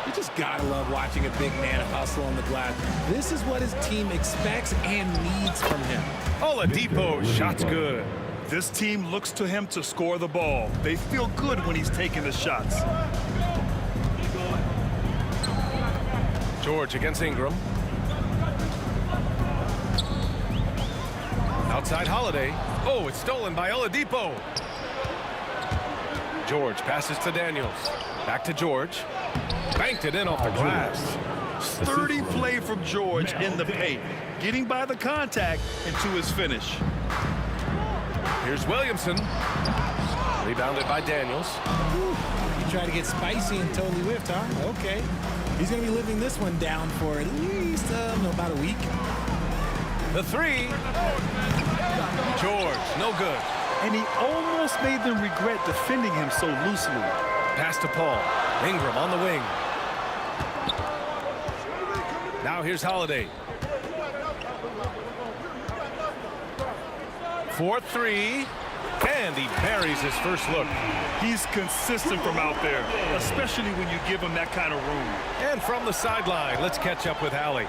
You just gotta love watching a big man hustle on the glass. This is what his team expects and needs from him. Oladipo, shot's good. This team looks to him to score the ball. They feel good when he's taking the shots. George against Ingram. Outside Holiday. Oh, it's stolen by Oladipo. George passes to Daniels. Back to George. Banked it in off the glass. Sturdy play from George in the paint, getting by the contact and to his finish. Here's Williamson. Rebounded by Daniels. You try to get spicy and totally whiffed, huh? Okay. He's going to be living this one down for at least about a week. The three. George, no good. And he almost made them regret defending him so loosely. Pass to Paul. Ingram on the wing. Now here's Holiday. 4-3. And he buries his first look. He's consistent from out there, especially when you give him that kind of room. And from the sideline, let's catch up with Allie.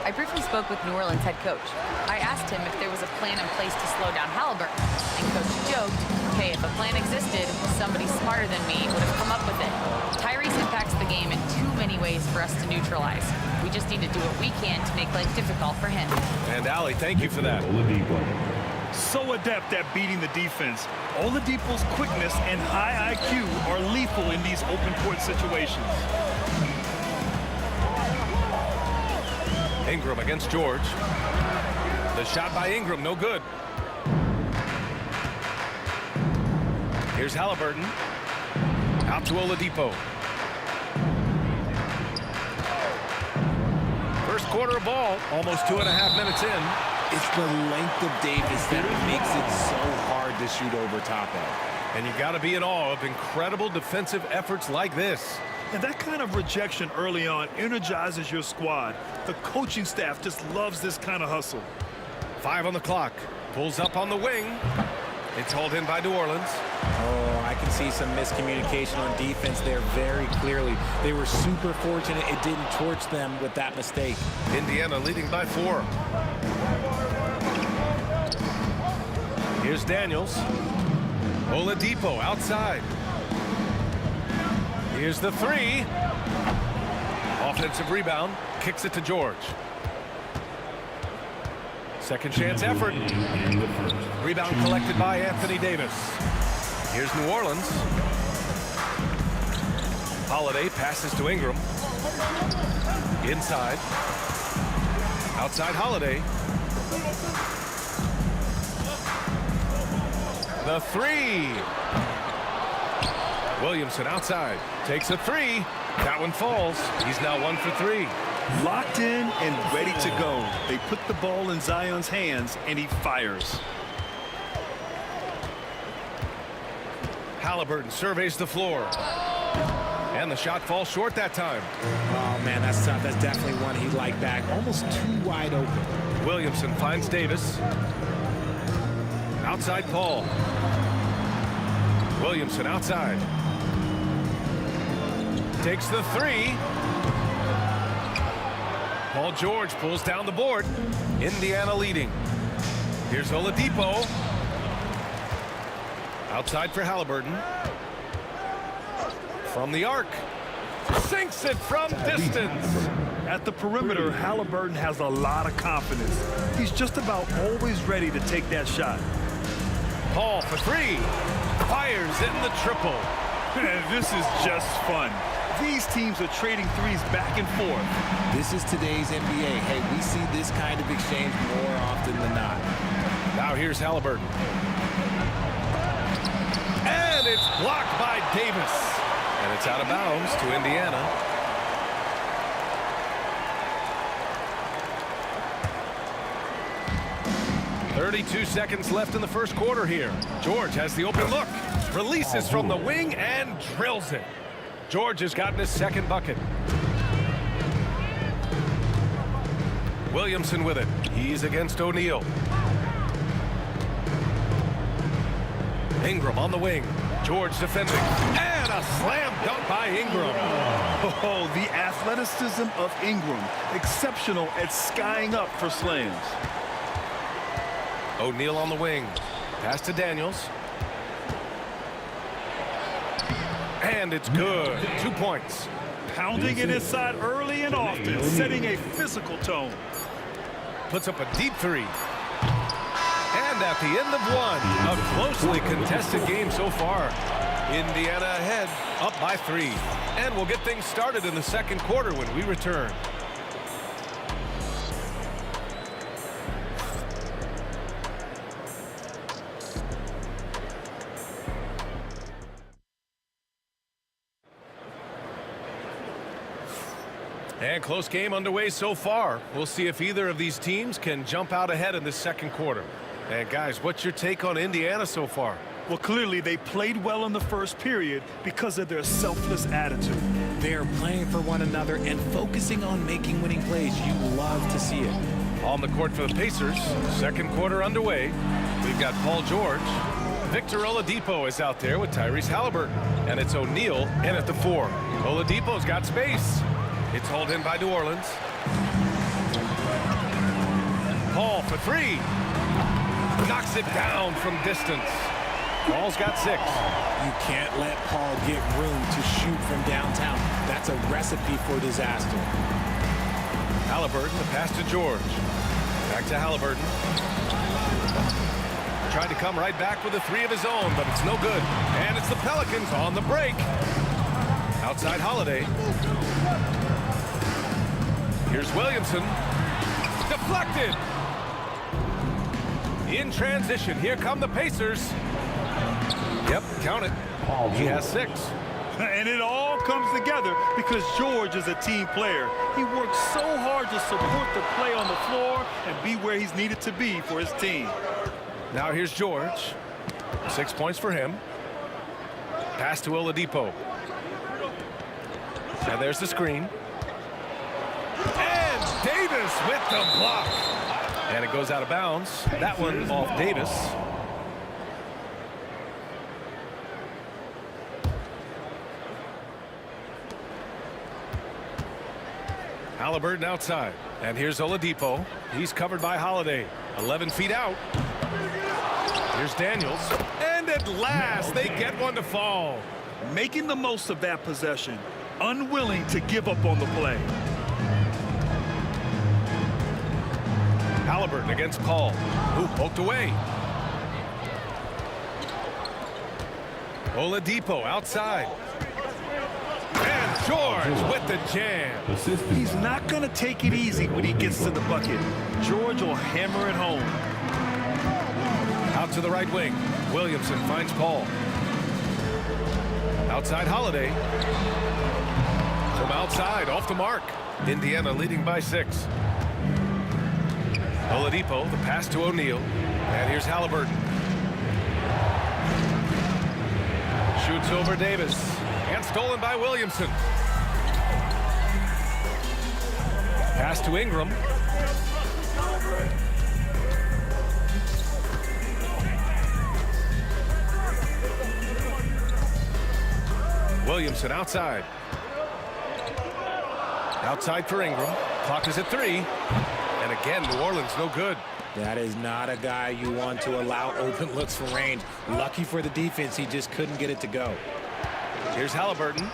I briefly spoke with New Orleans head coach. I asked him if there was a plan in place to slow down Halliburton. And coach joked, hey, if a plan existed, somebody smarter than me would have come up with it. Tyrese impacts the game in too many ways for us to neutralize. We just need to do what we can to make life difficult for him. And Allie, thank you for that. So adept at beating the defense. Oladipo's quickness and high IQ are lethal in these open court situations. Ingram against George. The shot by Ingram, no good. Here's Halliburton. Out to Oladipo. First quarter of ball, almost 2.5 minutes in. It's the length of Davis that makes it so hard to shoot over top of. And you got to be in awe of incredible defensive efforts like this. And that kind of rejection early on energizes your squad. The coaching staff just loves this kind of hustle. 5 on the clock. Pulls up on the wing. It's hauled in by New Orleans. Oh, I can see some miscommunication on defense there very clearly. They were super fortunate it didn't torch them with that mistake. Indiana leading by 4. Here's Daniels. Oladipo outside. Here's the three. Offensive rebound. Kicks it to George. Second chance effort. Rebound collected by Anthony Davis. Here's New Orleans. Holiday passes to Ingram. Inside. Outside Holiday. The three. Williamson outside. Takes a three. That one falls. He's now 1 for 3. Locked in and ready to go. They put the ball in Zion's hands, and he fires. Halliburton surveys the floor. And the shot falls short that time. Oh, man, that's tough. That's definitely one he'd like back. Almost too wide open. Williamson finds Davis. Outside Paul. Williamson outside. Takes the three. Paul George pulls down the board. Indiana leading. Here's Oladipo. Outside for Halliburton. From the arc. Sinks it from distance. At the perimeter, Halliburton has a lot of confidence. He's just about always ready to take that shot. Paul for three. Fires in the triple. This is just fun. These teams are trading threes back and forth. This is today's NBA. Hey, we see this kind of exchange more often than not. Now here's Halliburton. And it's blocked by Davis. And it's out of bounds to Indiana. .32 seconds left in the first quarter here. George has the open look. Releases from the wing and drills it. George has gotten his second bucket. Williamson with it. He's against O'Neal. Ingram on the wing. George defending. And a slam dunk by Ingram. Oh, the athleticism of Ingram. Exceptional at skying up for slams. O'Neal on the wing. Pass to Daniels. And it's good. 2 points. Pounding it inside early and often, setting a physical tone. Puts up a deep three. And at the end of one, a closely contested game so far. Indiana ahead, up by 3. And we'll get things started in the second quarter when we return. And close game underway so far. We'll see if either of these teams can jump out ahead in this second quarter. And guys, what's your take on Indiana so far? Well, clearly they played well in the first period because of their selfless attitude. They are playing for one another and focusing on making winning plays. You love to see it. On the court for the Pacers, second quarter underway. We've got Paul George. Victor Oladipo is out there with Tyrese Halliburton. And it's O'Neal in at the 4. Oladipo's got space. It's hauled in by New Orleans. Paul for 3. Knocks it down from distance. Paul's got 6. You can't let Paul get room to shoot from downtown. That's a recipe for disaster. Halliburton, the pass to George. Back to Halliburton. Tried to come right back with a 3 of his own, but it's no good. And it's the Pelicans on the break. Outside Holiday. Here's Williamson. Deflected. In transition, here come the Pacers. Yep, count it. He has 6. And it all comes together because George is a team player. He works so hard to support the play on the floor and be where he's needed to be for his team. Now here's George. 6 points for him. Pass to Oladipo. And there's the screen. And Davis with the block. And it goes out of bounds. That one off Davis. Halliburton outside. And here's Oladipo. He's covered by Holiday. 11 feet out. Here's Daniels. And at last, they get one to fall. Making the most of that possession. Unwilling to give up on the play. Halliburton against Paul, who poked away. Oladipo outside. And George with the jam. He's not going to take it easy when he gets to the bucket. George will hammer it home. Out to the right wing. Williamson finds Paul. Outside Holiday. From outside, off the mark. Indiana leading by 6. Oladipo, the pass to O'Neal. And here's Halliburton. Shoots over Davis. And stolen by Williamson. Pass to Ingram. Williamson outside. Outside for Ingram. Clock is at 3. And again, New Orleans no good. That is not a guy you want to allow open looks from range. Lucky for the defense, he just couldn't get it to go. Here's Halliburton.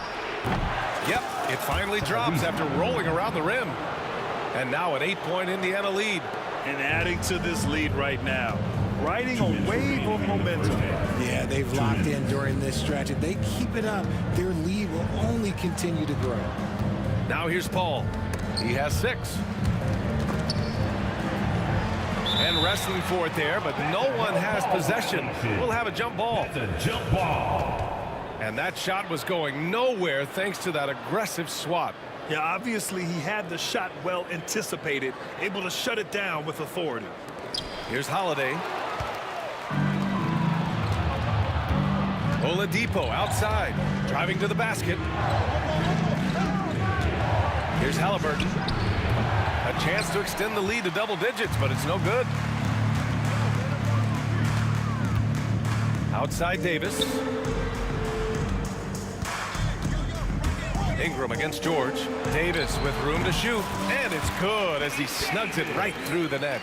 Yep, it finally drops after rolling around the rim. And now an 8-point Indiana lead. And adding to this lead right now. Riding a wave of momentum. Yeah, they've locked in during this stretch. If they keep it up, their lead will only continue to grow. Now here's Paul. He has 6. And wrestling for it there, but no one has possession. We'll have a jump ball. And that shot was going nowhere thanks to that aggressive swat. Yeah, obviously he had the shot well anticipated, able to shut it down with authority. Here's Holiday. Oladipo outside, driving to the basket. Here's Halliburton. A chance to extend the lead to double digits, but it's no good. Outside Davis. Ingram against George. Davis with room to shoot, and it's good as he snugs it right through the net.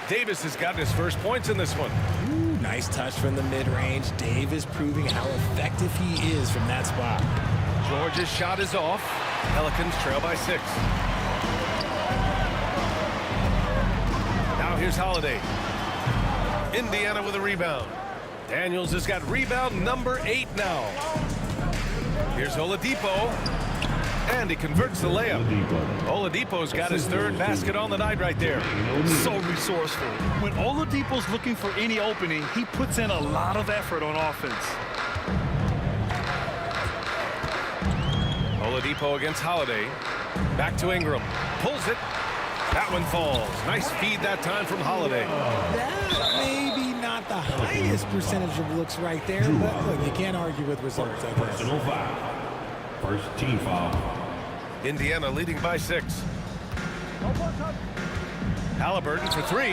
Davis has gotten his first points in this one. Ooh, nice touch from the mid-range. Davis proving how effective he is from that spot. George's shot is off. Pelicans trail by 6. Now here's Holiday. Indiana with a rebound. Daniels has got rebound number 8 now. Here's Oladipo. And he converts the layup. Oladipo's got his 3rd basket on the night right there. So resourceful. When Oladipo's looking for any opening, he puts in a lot of effort on offense. Oladipo against Holiday. Back to Ingram. Pulls it. That one falls. Nice feed that time from Holiday. That maybe not the highest percentage of looks right there, but look, you can't argue with results, I guess. Personal foul. First team foul. Indiana leading by 6. Halliburton for 3.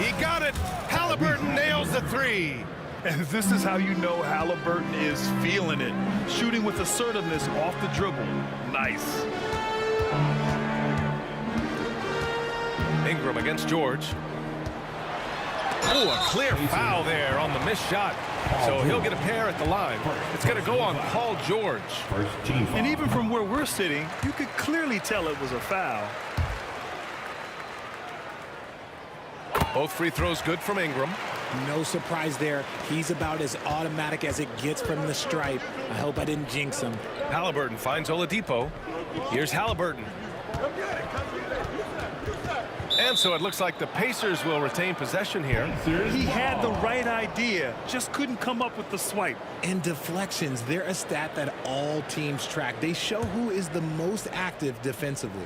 He got it. Halliburton nails the 3. And this is how you know Halliburton is feeling it. Shooting with assertiveness off the dribble. Nice. Ingram against George. Oh, a clear foul there on the missed shot. So he'll get a pair at the line. It's going to go on Paul George. First team foul. And even from where we're sitting, you could clearly tell it was a foul. Both free throws good from Ingram. No surprise there. He's about as automatic as it gets from the stripe. I hope I didn't jinx him. Halliburton finds Oladipo. Here's Halliburton. And so it looks like the Pacers will retain possession here. He had the right idea, just couldn't come up with the swipe. And deflections, they're a stat that all teams track. They show who is the most active defensively.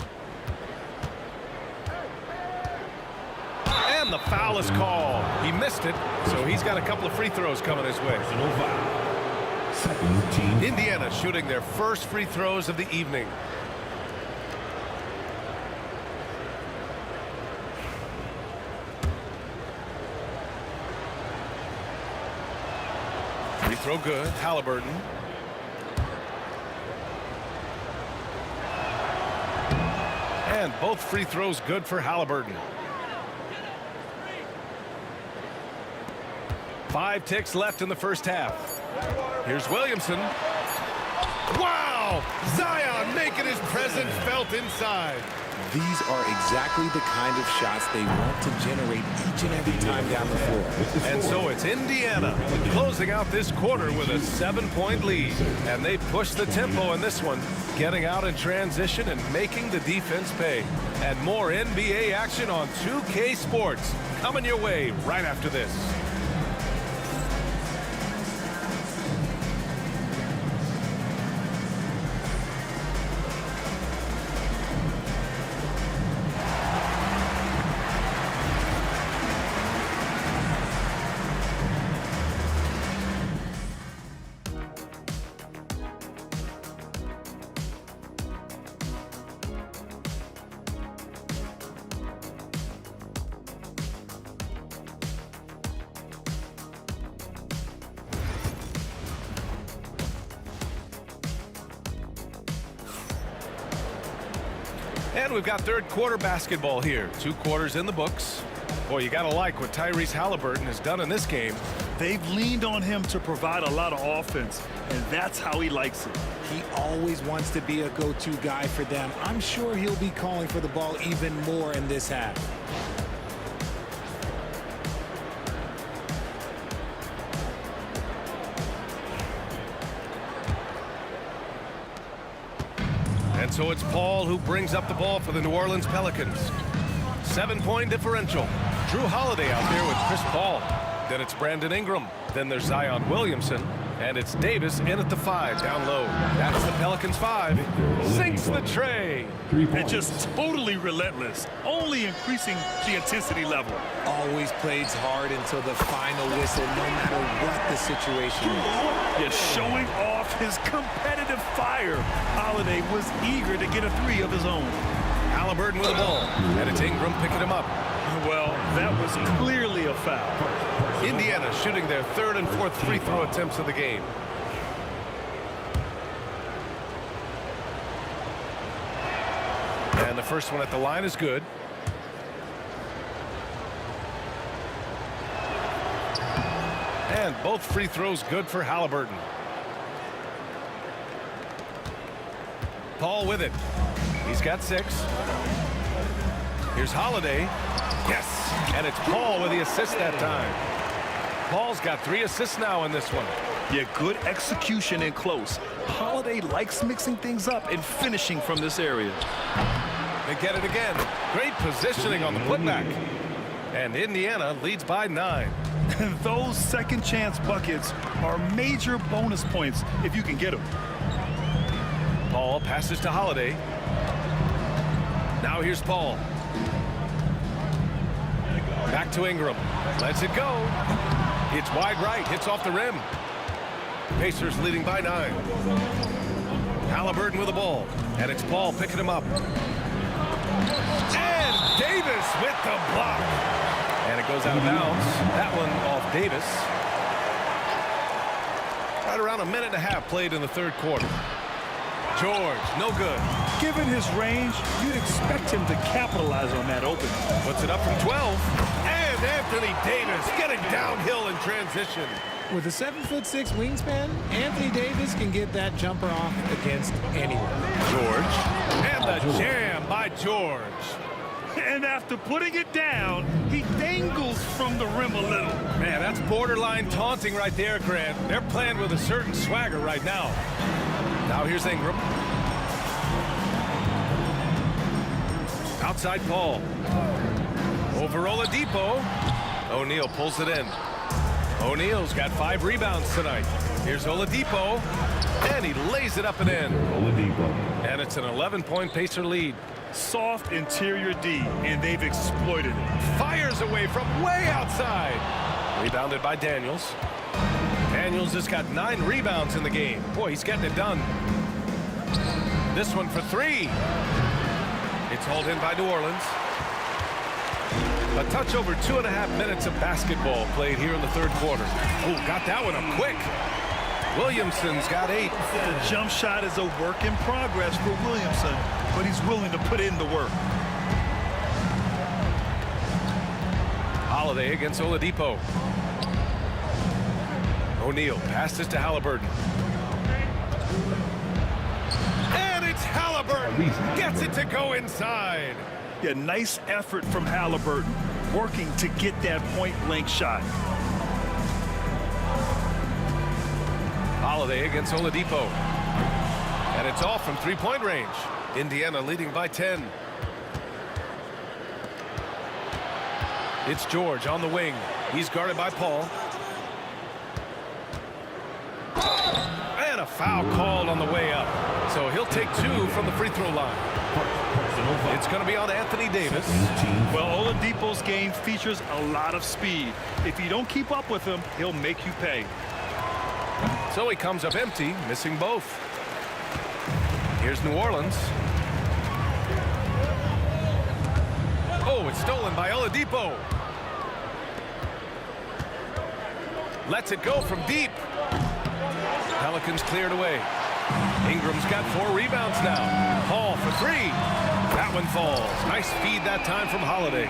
And the foul is called. He missed it, so he's got a couple of free throws coming his way. Personal foul. Second team. Indiana shooting their first free throws of the evening. Free throw good. Halliburton. And both free throws good for Halliburton. 5 ticks left in the first half. Here's Williamson. Wow! Zion making his presence felt inside. These are exactly the kind of shots they want to generate each and every time down the floor. And so it's Indiana closing out this quarter with a 7-point lead. And they push the tempo in this one, getting out in transition and making the defense pay. And more NBA action on 2K Sports coming your way right after this. And we've got third quarter basketball here. 2 quarters in the books. Boy, you got to like what Tyrese Halliburton has done in this game. They've leaned on him to provide a lot of offense, and that's how he likes it. He always wants to be a go-to guy for them. I'm sure he'll be calling for the ball even more in this half. And so it's Paul who brings up the ball for the New Orleans Pelicans. 7-point differential. Drew Holiday out there with Chris Paul. Then it's Brandon Ingram. Then there's Zion Williamson. And it's Davis in at the 5 down low. That's the Pelicans 5. Sinks the tray. And just totally relentless, only increasing the intensity level. Always plays hard until the final whistle, no matter what the situation is. Just showing off his competitive fire. Holiday was eager to get a 3 of his own. Halliburton with the ball. And it's Ingram picking him up. Well, that was clearly a foul. Indiana shooting their 3rd and 4th free throw attempts of the game. And the first one at the line is good. And both free throws good for Halliburton. Paul with it. He's got 6. Here's Holiday. Yes, and it's Paul with the assist that time. Paul's got 3 assists now in this one. Yeah, good execution in close. Holiday likes mixing things up and finishing from this area. They get it again. Great positioning on the putback. And Indiana leads by 9. And those second chance buckets are major bonus points if you can get them. Paul passes to Holiday. Now here's Paul. Back to Ingram. Lets it go. It's wide right. Hits off the rim. Pacers leading by 9. Halliburton with the ball. And it's Paul picking him up. And Davis with the block. And it goes out of bounds. That one off Davis. Right around a minute and a half played in the third quarter. George, no good. Given his range, you'd expect him to capitalize on that opening. Puts it up from 12. And Anthony Davis getting downhill in transition. With a 7'6" wingspan, Anthony Davis can get that jumper off against anyone. George. And the jam by George. And after putting it down, he dangles from the rim a little. Man, that's borderline taunting right there, Grant. They're playing with a certain swagger right now. Now here's Ingram. Outside Paul. Over Oladipo. O'Neal pulls it in. O'Neal's got 5 rebounds tonight. Here's Oladipo. And he lays it up and in. Oladipo. And it's an 11-point Pacer lead. Soft interior D, and they've exploited it. Fires away from way outside. Rebounded by Daniels. Daniels has got 9 rebounds in the game. Boy, he's getting it done. This one for 3. It's hauled in by New Orleans. A touch over 2.5 minutes of basketball played here in the third quarter. Oh, got that one up quick. Williamson's got 8. The jump shot is a work in progress for Williamson, but he's willing to put in the work. Holiday against Oladipo. O'Neal passes to Halliburton. And it's Halliburton. Gets it to go inside. Yeah, nice effort from Halliburton, working to get that point-blank shot. Holiday against Oladipo. And it's off from 3-point range. Indiana leading by 10. It's George on the wing. He's guarded by Paul. And a foul called on the way up. So he'll take 2 from the free throw line. It's going to be on Anthony Davis. Well, Oladipo's game features a lot of speed. If you don't keep up with him, he'll make you pay. So he comes up empty, missing both. Here's New Orleans. Oh, it's stolen by Oladipo. Lets it go from deep. Pelicans cleared away. Ingram's got 4 rebounds now. Paul for 3. That one falls. Nice feed that time from Holiday.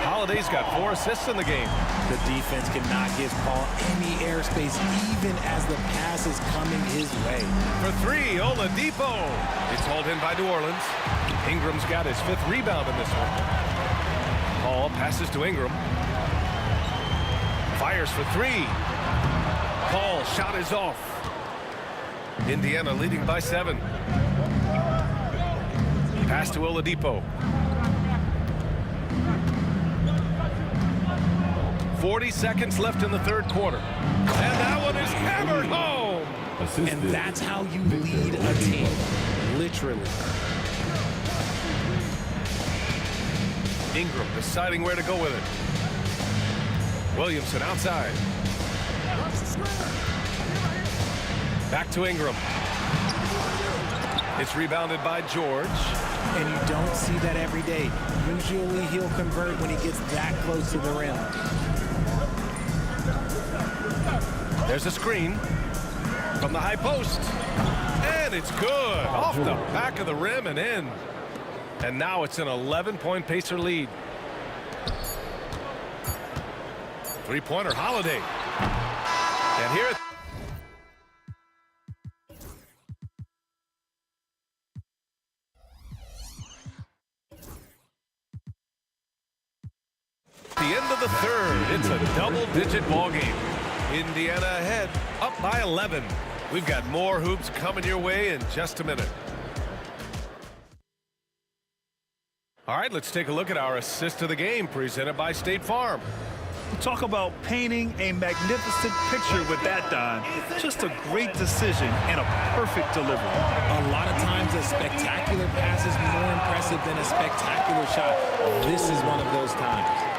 Holiday's got 4 assists in the game. The defense cannot give Paul any airspace, even as the pass is coming his way. For 3, Oladipo. It's hauled in by New Orleans. Ingram's got his 5th rebound in this one. Paul passes to Ingram. Fires for 3. Paul shot is off. Indiana leading by 7. Pass to Oladipo. 40 seconds left in the third quarter. And that one is hammered home. And that's how you lead a team. Literally. Ingram deciding where to go with it. Williamson outside. Back to Ingram. It's rebounded by George. And you don't see that every day. Usually he'll convert when he gets that close to the rim. There's a screen from the high post. And it's good. Off the back of the rim and in. And now it's an 11-point Pacer lead. Three-pointer, Holiday. And here the end of the third. It's a double-digit ball game. Indiana ahead, up by 11. We've got more hoops coming your way in just a minute. All right, let's take a look at our assist of the game presented by State Farm. Talk about painting a magnificent picture with that, Don. Just a great decision and a perfect delivery. A lot of times a spectacular pass is more impressive than a spectacular shot. This is one of those times.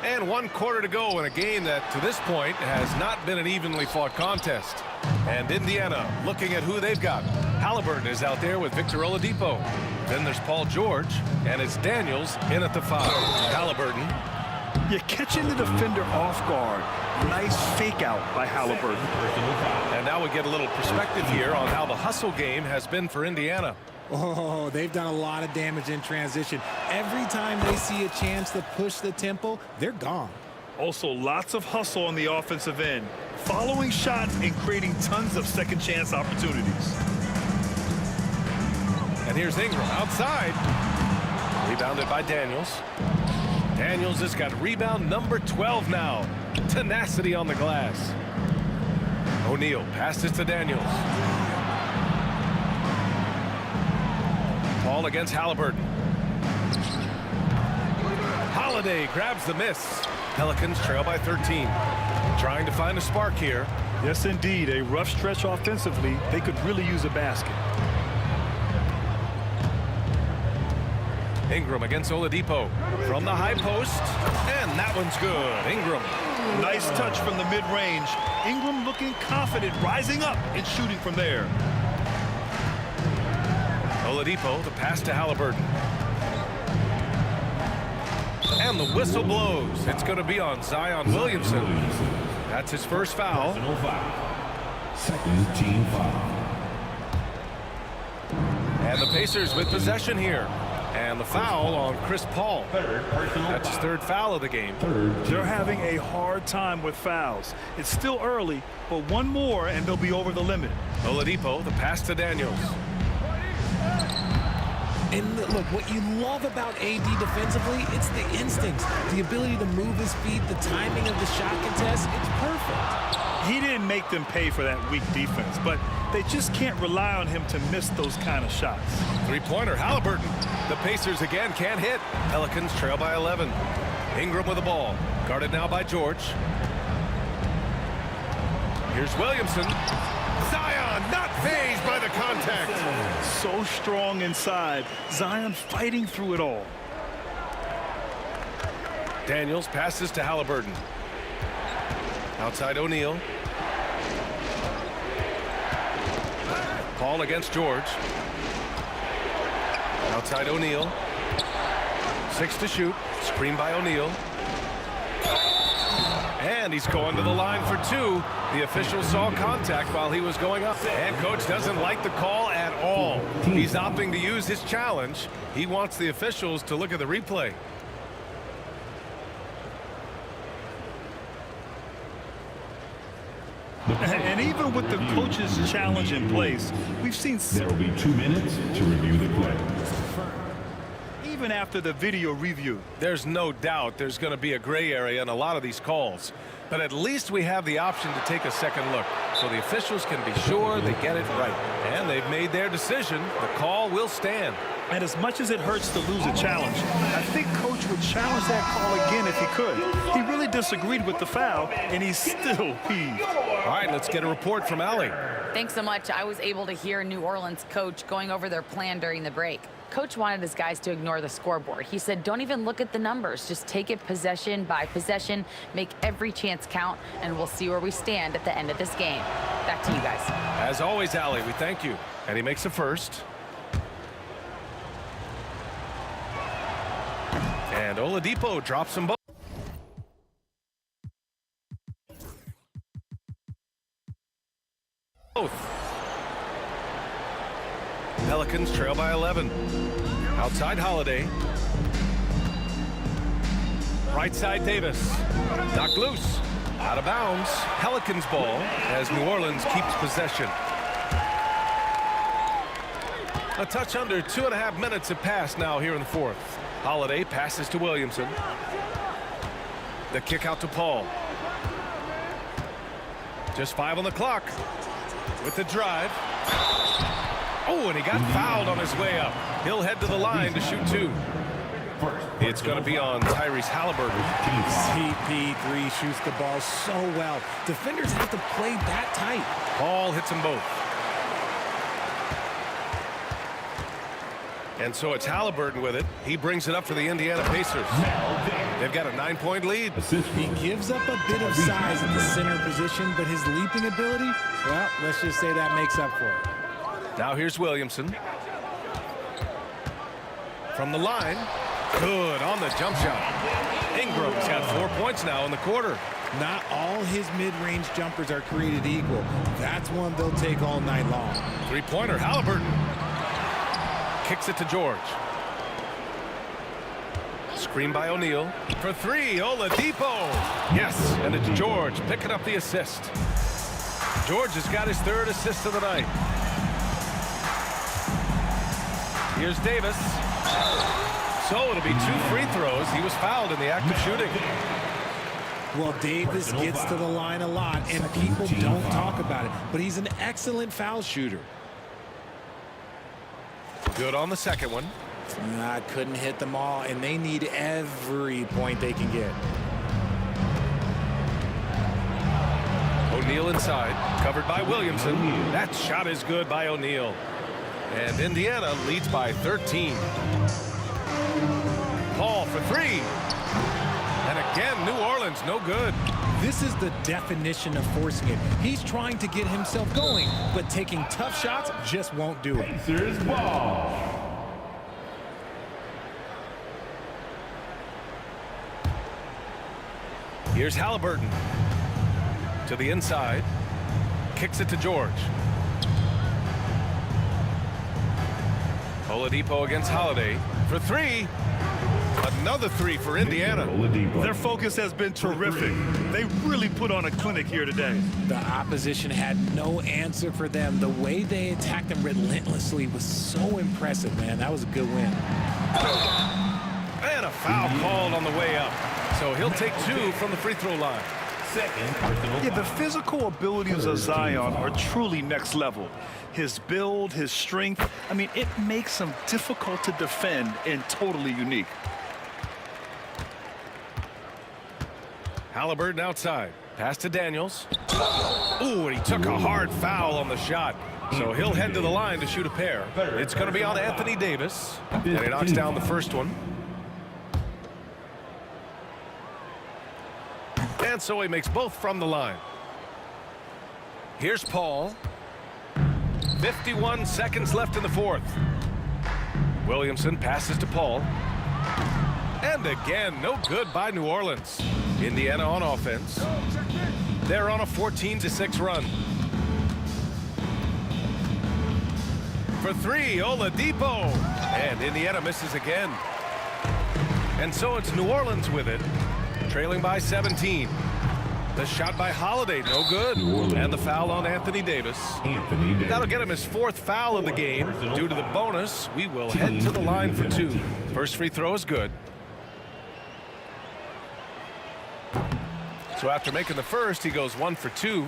And 1 quarter to go in a game that, to this point, has not been an evenly fought contest. And Indiana looking at who they've got. Halliburton is out there with Victor Oladipo. Then there's Paul George, and it's Daniels in at the foul. Halliburton. You're catching the defender off guard. Nice fake out by Halliburton. And now we get a little perspective here on how the hustle game has been for Indiana. Oh, they've done a lot of damage in transition. Every time they see a chance to push the tempo, they're gone. Also, lots of hustle on the offensive end. Following shots and creating tons of second chance opportunities. And here's Ingram outside. Rebounded by Daniels. Daniels has got rebound number 12 now. Tenacity on the glass. O'Neal passes to Daniels. Paul against Halliburton. Holiday grabs the miss. Pelicans trail by 13. Trying to find a spark here. Yes, indeed. A rough stretch offensively. They could really use a basket. Ingram against Oladipo from the high post, and that one's good. Ingram. Nice touch from the mid-range. Ingram looking confident, rising up and shooting from there. Oladipo, the pass to Halliburton. And the whistle blows. It's going to be on Zion Williamson. That's his first foul. Second team foul. And the Pacers with possession here. And the foul on Chris Paul. That's his third foul of the game. They're having a hard time with fouls. It's still early, but one more and they'll be over the limit. Oladipo, the pass to Daniels. And look, what you love about AD defensively, it's the instincts, the ability to move his feet, the timing of the shot contest. It's perfect. He didn't make them pay for that weak defense, but they just can't rely on him to miss those kind of shots. Three-pointer, Halliburton. The Pacers again can't hit. Pelicans trail by 11. Ingram with the ball. Guarded now by George. Here's Williamson. Zion not fazed by the contact. So strong inside. Zion fighting through it all. Daniels passes to Halliburton. Outside O'Neal. Paul against George. Outside O'Neal. 6 to shoot. Screen by O'Neal. And he's going to the line for 2. The official saw contact while he was going up. And coach doesn't like the call at all. He's opting to use his challenge. He wants the officials to look at the replay. And even with the coach's challenge in place, we've seen There will be 2 minutes to review the play. even after the video review. There's no doubt there's going to be a gray area in a lot of these calls. But at least we have the option to take a second look, so the officials can be sure they get it right. And they've made their decision. The call will stand. And as much as it hurts to lose a challenge, I think Coach would challenge that call again if he could. He really disagreed with the foul, and he's still peeved. All right, let's get a report from Allie. Thanks so much. I was able to hear New Orleans coach going over their plan during the break. Coach wanted his guys to ignore the scoreboard. He said, don't even look at the numbers. Just take it possession by possession, make every chance count, and we'll see where we stand at the end of this game. Back to you guys. As always, Allie, we thank you. And he makes a first. And Oladipo drops them both. Pelicans trail by 11. Outside Holiday. Right side Davis. Knocked loose. Out of bounds. Pelicans ball as New Orleans keeps possession. A touch under 2.5 minutes have passed now here in the fourth. Holiday passes to Williamson. The kick out to Paul. Just 5 on the clock. With the drive. Oh, and he got fouled on his way up. He'll head to the line to shoot 2. It's going to be on Tyrese Halliburton. CP3 shoots the ball so well. Defenders have to play that tight. Paul hits them both. And so it's Halliburton with it. He brings it up for the Indiana Pacers. They've got a 9-point lead. He gives up a bit of size at the center position, but his leaping ability, well, let's just say that makes up for it. Now here's Williamson. From the line. Good on the jump shot. Ingram's got 4 points now in the quarter. Not all his mid-range jumpers are created equal. That's one they'll take all night long. 3-pointer, Halliburton. Kicks it to George. Screen by O'Neal. For 3, Oladipo. Yes, and it's George picking up the assist. George has got his 3rd assist of the night. Here's Davis. So it'll be 2 free throws. He was fouled in the act of shooting. Well, Davis gets to the line a lot, and people don't talk about it, but he's an excellent foul shooter. Good on the second one. Couldn't hit them all, and they need every point they can get. O'Neal inside, covered by Williamson. That shot is good by O'Neal. And Indiana leads by 13. Paul for 3. And again, New Orleans, no good. This is the definition of forcing it. He's trying to get himself going, but taking tough shots just won't do it. Pacers ball. Here's Halliburton. To the inside. Kicks it to George. Oladipo against Holiday. For 3. Another 3 for Indiana. Their focus has been terrific. They really put on a clinic here today. The opposition had no answer for them. The way they attacked them relentlessly was so impressive, man. That was a good win. And a foul called on the way up. So he'll take 2 from the free throw line. Yeah, the physical abilities of Zion are truly next level. His build, his strength, I mean, it makes him difficult to defend and totally unique. Halliburton outside. Pass to Daniels. Ooh, and he took a hard foul on the shot. So he'll head to the line to shoot a pair. It's going to be on Anthony Davis. And he knocks down the first one. And so he makes both from the line. Here's Paul. 51 seconds left in the fourth. Williamson passes to Paul. And again, no good by New Orleans. Indiana on offense. They're on a 14-6 run. For 3, Oladipo. And Indiana misses again. And so it's New Orleans with it, trailing by 17. The shot by Holiday, no good. And the foul on Anthony Davis. That'll get him his 4th foul of the game. Due to the bonus, we will head to the line for 2. First free throw is good. So after making the first, he goes 1 for 2.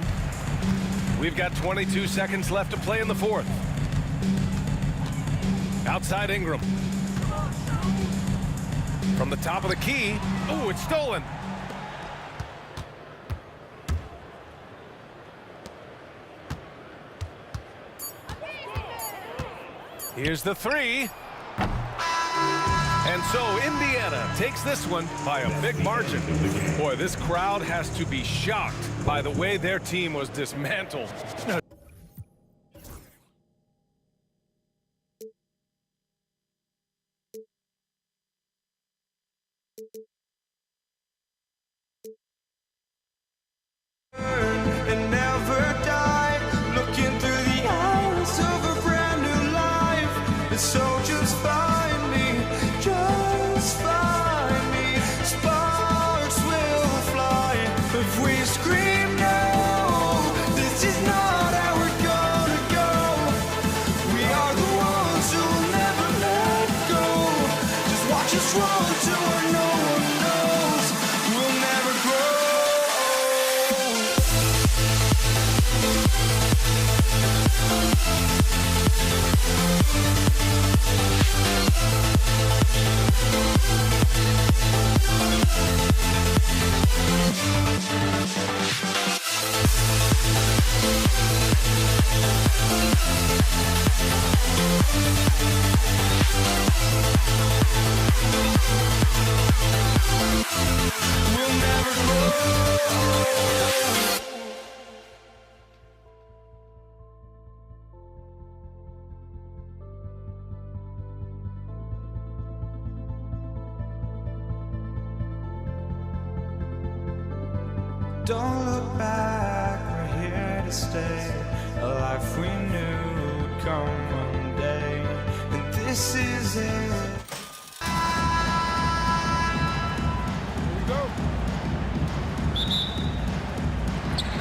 We've got 22 seconds left to play in the fourth. Outside Ingram. From the top of the key. Oh, it's stolen. Here's the 3. And so Indiana takes this one by a big margin. Boy, this crowd has to be shocked by the way their team was dismantled. And never die, looking through the eyes of a brand new life. So just find me, just find me. Sparks will fly if we scream no. This is not how we're gonna go. We are the ones who will never let go. Just watch us run to where no one knows. We'll never grow. We'll never grow. Don't look back, we're here to stay. A life we knew would come one day, and this is it.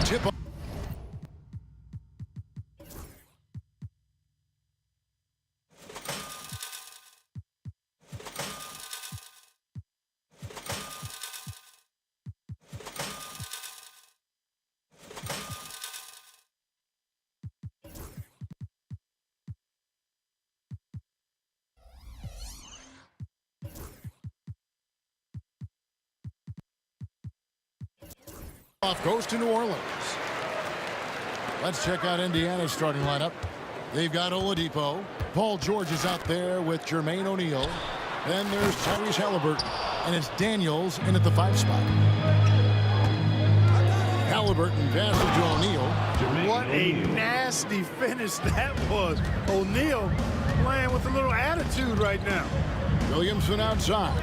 Tip off. Off goes to New Orleans. Let's check out Indiana's starting lineup. They've got Oladipo. Paul George is out there with Jermaine O'Neal. Then there's Tyrese Halliburton. And it's Daniels in at the 5 spot. Halliburton passes to O'Neal. What a nasty finish that was. O'Neal playing with a little attitude right now. Williamson outside.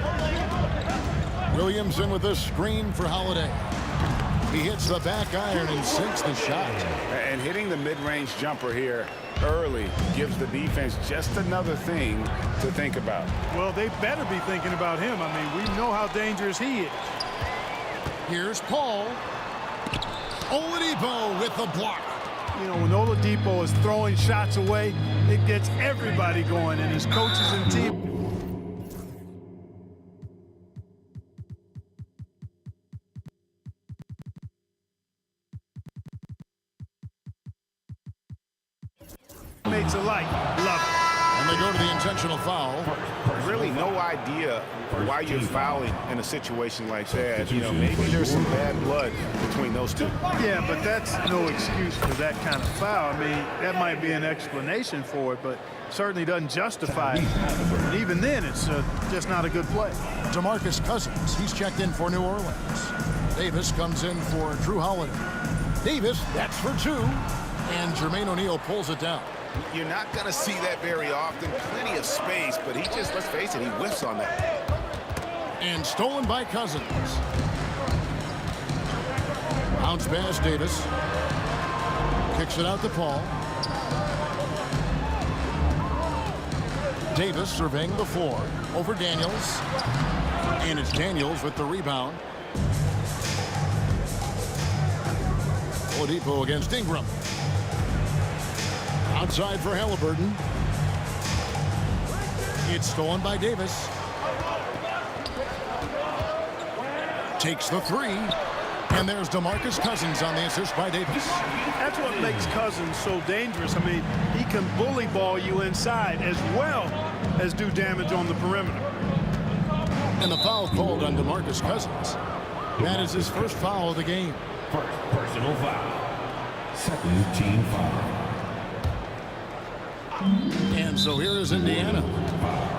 Williamson with a screen for Holiday. He hits the back iron and sinks the shot. And hitting the mid-range jumper here early gives the defense just another thing to think about. Well, they better be thinking about him. I mean, we know how dangerous he is. Here's Paul. Oladipo with the block. You know, when Oladipo is throwing shots away, it gets everybody going, and his coaches and team. Mates alike, love it. And they go to the intentional foul. Really no idea why you're fouling in a situation like that. You know, maybe there's some bad blood between those two. Yeah, but that's no excuse for that kind of foul. I mean, that might be an explanation for it, but certainly doesn't justify it. And even then, it's just not a good play. DeMarcus Cousins, he's checked in for New Orleans. Davis comes in for Drew Holiday. Davis, that's for 2. And Jermaine O'Neal pulls it down. You're not going to see that very often. Plenty of space, but he just, let's face it, he whiffs on that. And stolen by Cousins. Bounce pass, Davis. Kicks it out to Paul. Davis surveying the floor over Daniels. And it's Daniels with the rebound. Oladipo against Ingram. Outside for Halliburton. It's stolen by Davis. Takes the 3. And there's DeMarcus Cousins on the assist by Davis. That's what makes Cousins so dangerous. I mean, he can bully ball you inside as well as do damage on the perimeter. And the foul called on DeMarcus Cousins. That is his first foul of the game. First personal foul. Second team foul. And so here is Indiana.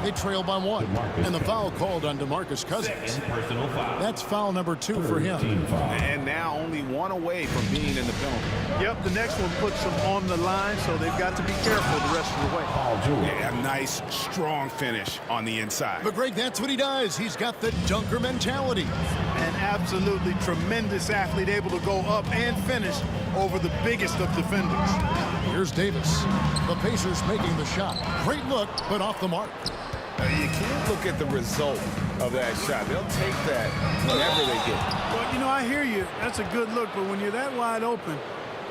They trail by 1. And the foul called on DeMarcus Cousins. Personal foul. That's foul number 2 for him. And now only 1 away from being in the penalty. Yep, the next one puts them on the line, so they've got to be careful the rest of the way. Yeah, a nice, strong finish on the inside. But Greg, that's what he does. He's got the dunker mentality. An absolutely tremendous athlete, able to go up and finish over the biggest of defenders. Here's Davis. The Pacers making the shot. Great look, but off the mark. You can't look at the result of that shot. They'll take that whenever they get it. Well, you know, I hear you. That's a good look, but when you're that wide open,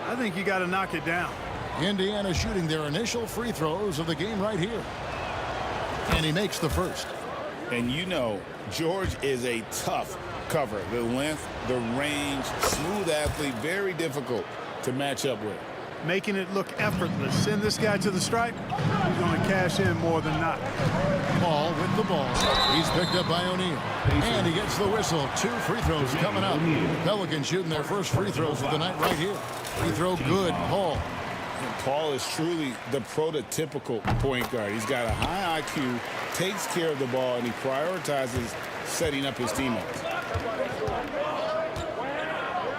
I think you got to knock it down. Indiana shooting their initial free throws of the game right here. And he makes the first. And you know, George is a tough cover. The length, the range, smooth athlete, very difficult to match up with. Making it look effortless. Send this guy to the stripe, he's going to cash in more than not. Paul with the ball. He's picked up by O'Neal. And he gets the whistle. 2 free throws coming up. Pelicans shooting their first free throws of the night right here. Free throw good, Paul. And Paul is truly the prototypical point guard. He's got a high IQ, takes care of the ball, and he prioritizes setting up his teammates.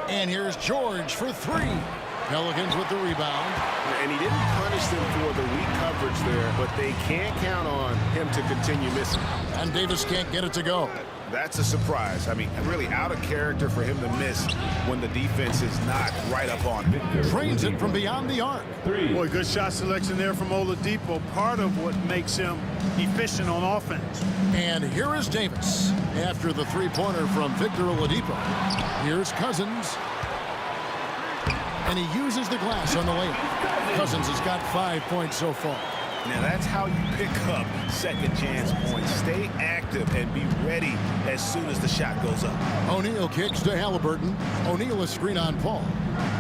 And here's George for 3. Pelicans with the rebound. And he didn't punish them for the weak coverage there, but they can't count on him to continue missing. And Davis can't get it to go. That's a surprise. I mean, really out of character for him to miss when the defense is not right up on him. Trains it from beyond the arc. Boy, good shot selection there from Oladipo. Part of what makes him efficient on offense. And here is Davis after the three-pointer from Victor Oladipo. Here's Cousins. And he uses the glass on the layup. Cousins has got 5 points so far. Now that's how you pick up second chance points. Stay active and be ready as soon as the shot goes up. O'Neal kicks to Halliburton. O'Neal a screen on Paul.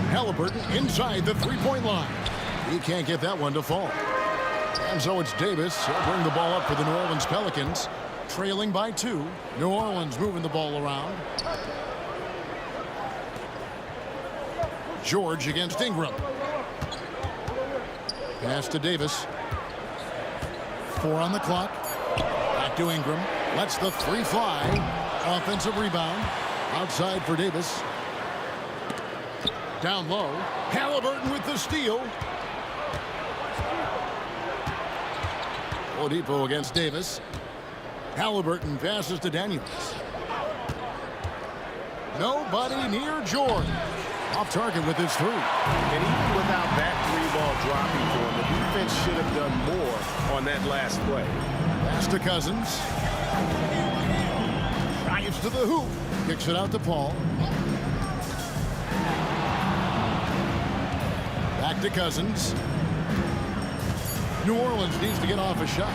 Halliburton inside the three-point line. He can't get that one to fall. And so it's Davis. He'll bring the ball up for the New Orleans Pelicans. Trailing by 2. New Orleans moving the ball around. George against Ingram. Pass to Davis. 4 on the clock. Back to Ingram. Lets the 3 fly. Offensive rebound. Outside for Davis. Down low. Halliburton with the steal. Oladipo against Davis. Halliburton passes to Daniels. Nobody near George. Off target with his 3. And even without that 3-ball dropping for him, the defense should have done more on that last play. Pass to Cousins. Drives to the hoop. Kicks it out to Paul. Back to Cousins. New Orleans needs to get off a shot.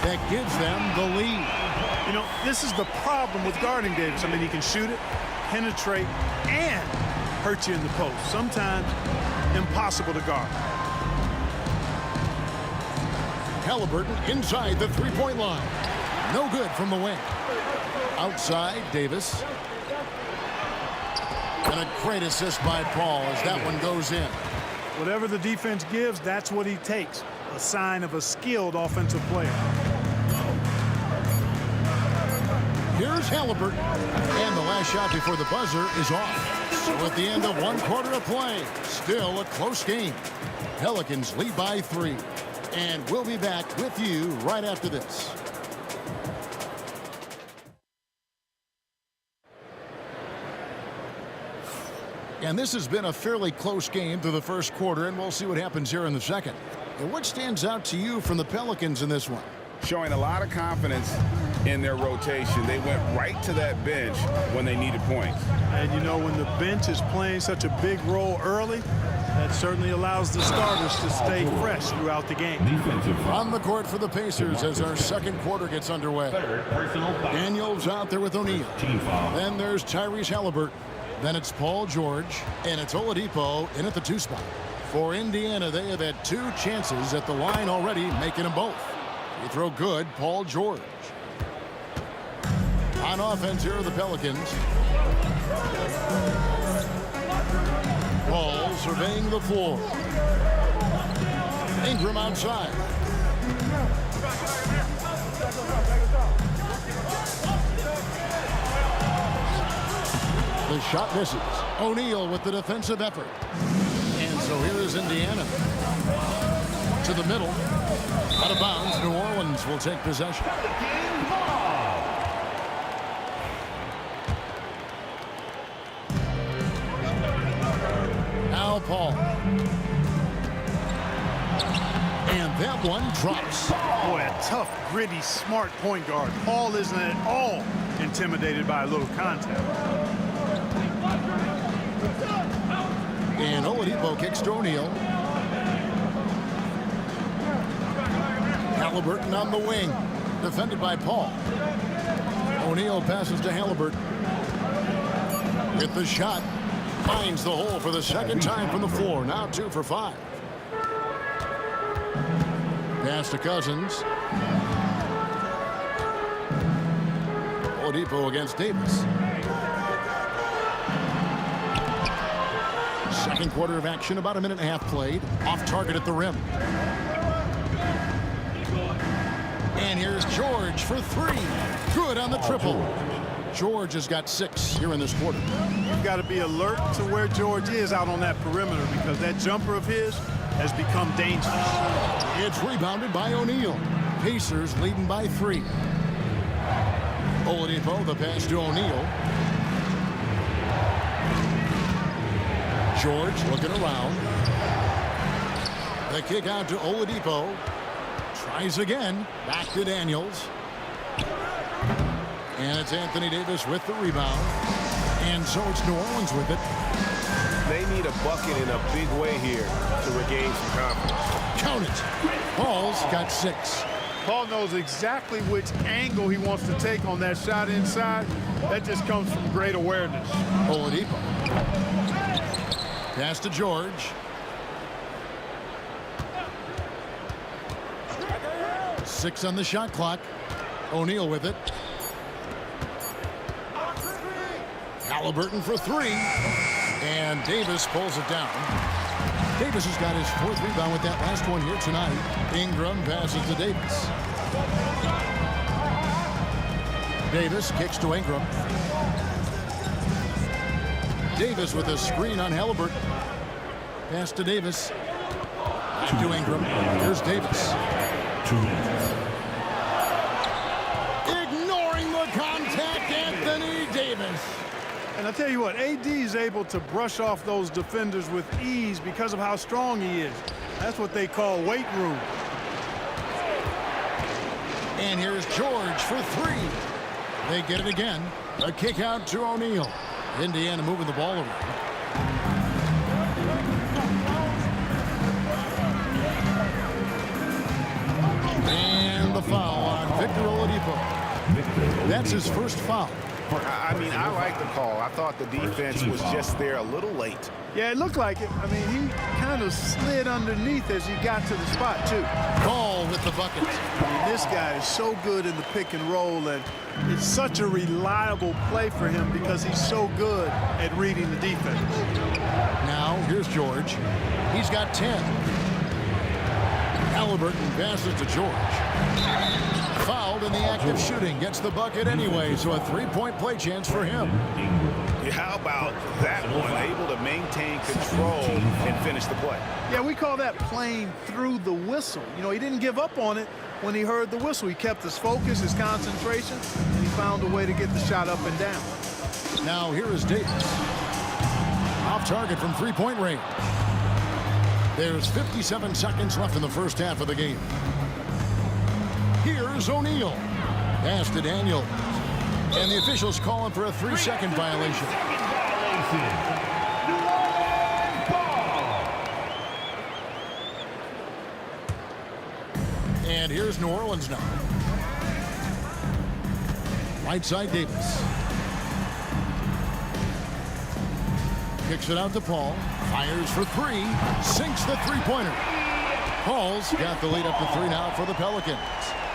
That gives them the lead. You know, this is the problem with guarding Davis. I mean, he can shoot it, penetrate, and hurt you in the post. Sometimes impossible to guard. Halliburton inside the three-point line. No good from the wing. Outside, Davis. And a great assist by Paul as that one goes in. Whatever the defense gives, that's what he takes. A sign of a skilled offensive player. Here's Halliburton. And the last shot before the buzzer is off. So at the end of 1 quarter of play, still a close game. Pelicans lead by 3. And we'll be back with you right after this. And this has been a fairly close game through the first quarter, and we'll see what happens here in the second. And what stands out to you from the Pelicans in this one? Showing a lot of confidence in their rotation. They went right to that bench when they needed points. And you know, when the bench is playing such a big role early, that certainly allows the starters to stay fresh throughout the game. On the court for the Pacers as our second quarter gets underway. Daniels out there with O'Neal. Then there's Tyrese Halliburton. Then it's Paul George, and it's Oladipo in at the 2 spot. For Indiana, they have had 2 chances at the line already, making them both. You throw good, Paul George. On offense here are the Pelicans. Paul surveying the floor. Ingram outside. The shot misses. O'Neal with the defensive effort. And so here is Indiana. To the middle. Out of bounds. New Orleans will take possession. Now Paul. And that one drops. Boy, a tough, gritty, smart point guard. Paul isn't at all intimidated by a little contact. And Oladipo kicks to O'Neal. Halliburton on the wing. Defended by Paul. O'Neal passes to Halliburton. With the shot. Finds the hole for the second time from the floor. Now 2 for 5. Pass to Cousins. Oladipo against Davis. Second quarter of action, about a minute and a half played. Off target at the rim. And here's George for 3. Good on the triple. George has got 6 here in this quarter. You've got to be alert to where George is out on that perimeter because that jumper of his has become dangerous. It's rebounded by O'Neal. Pacers leading by 3. Oladipo, the pass to O'Neal. George looking around. The kick out to Oladipo. Tries again. Back to Daniels. And it's Anthony Davis with the rebound. And so it's New Orleans with it. They need a bucket in a big way here to regain some confidence. Count it. Paul's got 6. Paul knows exactly which angle he wants to take on that shot inside. That just comes from great awareness. Oladipo. Pass to George. Six on the shot clock. O'Neal with it. Halliburton for 3. And Davis pulls it down. Davis has got his 4th rebound with that last one here tonight. Ingram passes to Davis. Davis kicks to Ingram. Davis with a screen on Halliburton. Pass to Davis. Back to Ingram. Here's Davis. Ignoring the contact, Anthony Davis. And I tell you what, AD is able to brush off those defenders with ease because of how strong he is. That's what they call weight room. And here's George for 3. They get it again. A kick out to O'Neal. Indiana moving the ball around. And the foul on Victor Oladipo. That's his first foul. I mean, I like the call. I thought the defense was just there a little late. Yeah, it looked like it. I mean, he kind of slid underneath as he got to the spot, too. Ball with the bucket. I mean, this guy is so good in the pick and roll, and it's such a reliable play for him because he's so good at reading the defense. Now, here's George. He's got 10. Halliburton passes to George. Fouled in the act of shooting. Gets the bucket anyway, so a 3-point play chance for him. Yeah, how about that one? Able to maintain control and finish the play. Yeah, we call that playing through the whistle. You know, he didn't give up on it when he heard the whistle. He kept his focus, his concentration, and he found a way to get the shot up and down. Now here is Davis. Off target from 3-point range. There's 57 seconds left in the first half of the game. Here's O'Neal. Pass to Daniels. And the officials calling for a 3-second violation. And here's New Orleans now. Right side Davis. Kicks it out to Paul. Fires for 3. Sinks the 3-pointer. Paul's got the lead up to 3 now for the Pelicans.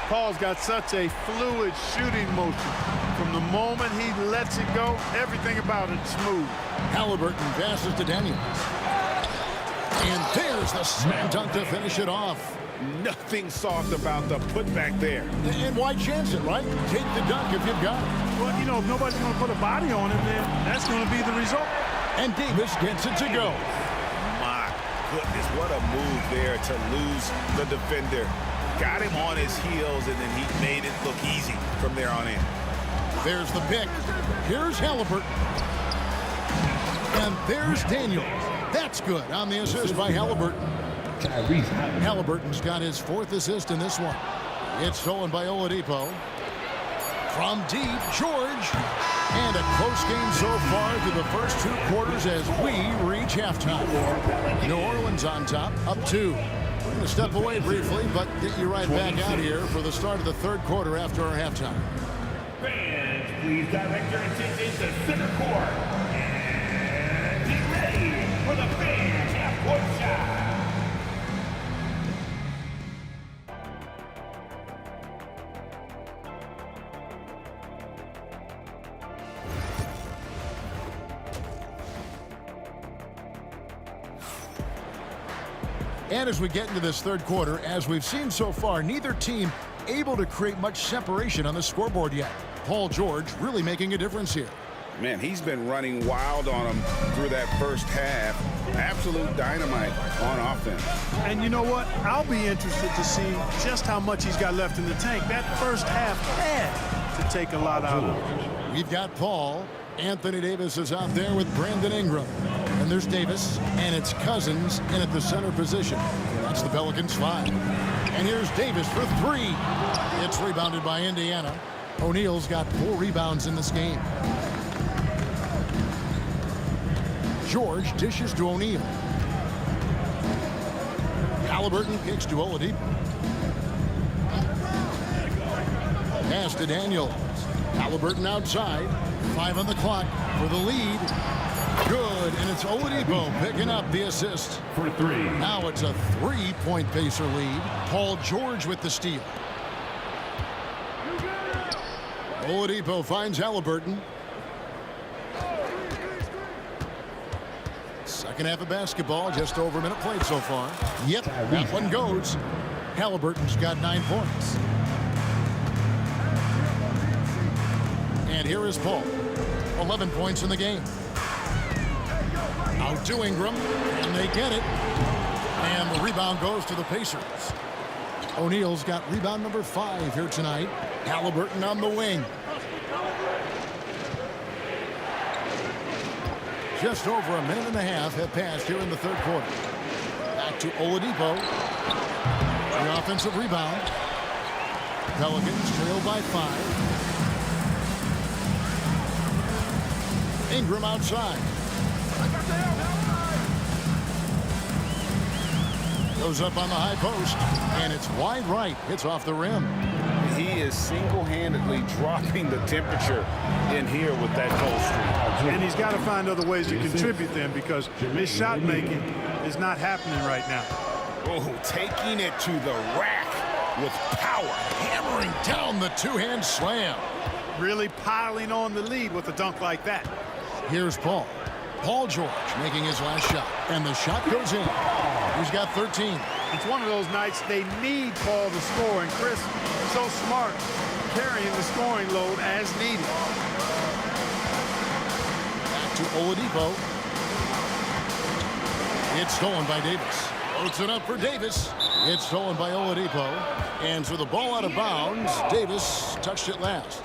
Paul's got such a fluid shooting motion. From the moment he lets it go, everything about it's smooth. Halliburton passes to Daniels. And there's the slam dunk to finish it off. Nothing soft about the putback there. And why chance it, right? Take the dunk if you've got it. Well, you know, if nobody's going to put a body on him, then that's going to be the result. And Davis gets it to go. My goodness, what a move there to lose the defender. Got him on his heels, and then he made it look easy from there on in. There's the pick. Here's Halliburton. And there's Daniels. That's good on the assist by Halliburton. Halliburton's got his 4th assist in this one. It's stolen by Oladipo. From deep, George. And a close game so far through the first 2 quarters as we reach halftime. New Orleans on top, up 2. We're going to step away briefly, but get you right back out here for the start of the 3rd quarter after our halftime. Fans, please direct your attention to center court. And get ready for the fans half-court shot. And as we get into this 3rd quarter, as we've seen so far, neither team able to create much separation on the scoreboard yet. Paul George really making a difference here. Man, he's been running wild on him through that first half. Absolute dynamite on offense. And you know what? I'll be interested to see just how much he's got left in the tank. That first half had to take a lot out of him. We've got Paul. Anthony Davis is out there with Brandon Ingram. And there's Davis, and it's Cousins in at the center position. That's the Pelicans 5. And here's Davis for 3. It's rebounded by Indiana. O'Neal's got 4 rebounds in this game. George dishes to O'Neal. Halliburton kicks to Oladipo. Pass to Daniels. Halliburton outside. 5 on the clock for the lead. Good, and it's Oladipo picking up the assist. For 3. Now it's a 3-point Pacer lead. Paul George with the steal. Oladipo finds Halliburton. Second half of basketball, just over a minute played so far. Yep, that one goes. Halliburton's got 9 points. And here is Paul. 11 points in the game. Out to Ingram, and they get it. And the rebound goes to the Pacers. O'Neal's got rebound number 5 here tonight. Halliburton on the wing. Just over a minute and a half have passed here in the 3rd quarter. Back to Oladipo. The offensive rebound. Pelicans trail by 5. Ingram outside. Goes up on the high post, and it's wide right. Hits off the rim. He is single-handedly dropping the temperature in here with that cold streak. And he's got to find other ways to contribute then, because his shot making is not happening right now. Oh, taking it to the rack with power. Hammering down the 2-hand slam. Really piling on the lead with a dunk like that. Here's Paul. Paul George making his last shot, and the shot goes in. He's got 13. It's one of those nights they need Paul to score, and Chris, so smart, carrying the scoring load as needed. Back to Oladipo. It's stolen by Davis. Floats it up for Davis. It's stolen by Oladipo. And so the ball out of bounds. Davis touched it last.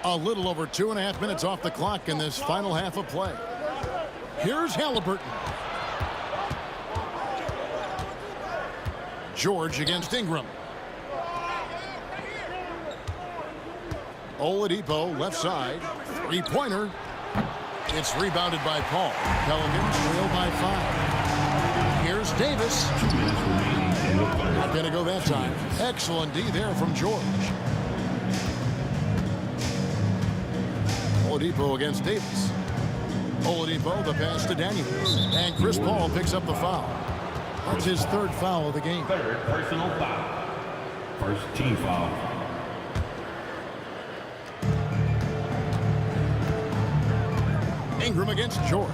A little over 2.5 minutes off the clock in this final half of play. Here's Halliburton. George against Ingram. Oladipo left side. 3-pointer. It's rebounded by Paul. Pelicans trail by 5. Here's Davis. Not going to go that time. Excellent D there from George. Oladipo against Davis. Oladipo, the pass to Daniels. And Chris Paul picks up the foul. That's his 3rd foul of the game. 3rd personal foul. First team foul. Ingram against George.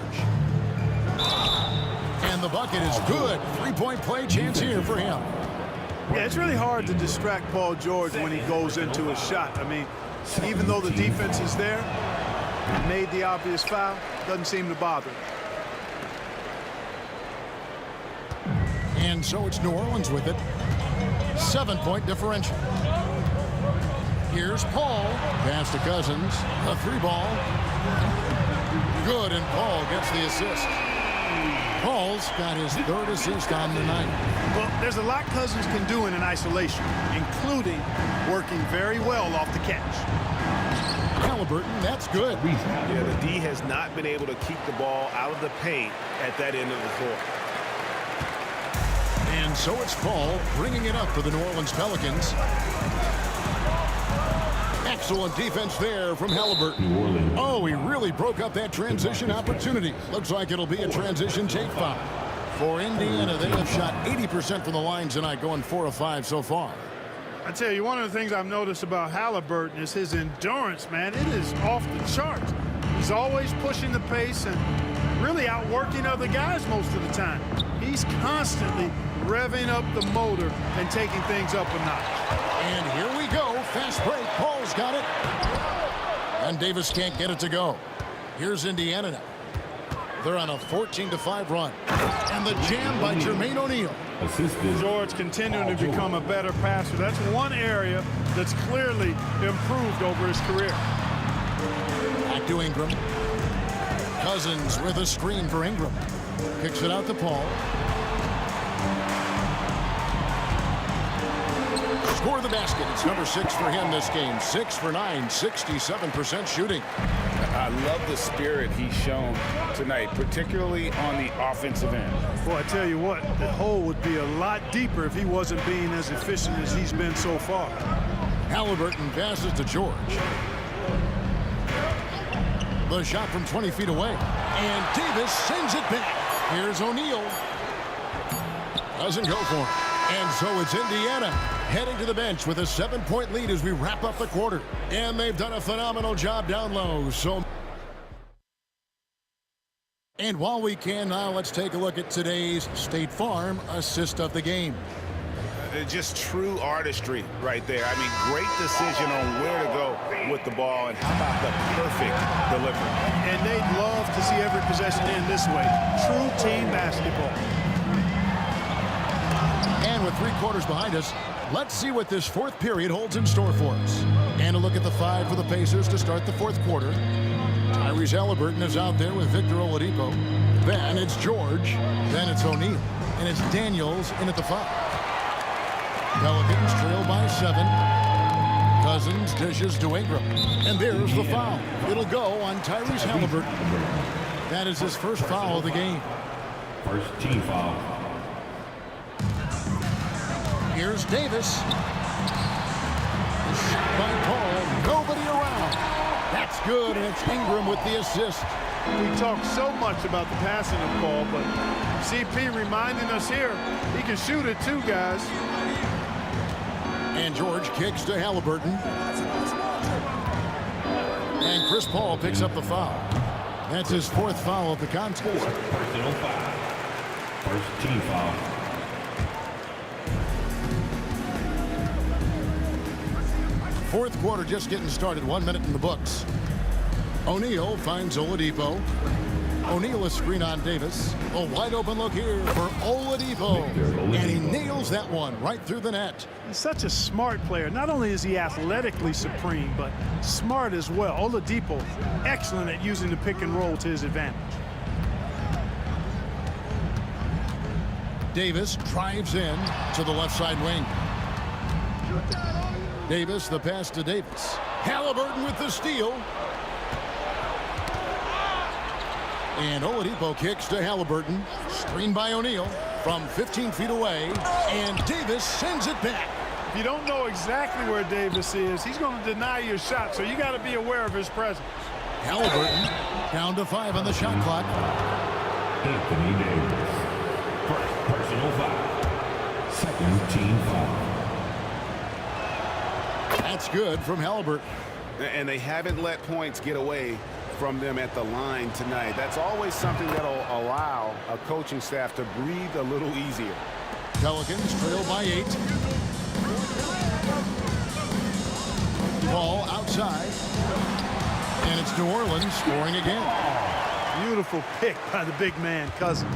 And the bucket is good. 3-point play chance here for him. Yeah, it's really hard to distract Paul George when he goes into a shot. I mean, even though the defense is there, made the obvious foul, doesn't seem to bother. And so it's New Orleans with it. 7-point differential. Here's Paul. Pass to Cousins. A 3-ball. Good, and Paul gets the assist. Paul's got his 3rd assist on the night. Well, there's a lot Cousins can do in isolation, including working very well off the catch. Halliburton, that's good. Yeah, the D has not been able to keep the ball out of the paint at that end of the floor. And so it's Paul bringing it up for the New Orleans Pelicans. Excellent defense there from Halliburton. Oh, he really broke up that transition opportunity. Looks like it'll be a transition take foul. For Indiana, they have shot 80% from the line tonight, going 4 of 5 so far. I tell you, one of the things I've noticed about Halliburton is his endurance, man. It is off the charts. He's always pushing the pace and really outworking other guys most of the time. He's constantly revving up the motor and taking things up a notch. And here we go. Fast break. Paul's got it. And Davis can't get it to go. Here's Indiana now. They're on a 14-5 run. And the jam by Jermaine O'Neal. George continuing to become a better passer. That's one area that's clearly improved over his career. Back to Ingram. Cousins with a screen for Ingram. Kicks it out to Paul. Score the basket. It's number 6 for him this game. 6 for 9, 67% shooting. I love the spirit he's shown tonight, particularly on the offensive end. Boy, I tell you what, the hole would be a lot deeper if he wasn't being as efficient as he's been so far. Halliburton passes to George. The shot from 20 feet away. And Davis sends it back. Here's O'Neal. Doesn't go for it. And so it's Indiana heading to the bench with a 7-point lead as we wrap up the quarter. And they've done a phenomenal job down low. And while we can now, let's take a look at today's State Farm assist of the game. Just true artistry right there. I mean, great decision on where to go with the ball, and how about the perfect delivery. And they'd love to see every possession end this way. True team basketball. And with 3 quarters behind us, let's see what this 4th period holds in store for us. And a look at the 5 for the Pacers to start the 4th quarter. Tyrese Halliburton is out there with Victor Oladipo. Then it's George. Then it's O'Neal. And it's Daniels in at the 5. Pelicans trail by 7. Cousins dishes to Ingram. And there's the foul. It'll go on Tyrese Halliburton. That is his first foul of the game. First team foul. Here's Davis. By Paul. Nobody around. That's good, and it's Ingram with the assist. We talk so much about the passing of Paul, but CP reminding us here, he can shoot it too, guys. And George kicks to Halliburton. And Chris Paul picks up the foul. That's his 4th foul of the contest. Personal foul. First team foul. Fourth quarter just getting started. 1 minute in the books. O'Neal finds Oladipo. O'Neal a screen on Davis. A wide open look here for Oladipo. And he nails that one right through the net. He's such a smart player. Not only is he athletically supreme, but smart as well. Oladipo, excellent at using the pick and roll to his advantage. Davis drives in to the left side wing. Davis, the pass to Davis. Halliburton with the steal. And Oladipo kicks to Halliburton. Screen by O'Neal from 15 feet away. And Davis sends it back. If you don't know exactly where Davis is, he's going to deny your shot, so you got to be aware of his presence. Halliburton down to 5 on the shot clock. Anthony Davis. First personal foul. Second team foul. That's good from Halliburton. And they haven't let points get away from them at the line tonight. That's always something that'll allow a coaching staff to breathe a little easier. Pelicans trail by 8. Ball outside. And it's New Orleans scoring again. Beautiful pick by the big man, Cousins.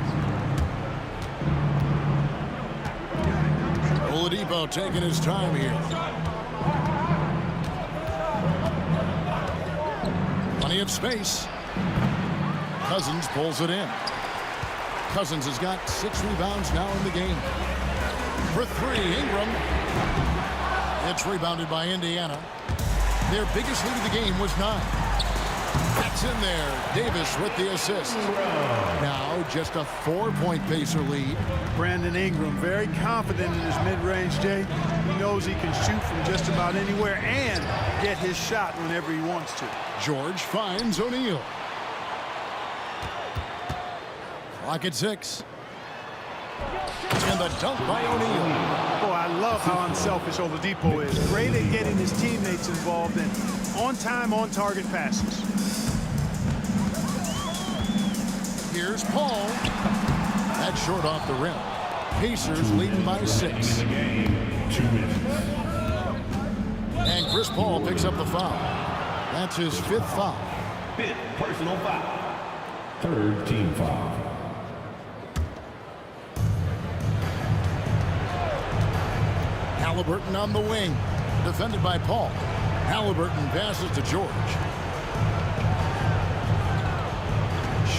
Oladipo taking his time here. Plenty of space. Cousins pulls it in. Cousins has got 6 rebounds now in the game. For 3, Ingram. It's rebounded by Indiana. Their biggest lead of the game was 9. That's in there. Davis with the assist. Now just a 4-point Pacer lead. Brandon Ingram, very confident in his mid-range, Jay. He knows he can shoot from just about anywhere and get his shot whenever he wants to. George finds O'Neal. Clock at 6. And the dunk by O'Neal. Oh, I love how unselfish Oladipo is. Great at getting his teammates involved in on-time, on-target passes. Here's Paul. That's short off the rim. Pacers leading by 6. And Chris Paul picks up the foul. That's his 5th foul. 5th personal foul. 3rd team foul. Halliburton on the wing. Defended by Paul. Halliburton passes to George.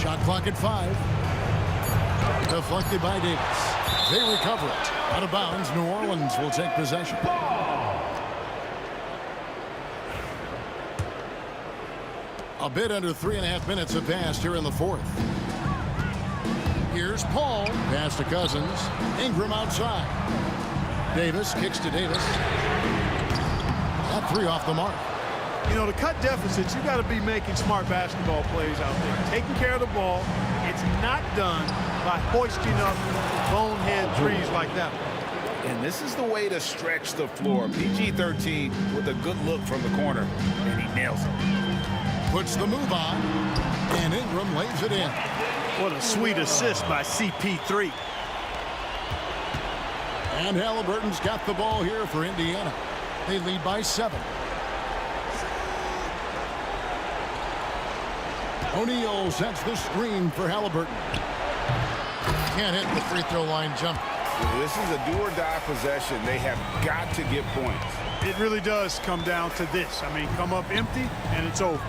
Shot clock at 5. Deflected by Davis. They recover it. Out of bounds, New Orleans will take possession. A bit under 3.5 minutes have passed here in the 4th. Here's Paul. Pass to Cousins. Ingram outside. Davis kicks to Davis. That 3 off the mark. You know, to cut deficits, you got to be making smart basketball plays out there. Taking care of the ball. It's not done by hoisting up bonehead threes like that. And this is the way to stretch the floor. PG-13 with a good look from the corner, and he nails it. Puts the move on, and Ingram lays it in. What a sweet assist by CP3. And Halliburton's got the ball here for Indiana. They lead by 7. O'Neal sets the screen for Halliburton. Can't hit the free throw line jump. This is a do-or-die possession. They have got to get points. It really does come down to this. I mean, come up empty, and it's over.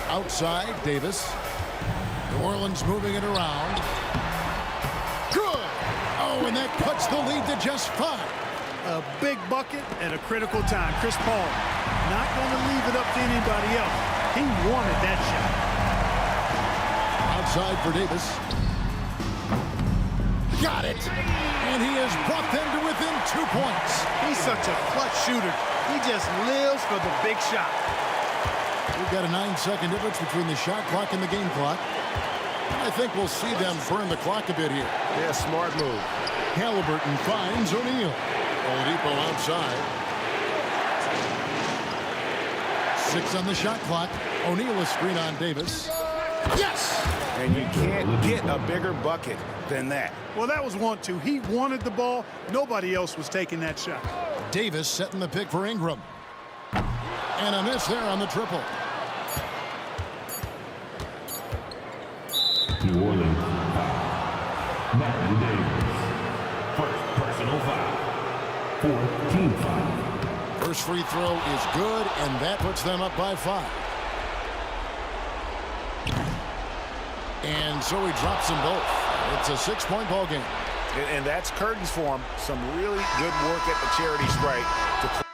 Outside, Davis. New Orleans moving it around. Good! Oh, and that cuts the lead to just 5. A big bucket at a critical time. Chris Paul not going to leave it up to anybody else. He wanted that shot. Outside for Davis. Got it! And he has brought them to within 2 points. He's such a clutch shooter. He just lives for the big shot. We've got a 9-second difference between the shot clock and the game clock. I think we'll see them burn the clock a bit here. Yeah, smart move. Halliburton finds O'Neal. Oladipo outside. 6 on the shot clock. O'Neal a screen on Davis. Yes! And you can't get a bigger bucket than that. Well, that was 1-2. He wanted the ball. Nobody else was taking that shot. Davis setting the pick for Ingram. And a miss there on the triple. New Orleans foul. Matthew Davis. 1st personal foul. 4th team foul. First free throw is good, and that puts them up by 5. And so he drops them both. It's a 6-point ball game. And that's curtains for him. Some really good work at the charity stripe to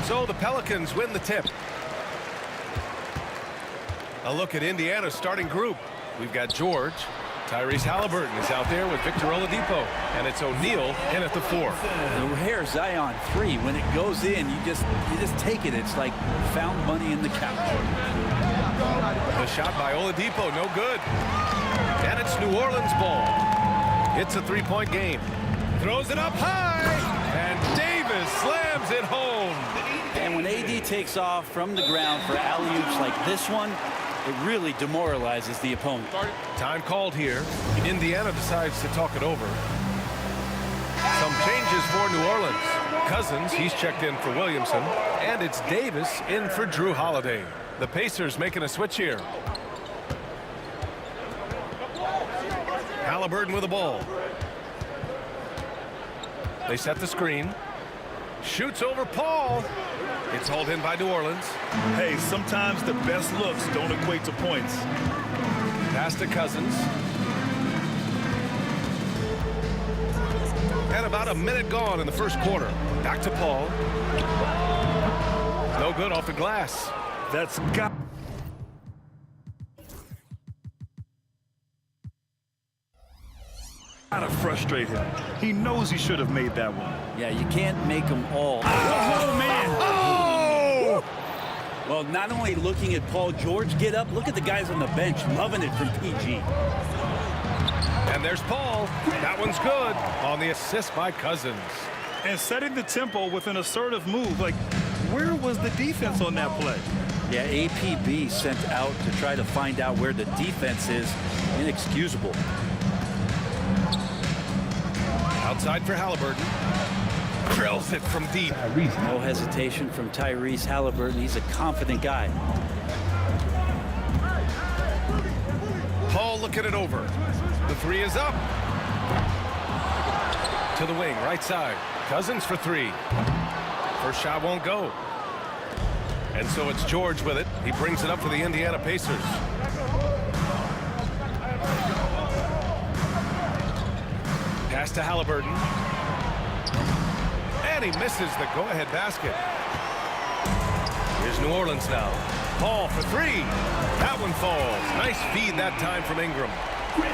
So the Pelicans win the tip. A look at Indiana's starting group. We've got George. Tyrese Halliburton is out there with Victor Oladipo. And it's O'Neal in at the 4. The rare Zion 3, when it goes in, you just take it. It's like found money in the couch. The shot by Oladipo, no good. And it's New Orleans ball. It's a 3-point game. Throws it up high. And Davis slams it home. And when AD takes off from the ground for alley-oops like this one, it really demoralizes the opponent. Time called here. Indiana decides to talk it over. Some changes for New Orleans. Cousins, he's checked in for Williamson. And it's Davis in for Drew Holiday. The Pacers making a switch here. Halliburton with the ball. They set the screen. Shoots over Paul. It's hauled in by New Orleans. Hey, sometimes the best looks don't equate to points. Pass to Cousins. And about a minute gone in the first quarter. Back to Paul. No good off the glass. That's got to frustrate him. He knows he should have made that one. Yeah, you can't make them all. Oh, man. Oh! Well, not only looking at Paul George get up, look at the guys on the bench loving it from PG. And there's Paul. That one's good on the assist by Cousins. And setting the tempo with an assertive move. Like, where was the defense on that play? Yeah, APB sent out to try to find out where the defense is. Inexcusable. Outside for Halliburton. Drills it from deep. No hesitation from Tyrese Halliburton. He's a confident guy. Paul looking it over. The 3 is up. To the wing, right side. Cousins for 3. First shot won't go. And so it's George with it. He brings it up for the Indiana Pacers. Pass to Halliburton. And he misses the go-ahead basket. Here's New Orleans now. Paul for 3. That one falls. Nice feed that time from Ingram.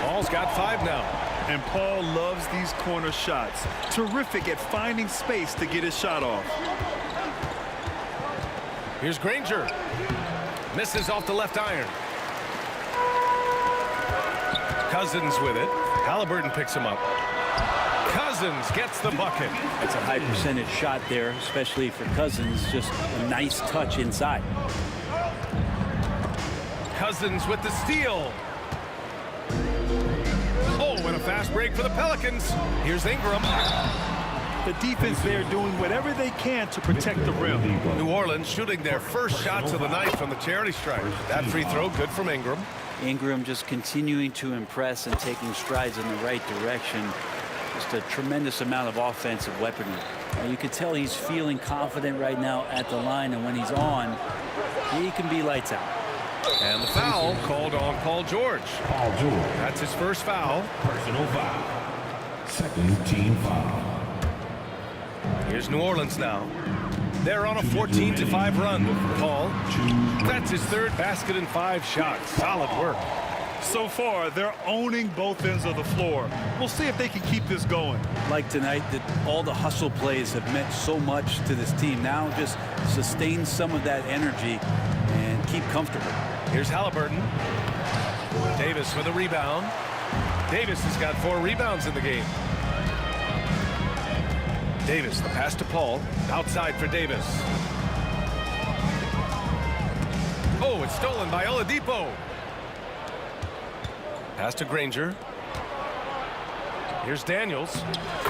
Paul's got 5 now. And Paul loves these corner shots. Terrific at finding space to get his shot off. Here's Granger. Misses off the left iron. Cousins with it. Halliburton picks him up. Cousins gets the bucket. That's a high percentage shot there, especially for Cousins. Just a nice touch inside. Cousins with the steal. Oh, and a fast break for the Pelicans. Here's Ingram. The defense there doing whatever they can to protect the rim. New Orleans shooting their first shots of the night from the charity stripe. That free throw good from Ingram. Ingram just continuing to impress and taking strides in the right direction. Just a tremendous amount of offensive weaponry. You can tell he's feeling confident right now at the line, and when he's on, he can be lights out. And the foul called on Paul George. Paul George. That's his first foul. Personal foul. Second team foul. Here's New Orleans now. They're on a 14-5 run. Paul, that's his 3rd basket in 5 shots. Solid work. So far, they're owning both ends of the floor. We'll see if they can keep this going. Like tonight, that all the hustle plays have meant so much to this team. Now just sustain some of that energy and keep comfortable. Here's Halliburton. Davis with a rebound. Davis has got 4 rebounds in the game. Davis, the pass to Paul. Outside for Davis. Oh, it's stolen by Oladipo. Pass to Granger. Here's Daniels.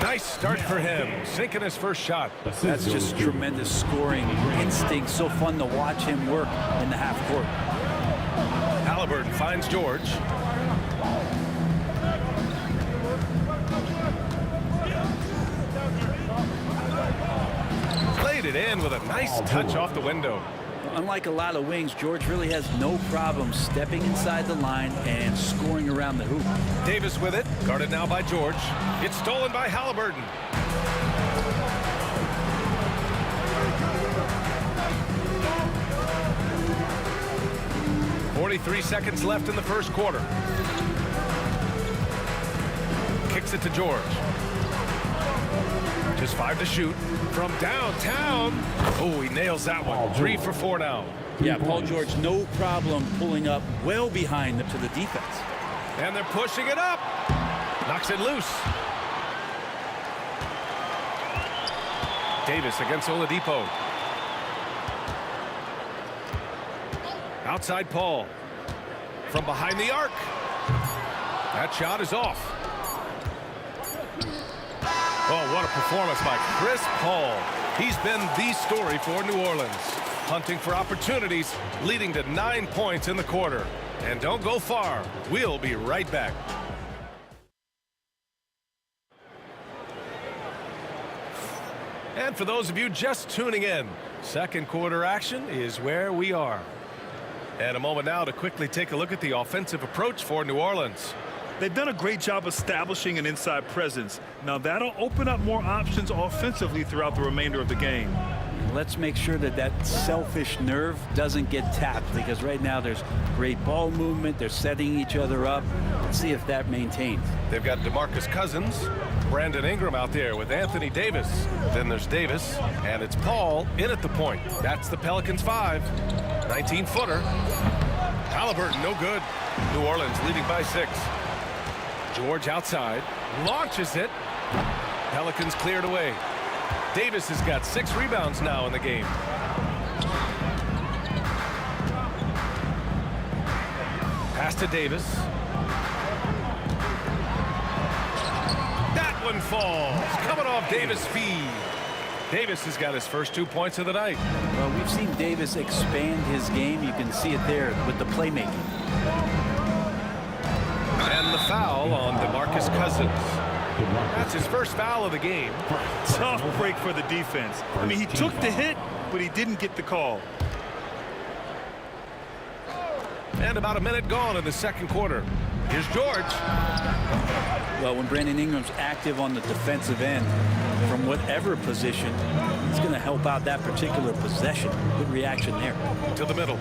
Nice start for him. Sinking his first shot. That's just tremendous scoring instinct. So fun to watch him work in the half court. Halliburton finds George. Played it in with a nice touch off the window. Unlike a lot of wings, George really has no problem stepping inside the line and scoring around the hoop. Davis with it, guarded now by George. It's stolen by Halliburton. 33 seconds left in the first quarter. Kicks it to George. Just 5 to shoot from downtown. Oh, he nails that one. 3 for 4 now. Yeah, Paul George, no problem pulling up well behind them to the defense. And they're pushing it up. Knocks it loose. Davis against Oladipo. Outside Paul. From behind the arc. That shot is off. Oh, what a performance by Chris Paul. He's been the story for New Orleans. Hunting for opportunities, leading to 9 points in the quarter. And don't go far. We'll be right back. And for those of you just tuning in, second quarter action is where we are. And a moment now to quickly take a look at the offensive approach for New Orleans. They've done a great job establishing an inside presence. Now that'll open up more options offensively throughout the remainder of the game. Let's make sure that that selfish nerve doesn't get tapped, because right now there's great ball movement. They're setting each other up. Let's see if that maintains. They've got DeMarcus Cousins, Brandon Ingram out there with Anthony Davis. Then there's Davis, and it's Paul in at the point. That's the Pelicans 5. 19-footer. Halliburton, no good. New Orleans leading by 6. George outside, launches it. Pelicans cleared away. Davis has got 6 rebounds now in the game. Pass to Davis. That one falls. Coming off Davis' feed. Davis has got his first 2 points of the night. Well, we've seen Davis expand his game. You can see it there with the playmaking. And the foul on DeMarcus Cousins. That's his first foul of the game. Tough break for the defense. I mean, he took the hit, but he didn't get the call. And about a minute gone in the second quarter. Here's George. Well, when Brandon Ingram's active on the defensive end, from whatever position, it's going to help out that particular possession. Good reaction there. To the middle.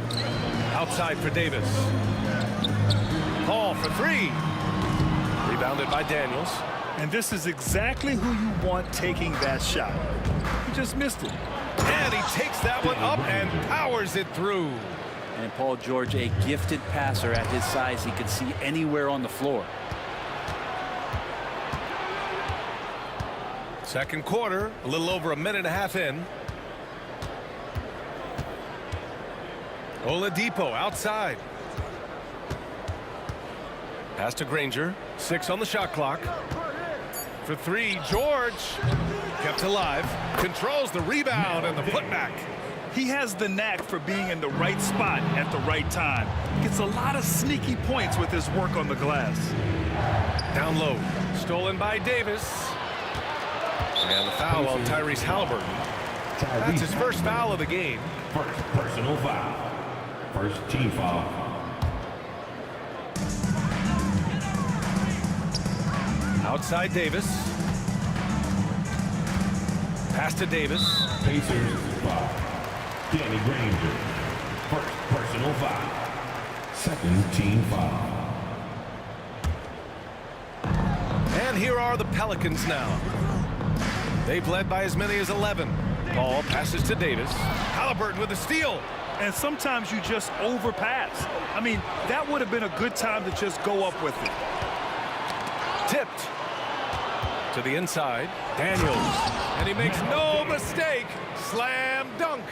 Outside for Davis. Paul for 3. Rebounded by Daniels. And this is exactly who you want taking that shot. He just missed it. And he takes that one up and powers it through. And Paul George, a gifted passer at his size. He could see anywhere on the floor. Second quarter, a little over a minute and a half in. Oladipo outside. Pass to Granger. 6 on the shot clock. For 3, George. Kept alive. Controls the rebound and the putback. He has the knack for being in the right spot at the right time. Gets a lot of sneaky points with his work on the glass. Down low. Stolen by Davis. And the foul on Tyrese Halliburton. That's his first foul of the game. First personal foul. First team foul. Outside Davis. Pass to Davis. Pacers foul. Danny Granger. First personal foul. Second team foul. And here are the Pelicans now. They've led by as many as 11. Ball passes to Davis. Halliburton with a steal. And sometimes you just overpass. I mean, that would have been a good time to just go up with it. Tipped to the inside. Daniels. And he makes no mistake. Slam dunk.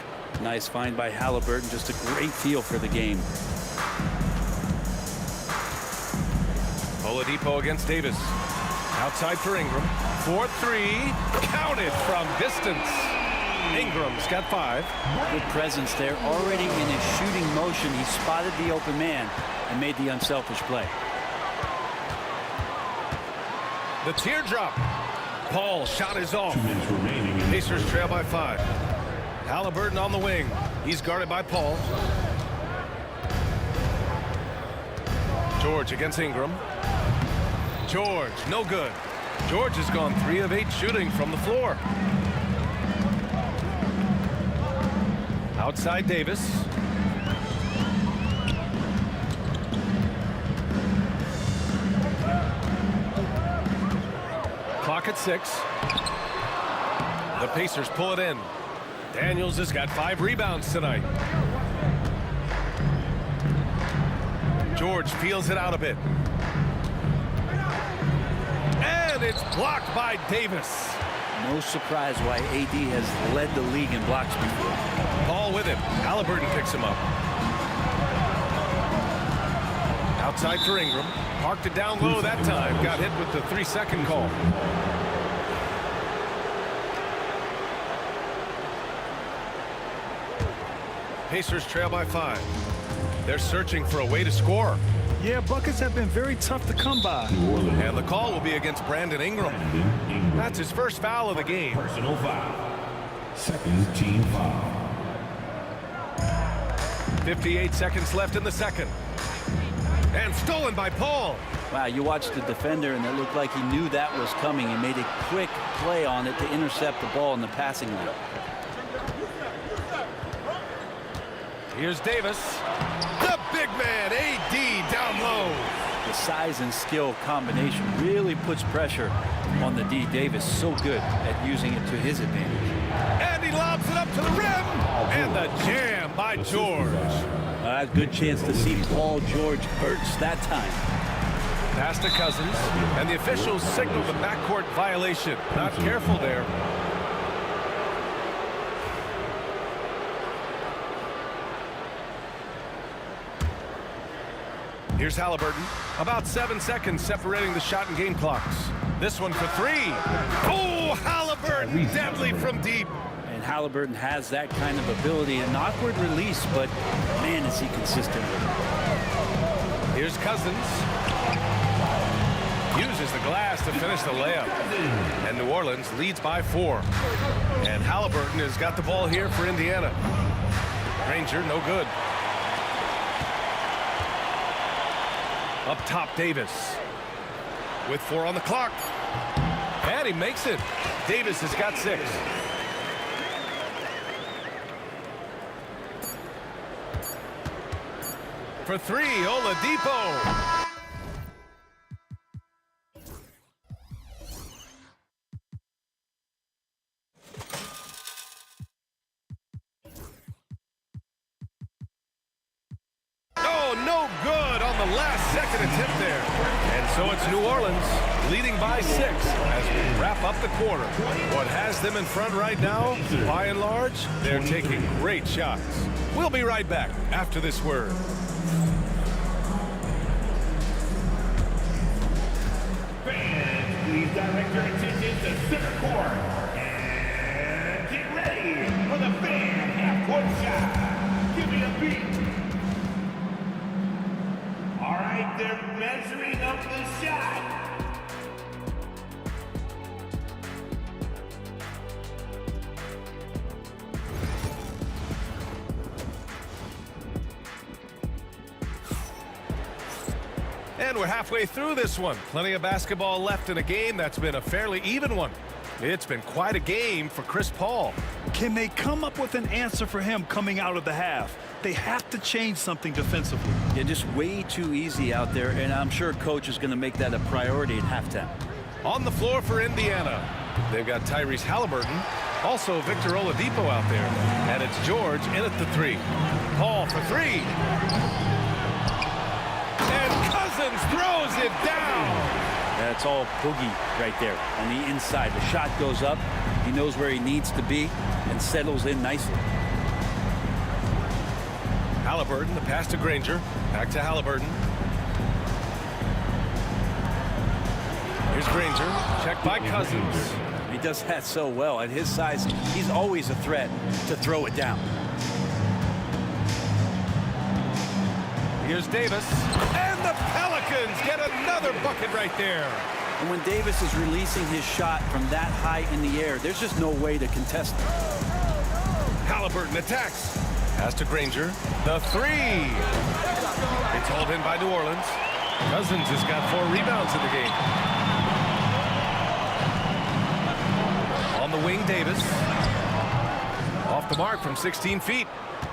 Nice find by Halliburton. Just a great feel for the game. Oladipo against Davis. Outside for Ingram. 4-3. Counted from distance. Ingram's got 5. Good presence there. Already in his shooting motion, he spotted the open man and made the unselfish play. The teardrop. Paul shot is off. 2 minutes remaining. Pacers trail by 5. Halliburton on the wing. He's guarded by Paul. George against Ingram. George, no good. George has gone 3 of 8 shooting from the floor. Outside Davis. at 6. The Pacers pull it in. Daniels has got 5 rebounds tonight. George peels it out a bit. And it's blocked by Davis. No surprise why AD has led the league in blocks before. Ball with him. Halliburton picks him up. Outside for Ingram. Parked it down low that time. Got hit with the 3-second call. Pacers trail by 5. They're searching for a way to score. Yeah, buckets have been very tough to come by. And the call will be against Brandon Ingram. That's his first foul of the game. Personal foul. Second team foul. 58 seconds left in the second. And stolen by Paul. Wow, you watched the defender, and it looked like he knew that was coming. He made a quick play on it to intercept the ball in the passing lane. Here's Davis. The big man, AD, down low. The size and skill combination really puts pressure on the D. Davis, so good at using it to his advantage. And he lobs it up to the rim. And the jam by George. A good chance to see Paul George burst that time. Pass to Cousins. And the officials signal the backcourt violation. Not careful there. Here's Halliburton. About 7 seconds separating the shot and game clocks. This one for 3. Oh, Halliburton, deadly from deep. And Halliburton has that kind of ability. An awkward release, but man, is he consistent. Here's Cousins. Uses the glass to finish the layup. And New Orleans leads by 4. And Halliburton has got the ball here for Indiana. Granger, no good. Up top, Davis. With 4 on the clock. And he makes it. Davis has got 6. For 3, Oladipo. Oh, no good on the last second attempt there. And so it's New Orleans leading by 6 as we wrap up the quarter. What has them in front right now, by and large, they're taking great shots. We'll be right back after this word. Fans, please direct your attention to center court. And get ready for the fan half-court shot. Give me a beat. All right, they're measuring up the shot. And we're halfway through this one. Plenty of basketball left in a game that's been a fairly even one. It's been quite a game for Chris Paul. Can they come up with an answer for him coming out of the half? They have to change something defensively. They're just way too easy out there, and I'm sure coach is going to make that a priority at halftime. On the floor for Indiana, they've got Tyrese Halliburton, also Victor Oladipo out there. And it's George in at the 3. Paul for 3. And Cousins throws it down. That's all Boogie right there on the inside. The shot goes up. He knows where he needs to be and settles in nicely. Halliburton, the pass to Granger. Back to Halliburton. Here's Granger. Checked by Cousins. He does that so well. At his size, he's always a threat to throw it down. Here's Davis. And the Pelicans get another bucket right there. And when Davis is releasing his shot from that high in the air, there's just no way to contest it. Halliburton attacks. Pass to Granger. The 3. It's hauled in by New Orleans. Cousins has got 4 rebounds in the game. On the wing, Davis. Off the mark from 16 feet.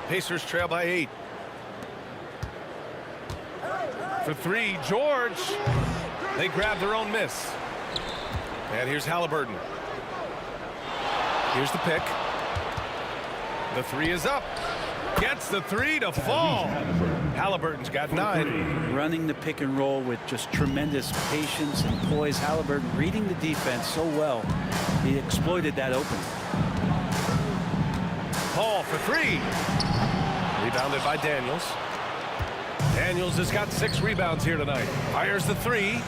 Pacers trail by 8. For 3, George. They grab their own miss. And here's Halliburton. Here's the pick. The three is up. Gets the three to fall. Halliburton's got 9. Running the pick and roll with just tremendous patience and poise. Halliburton reading the defense so well. He exploited that opening. Paul for 3. Rebounded by Daniels. Daniels has got 6 rebounds here tonight. Fires the 3.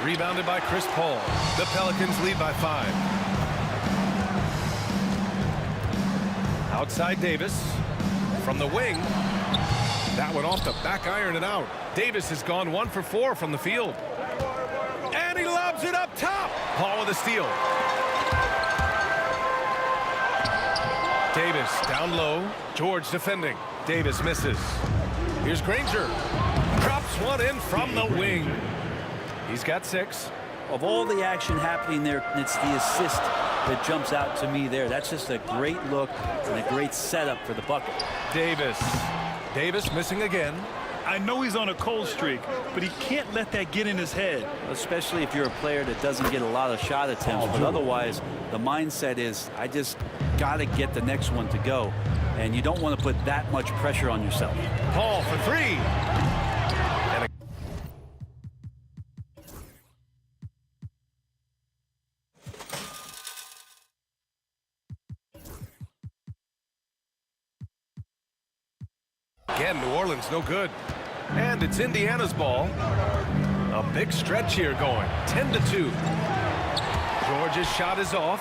Rebounded by Chris Paul. The Pelicans lead by 5. Outside Davis. From the wing. That one off the back iron and out. Davis has gone 1 for 4 from the field. And he lobs it up top. Paul with a steal. Davis down low. George defending. Davis misses. Here's Granger. Drops one in from the wing. He's got 6. Of all the action happening there, it's the assist that jumps out to me there. That's just a great look and a great setup for the bucket. Davis missing again. I know he's on a cold streak, but he can't let that get in his head. Especially if you're a player that doesn't get a lot of shot attempts. But otherwise, the mindset is, I just got to get the next one to go. And you don't want to put that much pressure on yourself. Paul for 3. Again, New Orleans no good. And it's Indiana's ball. A big stretch here going. 10-2. George's shot is off.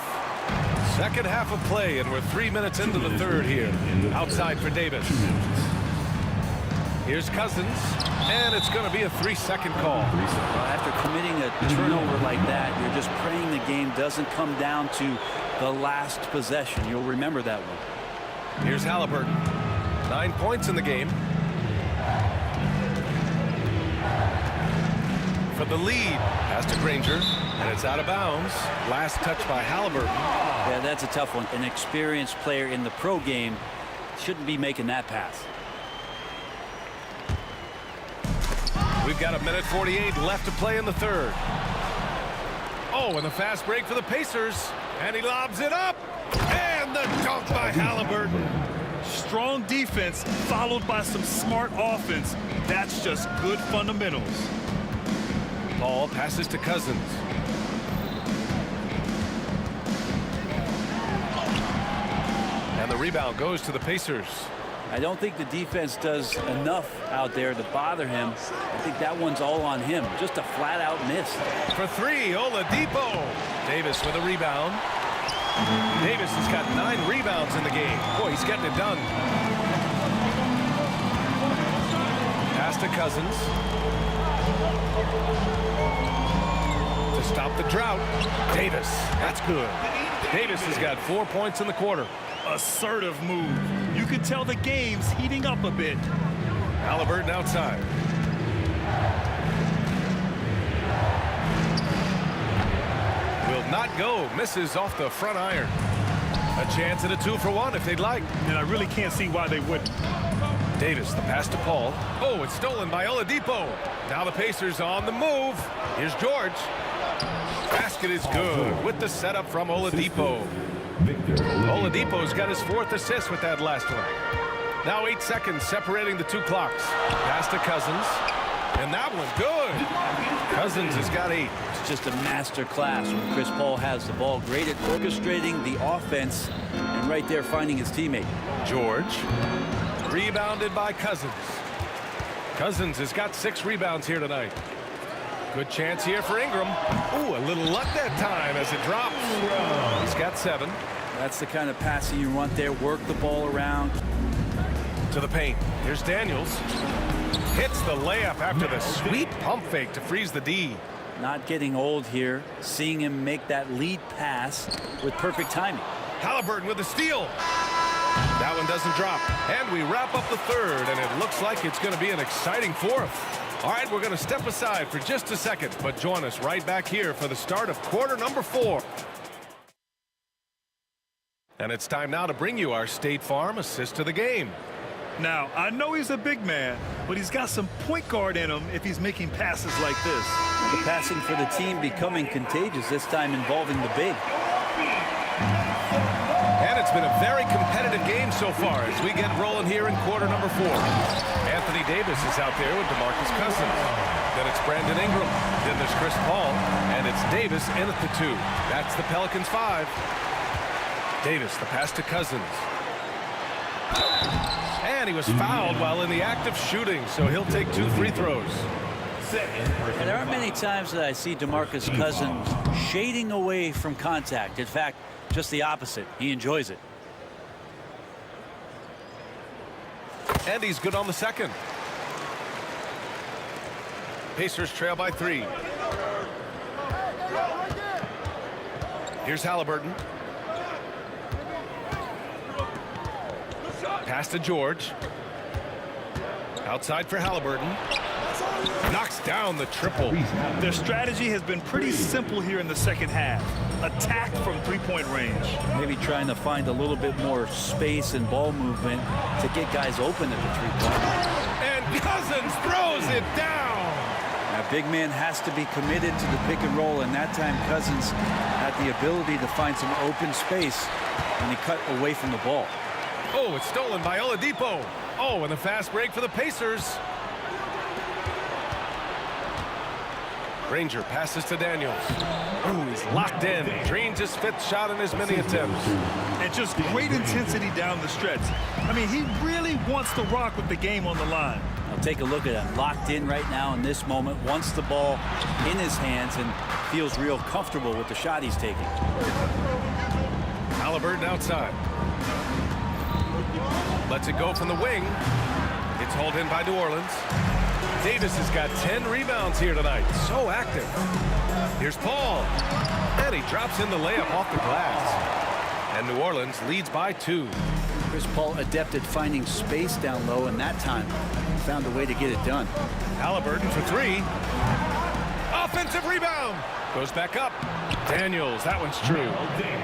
Second half of play, and we're 3 minutes into the third here. Outside for Davis. Here's Cousins. And it's going to be a 3-second call. After committing a turnover like that, you're just praying the game doesn't come down to the last possession. You'll remember that one. Here's Halliburton. 9 points in the game. For the lead. Pass to Granger. And it's out of bounds. Last touch by Halliburton. Yeah, that's a tough one. An experienced player in the pro game shouldn't be making that pass. We've got 1:48 left to play in the third. Oh, and the fast break for the Pacers. And he lobs it up. And the dunk by Halliburton. Strong defense followed by some smart offense. That's just good fundamentals. Paul passes to Cousins. And the rebound goes to the Pacers. I don't think the defense does enough out there to bother him. I think that one's all on him. Just a flat-out miss. For 3, Oladipo. Davis with a rebound. Davis has got 9 rebounds in the game. Boy, he's getting it done. Pass to Cousins. To stop the drought. Davis. That's good. Davis has got 4 points in the quarter. Assertive move. You can tell the game's heating up a bit. Halliburton outside. Will not go. Misses off the front iron. A chance at a 2-for-1 if they'd like. And I really can't see why they wouldn't. Davis, the pass to Paul. Oh, it's stolen by Oladipo. Now the Pacers on the move. Here's George. Basket is good with the setup from Oladipo. Oladipo's got his 4th assist with that last one. Now 8 seconds separating the 2 clocks. Pass to Cousins. And that one good. Cousins has got 8. It's just a master class when Chris Paul has the ball. Great at orchestrating the offense and right there finding his teammate. George. Rebounded by Cousins. Cousins has got 6 rebounds here tonight. Good chance here for Ingram. Ooh, a little luck that time as it drops. He's got 7. That's the kind of passing you want there. Work the ball around. To the paint. Here's Daniels. Hits the layup after the sweet pump fake to freeze the D. Not getting old here. Seeing him make that lead pass with perfect timing. Halliburton with the steal. That one doesn't drop. And we wrap up the third, and it looks like it's going to be an exciting 4th. All right, we're going to step aside for just a second, but join us right back here for the start of quarter number 4. And it's time now to bring you our State Farm assist to the game. Now, I know he's a big man, but he's got some point guard in him if he's making passes like this. The passing for the team becoming contagious, this time involving the big. And it's been a very competitive game so far as we get rolling here in quarter number 4. Anthony Davis is out there with DeMarcus Cousins. Then it's Brandon Ingram. Then there's Chris Paul. And it's Davis in at the 2. That's the Pelicans 5. Davis, the pass to Cousins. And he was fouled while in the act of shooting, so he'll take 2 free throws. And there aren't many times that I see DeMarcus Cousins shading away from contact. In fact, just the opposite. He enjoys it. And he's good on the second. Pacers trail by 3. Here's Halliburton. Pass to George. Outside for Halliburton. Knocks down the triple. Their strategy has been pretty simple here in the second half. Attack from three-point range. Maybe trying to find a little bit more space and ball movement to get guys open at the three-point. And Cousins throws it down. Now, big man has to be committed to the pick and roll, and that time Cousins had the ability to find some open space, and he cut away from the ball. Oh, it's stolen by Oladipo. Oh, and a fast break for the Pacers. Granger passes to Daniels. Oh, he's locked in. Drains his 5th shot in as many attempts. And just great intensity down the stretch. I mean, he really wants to rock with the game on the line. I'll take a look at him. Locked in right now in this moment. Wants the ball in his hands and feels real comfortable with the shot he's taking. Halliburton outside. Lets it go from the wing. It's hauled in by New Orleans. Davis has got 10 rebounds here tonight. So active. Here's Paul. And he drops in the layup off the glass. And New Orleans leads by 2. Chris Paul adept at finding space down low, and that time found a way to get it done. Halliburton for 3. Offensive rebound. Goes back up. Daniels, that one's true.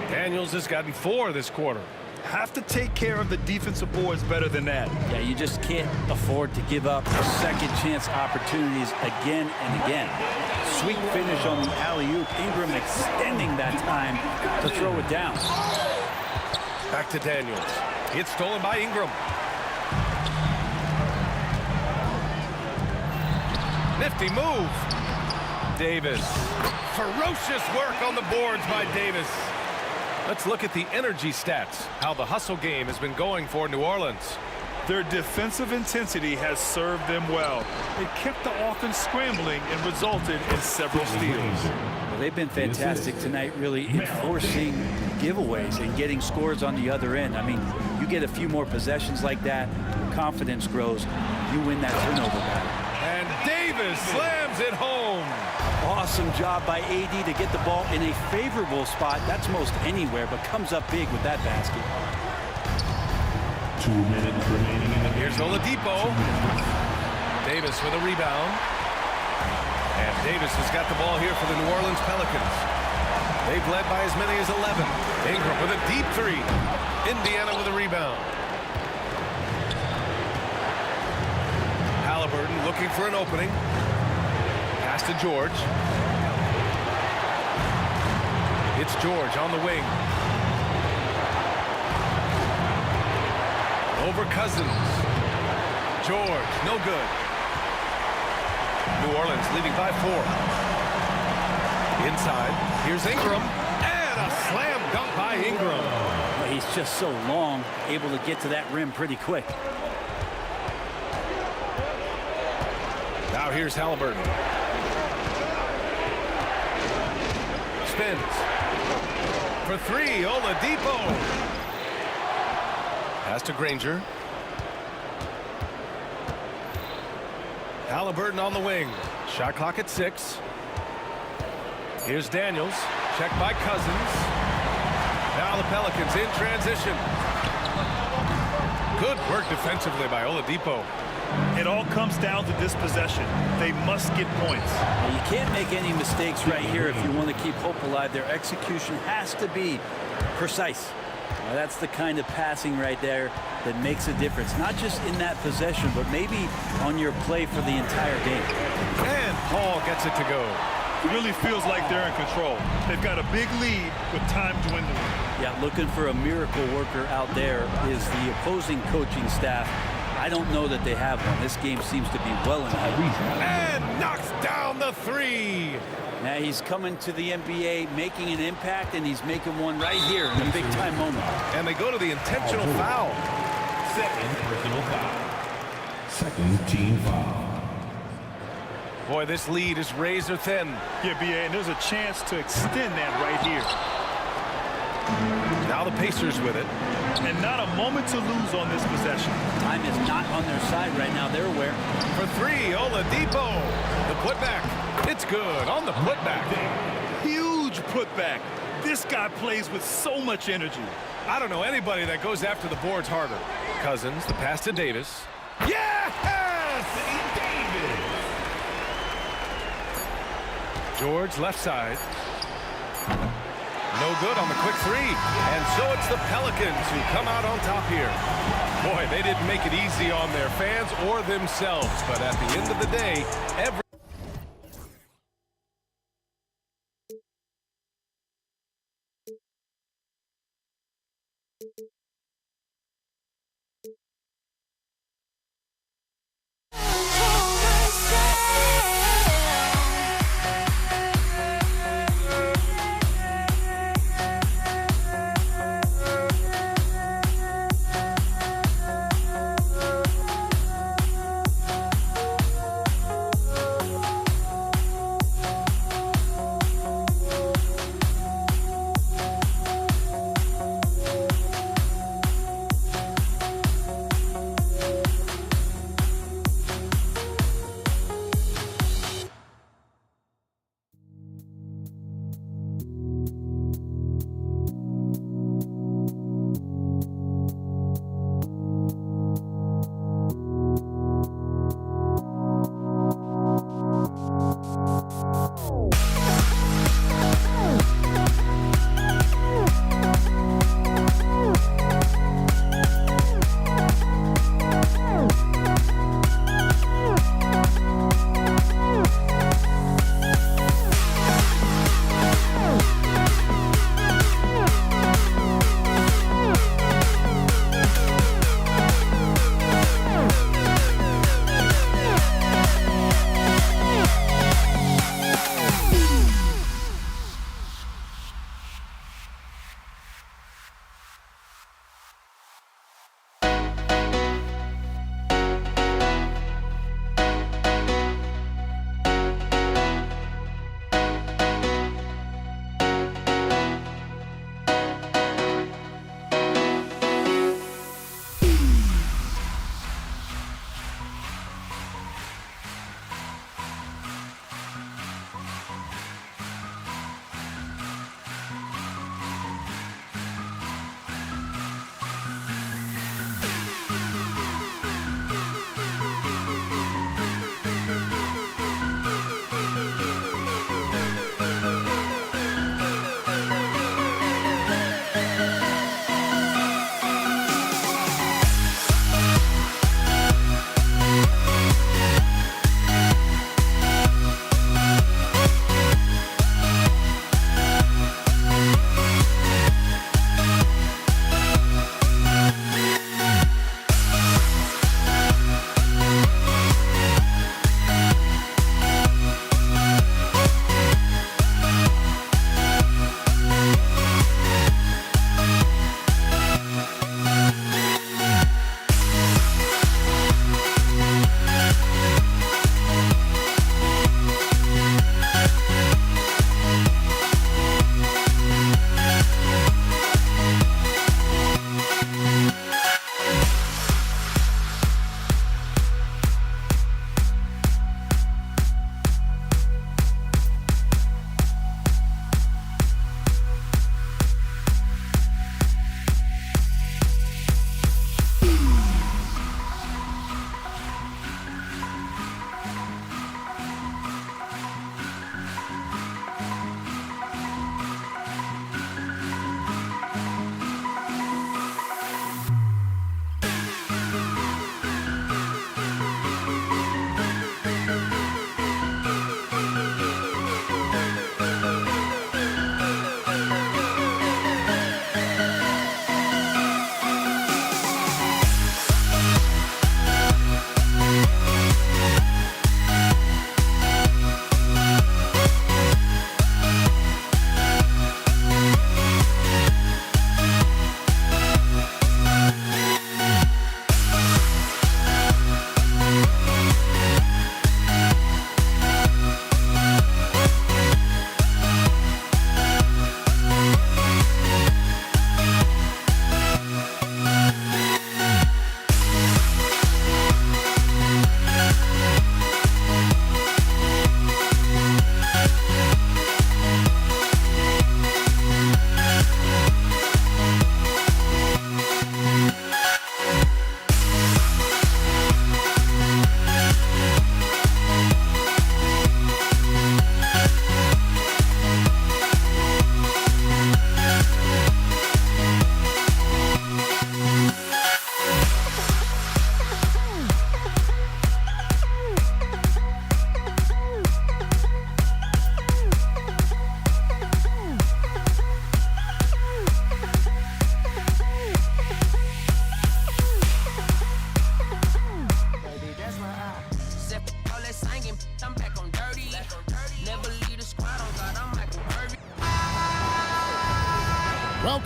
Daniels has gotten 4 this quarter. Have to take care of the defensive boards better than that. Yeah, you just can't afford to give up second chance opportunities again and again. Sweet finish on the alley-oop. Ingram extending that time to throw it down. Back to Daniels. It's stolen by Ingram. Nifty move. Davis. Ferocious work on the boards by Davis. Let's look at the energy stats, how the hustle game has been going for New Orleans. Their defensive intensity has served them well. It kept the offense scrambling and resulted in several steals. Well, they've been fantastic tonight, really enforcing giveaways and getting scores on the other end. I mean, you get a few more possessions like that, confidence grows, you win that turnover battle. And Davis slams it home. Awesome job by AD to get the ball in a favorable spot. That's most anywhere, but comes up big with that basket. 2 minutes remaining in the game. Here's Oladipo. Davis with a rebound. And Davis has got the ball here for the New Orleans Pelicans. They've led by as many as 11. Ingram with a deep 3. Indiana with a rebound. Halliburton looking for an opening. Pass to George. It's George on the wing. Over Cousins. George, no good. New Orleans leading by 4. Inside, here's Ingram. And a slam dunk by Ingram. Well, he's just so long, able to get to that rim pretty quick. Now here's Halliburton. Spins. For 3, Oladipo. Pass to Granger. Halliburton on the wing. Shot clock at 6. Here's Daniels. Checked by Cousins. Now the Pelicans in transition. Good work defensively by Oladipo. It all comes down to this possession. They must get points. You can't make any mistakes right here if you want to keep hope alive. Their execution has to be precise. Well, that's the kind of passing right there that makes a difference, not just in that possession, but maybe on your play for the entire game. And Paul gets it to go. It really feels like they're in control. They've got a big lead with time dwindling. Yeah, looking for a miracle worker out there is the opposing coaching staff. I don't know that they have one. This game seems to be well in hand. And knocks down the three. Now he's coming to the NBA, making an impact, and he's making one right here in a big-time moment. And they go to the intentional foul. Second personal foul. Second team foul. Boy, this lead is razor thin. Yeah, BA, and there's a chance to extend that right here. Now the Pacers with it. And not a moment to lose on this possession. Time is not on their side right now. They're aware. For three, Oladipo. The putback. It's good on the putback. Huge putback. This guy plays with so much energy. I don't know anybody that goes after the boards harder. Cousins, the pass to Davis. Yes! George, left side. No good on the quick three. And so it's the Pelicans who come out on top here. Boy, they didn't make it easy on their fans or themselves. But at the end of the day, every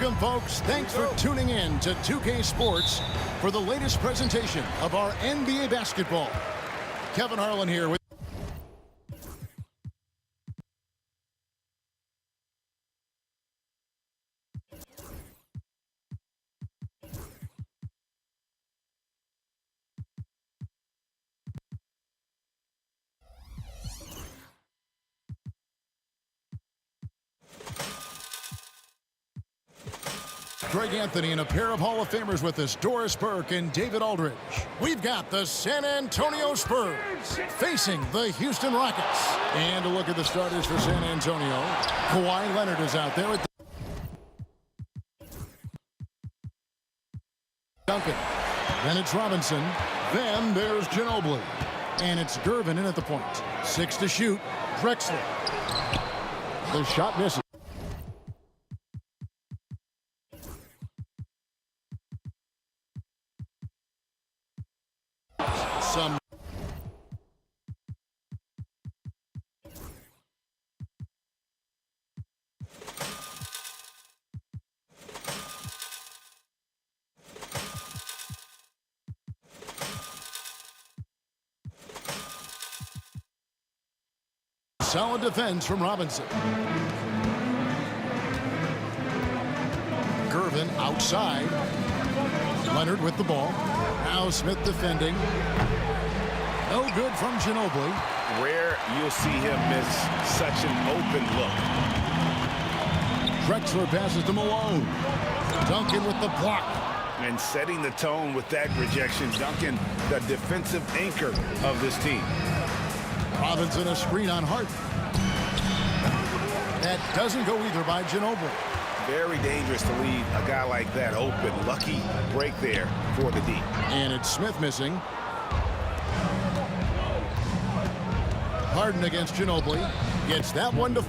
Welcome, folks. Thanks for tuning in to 2K Sports for the latest presentation of our NBA basketball. Kevin Harlan here with Greg Anthony and a pair of Hall of Famers with us, Doris Burke and David Aldridge. We've got the San Antonio Spurs facing the Houston Rockets. And a look at the starters for San Antonio. Kawhi Leonard is out there with Duncan. Then it's Robinson. Then there's Ginobili. And it's Gervin in at the point. 6 to shoot. Drexler. The shot misses. Solid defense from Robinson. Gervin outside. Leonard with the ball. Now Smith defending. No good from Ginobili. Rare you'll see him miss such an open look. Drexler passes to Malone. Duncan with the block. And setting the tone with that rejection. Duncan, the defensive anchor of this team. Robinson a screen on Hart. That doesn't go either by Ginobili. Very dangerous to leave a guy like that open. Lucky break there for the D. And it's Smith missing. Harden against Ginobili. Gets that one to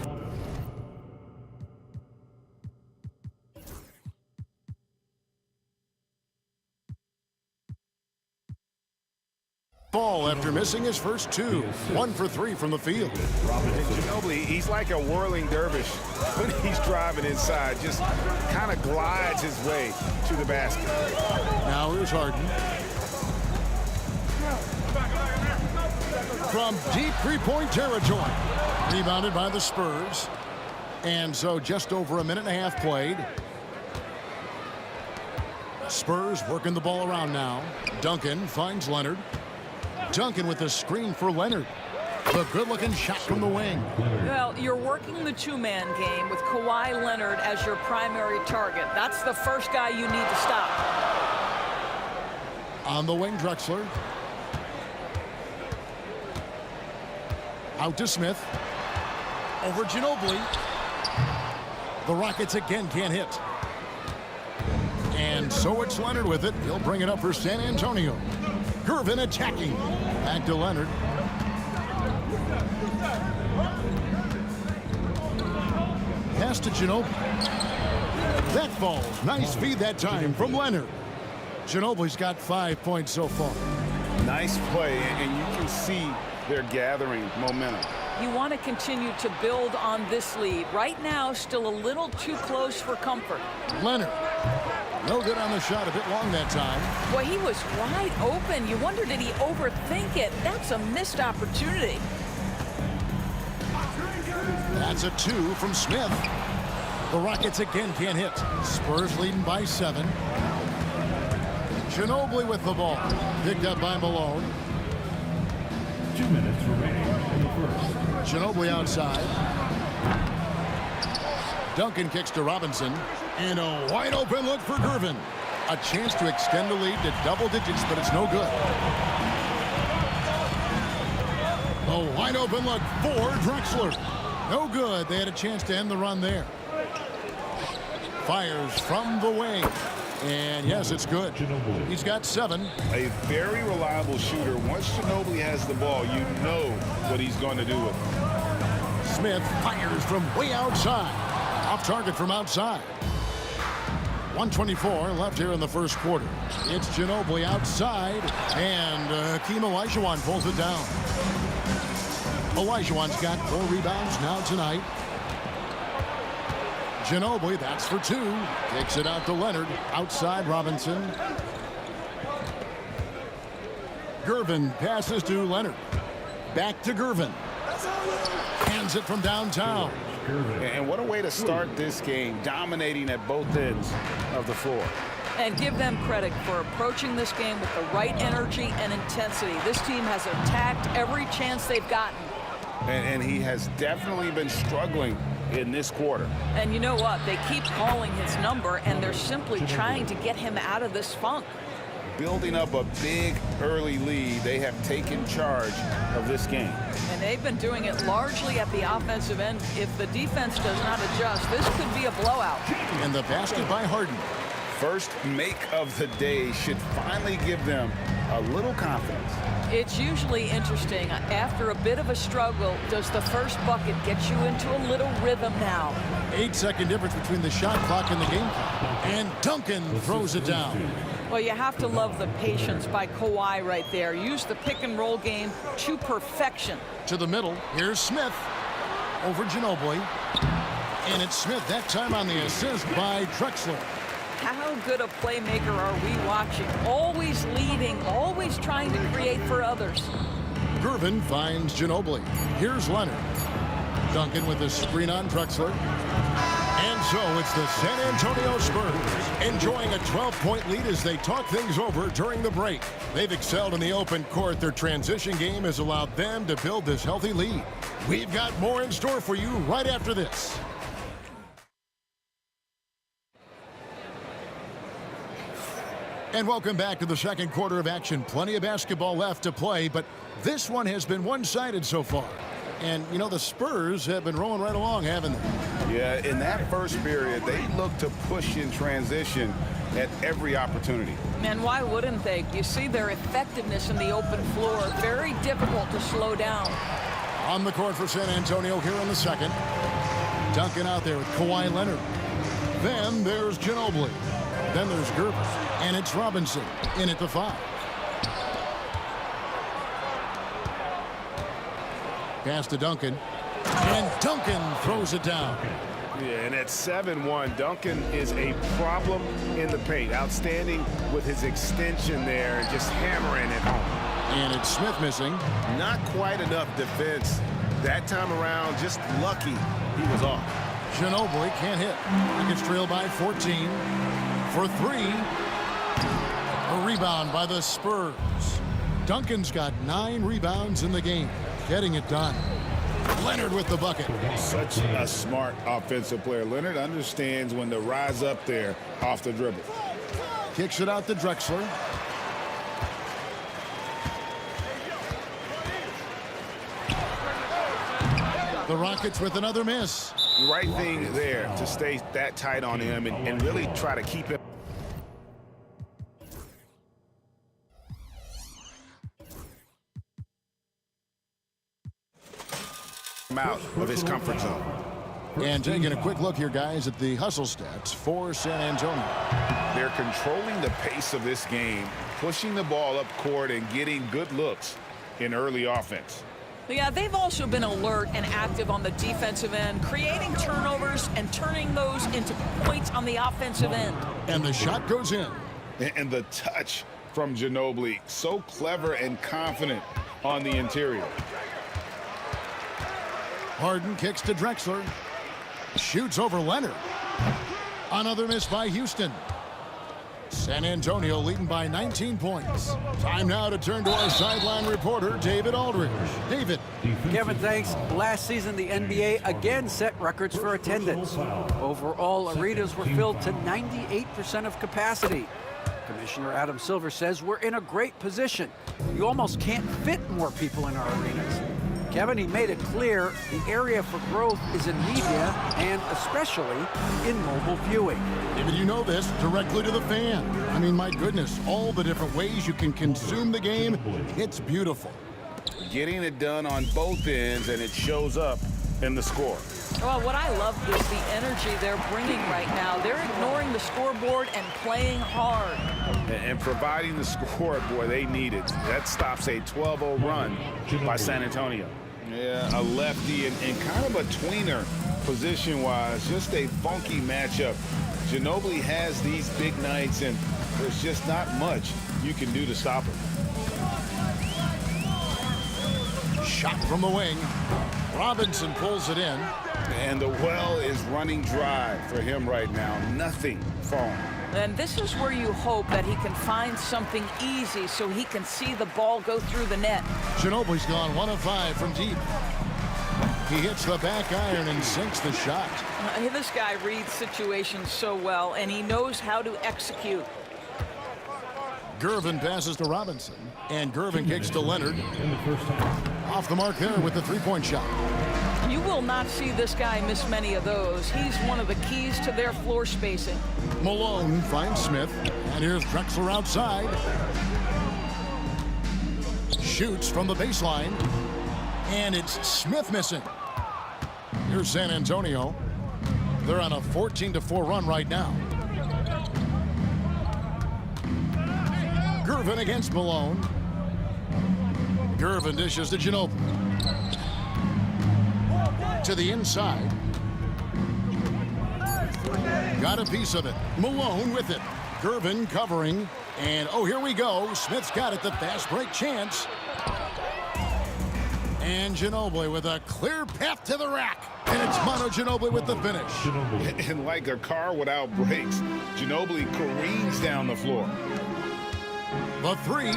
ball after missing his first 2. 1 for 3 from the field. Ginobili, he's like a whirling dervish when he's driving inside. Just kind of glides his way to the basket. Now here's Harden. From deep three-point territory. Rebounded by the Spurs. And so just over a minute and a half played. Spurs working the ball around now. Duncan finds Leonard. Duncan with the screen for Leonard. The good-looking shot from the wing. Well, you're working the two-man game with Kawhi Leonard as your primary target. That's the first guy you need to stop. On the wing, Drexler. Out to Smith. Over Ginobili. The Rockets again can't hit. And so it's Leonard with it. He'll bring it up for San Antonio. Gervin attacking. Back to Leonard. Pass to Ginobili. That falls. Nice feed that time from Leonard. Ginobili's got 5 points so far. Nice play, and you can see they're gathering momentum. You want to continue to build on this lead. Right now, still a little too close for comfort. Leonard. No good on the shot, a bit long that time. Boy, he was wide open. You wonder, did he overthink it? That's a missed opportunity. That's a 2 from Smith. The Rockets again can't hit. Spurs leading by 7. Ginobili with the ball. Picked up by Malone. 2 minutes remaining in the first. Ginobili outside. Duncan kicks to Robinson. And a wide open look for Gervin. A chance to extend the lead to double digits, but it's no good. A wide open look for Drexler. No good. They had a chance to end the run there. Fires from the wing. And yes, it's good. He's got 7. A very reliable shooter. Once Ginobili has the ball, you know what he's going to do with it. Smith fires from way outside. Off target from outside. 1:24 left here in the first quarter. It's Ginobili outside, and Hakeem Olajuwon pulls it down. Olajuwon's got 4 rebounds now tonight. Ginobili, that's for 2. Kicks it out to Leonard. Outside Robinson. Gervin passes to Leonard. Back to Gervin. Hands it from downtown. And what a way to start this game, dominating at both ends of the floor. And give them credit for approaching this game with the right energy and intensity. This team has attacked every chance they've gotten. And he has definitely been struggling in this quarter. And you know what? They keep calling his number, and they're simply trying to get him out of this funk. Building up a big early lead, they have taken charge of this game. And they've been doing it largely at the offensive end. If the defense does not adjust, this could be a blowout. And the basket by Harden. First make of the day should finally give them a little confidence. It's usually interesting. After a bit of a struggle, does the first bucket get you into a little rhythm now? 8-second difference between the shot clock and the game clock. And Duncan throws it down. Well, you have to love the patience by Kawhi right there. Use the pick-and-roll game to perfection. To the middle. Here's Smith over Ginobili. And it's Smith that time on the assist by Drexler. How good a playmaker are we watching? Always leading, always trying to create for others. Gervin finds Ginobili. Here's Leonard. Duncan with a screen on Drexler. And so it's the San Antonio Spurs enjoying a 12-point lead as they talk things over during the break. They've excelled in the open court. Their transition game has allowed them to build this healthy lead. We've got more in store for you right after this. And welcome back to the second quarter of action. Plenty of basketball left to play, but this one has been one-sided so far. And, you know, the Spurs have been rolling right along, haven't they? Yeah, in that first period, they looked to push in transition at every opportunity. And why wouldn't they? You see their effectiveness in the open floor. Very difficult to slow down. On the court for San Antonio here in the second. Duncan out there with Kawhi Leonard. Then there's Ginobili. Then there's Gervin. And it's Robinson in at the 5. Pass to Duncan. And Duncan throws it down. Yeah, and at 7-1, Duncan is a problem in the paint. Outstanding with his extension there and just hammering it home. And it's Smith missing. Not quite enough defense that time around. Just lucky he was off. Ginobili can't hit. He gets trailed by 14 for 3. A rebound by the Spurs. Duncan's got 9 rebounds in the game. Getting it done. Leonard with the bucket. Such a smart offensive player. Leonard understands when to rise up there off the dribble. Kicks it out to Drexler. The Rockets with another miss. Right thing there to stay that tight on him and really try to keep him out of his comfort zone. And taking a quick look here, guys, at the hustle stats for San Antonio. They're controlling the pace of this game, pushing the ball up court and getting good looks in early offense. Yeah, they've also been alert and active on the defensive end, creating turnovers and turning those into points on the offensive end. And the shot goes in. And the touch from Ginobili, so clever and confident on the interior. Harden kicks to Drexler. Shoots over Leonard. Another miss by Houston. San Antonio leading by 19 points. Time now to turn to our sideline reporter, David Aldridge. David. Kevin, thanks. Last season, the NBA again set records for attendance. Overall, arenas were filled to 98% of capacity. Commissioner Adam Silver says we're in a great position. You almost can't fit more people in our arenas. Kevin, he made it clear the area for growth is in media and especially in mobile viewing. David, you know this, directly to the fan. I mean, my goodness, all the different ways you can consume the game, it's beautiful. Getting it done on both ends, and it shows up in the score. Well, what I love is the energy they're bringing right now. They're ignoring the scoreboard and playing hard. And providing the score, boy, they need it. That stops a 12-0 run by San Antonio. Yeah, a lefty and kind of a tweener position-wise. Just a funky matchup. Ginobili has these big nights, and there's just not much you can do to stop him. Shot from the wing. Robinson pulls it in. And the well is running dry for him right now. Nothing falling. And this is where you hope that he can find something easy so he can see the ball go through the net. Ginobili's gone 1 of 5 from deep. He hits the back iron and sinks the shot. This guy reads situations so well, and he knows how to execute. Gervin passes to Robinson, and Gervin kicks to Leonard. Off the mark there with the three-point shot. You will not see this guy miss many of those. He's one of the keys to their floor spacing. Malone finds Smith, and here's Drexler outside. Shoots from the baseline, and it's Smith missing. Here's San Antonio. They're on a 14-4 run right now. Gervin against Malone. Gervin dishes to Ginobili. To the inside. Got a piece of it. Malone with it. Gervin covering. And oh, here we go. Smith's got it. The fast break chance. And Ginobili with a clear path to the rack. And it's Manu Ginobili with the finish. And like a car without brakes, Ginobili careens down the floor. The three.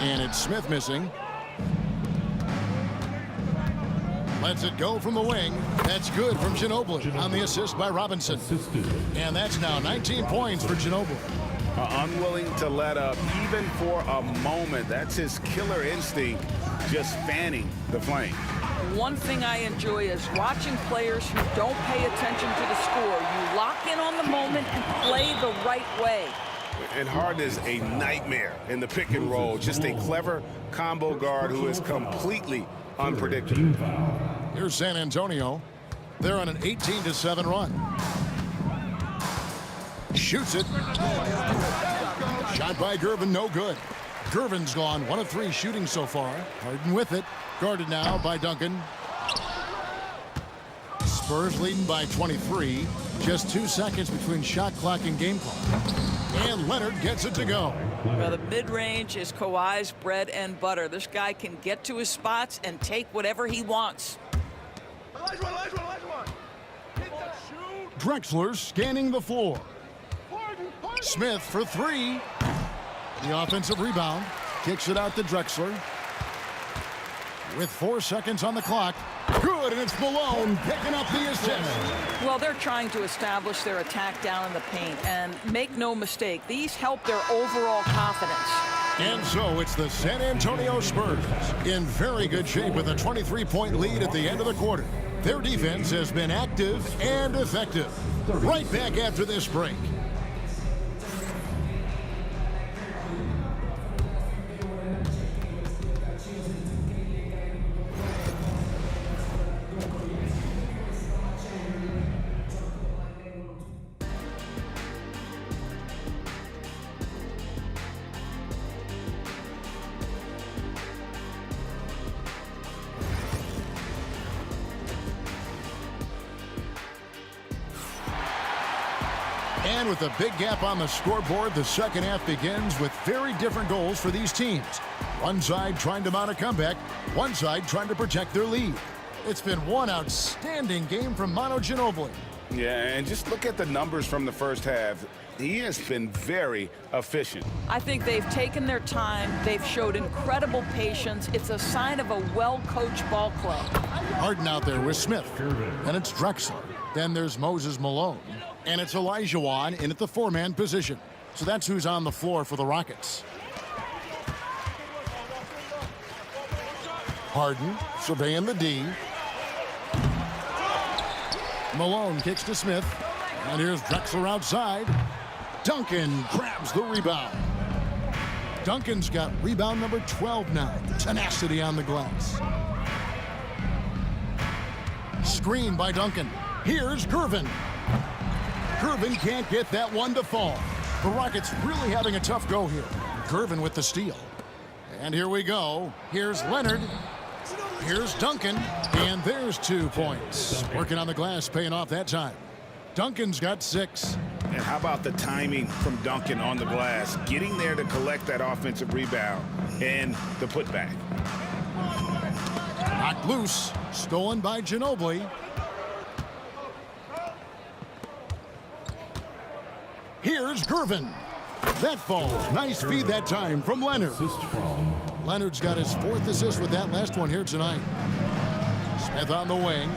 And it's Smith missing. Lets it go from the wing. That's good from Ginobili on the assist by Robinson. And that's now 19 points for Ginobili. Unwilling to let up even for a moment. That's his killer instinct, just fanning the flame. One thing I enjoy is watching players who don't pay attention to the score. You lock in on the moment and play the right way. And Harden is a nightmare in the pick and roll. Just a clever combo guard who is completely unpredictable. Here's San Antonio. They're on an 18-7 run. Shoots it. Shot by Gervin, no good. Gervin's gone 1 of 3 shooting so far. Harden with it. Guarded now by Duncan. Spurs leading by 23. Just 2 seconds between shot clock and game clock. And Leonard gets it to go. Well, the mid-range is Kawhi's bread and butter. This guy can get to his spots and take whatever he wants. Drexler scanning the floor. Smith for 3. The offensive rebound. Kicks it out to Drexler. With 4 seconds on the clock. Good, and it's Malone picking up the assist. Well, they're trying to establish their attack down in the paint. And make no mistake, these help their overall confidence. And so it's the San Antonio Spurs in very good shape with a 23-point lead at the end of the quarter. Their defense has been active and effective. Right back after this break. And with a big gap on the scoreboard, the second half begins with very different goals for these teams. One side trying to mount a comeback, one side trying to protect their lead. It's been one outstanding game from Manu Ginobili. Yeah, and just look at the numbers from the first half. He has been very efficient. I think they've taken their time. They've showed incredible patience. It's a sign of a well-coached ball club. Harden out there with Smith. And it's Drexler. Then there's Moses Malone. And it's Elijah Wan in at the 4-man position. So that's who's on the floor for the Rockets. Harden surveying the D. Malone kicks to Smith. And here's Drexler outside. Duncan grabs the rebound. Duncan's got rebound number 12 now. Tenacity on the glass. Screen by Duncan. Here's Gervin. Gervin can't get that one to fall. The Rockets really having a tough go here. Gervin with the steal. And here we go. Here's Leonard. Here's Duncan. And there's 2 points. Working on the glass, paying off that time. Duncan's got 6. And how about the timing from Duncan on the glass? Getting there to collect that offensive rebound and the putback. Knocked loose. Stolen by Ginobili. Here's Gervin. That falls. Nice feed that time from Leonard. Leonard's got his 4th assist with that last one here tonight. Smith on the wing.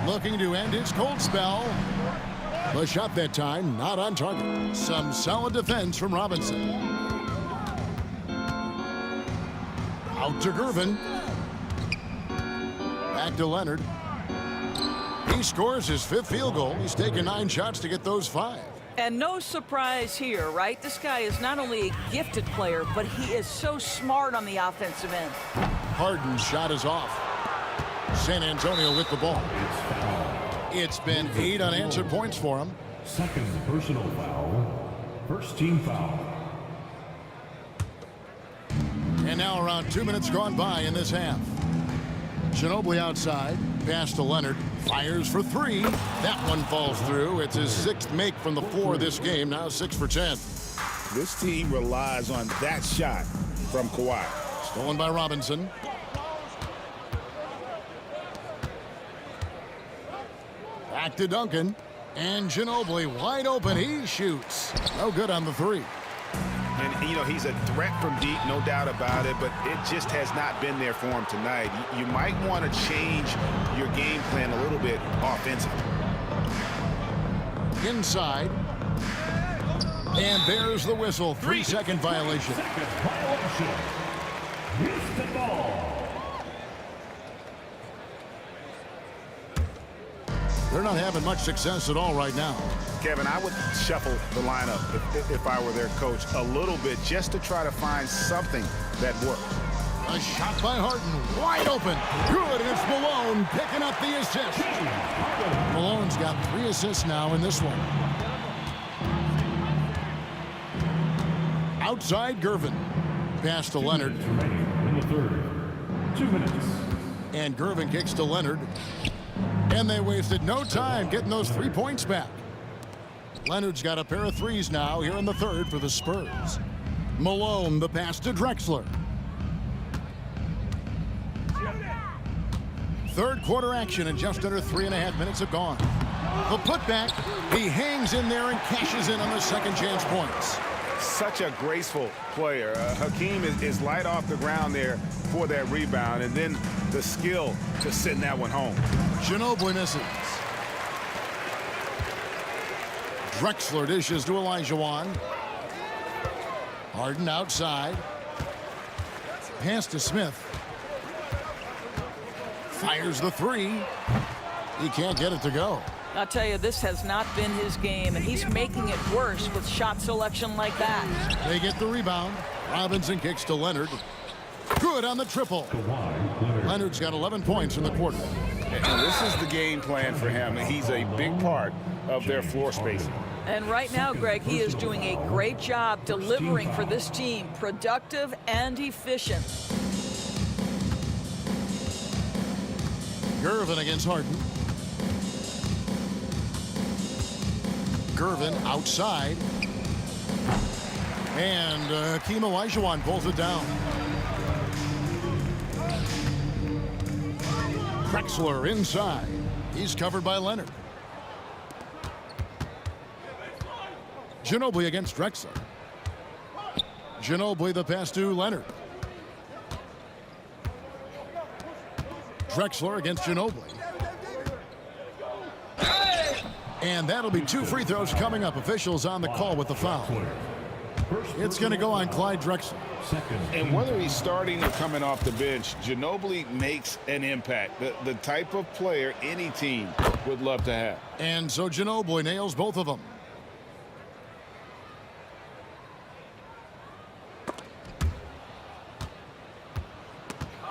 Looking to end his cold spell. The shot that time, not on target. Some solid defense from Robinson. Out to Gervin. Back to Leonard. He scores his 5th field goal. He's taken 9 shots to get those 5. And no surprise here, right? This guy is not only a gifted player, but he is so smart on the offensive end. Harden's shot is off. San Antonio with the ball. It's been 8 unanswered points for him. Second personal foul. First team foul. And now around 2 minutes gone by in this half. Ginobili outside. Pass to Leonard. Fires for 3. That one falls through. It's his 6th make from the floor this game. Now 6 for 10. This team relies on that shot from Kawhi. Stolen by Robinson. Back to Duncan. And Ginobili wide open. He shoots. No good on the 3. And, you know, he's a threat from deep, no doubt about it, but it just has not been there for him tonight. You might want to change your game plan a little bit offensively. Inside. And there's the whistle. 3-second violation. Houston ball. They're not having much success at all right now. Kevin, I would shuffle the lineup if I were their coach a little bit just to try to find something that worked. A shot by Harden, wide open. Good, it's Malone picking up the assist. Malone's got 3 assists now in this one. Outside Gervin. Pass to Leonard. In the third. 2 minutes. And Gervin kicks to Leonard. And they wasted no time getting those 3 points back. Leonard's got a pair of 3s now here in the third for the Spurs. Malone, the pass to Drexler. Third quarter action and just under 3.5 minutes have gone. The putback, he hangs in there and cashes in on the second chance points. Such a graceful player. Hakeem is light off the ground there for that rebound, and then the skill to send that one home. Ginobili misses. Drexler dishes to Olajuwon. Harden outside. Pass to Smith. Fires the 3. He can't get it to go. I'll tell you, this has not been his game, and he's making it worse with shot selection like that. They get the rebound. Robinson kicks to Leonard. Good on the triple. Leonard's got 11 points in the quarter. And this is the game plan for him. He's a big part of their floor spacing. And right now, Greg, he is doing a great job delivering for this team, productive and efficient. Gervin against Harden. Gervin outside. And Hakeem Olajuwon pulls it down. Drexler inside. He's covered by Leonard. Ginobili against Drexler. Ginobili the pass to Leonard. Drexler against Ginobili. And that'll be 2 free throws coming up. Officials on the call with the foul. It's going to go on Clyde Drexler. And whether he's starting or coming off the bench, Ginobili makes an impact. The type of player any team would love to have. And so Ginobili nails both of them.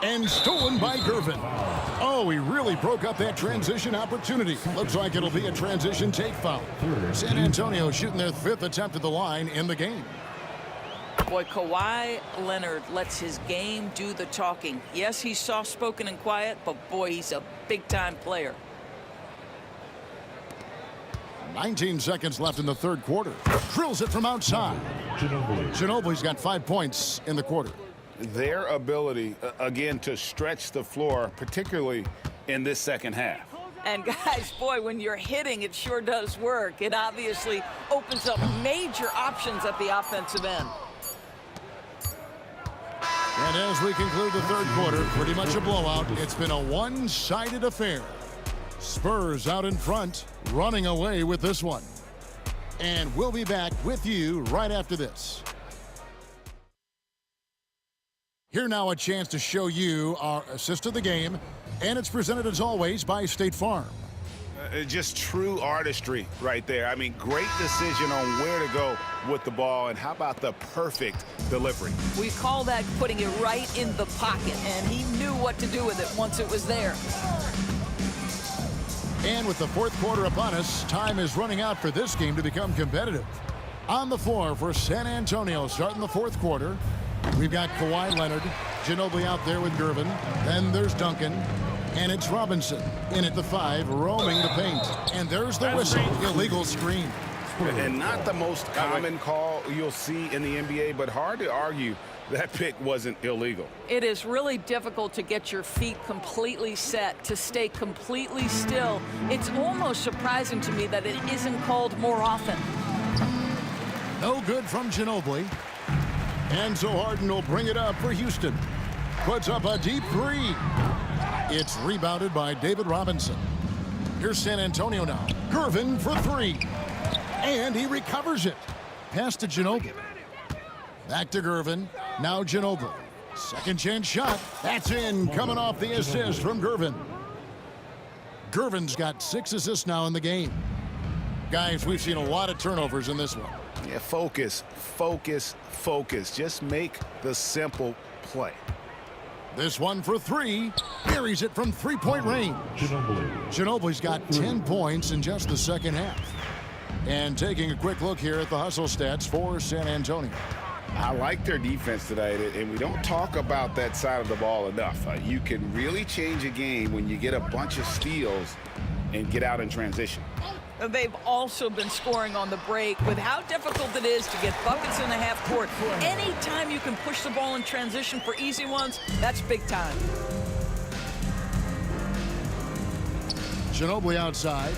And stolen by Gervin. Oh, he really broke up that transition opportunity. Looks like it'll be a transition take foul. San Antonio shooting their 5th attempt at the line in the game. Boy, Kawhi Leonard lets his game do the talking. Yes, he's soft-spoken and quiet, but boy, he's a big-time player. 19 seconds left in the third quarter. Drills it from outside. Ginobili's got 5 points in the quarter. Their ability, again, to stretch the floor, particularly in this second half. And guys, boy, when you're hitting, it sure does work. It obviously opens up major options at the offensive end. And as we conclude the third quarter, pretty much a blowout. It's been a one-sided affair. Spurs out in front, running away with this one. And we'll be back with you right after this. Here now a chance to show you our assist of the game, and it's presented as always by State Farm. Just true artistry right there. I mean, great decision on where to go with the ball, and how about the perfect delivery? We call that putting it right in the pocket, and he knew what to do with it once it was there. And with the fourth quarter upon us, time is running out for this game to become competitive. On the floor for San Antonio, starting the fourth quarter, we've got Kawhi Leonard, Ginobili out there with Gervin. Then there's Duncan, and it's Robinson in at the 5, roaming the paint. And there's the whistle, illegal screen. And not the most common call you'll see in the NBA, but hard to argue that pick wasn't illegal. It is really difficult to get your feet completely set, to stay completely still. It's almost surprising to me that it isn't called more often. No good from Ginobili. And so Harden will bring it up for Houston. Puts up a deep 3. It's rebounded by David Robinson. Here's San Antonio now. Gervin for 3. And he recovers it. Pass to Ginobili. Back to Gervin. Now Ginobili. Second chance shot. That's in. Coming off the assist from Gervin. Gervin's got 6 assists now in the game. Guys, we've seen a lot of turnovers in this one. Yeah, focus, focus, focus. Just make the simple play. This one for 3. Buries it from three-point range. Ginobili's got 10 points in just the second half. And taking a quick look here at the hustle stats for San Antonio. I like their defense tonight, and we don't talk about that side of the ball enough. You can really change a game when you get a bunch of steals and get out in transition. They've also been scoring on the break with how difficult it is to get buckets in the half court. Anytime you can push the ball in transition for easy ones, that's big time. Ginobili outside.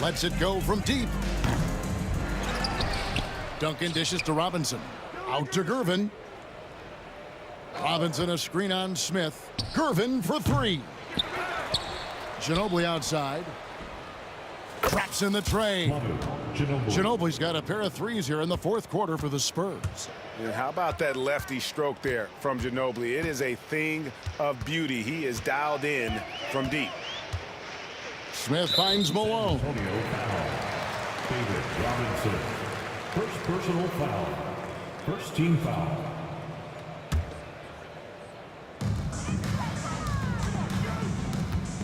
Lets it go from deep. Duncan dishes to Robinson. Out to Gervin. Robinson a screen on Smith. Gervin for 3. Ginobili outside. Traps in the tray. Ginobili's got a pair of 3s here in the fourth quarter for the Spurs. And how about that lefty stroke there from Ginobili? It is a thing of beauty. He is dialed in from deep. Smith finds Malone. David Robinson. First personal foul. First team foul.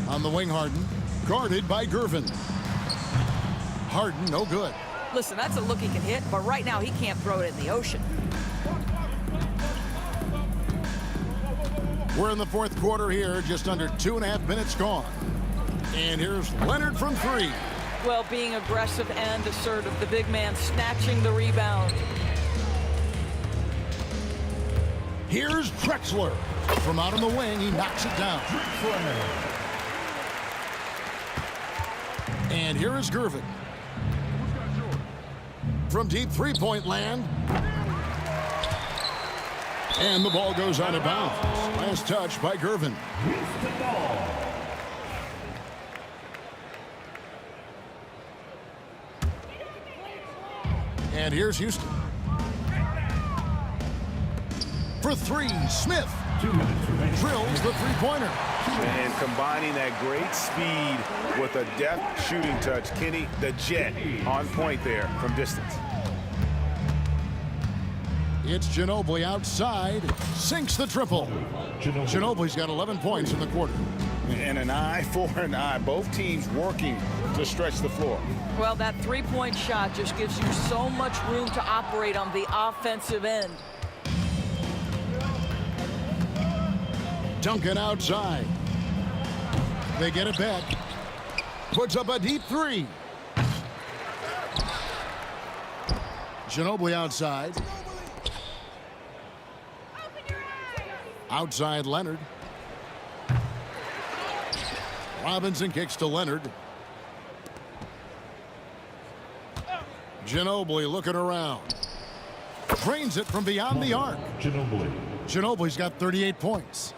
On the wing, Harden. Guarded by Gervin. Harden, no good. Listen, that's a look he can hit, but right now he can't throw it in the ocean. We're in the fourth quarter here, just under 2.5 minutes gone. And here's Leonard from 3. Well, being aggressive and assertive, the big man snatching the rebound. Here's Drexler. From out on the wing, he knocks it down. And here is Gervin. From deep three-point land. And the ball goes out of bounds. Last touch by Gervin. And here's Houston. For 3, Smith. 2 minutes remaining. Drills the three-pointer. And combining that great speed with a deft shooting touch. Kenny, the Jet, on point there from distance. It's Ginobili outside. Sinks the triple. Ginobili's got 11 points in the quarter. And an eye for an eye. Both teams working to stretch the floor. Well, that three-point shot just gives you so much room to operate on the offensive end. Duncan outside. They get it back. Puts up a deep three. Ginobili outside. Outside Leonard. Robinson kicks to Leonard. Ginobili looking around. Drains it from beyond the arc. Ginobili's got 38 points.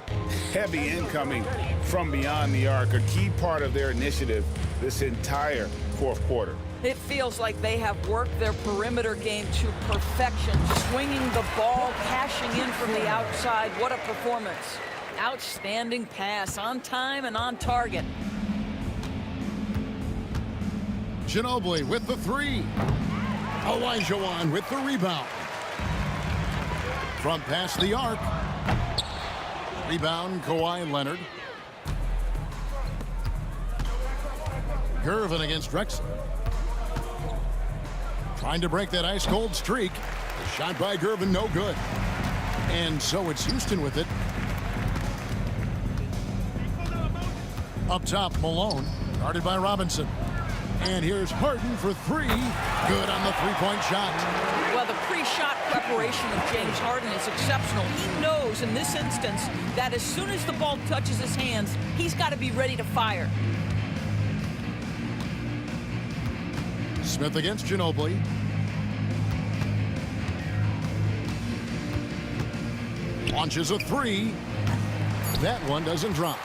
Heavy incoming from beyond the arc, a key part of their initiative this entire fourth quarter. It feels like they have worked their perimeter game to perfection, swinging the ball, cashing in from the outside. What a performance. Outstanding pass, on time and on target. Ginobili with the three. Olajuwon with the rebound. From past the arc. Rebound, Kawhi Leonard. Gervin against Drexler. Trying to break that ice-cold streak. The shot by Gervin, no good. And so it's Houston with it. Up top, Malone. Guarded by Robinson. And here's Harden for three. Good on the three-point shot. Well, the pre-shot preparation of James Harden is exceptional. He knows in this instance that as soon as the ball touches his hands, he's got to be ready to fire. Smith against Ginobili. Launches a three. That one doesn't drop.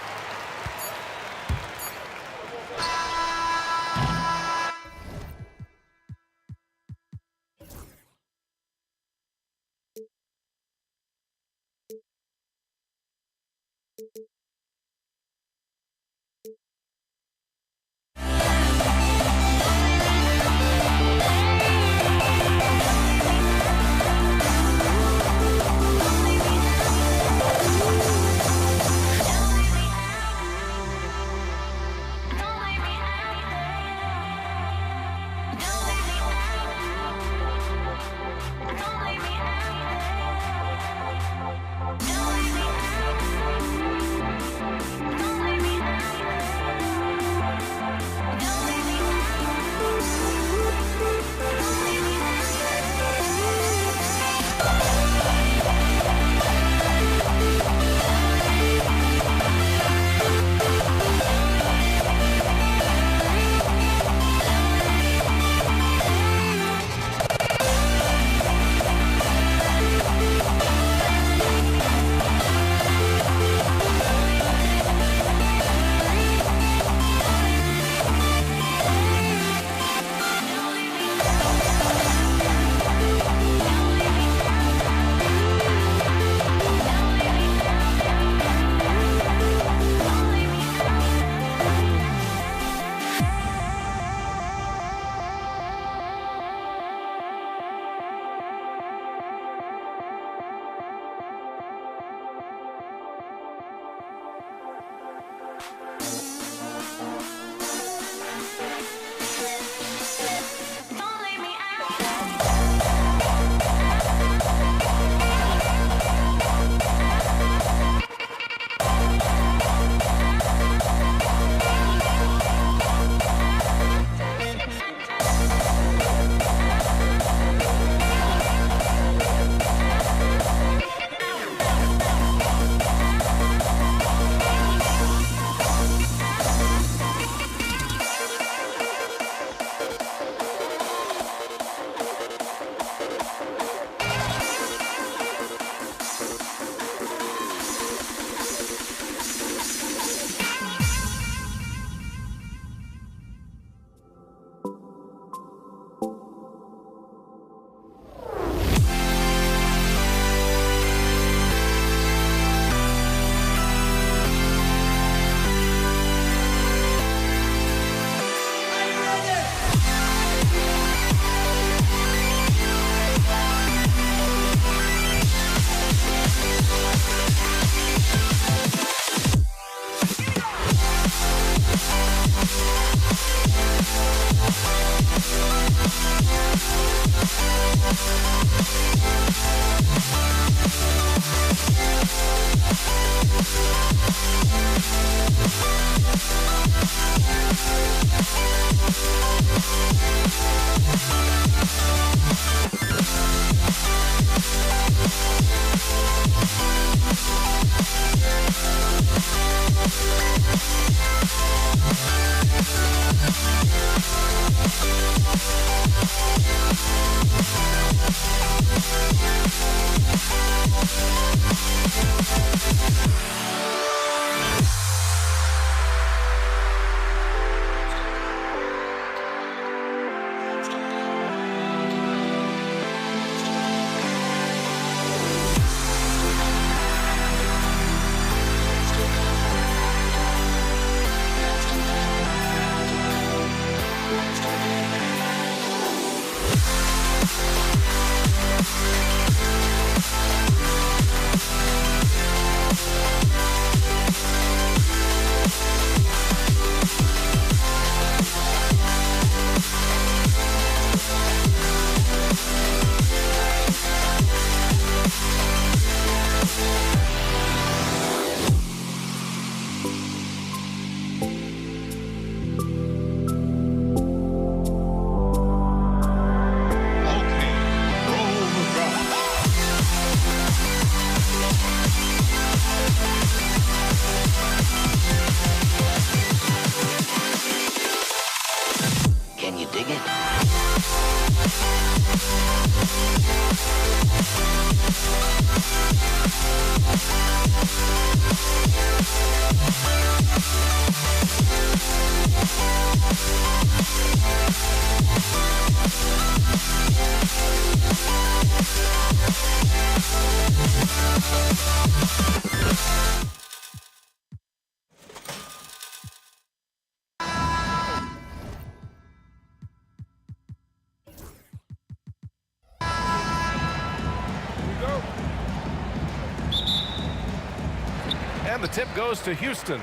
And the tip goes to Houston.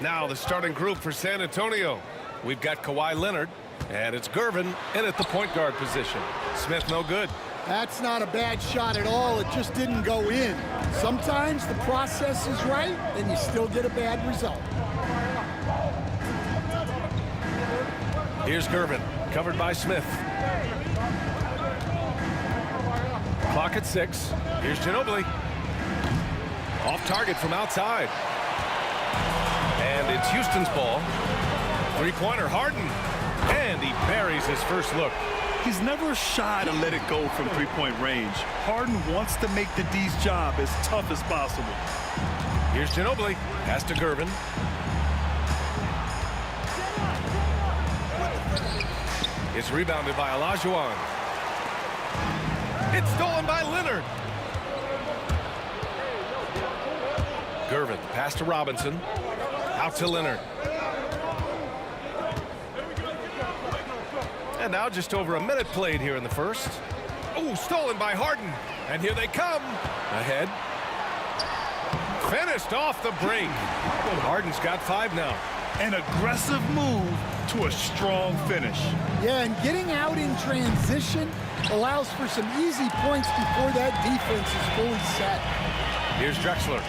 Now the starting group for San Antonio. We've got Kawhi Leonard, and it's Gervin in at the point guard position. Smith no good. That's not a bad shot at all. It just didn't go in. Sometimes the process is right, and you still get a bad result. Here's Gervin, covered by Smith. Clock at 6. Here's Ginobili. Off target from outside. And it's Houston's ball. Three-pointer, Harden. And he buries his first look. He's never shy to let it go from three-point range. Harden wants to make the D's job as tough as possible. Here's Ginobili. Pass to Gervin. It's rebounded by Olajuwon. It's stolen by Leonard. Gervin, pass to Robinson. Out to Leonard. And now just over a minute played here in the first. Oh, stolen by Harden. And here they come. Ahead. Finished off the break. Harden's got 5 now. An aggressive move to a strong finish. Yeah, and getting out in transition allows for some easy points before that defense is fully set. Here's Drexler.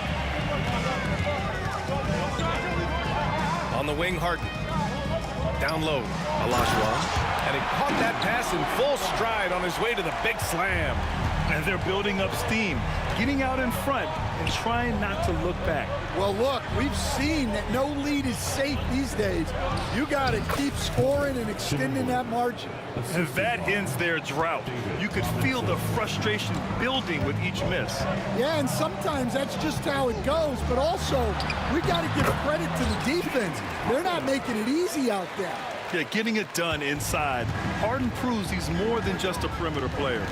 On the wing, Harden. Down low, Olajuwon. And he caught that pass in full stride on his way to the big slam. And they're building up steam, getting out in front and trying not to look back. Well, look, we've seen that no lead is safe these days. You got to keep scoring and extending that margin. And that ends their drought. You could feel the frustration building with each miss. Yeah, and sometimes that's just how it goes. But also, we got to give credit to the defense. They're not making it easy out there. Yeah, getting it done inside. Harden proves he's more than just a perimeter player.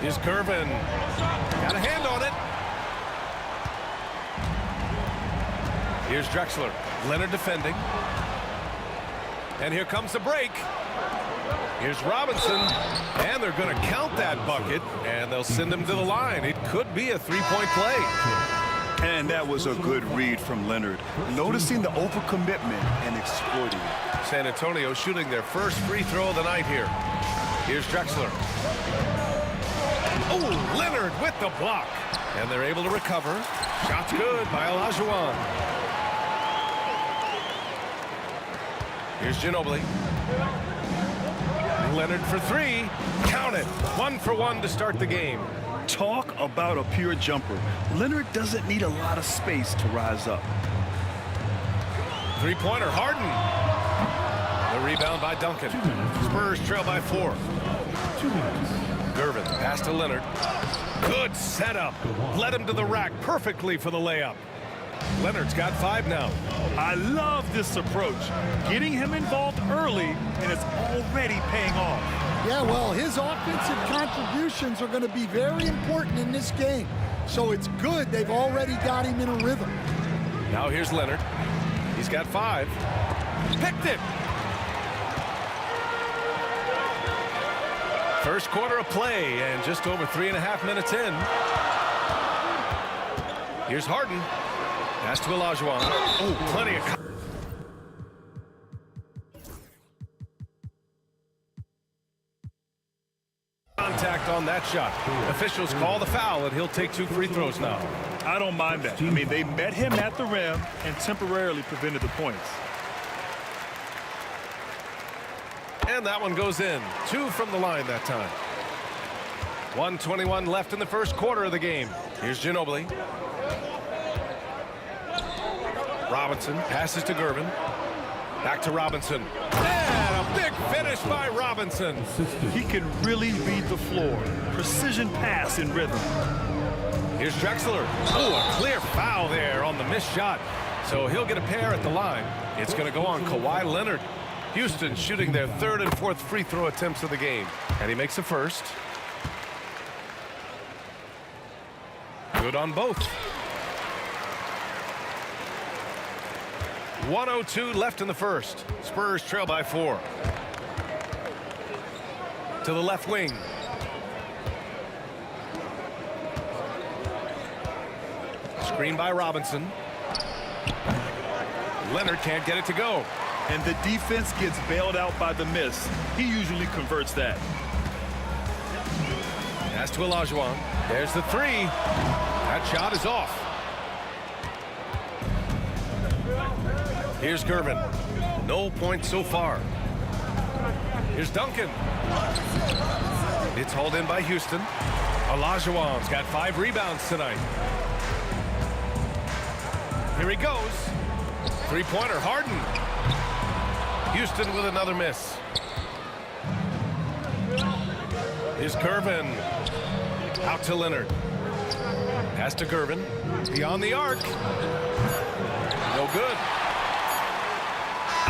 Here's Gervin. Got a hand on it. Here's Drexler. Leonard defending. And here comes the break. Here's Robinson. And they're going to count that bucket. And they'll send him to the line. It could be a three-point play. And that was a good read from Leonard, noticing the overcommitment and exploiting it. San Antonio shooting their first free throw of the night here. Here's Drexler. Oh, Leonard with the block. And they're able to recover. Shot's good by Olajuwon. Here's Ginobili. Leonard for three. Count it. 1 for 1 to start the game. Talk about a pure jumper. Leonard doesn't need a lot of space to rise up. Three-pointer, Harden. The rebound by Duncan. Spurs trail by 4. Gervin, pass to Leonard. Good setup. Led him to the rack perfectly for the layup. Leonard's got 5 now. I love this approach. Getting him involved early, and it's already paying off. Yeah, well, his offensive contributions are going to be very important in this game. So it's good they've already got him in a rhythm. Now here's Leonard. He's got 5. Picked it. First quarter of play and just over 3.5 minutes in. Here's Harden. Pass to Olajuwon. Oh, plenty of contact on that shot. Officials call the foul, and he'll take 2 free throws now. I don't mind that. I mean, they met him at the rim and temporarily prevented the points. And that one goes in. 2 from the line that time. 1:21 left in the first quarter of the game. Here's Ginobili. Robinson passes to Gervin. Back to Robinson. And a big finish by Robinson. He can really read the floor. Precision pass in rhythm. Here's Drexler. Oh, a clear foul there on the missed shot. So he'll get a pair at the line. It's going to go on Kawhi Leonard. Houston shooting their 3rd and 4th free throw attempts of the game. And he makes the first. Good on both. 1:02 left in the first. Spurs trail by 4. To the left wing. Screen by Robinson. Leonard can't get it to go. And the defense gets bailed out by the miss. He usually converts that. Pass to Olajuwon. There's the 3. That shot is off. Here's Gervin. No points so far. Here's Duncan. It's hauled in by Houston. Olajuwon's got 5 rebounds tonight. Here he goes. Three-pointer, Harden. Houston with another miss. Here's Gervin. Out to Leonard. Pass to Gervin. Beyond the arc. No good.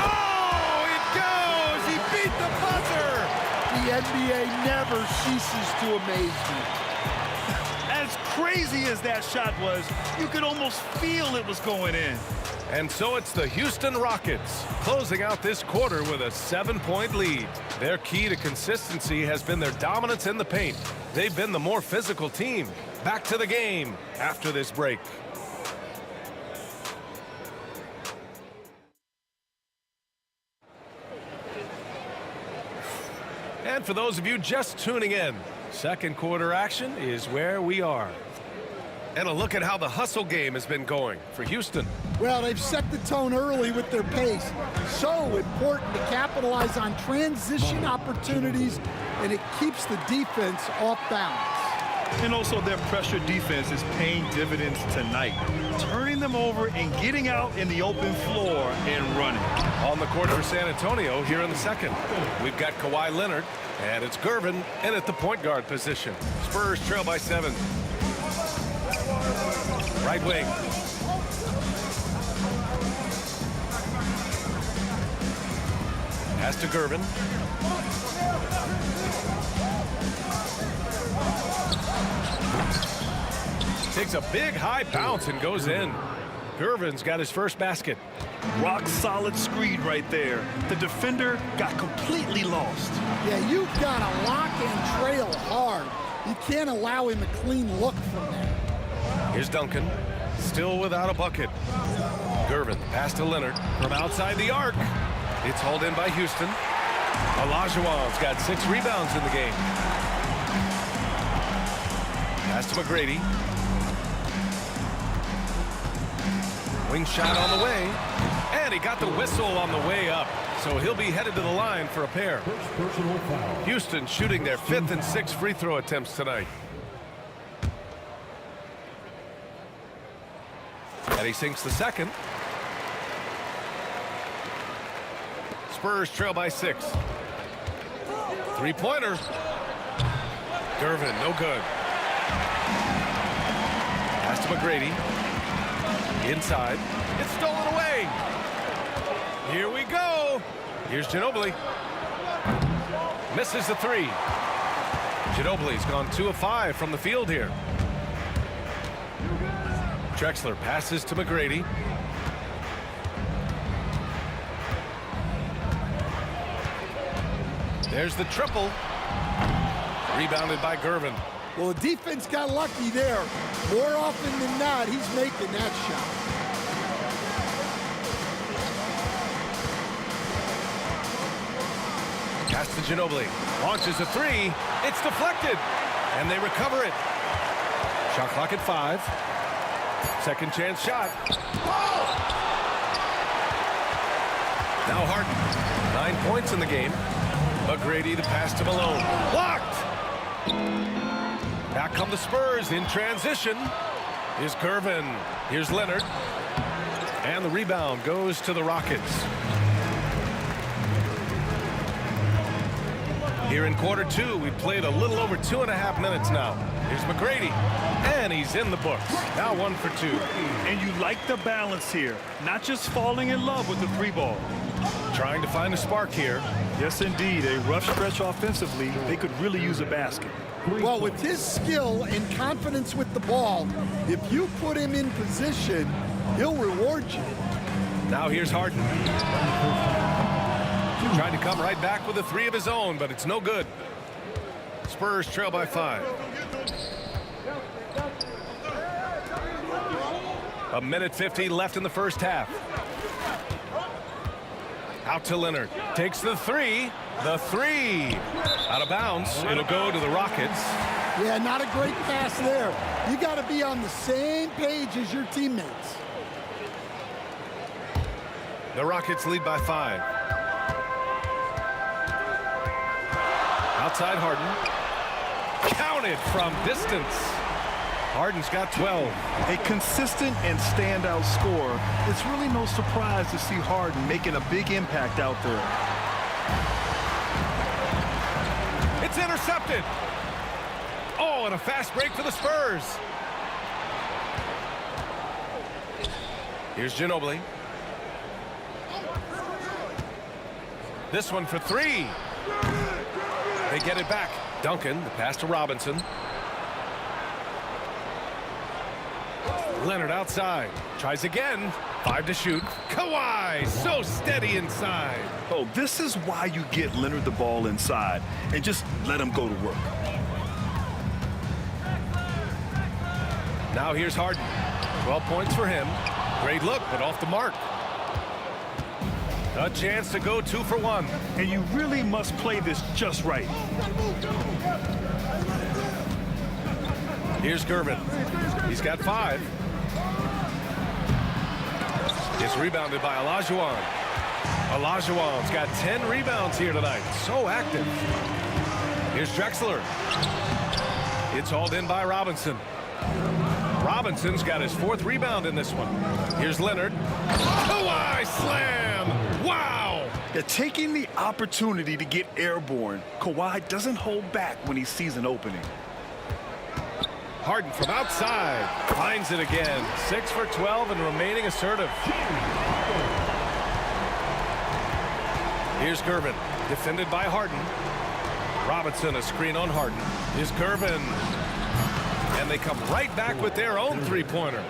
Oh, it goes! He beat the buzzer! The NBA never ceases to amaze me. As crazy as that shot was, you could almost feel it was going in. And so it's the Houston Rockets closing out this quarter with a 7-point lead. Their key to consistency has been their dominance in the paint. They've been the more physical team. Back to the game after this break. And for those of you just tuning in, second quarter action is where we are. And a look at how the hustle game has been going for Houston. Well, they've set the tone early with their pace. So important to capitalize on transition opportunities, and it keeps the defense off balance. And also their pressure defense is paying dividends tonight, turning them over and getting out in the open floor and running. On the court for San Antonio here in the second. We've got Kawhi Leonard, and it's Gervin in at the point guard position. Spurs trail by 7. Right wing. Pass to Gervin. Takes a big high bounce and goes in. Gervin's got his first basket. Rock solid screen right there. The defender got completely lost. Yeah, you've got to lock and trail hard. You can't allow him a clean look from there. Here's Duncan. still without a bucket. Gervin, pass to Leonard from outside the arc. It's hauled in by Houston. Olajuwon's got 6 rebounds in the game. Pass to McGrady. Wing shot on the way. And he got the whistle on the way up. So he'll be headed to the line for a pair. Houston shooting their 5th and 6th free throw attempts tonight. And he sinks the second. Spurs trail by 6. Three-pointer. Gervin, no good. Pass to McGrady. Inside. It's stolen away. Here we go. Here's Ginobili. Misses the 3. Ginobili's gone 2 of 5 from the field here. Drexler passes to McGrady. There's the triple. Rebounded by Gervin. Well, the defense got lucky there. More often than not, he's making that shot. Pass to Ginobili. Launches a 3. It's deflected. And they recover it. Shot clock at 5. Second chance shot. Now Harden. 9 points in the game. McGrady, the pass to Malone. Blocked! Back come the Spurs in transition. Here's Gervin. Here's Leonard. And the rebound goes to the Rockets. Here in quarter 2, we played a little over 2.5 minutes now. Here's McGrady. And he's in the books. Now 1 for 2. And you like the balance here. Not just falling in love with the 3 ball. Trying to find a spark here. Yes, indeed. A rough stretch offensively. They could really use a basket. Well, with his skill and confidence with the ball, if you put him in position, he'll reward you. Now here's Harden. Trying to come right back with a 3 of his own, but it's no good. Spurs trail by 5. A minute 50 left in the first half. Out to Leonard. Takes the 3. The 3. Out of bounds. It'll go to the Rockets. Yeah, not a great pass there. You got to be on the same page as your teammates. The Rockets lead by 5. Outside Harden. Counted from distance. Harden's got 12. A consistent and standout scorer. It's really no surprise to see Harden making a big impact out there. It's intercepted. Oh, and a fast break for the Spurs. Here's Ginobili. This one for 3. They get it back. Duncan, the pass to Robinson. Leonard outside. Tries again. 5 to shoot. Kawhi, so steady inside. Oh, this is why you get Leonard the ball inside and just let him go to work. Now here's Harden. 12 points for him. Great look, but off the mark. A chance to go 2 for 1. And you really must play this just right. Here's Gervin. He's got 5. It's rebounded by Olajuwon. Olajuwon's got 10 rebounds here tonight. So active. Here's Drexler. It's hauled in by Robinson. Robinson's got his 4th rebound in this one. Here's Leonard. Kawhi slam! Wow! They're taking the opportunity to get airborne. Kawhi doesn't hold back when he sees an opening. Harden from outside. Finds it again. 6 for 12 and remaining assertive. Here's Gervin. Defended by Harden. Robinson a screen on Harden. Here's Gervin. And they come right back with their own 3-pointer.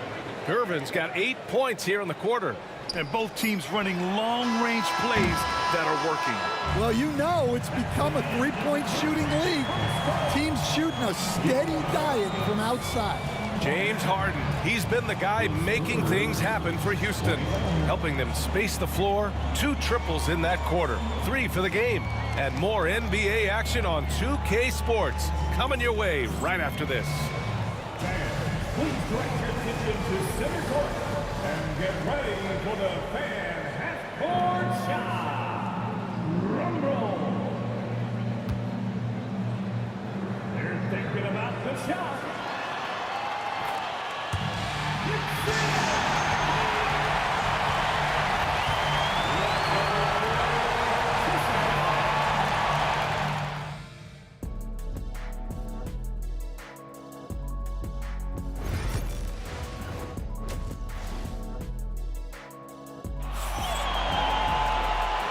Gervin's got 8 points here in the quarter. And both teams running long-range plays that are working. Well, you know it's become a 3-point shooting league. Teams shooting a steady diet from outside. James Harden, he's been the guy making things happen for Houston, helping them space the floor. 2 triples in that quarter, 3 for the game. And more NBA action on 2K Sports coming your way right after this. Please direct your attention to center court and get ready for the fan half-court shot. Rumble. They're thinking about the shot.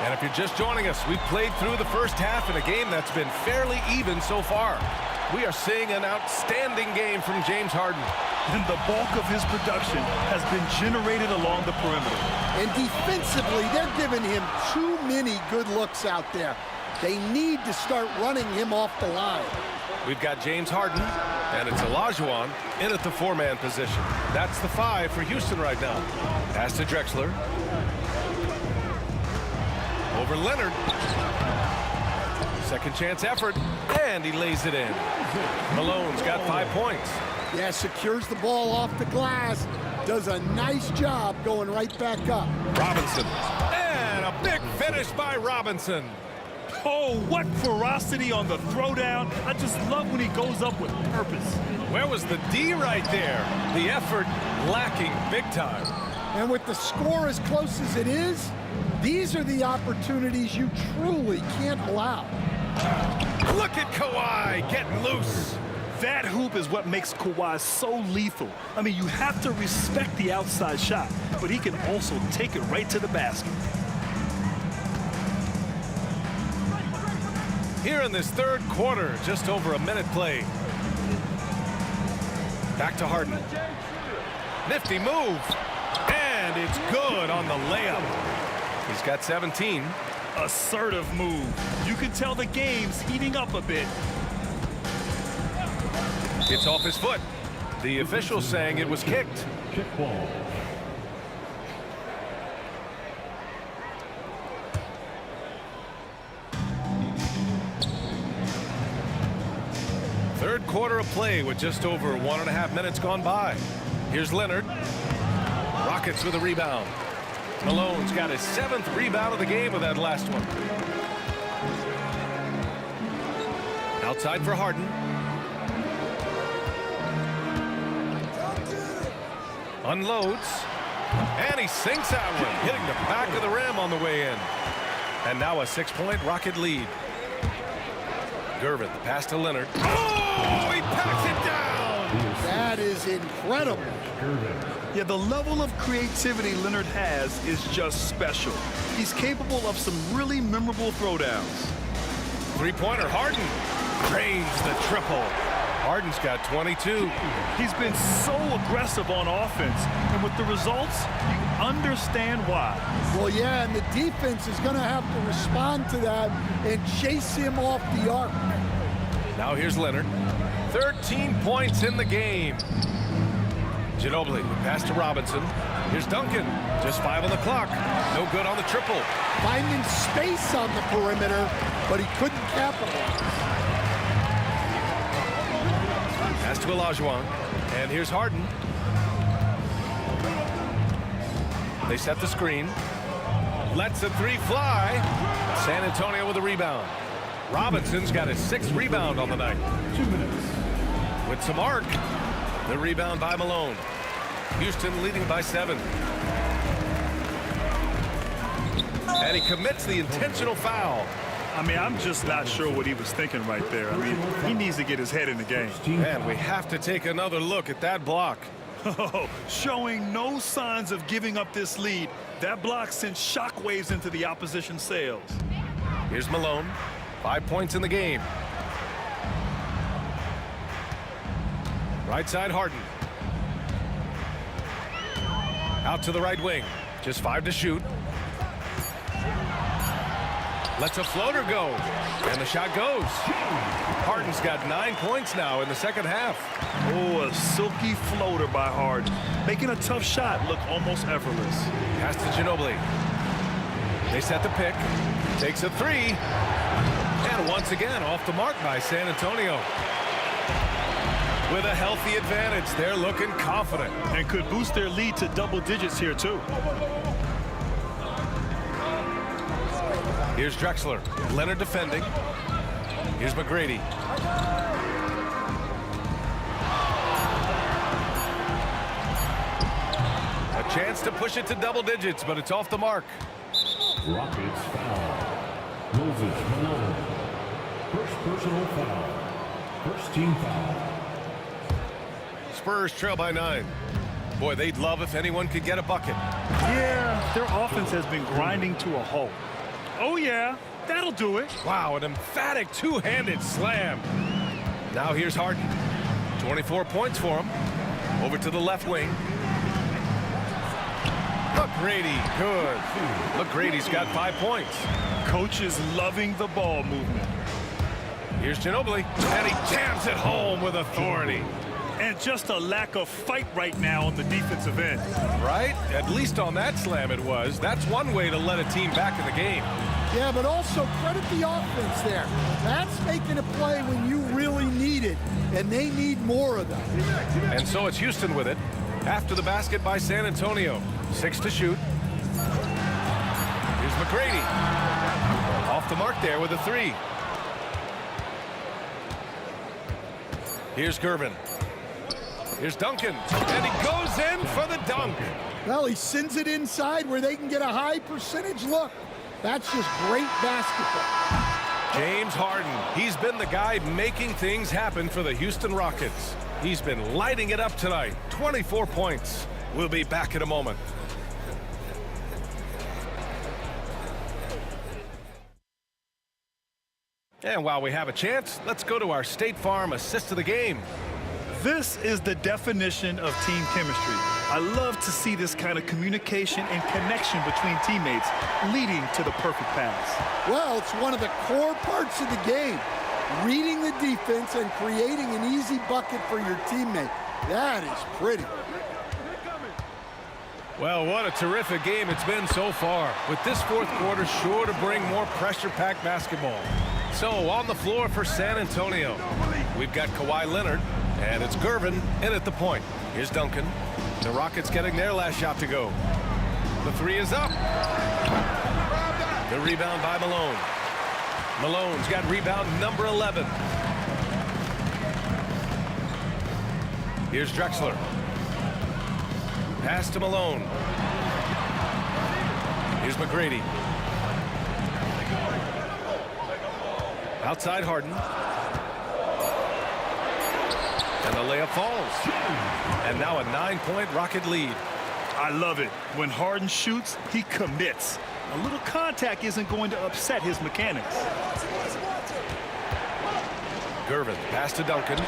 And if you're just joining us, we've played through the first half in a game that's been fairly even so far. We are seeing an outstanding game from James Harden. And the bulk of his production has been generated along the perimeter. And defensively, they're giving him too many good looks out there. They need to start running him off the line. We've got James Harden, and it's Olajuwon in at the 4-man position. That's the 5 for Houston right now. Pass to Drexler. Over Leonard. Second chance effort, and he lays it in. Malone's got 5 points. Yeah, secures the ball off the glass. Does a nice job going right back up. Robinson. And a big finish by Robinson. Oh, what ferocity on the throwdown. I just love when he goes up with purpose. Where was the D right there? The effort lacking big time. And with the score as close as it is, these are the opportunities you truly can't allow. Look at Kawhi getting loose. That hoop is what makes Kawhi so lethal. I mean, you have to respect the outside shot, but he can also take it right to the basket. Here in this third quarter, just over a minute played. Back to Harden. Nifty move. And it's good on the layup. He's got 17. Assertive move. You can tell the game's heating up a bit. It's off his foot. The official saying it was kicked. Kickball. Third quarter of play with just over 1.5 minutes gone by. Here's Leonard. Rockets with a rebound. Malone's got his 7th rebound of the game with that last one. Outside for Harden. Unloads. And he sinks that one, hitting the back of the rim on the way in. And now a 6-point Rocket lead. Gervin, the pass to Leonard. Oh, he packs it down! That is incredible. Yeah, the level of creativity Leonard has is just special. He's capable of some really memorable throwdowns. 3-pointer, Harden drains the triple. Harden's got 22. He's been so aggressive on offense, and with the results, you understand why. Well, yeah, and the defense is going to have to respond to that and chase him off the arc. Now here's Leonard. 13 points in the game. Ginobili, pass to Robinson. Here's Duncan. Just 5 on the clock. No good on the triple. Finding space on the perimeter, but he couldn't capitalize. Pass to Olajuwon. And here's Harden. They set the screen. Lets the 3 fly. San Antonio with a rebound. Robinson's got his 6th rebound on the night. 2 minutes. With some arc. The rebound by Malone. Houston leading by 7. And he commits the intentional foul. I mean, I'm just not sure what he was thinking right there. I mean, he needs to get his head in the game. And we have to take another look at that block. Showing no signs of giving up this lead. That block sent shockwaves into the opposition sails. Here's Malone. 5 points in the game. Right side, Harden. Out to the right wing. Just 5 to shoot. Lets a floater go. And the shot goes. Harden's got 9 points now in the second half. Oh, a silky floater by Harden. Making a tough shot look almost effortless. Pass to Ginobili. They set the pick. Takes a three. And once again, off the mark by San Antonio. With a healthy advantage, they're looking confident. And could boost their lead to double digits here, too. Here's Drexler. Leonard defending. Here's McGrady. A chance to push it to double digits, but it's off the mark. Rockets foul. Moses Malone. First personal foul. First team foul. Spurs trail by 9. Boy, they'd love if anyone could get a bucket. Yeah, their offense has been grinding to a halt. Oh, yeah, that'll do it. Wow, an emphatic two-handed slam. Now here's Harden. 24 points for him. Over to the left wing. McGrady, good. McGrady's got 5 points. Coach is loving the ball movement. Here's Ginobili, and he jams it home with authority. And just a lack of fight right now on the defensive end. Right? At least on that slam it was. That's one way to let a team back in the game. Yeah, but also credit the offense there. That's making a play when you really need it, and they need more of them. And so it's Houston with it. After the basket by San Antonio. 6 to shoot. Here's McGrady. Off the mark there with a three. Here's Gervin. Here's Duncan, and he goes in for the dunk. Well, he sends it inside where they can get a high percentage look. That's just great basketball. James Harden, he's been the guy making things happen for the Houston Rockets. He's been lighting it up tonight. 24 points. We'll be back in a moment. And while we have a chance, let's go to our State Farm assist of the game. This is the definition of team chemistry. I love to see this kind of communication and connection between teammates leading to the perfect pass. Well, it's one of the core parts of the game. Reading the defense and creating an easy bucket for your teammate. That is pretty. Well, what a terrific game it's been so far. With this fourth quarter sure to bring more pressure-packed basketball. So, on the floor for San Antonio, we've got Kawhi Leonard, and it's Gervin in at the point. Here's Duncan. The Rockets getting their last shot to go. The three is up. The rebound by Malone. Malone's got rebound number 11. Here's Drexler. Pass to Malone. Here's McGrady. Outside Harden. And the layup falls. And now a 9-point Rocket lead. I love it. When Harden shoots, he commits. A little contact isn't going to upset his mechanics. Gervin, pass to Duncan.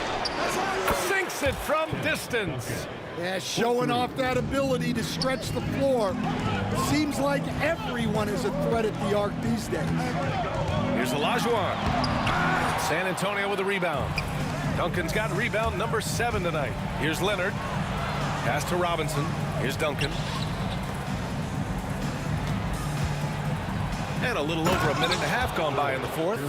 Sinks it from distance. Yeah, showing off that ability to stretch the floor. Seems like everyone is a threat at the arc these days. Here's Olajuwon. San Antonio with a rebound. Duncan's got rebound number 7 tonight. Here's Leonard. Pass to Robinson. Here's Duncan. And a little over a minute and a half gone by in the fourth.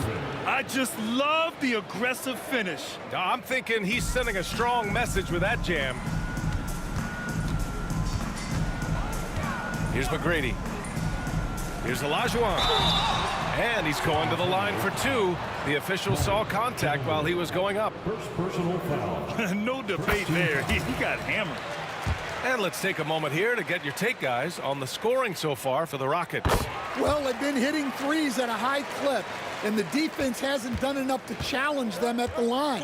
I just love the aggressive finish. I'm thinking he's sending a strong message with that jam. Here's McGrady. Here's Olajuwon. And he's going to the line for 2. The official saw contact while he was going up. First personal foul. No debate there. He got hammered. And let's take a moment here to get your take, guys, on the scoring so far for the Rockets. Well, they've been hitting threes at a high clip, and the defense hasn't done enough to challenge them at the line.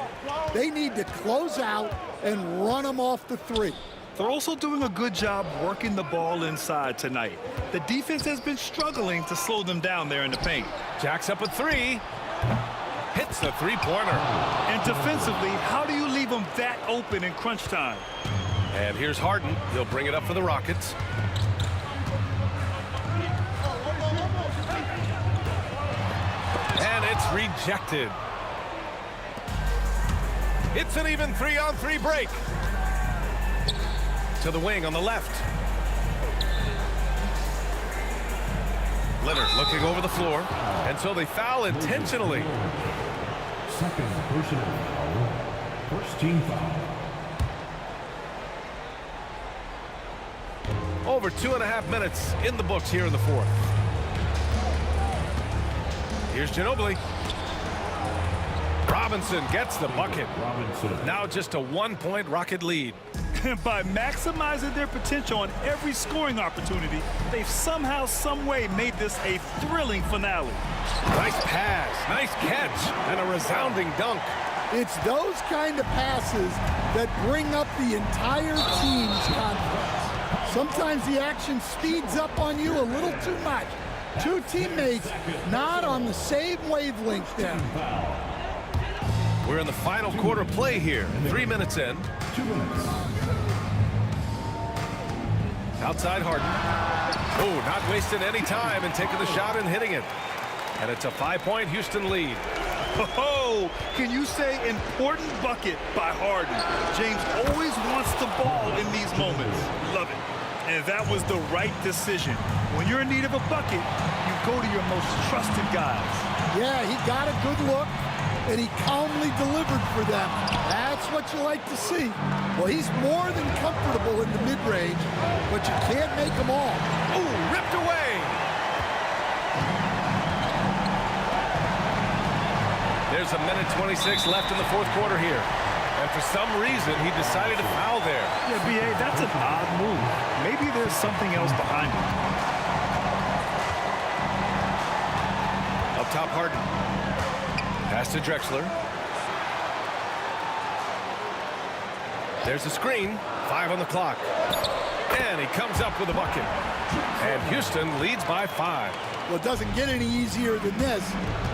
They need to close out and run them off the three. They're also doing a good job working the ball inside tonight. The defense has been struggling to slow them down there in the paint. Jacks up a 3. Hits the three-pointer. And defensively, how do you leave them that open in crunch time? And here's Harden. He'll bring it up for the Rockets. rejected. It's an even 3-on-3 break. To the wing on the left. Leonard looking over the floor. And so they foul intentionally. Second personal foul. First team foul. Over 2.5 minutes in the books here in the fourth. Here's Ginobili. Robinson gets the bucket. Now just a 1-point Rocket lead. By maximizing their potential on every scoring opportunity, they've somehow, some way made this a thrilling finale. Nice pass, nice catch, and a resounding dunk. It's those kind of passes that bring up the entire team's confidence. Sometimes the action speeds up on you a little too much. Two teammates not on the same wavelength there. We're in the final quarter play here. 3 minutes in. 2 minutes. Outside Harden. Oh, not wasting any time and taking the shot and hitting it. And it's a 5-point Houston lead. Oh, can you say important bucket by Harden? James always wants the ball in these moments. Love it. And that was the right decision. When you're in need of a bucket, you go to your most trusted guys. Yeah, he got a good look, and he calmly delivered for them. That's what you like to see. Well, he's more than comfortable in the mid-range, but you can't make them all. Ooh, ripped away. There's a minute 26 left in the fourth quarter here. And for some reason, he decided to foul there. Yeah, B.A., that's an odd move. Maybe there's something else behind it. Up top, Harden. Pass to Drexler. There's a screen. 5 on the clock. And he comes up with a bucket. And Houston leads by 5. Well, it doesn't get any easier than this.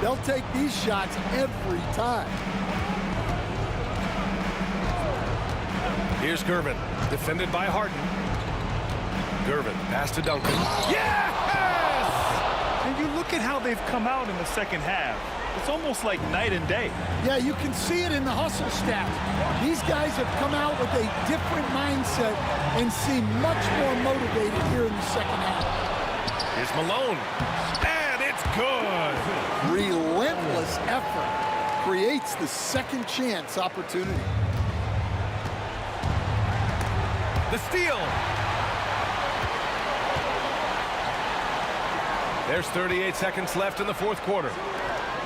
They'll take these shots every time. Here's Gervin, defended by Harden. Gervin, pass to Duncan. Yes! And you look at how they've come out in the second half. It's almost like night and day. Yeah, you can see it in the hustle stats. These guys have come out with a different mindset and seem much more motivated here in the second half. Here's Malone. And it's good. Relentless effort creates the second chance opportunity. The steal. There's 38 seconds left in the fourth quarter.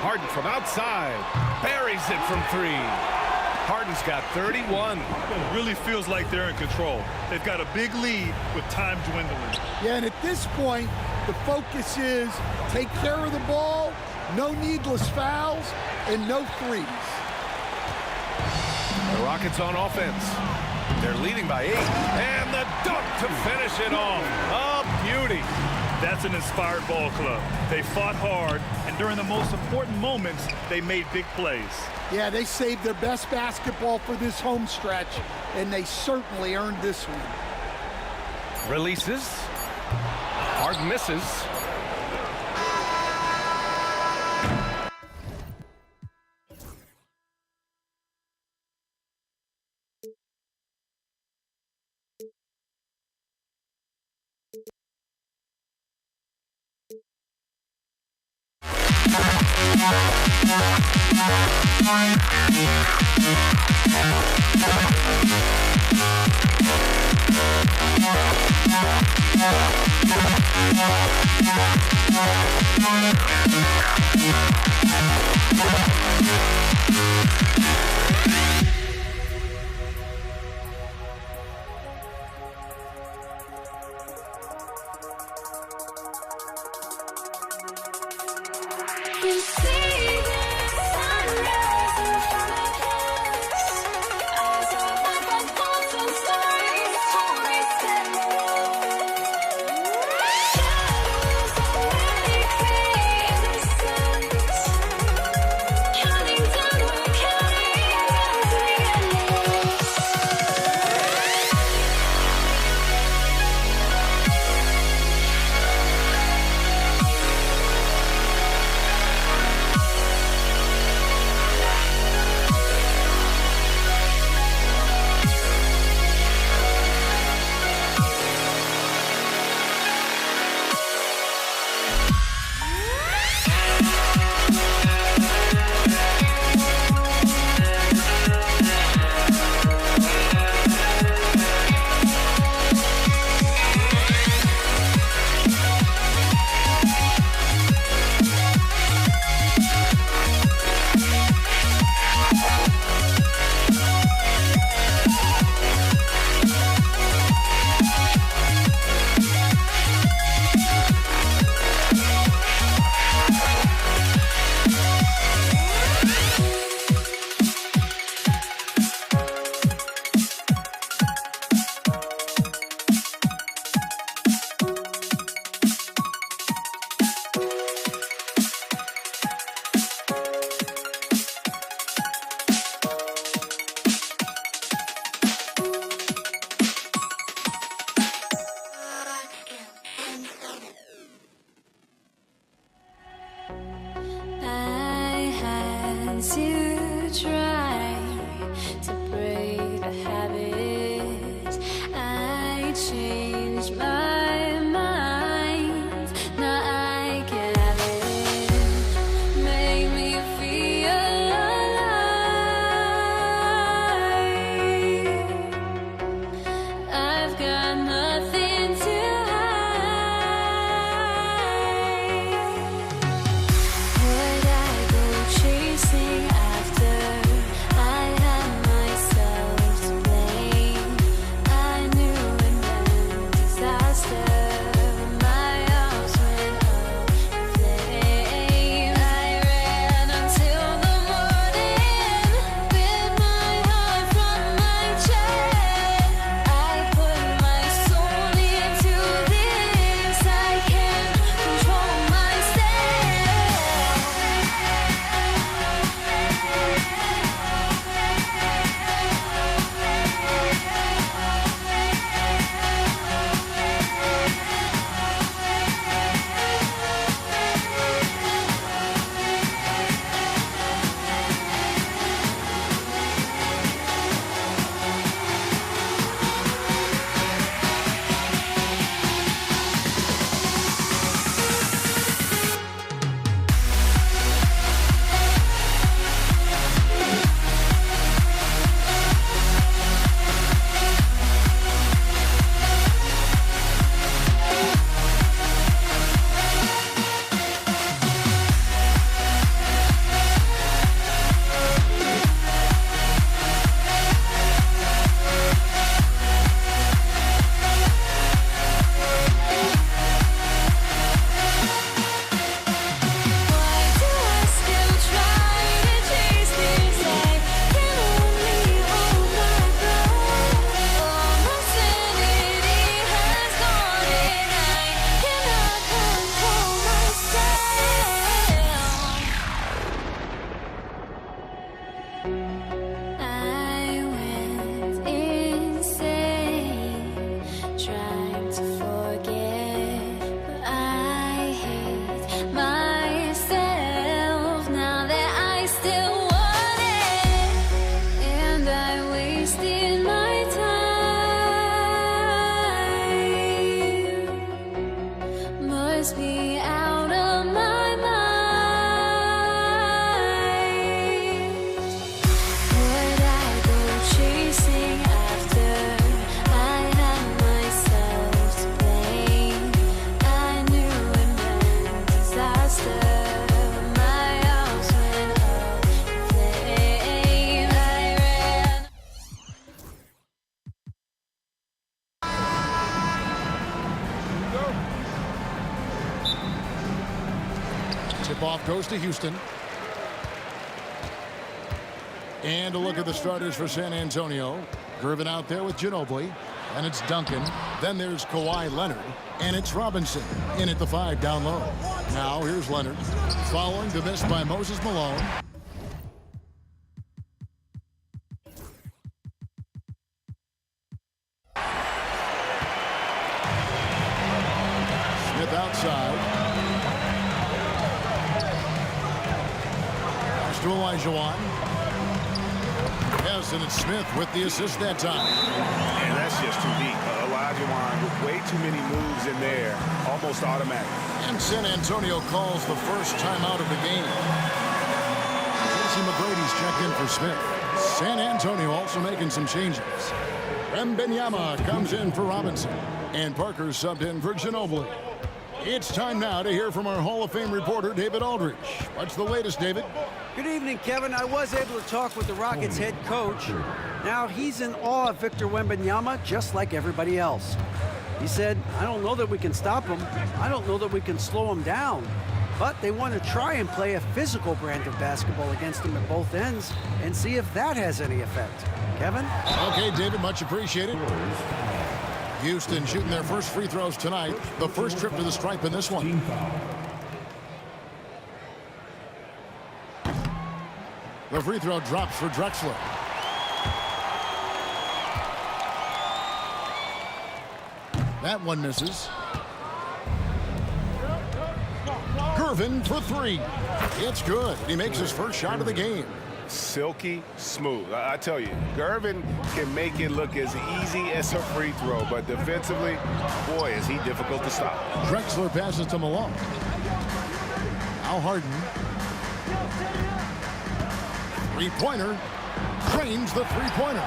Harden from outside. Buries it from 3. Harden's got 31. It really feels like they're in control. They've got a big lead with time dwindling. Yeah, and at this point, the focus is take care of the ball, no needless fouls, and no threes. The Rockets on offense. They're leading by 8. And the dunk to finish it off. A beauty. That's an inspired ball club. They fought hard, and during the most important moments, they made big plays. Yeah, they saved their best basketball for this home stretch, and they certainly earned this one. Releases. Harden misses. Since you try to break the habit, I changed my mind. Now I can have it. Make me feel alive. I've got nothing to would I go chasing after? I had myself to blame. I knew it meant disaster. My arms went up in flame. I ran until the morning, bit my heart from my chest. I put my soul into this. I can't control myself. Why do I still try to chase this? I can only hold my breath. All my sanity has gone and I cannot control myself. I went insane trying to forget, but I hate myself now that I still want it, and I wasted my time. Must be out of my mind. Would I go chasing after? I had myself to blame. I knew it meant disaster. My arms went up in flame. I ran. Tip-off goes to Houston. And a look at the starters for San Antonio. Driven out there with Ginobili. And it's Duncan. Then there's Kawhi Leonard. And it's Robinson in at the 5 down low. Now here's Leonard. Following the miss by Moses Malone. Smith outside. Pass to Olajuwon. Yes, and it's Smith with the assist that time. And that's just too deep. Olajuwon with way too many moves in there. Almost automatic. And San Antonio calls the first timeout of the game. Tracy McGrady's checked in for Smith. San Antonio also making some changes. Wembanyama comes in for Robinson. And Parker subbed in for Ginobili. It's time now to hear from our Hall of Fame reporter, David Aldridge. What's the latest, David? Good evening, Kevin. I was able to talk with the Rockets head coach. Now, he's in awe of Victor Wembanyama, just like everybody else. He said, I don't know that we can stop him. I don't know that we can slow him down. But they want to try and play a physical brand of basketball against him at both ends and see if that has any effect. Kevin? Okay, David, much appreciated. Houston shooting their first free throws tonight. The first trip to the stripe in this one. The free throw drops for Drexler. That one misses. Gervin for three. It's good. He makes his first shot of the game. Silky smooth. I tell you, Gervin can make it look as easy as a free throw, but defensively, boy, is he difficult to stop. Drexler passes to Malone. Now Harden. Three-pointer. Drains the three-pointer.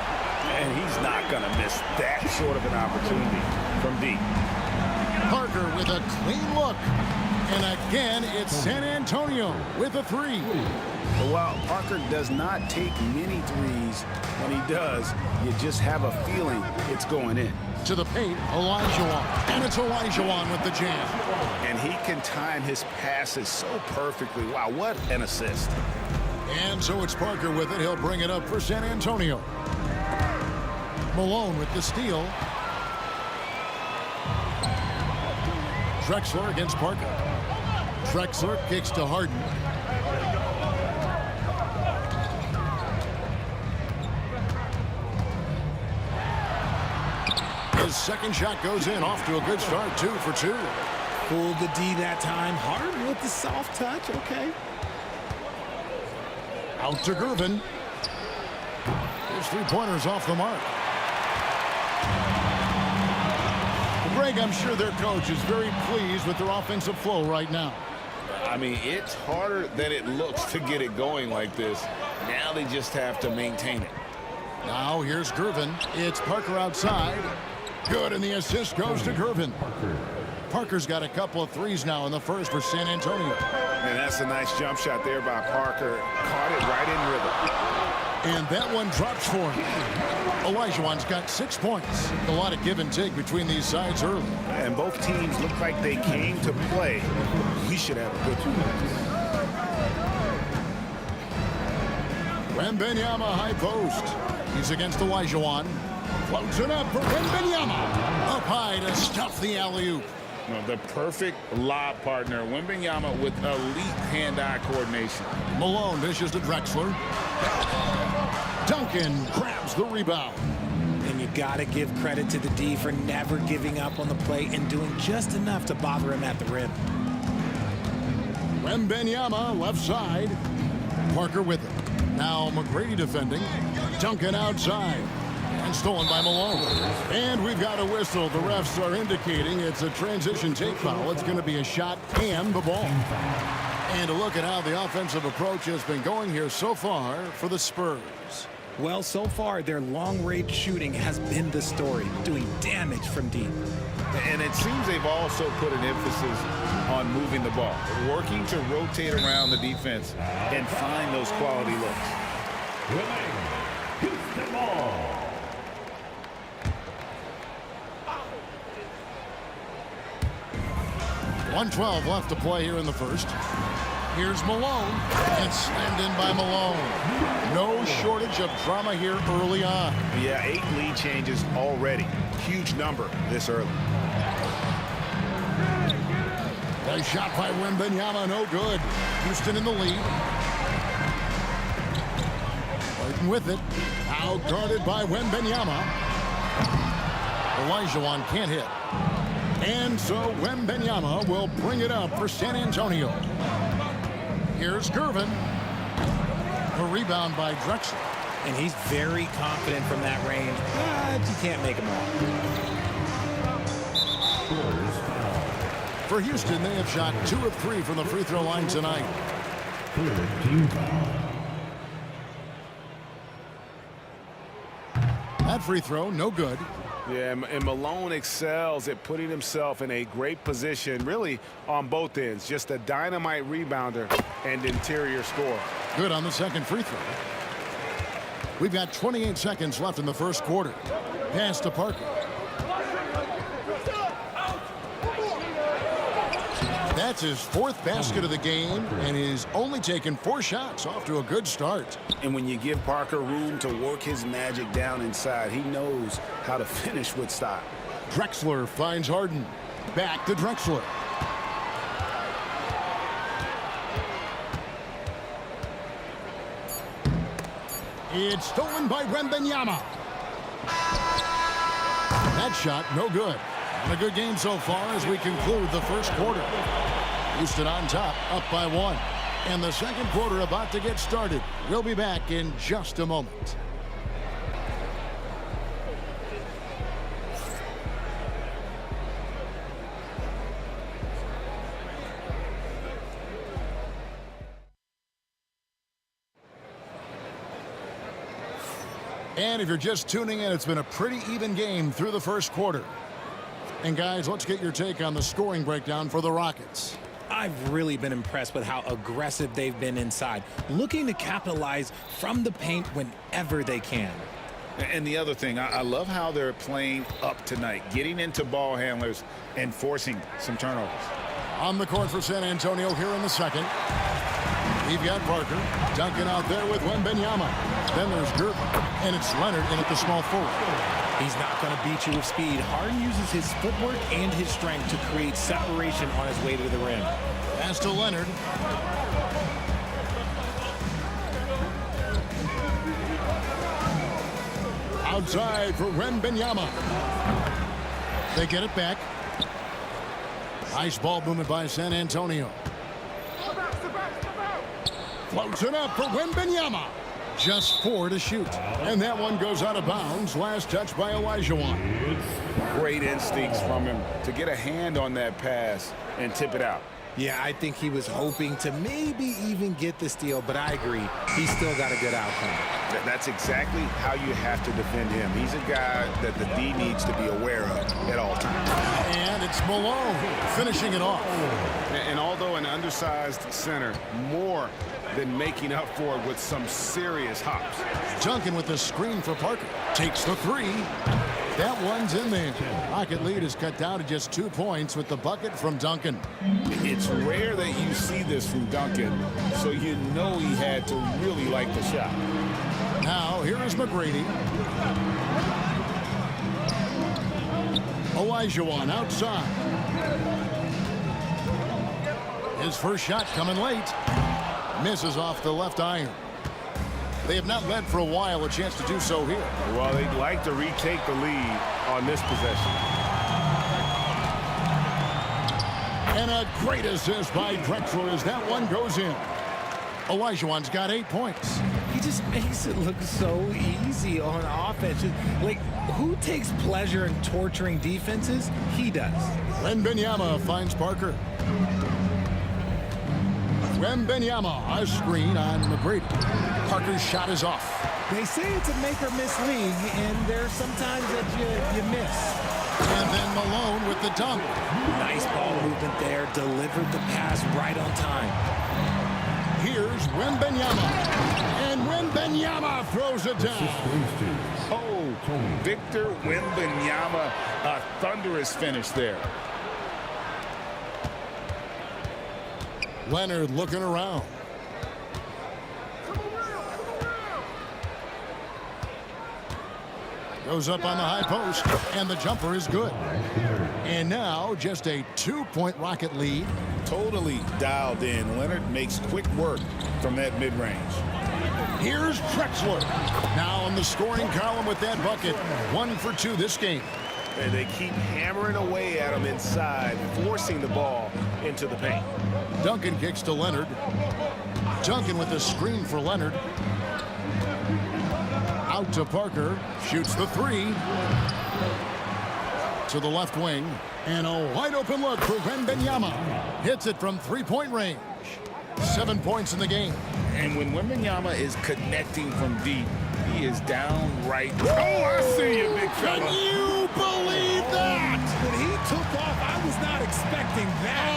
And he's not going to miss that sort of an opportunity from deep. Parker with a clean look. And again, it's San Antonio with a three. But while Parker does not take many threes, when he does, you just have a feeling it's going in. To the paint, Olajuwon. And it's Olajuwon with the jam. And he can time his passes so perfectly. Wow, what an assist. And so it's Parker with it. He'll bring it up for San Antonio. Malone with the steal. Drexler against Parker. Drexler kicks to Harden. His second shot goes in. Off to a good start. 2 for 2. Fooled the D that time. Harden with the soft touch. Okay. Out to Gervin. His three-pointer's off the mark. Greg, I'm sure their coach is very pleased with their offensive flow right now. I mean, it's harder than it looks to get it going like this. Now they just have to maintain it. Now here's Gervin. It's Parker outside. Good, and the assist goes to Gervin. Parker's got a couple of threes now in the first for San Antonio. And that's a nice jump shot there by Parker. Caught it right in rhythm. And that one drops for him. Olajuwon's got 6 points. A lot of give and take between these sides early. And both teams look like they came to play. We should have a good 2 minutes. Wembanyama high post. He's against Olajuwon. Floats it up for Wembanyama. Up high to stuff the alley-oop. The perfect lob partner. Wembanyama with elite hand-eye coordination. Malone dishes to Drexler. Duncan grabs the rebound. And you got to give credit to the D for never giving up on the play and doing just enough to bother him at the rim. Wembanyama left side. Parker with it. Now McGrady defending. Duncan outside. And stolen by Malone. And we've got a whistle. The refs are indicating it's a transition take foul. It's going to be a shot and the ball. And a look at how the offensive approach has been going here so far for the Spurs. Well, so far, their long-range shooting has been the story, doing damage from deep. And it seems they've also put an emphasis on moving the ball, working to rotate around the defense and find those quality looks. Houston ball. .112 left to play here in the first. Here's Malone. It's slammed in by Malone. No shortage of drama here early on. Yeah, 8 lead changes already. Huge number this early. Nice shot by Wembanyama, no good. Houston in the lead. Fighting with it. Out guarded by Wembanyama. Olajuwon can't hit. And so Wembanyama will bring it up for San Antonio. Here's Gervin. A rebound by Drexler. And he's very confident from that range, but you can't make him wrong. For Houston, they have shot 2 of 3 from the free throw line tonight. That free throw, no good. Yeah, and Malone excels at putting himself in a great position, really on both ends. Just a dynamite rebounder and interior scorer. Good on the second free throw. We've got 28 seconds left in the first quarter. Pass to Parker. That's his 4th basket of the game, and he's only taken 4 shots. Off to a good start. And when you give Parker room to work his magic down inside, he knows how to finish with style. Drexler finds Harden. Back to Drexler. It's stolen by Wembanyama. That shot, no good. And a good game so far as we conclude the first quarter. Houston on top, up by 1. And the second quarter about to get started. We'll be back in just a moment. And if you're just tuning in, it's been a pretty even game through the first quarter. And guys, let's get your take on the scoring breakdown for the Rockets. I've really been impressed with how aggressive they've been inside, looking to capitalize from the paint whenever they can. And the other thing, I love how they're playing up tonight, getting into ball handlers and forcing some turnovers. On the court for San Antonio here in the second. We've got Parker. Duncan out there with Wembanyama. Then there's Gerber. And it's Leonard in at the small forward. He's not going to beat you with speed. Harden uses his footwork and his strength to create separation on his way to the rim. Pass to Leonard. Outside for Wembanyama. They get it back. Nice ball movement by San Antonio. Floats it up for Wembanyama. Just 4 to shoot. And that one goes out of bounds. Last touch by Olajuwon. Great instincts from him to get a hand on that pass and tip it out. Yeah, I think he was hoping to maybe even get the steal, but I agree. He's still got a good outcome. That's exactly how you have to defend him. He's a guy that the D needs to be aware of at all times. And it's Malone finishing it off. And although an undersized center, more than making up for it with some serious hops. Duncan with the screen for Parker. Takes the 3. That one's in there. Rocket lead is cut down to just 2 points with the bucket from Duncan. It's rare that you see this from Duncan, so you know he had to really like the shot. Now, here is McGrady. Olajuwon outside. His first shot coming late. Misses off the left iron. They have not led for a while. A chance to do so here. Well, they'd like to retake the lead on this possession. And a great assist by Drexler as that one goes in. Olajuwon's got 8 points. He just makes it look so easy on offense. Like, who takes pleasure in torturing defenses? He does. Wembanyama finds Parker. Wembanyama, a screen on McGrady. Parker's shot is off. They say it's a make or miss league, and there's sometimes that you miss. And then Malone with the dunk. Nice ball movement there. Delivered the pass right on time. Here's Wembanyama. And Wembanyama throws it down. Oh, Victor Wembanyama, a thunderous finish there. Leonard looking around. Goes up on the high post, and the jumper is good. And now just a 2-point Rocket lead. Totally dialed in. Leonard makes quick work from that mid-range. Here's Drexler. Now in the scoring column with that bucket. 1 for 2 this game. And they keep hammering away at him inside, forcing the ball into the paint. Duncan kicks to Leonard. Duncan with the screen for Leonard. Out to Parker. Shoots the 3. To the left wing. And a wide open look for Wembanyama. Hits it from 3-point range. 7 points in the game. And when Wembanyama is connecting from deep, he is downright. Oh, I see you, big fella. Can you believe that? When he took off, I was not expecting that.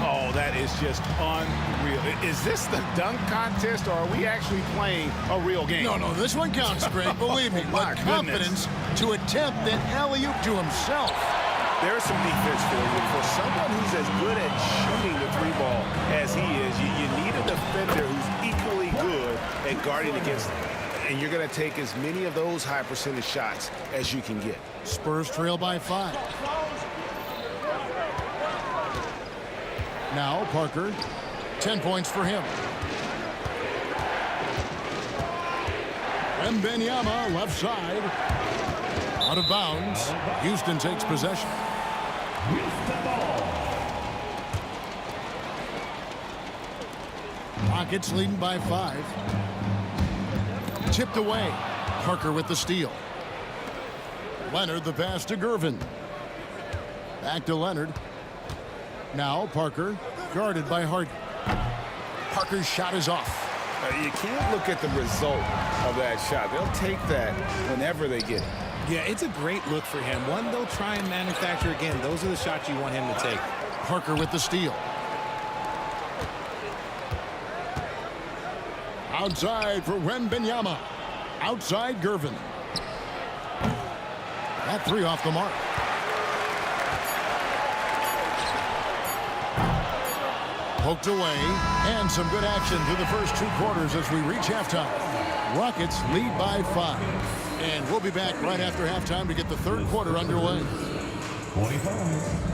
Oh, that is just unreal. Is this the dunk contest, or are we actually playing a real game? No, this one counts, Greg. Believe me. My But confidence to attempt an alley-oop to himself. There's some defense for you. For someone who's as good at shooting the 3-ball as he is, you need a defender who's equally good at guarding against him. And you're going to take as many of those high percentage shots as you can get. Spurs trail by 5. Now Parker, 10 points for him. Wembanyama left side. Out of bounds. Houston takes possession. Rockets leading by 5. Tipped away. Parker with the steal. Leonard the pass to Gervin. Back to Leonard. Now Parker, guarded by Harden. Parker's shot is off. You can't look at the result of that shot. They'll take that whenever they get it. Yeah, it's a great look for him. One they'll try and manufacture again. Those are the shots you want him to take. Parker with the steal. Outside for Wembanyama. Outside Gervin. That 3 off the mark. Poked away, and some good action through the first 2 quarters as we reach halftime. Rockets lead by 5. And we'll be back right after halftime to get the 3rd quarter underway. 25.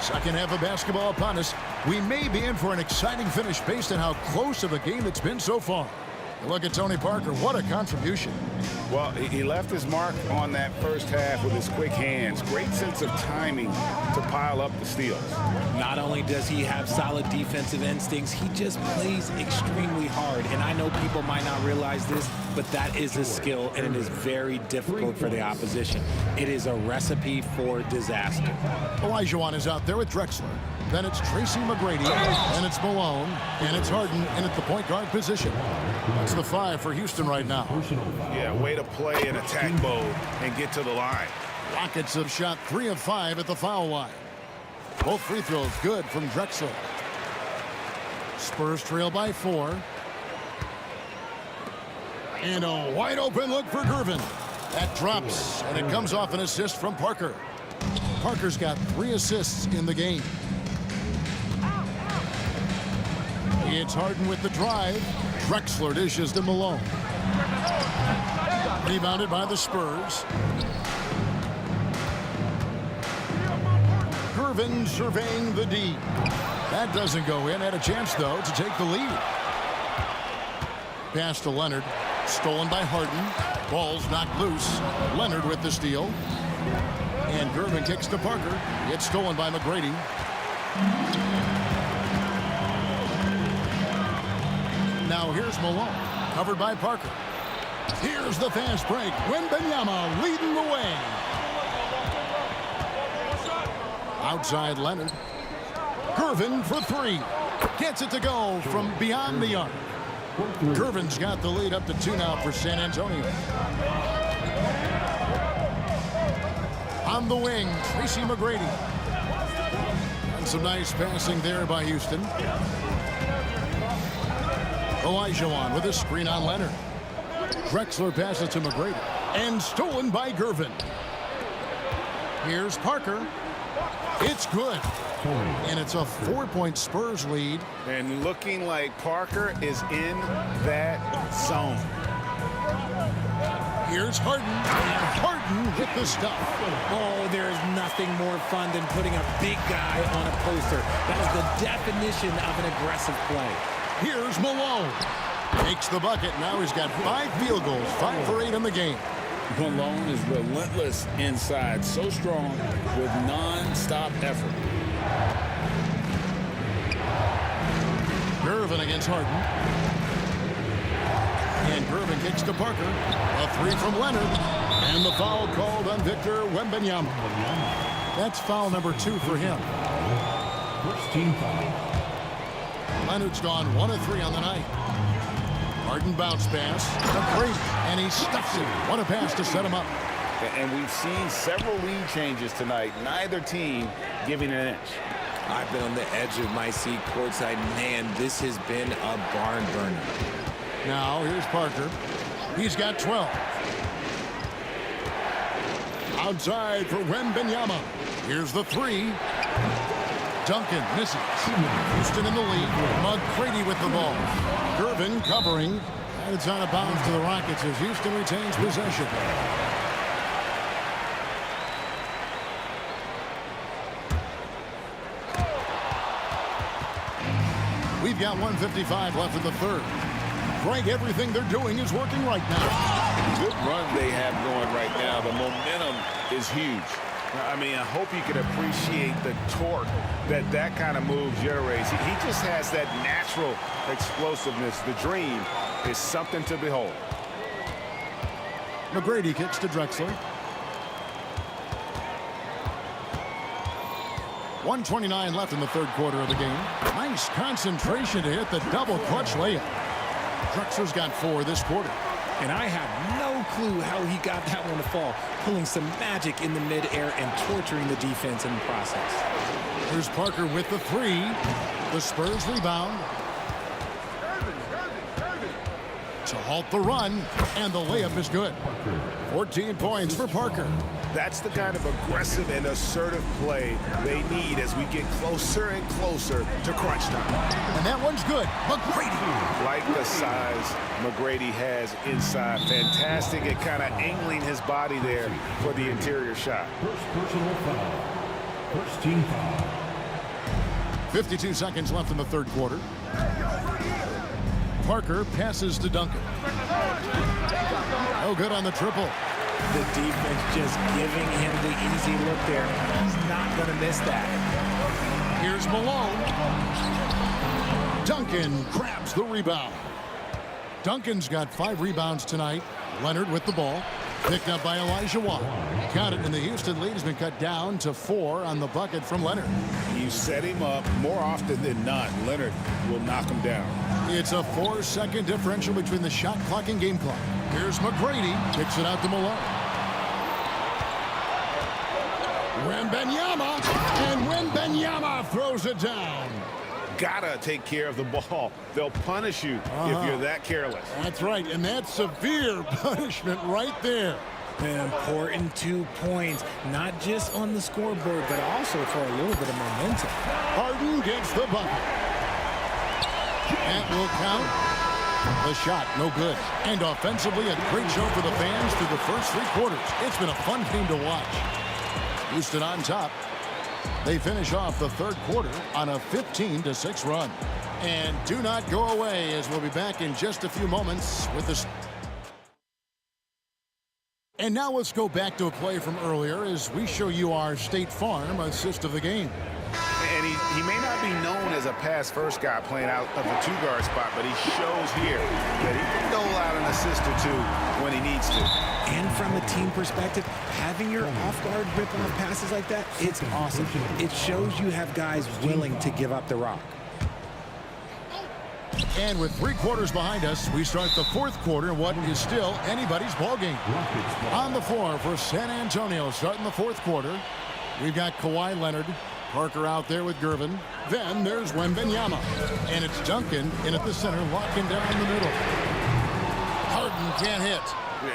Second half of basketball upon us. We may be in for an exciting finish based on how close of a game it's been so far. Look at Tony Parker. What a contribution. Well, he left his mark on that first half with his quick hands. Great sense of timing to pile up the steals. Not only does he have solid defensive instincts, he just plays extremely hard. And I know people might not realize this, but that is a skill, and it is very difficult for the opposition. It is a recipe for disaster. Olajuwon is out there with Drexler. Then it's Tracy McGrady, and it's Malone, and it's Harden in at the point guard position. That's the 5 for Houston right now. Yeah, way to play in attack mode and get to the line. Rockets have shot 3 of 5 at the foul line. Both free throws good from Drexler. Spurs trail by 4. And a wide open look for Gervin. That drops, and it comes off an assist from Parker. Parker's got 3 assists in the game. It's Harden with the drive. Drexler dishes to Malone. Rebounded by the Spurs. Gervin surveying the D. That doesn't go in. Had a chance, though, to take the lead. Pass to Leonard. Stolen by Harden. Ball's knocked loose. Leonard with the steal. And Gervin kicks to Parker. It's stolen by McGrady. Now here's Malone, covered by Parker. Here's the fast break. Wembanyama leading the way. Outside Leonard. Gervin for 3. Gets it to go from beyond the arc. Gervin's got the lead up to 2 now for San Antonio. On the wing, Tracy McGrady. And some nice passing there by Houston. Olajuwon with a screen on Leonard. Drexler passes to McGrady. And stolen by Gervin. Here's Parker. It's good. And it's a 4-point Spurs lead. And looking like Parker is in that zone. Here's Harden. And Harden with the stuff. Oh, there is nothing more fun than putting a big guy on a poster. That is the definition of an aggressive play. Here's Malone. Takes the bucket. Now he's got 5 field goals. 5 for 8 in the game. Malone is relentless inside. So strong with non-stop effort. Gervin against Harden. And Gervin kicks to Parker. A 3 from Leonard. And the foul called on Victor Wembanyama. That's foul number 2 for him. First team foul. Leonard's gone 1 of 3 on the night. Harden bounce pass. McGrady. And he stuffs it. What a pass to set him up. And we've seen several lead changes tonight. Neither team giving an inch. I've been on the edge of my seat courtside. Man, this has been a barn burner. Now here's Parker. He's got 12. Outside for Wembanyama. Here's the 3. Duncan misses. Houston in the lead. McGrady with the ball. Gervin covering. And it's out of bounds to the Rockets as Houston retains possession. We've got 1:55 left in the third. Greg, everything they're doing is working right now. Good run they have going right now. The momentum is huge. I mean, I hope you can appreciate the torque that kind of move generates. He just has that natural explosiveness. The dream is something to behold. McGrady kicks to Drexler. 1:29 left in the third quarter of the game. Nice concentration to hit the double clutch layup. Drexler's got 4 this quarter. And I have no clue how he got that one to fall, pulling some magic in the midair and torturing the defense in the process. Here's Parker with the 3. The Spurs rebound. To halt the run, and the layup is good. 14 points for Parker. That's the kind of aggressive and assertive play they need as we get closer and closer to crunch time. And that one's good. McGrady. Like the size McGrady has inside. Fantastic at kind of angling his body there for the interior shot. First personal foul. First team foul. 52 seconds left in the third quarter. Parker passes to Duncan. Oh, good on the triple. The defense just giving him the easy look there. He's not going to miss that. Here's Malone. Duncan grabs the rebound. Duncan's got 5 rebounds tonight. Leonard with the ball. Picked up by Elijah Watt. Count it, and the Houston lead has been cut down to 4 on the bucket from Leonard. You set him up more often than not. Leonard will knock him down. It's a 4-second differential between the shot clock and game clock. Here's McGrady. Kicks it out to Malone. Wembanyama. And Wembanyama throws it down. Gotta take care of the ball. They'll punish you if you're that careless. That's right, and that's severe punishment right there. An important 2 points, not just on the scoreboard, but also for a little bit of momentum. Harden gets the bucket. That will count. The shot, no good. And offensively, a great show for the fans through the first 3 quarters. It's been a fun game to watch. Houston on top. They finish off the third quarter on a 15-6 run. And do not go away, as we'll be back in just a few moments with the... And now let's go back to a play from earlier as we show you our State Farm assist of the game. And he may not be known as a pass-first guy playing out of the 2-guard spot, but he shows here that he can dole out an assist or 2 when he needs to. And from a team perspective, having your off-guard rip-off passes like that, it's awesome. It shows you have guys willing to give up the rock. And with 3 quarters behind us, we start the fourth quarter in what is still anybody's ball game. On the floor for San Antonio, starting the fourth quarter, we've got Kawhi Leonard, Parker out there with Gervin. Then there's Wembanyama. And it's Duncan in at the center, locking down the middle. Harden can't hit.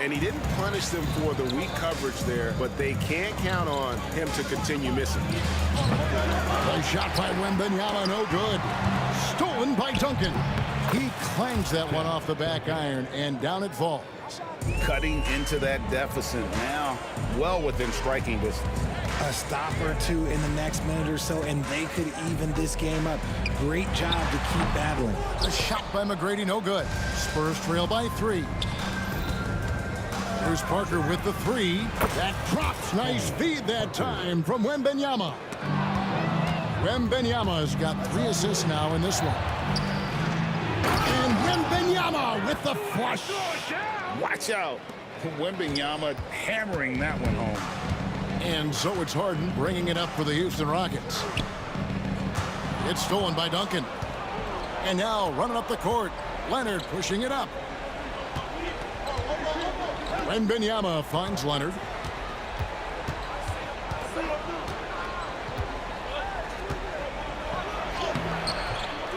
And he didn't punish them for the weak coverage there, but they can't count on him to continue missing. A shot by Wembanyama, no good. Stolen by Duncan. He clangs that one off the back iron, and down it falls. Cutting into that deficit now, well within striking distance. A stop or 2 in the next minute or so, and they could even this game up. Great job to keep battling. A shot by McGrady, no good. Spurs trail by 3. Here's Parker with the 3. That drops. Nice feed that time from Wembanyama. Wembanyama's got 3 assists now in this one. And Wembanyama with the flush. Watch out. Wembanyama hammering that one home. And so it's Harden bringing it up for the Houston Rockets. It's stolen by Duncan. And now running up the court, Leonard pushing it up. Wembanyama finds Leonard.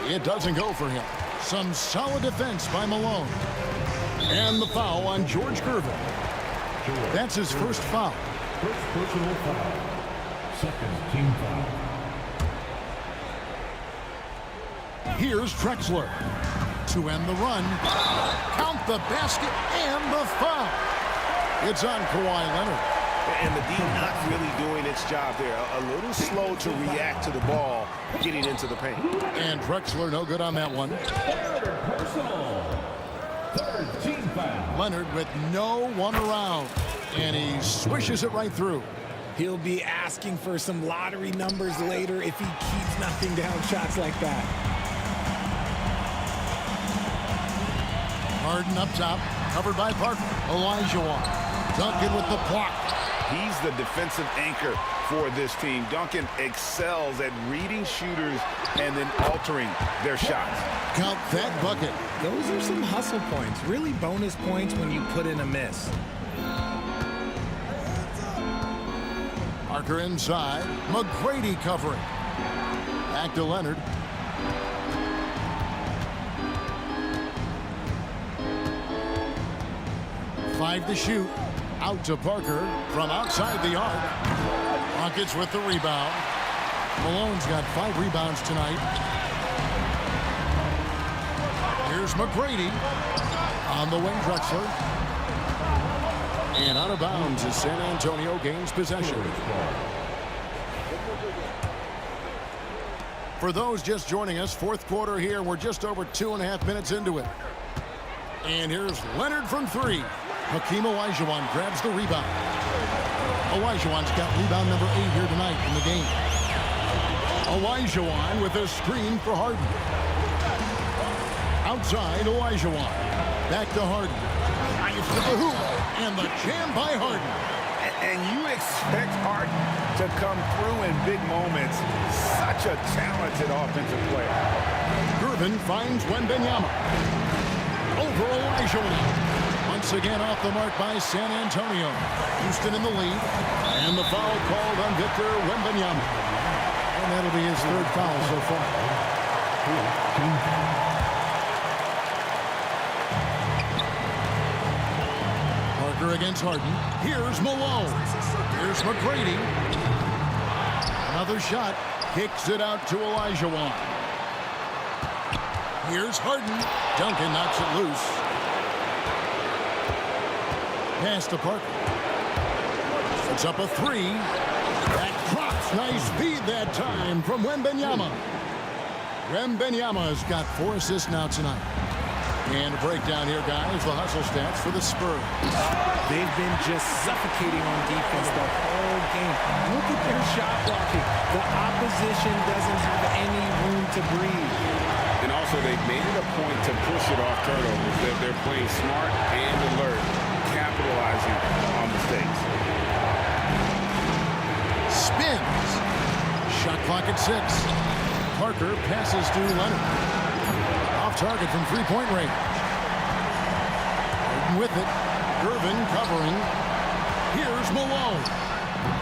It doesn't go for him. Some solid defense by Malone. And the foul on George Gervin. That's his first foul. First personal foul. Second team foul. Here's Drexler. to end the run. Count the basket and the foul. It's on Kawhi Leonard. And the D not really doing its job there. A little slow to react to the ball getting into the paint. And Drexler no good on that one. Leonard with no one around. And he swishes it right through. He'll be asking for some lottery numbers later if he keeps knocking down shots like that. Harden up top, covered by Parker. Olajuwon. Duncan with the block. He's the defensive anchor for this team. Duncan excels at reading shooters and then altering their shots. Count that bucket. Those are some hustle points. Really bonus points when you put in a miss. Parker inside. McGrady covering. Back to Leonard. Five to shoot. Out to Parker from outside the arc. Rockets with the rebound. Malone's got 5 rebounds tonight. Here's McGrady. On the wing, Drexler. And out of bounds as San Antonio gains possession. For those just joining us, fourth quarter here. We're just over 2.5 minutes into it. And here's Leonard from 3. Hakeem Olajuwon grabs the rebound. Olajuwon's got rebound number 8 here tonight in the game. Olajuwon with a screen for Harden. Outside, Olajuwon. Back to Harden. Drives to the hoop. And the jam by Harden. And you expect Harden to come through in big moments. Such a talented offensive player. Gervin finds Wembanyama. Over Olajuwon. Once again off the mark by San Antonio. Houston in the lead. And the foul called on Victor Wembanyama. And that'll be his 3rd foul so far. Parker against Harden. Here's Malone. Here's McGrady. Another shot. Kicks it out to Olajuwon. Here's Harden. Duncan knocks it loose. Pass to Parker. It's up a 3. That drops. Nice speed that time from Wembanyama. Wembanyama's got 4 assists now tonight. And a breakdown here, guys. The hustle stats for the Spurs. They've been just suffocating on defense the whole game. Look at their shot blocking. The opposition doesn't have any room to breathe. And also, they've made it a point to push it off turnovers. They're playing smart and alert, capitalizing on mistakes. Spins. Shot clock at 6. Parker passes to Leonard. Off target from 3-point range. Harden with it. Gervin covering. Here's Malone.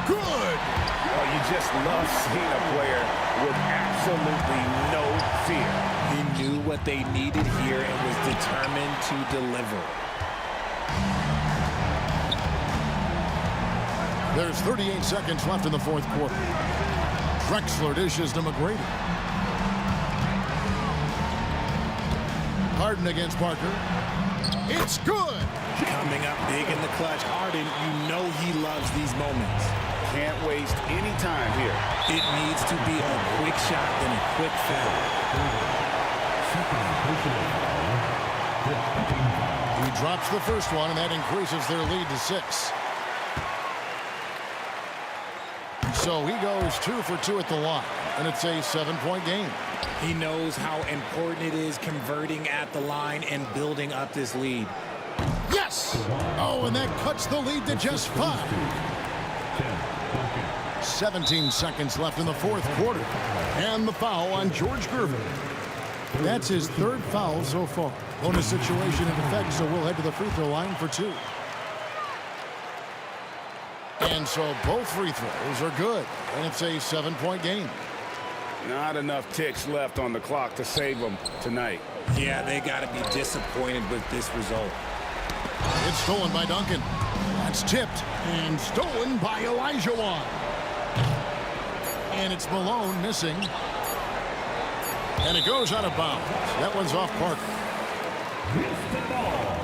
Good. Oh, you just love seeing a player with absolutely no fear. He knew what they needed here and was determined to deliver. There's 38 seconds left in the fourth quarter. Drexler dishes to McGrady. Harden against Parker. It's good. Coming up big in the clutch. Harden, you know he loves these moments. Can't waste any time here. It needs to be a quick shot and a quick foul. He drops the first one, and that increases their lead to 6. So he goes 2 for 2 at the line, and it's a 7-point game. He knows how important it is converting at the line and building up this lead. Yes! Oh, and that cuts the lead to just 5. 17 seconds left in the fourth quarter. And the foul on George Gervin. That's his 3rd foul so far. Bonus situation in effect, so we'll head to the free throw line for 2. And so both free throws are good, and it's a 7-point game. Not enough ticks left on the clock to save them tonight. Yeah, they got to be disappointed with this result. It's stolen by Duncan. That's tipped and stolen by Olajuwon. And it's Malone missing. And it goes out of bounds. That one's off Parker. Miss the ball.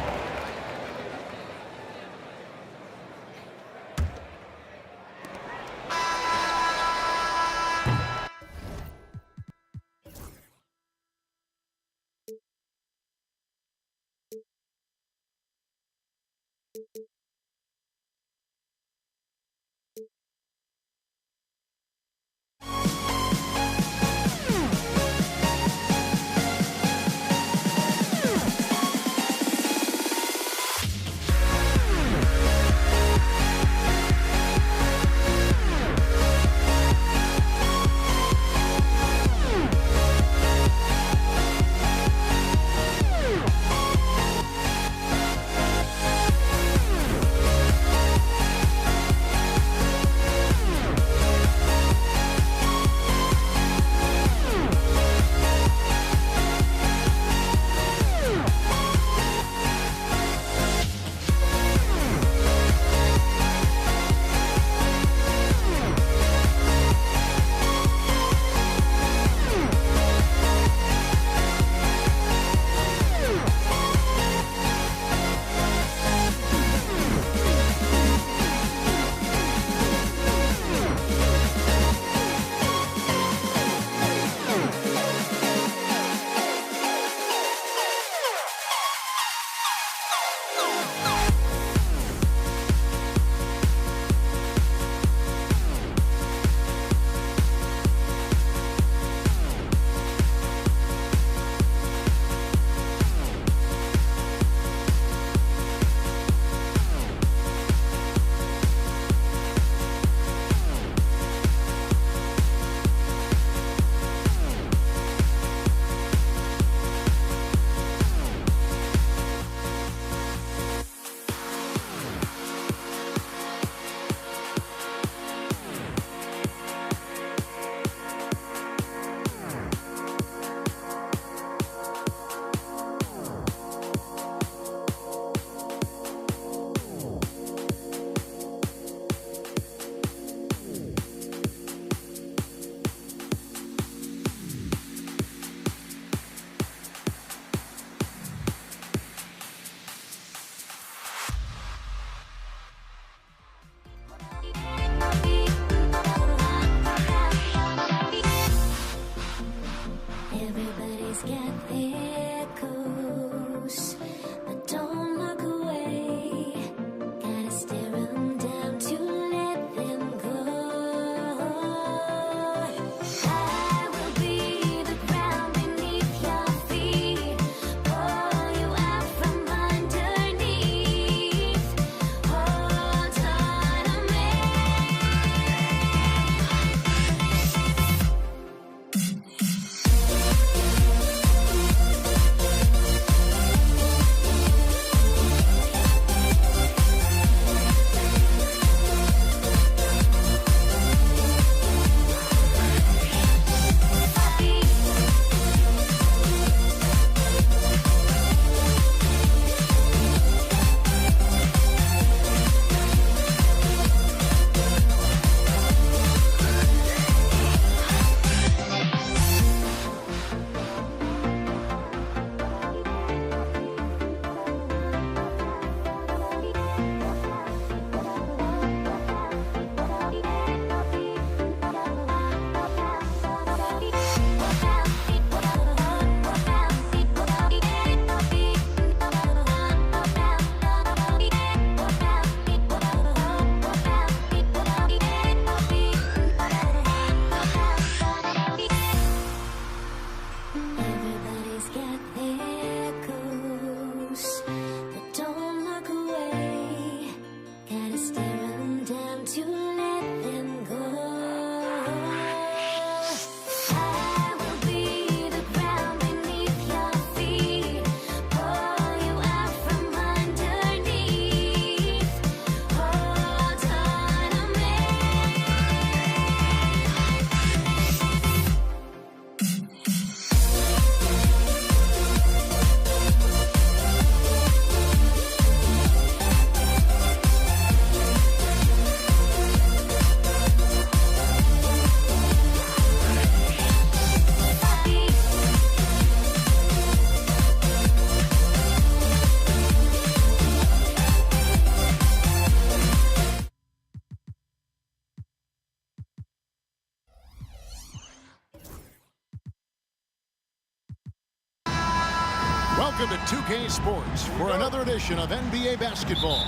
Welcome to 2K Sports for another edition of NBA basketball.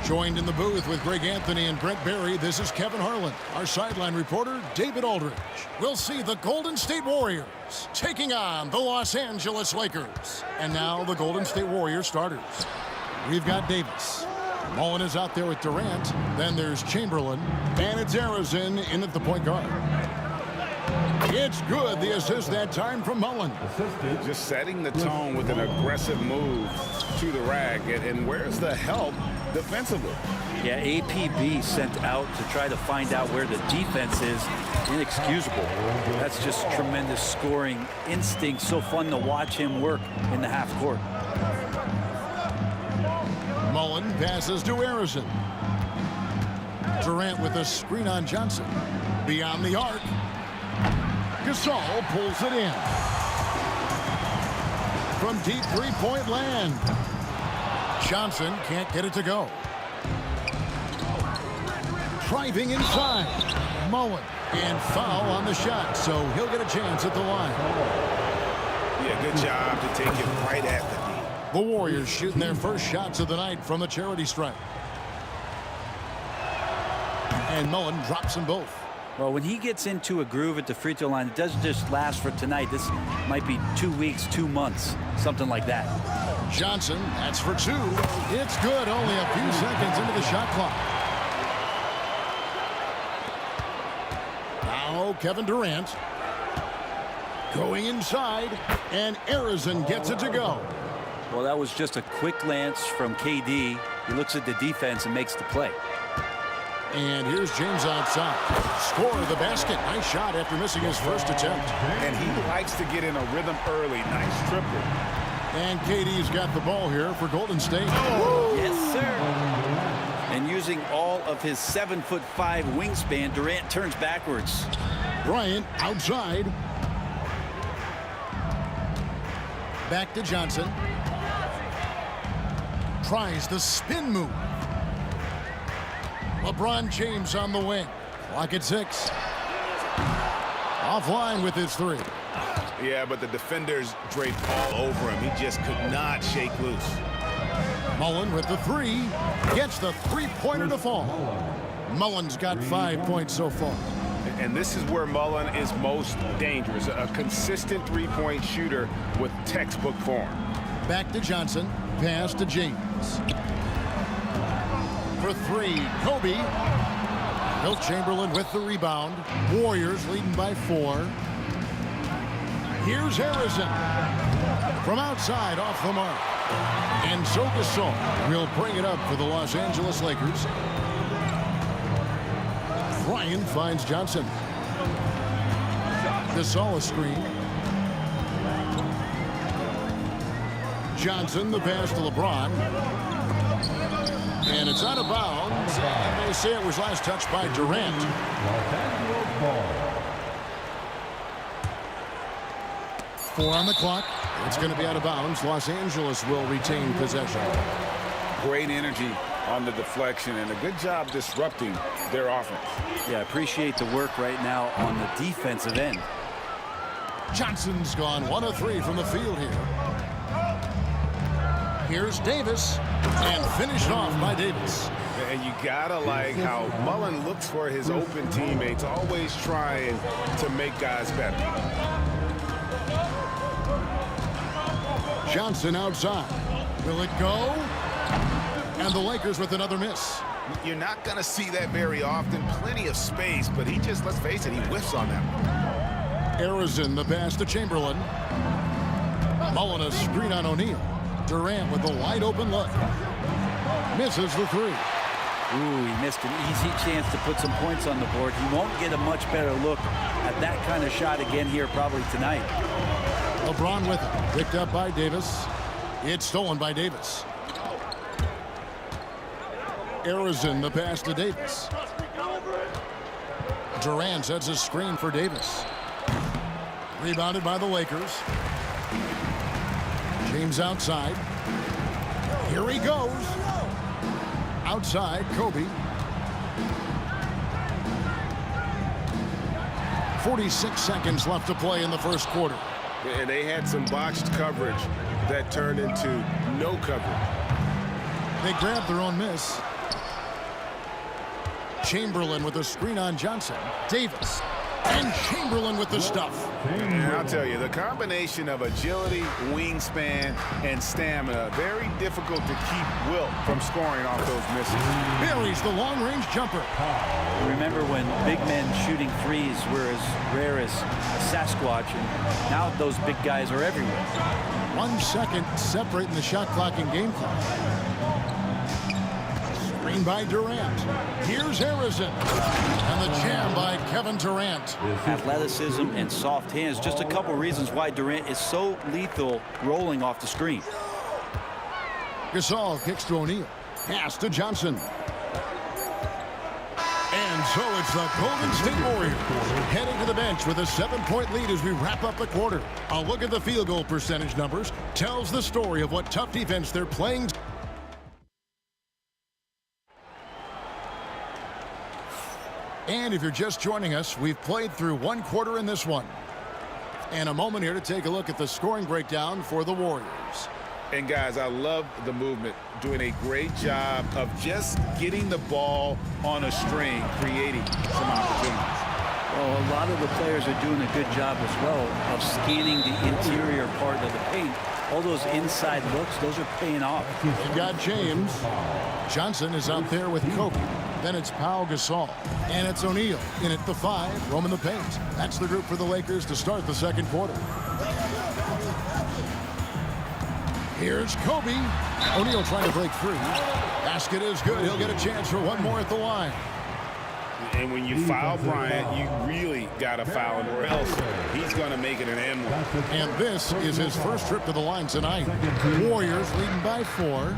Joined in the booth with Greg Anthony and Brent Barry, this is Kevin Harlan. Our sideline reporter, David Aldridge. We'll see the Golden State Warriors taking on the Los Angeles Lakers. And now the Golden State Warriors starters. We've got Davis. Mullen is out there with Durant. Then there's Chamberlain. And it's Arizin in at the point guard. It's good, the assist that time from Mullen. Just setting the tone with an aggressive move to the rack. And where's the help defensively? Yeah, APB sent out to try to find out where the defense is. Inexcusable. That's just tremendous scoring instinct. So fun to watch him work in the half court. Mullen passes to Arizin. Durant with a screen on Johnson. Beyond the arc. Gasol pulls it in. From deep three-point land. Johnson can't get it to go. Driving inside. Mullen. And foul on the shot, so he'll get a chance at the line. Yeah, good job to take it right at the knee. The Warriors shooting their first shots of the night from the charity stripe. And Mullen drops them both. Well, when he gets into a groove at the free throw line, it doesn't just last for tonight. This might be 2 weeks, 2 months, something like that. Johnson, that's for two. It's good, only a few seconds into the shot clock. Now Kevin Durant. Going inside, and Arizin gets it to go. Well, that was just a quick glance from KD. He looks at the defense and makes the play. And here's James outside. Score the basket. Nice shot after missing his first attempt. And he likes to get in a rhythm early. Nice triple. And KD's got the ball here for Golden State. Oh, yes, sir. And using all of his 7'5" wingspan, Durant turns backwards. Bryant outside. Back to Johnson. Tries the spin move. LeBron James on the wing. Clock at 6. Offline with his three. Yeah, but the defenders draped all over him. He just could not shake loose. Mullen with the three. Gets the three-pointer to fall. Mullen's got 5 points so far. And this is where Mullen is most dangerous. A consistent three-point shooter with textbook form. Back to Johnson. Pass to James. For three, Kobe. Wilt Chamberlain with the rebound. Warriors leading by 4. Here's Harrison. From outside, off the mark. And so Gasol will bring it up for the Los Angeles Lakers. Ryan finds Johnson. Gasol a screen. Johnson, the pass to LeBron. And it's out of bounds. And they say it was last touched by Durant. 4 on the clock. It's going to be out of bounds. Los Angeles will retain possession. Great energy on the deflection and a good job disrupting their offense. Yeah, appreciate the work right now on the defensive end. Johnson's gone 1 of 3 from the field here. Here's Davis, and finished off by Davis. And you gotta like how Mullen looks for his open teammates, always trying to make guys better. Johnson outside. Will it go? And the Lakers with another miss. You're not gonna see that very often. Plenty of space, but he just, let's face it, he whiffs on that one. Arizin, the pass to Chamberlain. Mullen a screen on O'Neal. Durant with a wide open look. Misses the three. Ooh, he missed an easy chance to put some points on the board. He won't get a much better look at that kind of shot again here probably tonight. LeBron with it. Picked up by Davis. It's stolen by Davis. Arizin, the pass to Davis. Durant sets a screen for Davis. Rebounded by the Lakers. James outside. Here he goes. Outside, Kobe. 46 seconds left to play in the first quarter. And they had some botched coverage that turned into no coverage. They grabbed their own miss. Chamberlain with a screen on Johnson. Davis. And Chamberlain with the stuff. And I'll tell you, the combination of agility, wingspan, and stamina, very difficult to keep Wilt from scoring off those misses. Buries the long-range jumper. Remember when big men shooting threes were as rare as Sasquatch, and now those big guys are everywhere. 1 second separating the shot clock and game clock. Screen by Durant. Here's Harrison. And the jam by Kevin Durant. Athleticism and soft hands, just a couple reasons why Durant is so lethal rolling off the screen. Gasol kicks to O'Neal. Pass to Johnson. And so it's the Golden State Warriors heading to the bench with a 7-point lead as we wrap up the quarter. A look at the field goal percentage numbers tells the story of what tough defense they're playing. And if you're just joining us, we've played through 1 quarter in this one. And a moment here to take a look at the scoring breakdown for the Warriors. And guys, I love the movement, doing a great job of just getting the ball on a string, creating some opportunities. Well, a lot of the players are doing a good job as well of scanning the interior part of the paint. All those inside looks, those are paying off. You've got James. Johnson is out there with Kobe. Then it's Pau Gasol. And it's O'Neal in at the 5, roaming the paint. That's the group for the Lakers to start the second quarter. Here's Kobe. O'Neal trying to break free. Basket is good. He'll get a chance for one more at the line. And when you foul Bryant, you really got to foul him, or else he's going to make it an M1. And this is his first trip to the line tonight. Warriors leading by 4.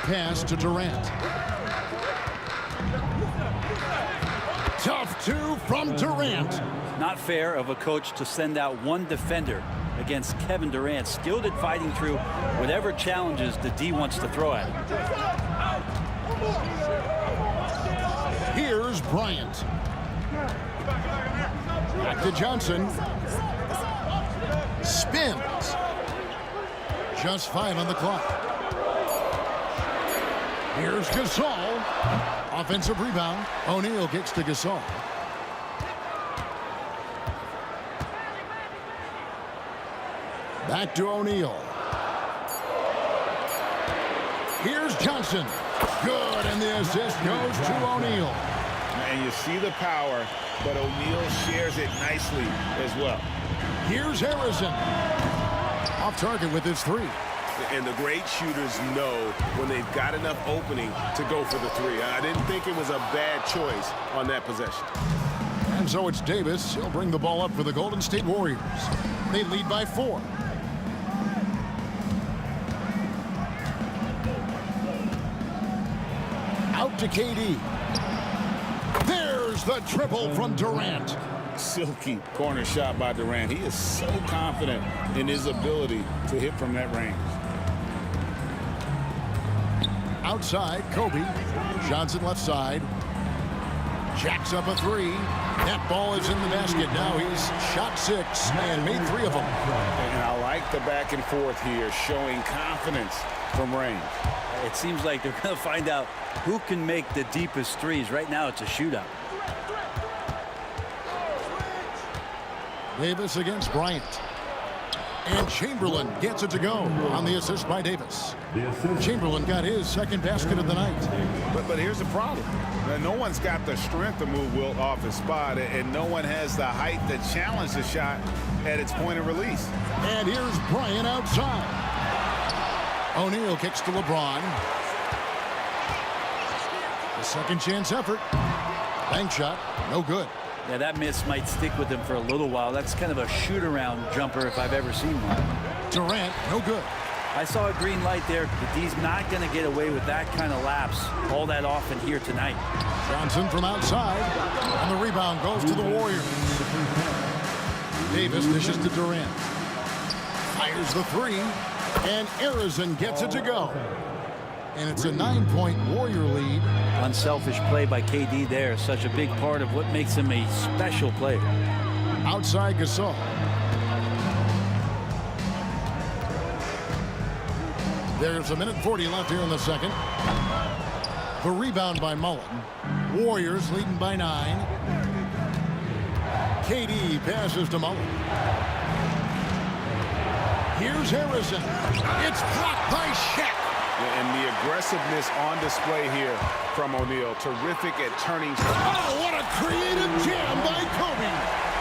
Pass to Durant. Tough 2 from Durant. Not fair of a coach to send out one defender against Kevin Durant, skilled at fighting through whatever challenges the D wants to throw at him. Here's Bryant. Back to Johnson. Spins. Just 5 on the clock. Here's Gasol. Offensive rebound. O'Neal kicks to Gasol. Back to O'Neal. Here's Johnson. Good, and the assist goes to O'Neal. And you see the power, but O'Neal shares it nicely as well. Here's Harrison. Off target with his 3. And the great shooters know when they've got enough opening to go for the 3. I didn't think it was a bad choice on that possession. And so it's Davis. He'll bring the ball up for the Golden State Warriors. They lead by 4. Out to KD. There's the triple from Durant. Silky corner shot by Durant. He is so confident in his ability to hit from that range. Outside, Kobe. Johnson left side. Jacks up a 3. That ball is in the basket. Now he's shot 6 and made 3 of them. And I like the back and forth here, showing confidence from range. It seems like they're going to find out who can make the deepest threes. Right now, it's a shootout. Davis against Bryant. And Chamberlain gets it to go on the assist by Davis. Chamberlain got his second basket of the night. But here's the problem. No one's got the strength to move Wilt off his spot, and no one has the height to challenge the shot at its point of release. And here's Bryant outside. O'Neal kicks to LeBron. The second chance effort. Bank shot, no good. Yeah, that miss might stick with him for a little while. That's kind of a shoot-around jumper if I've ever seen one. Durant, no good. I saw a green light there. The D's not going to get away with that kind of lapse all that often here tonight. Johnson from outside, and the rebound goes to the Warriors. Davis dishes to Durant. Fires the 3, and Harrison gets it to go. And it's a 9-point Warrior lead. Unselfish play by KD there. Such a big part of what makes him a special player. Outside Gasol. There's 1:40 left here in the second. The rebound by Mullen. Warriors leading by 9. KD passes to Mullen. Here's Harrison. It's blocked by Shaq. And the aggressiveness on display here from O'Neal. Terrific at turning. Oh, what a creative jam by Kobe.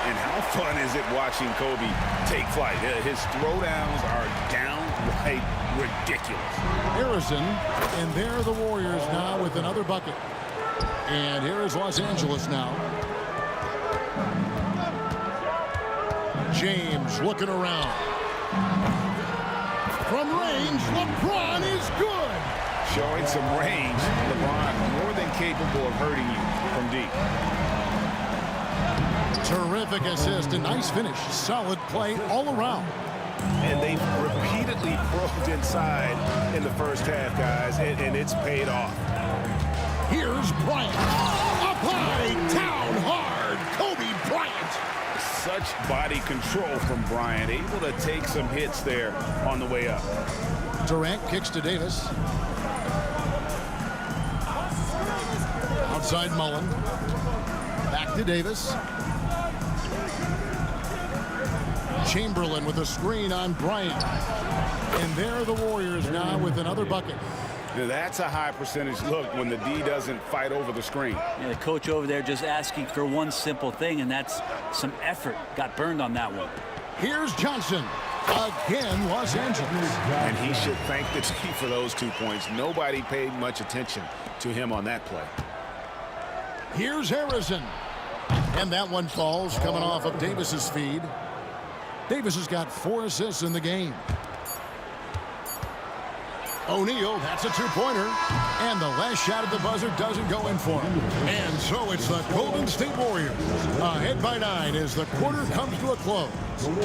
And how fun is it watching Kobe take flight? His throwdowns are downright ridiculous. Harrison, and there are the Warriors now with another bucket. And here is Los Angeles now. James looking around. From range, LeBron is good. Showing some range. LeBron more than capable of hurting you from deep. Terrific assist, a nice finish. Solid play all around. And they've repeatedly probed inside in the first half, guys, and it's paid off. Here's Bryant. Up high, down hard. Kobe Bryant. Such body control from Bryant, able to take some hits there on the way up. Durant kicks to Davis. Outside Mullen. Back to Davis. Chamberlain with a screen on Bryant. And there are the Warriors now with another bucket. Now that's a high percentage look when the D doesn't fight over the screen. Yeah, the coach over there just asking for one simple thing, and that's some effort. Got burned on that one. Here's Johnson. Again, Los Angeles. And he should thank the team for those 2 points. Nobody paid much attention to him on that play. Here's Harrison. And that one falls coming off of Davis's feed. Davis has got 4 assists in the game. O'Neal, that's a 2-pointer. And the last shot at the buzzer doesn't go in for him. And so it's the Golden State Warriors ahead by 9 as the quarter comes to a close.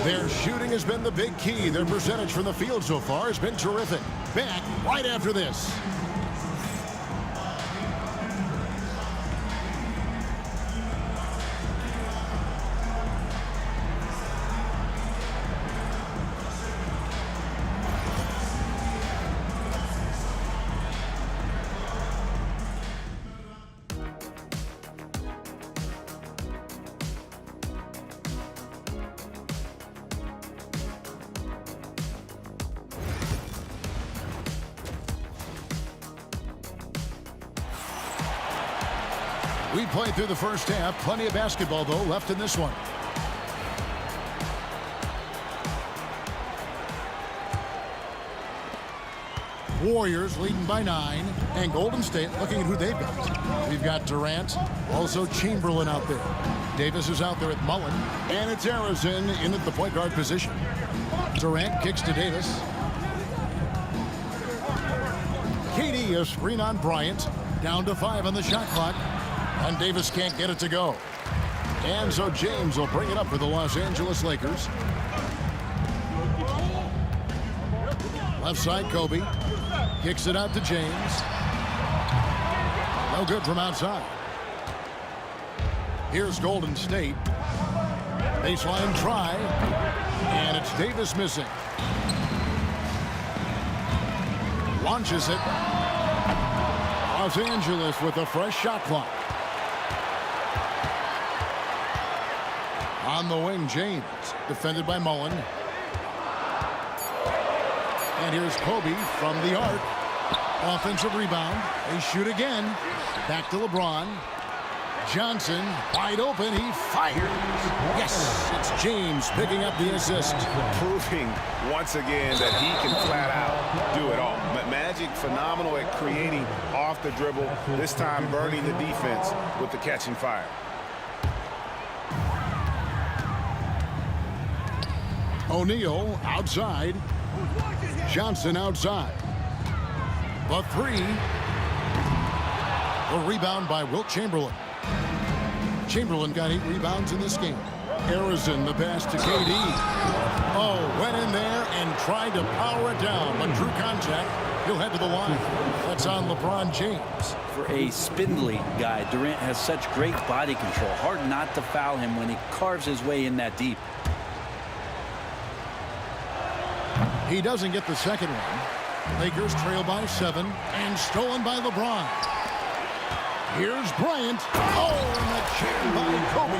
Their shooting has been the big key. Their percentage from the field so far has been terrific. Back right after this. We played through the first half. Plenty of basketball, though, left in this one. Warriors leading by 9. And Golden State looking at who they've got. We've got Durant, also Chamberlain out there. Davis is out there at Mullen. And it's Harrison in at the point guard position. Durant kicks to Davis. KD, a screen on Bryant. Down to 5 on the shot clock. And Davis can't get it to go. And so James will bring it up for the Los Angeles Lakers. Left side, Kobe. Kicks it out to James. No good from outside. Here's Golden State. Baseline try. And it's Davis missing. Launches it. Los Angeles with a fresh shot clock. On the wing, James, defended by Mullen. And here's Kobe from the arc. Offensive rebound. They shoot again. Back to LeBron. Johnson, wide open. He fires. Yes, it's James picking up the assist. Proving once again that he can flat out do it all. Magic phenomenal at creating off the dribble. This time burning the defense with the catching fire. O'Neal outside. Johnson outside. The 3. A rebound by Wilt Chamberlain. Chamberlain got 8 rebounds in this game. Harrison, the pass to KD. Oh, went in there and tried to power it down, but drew contact. He'll head to the line. That's on LeBron James. For a spindly guy, Durant has such great body control. Hard not to foul him when he carves his way in that deep. He doesn't get the second one. Lakers trail by 7 and stolen by LeBron. Here's Bryant. Oh, and the jam by Kobe.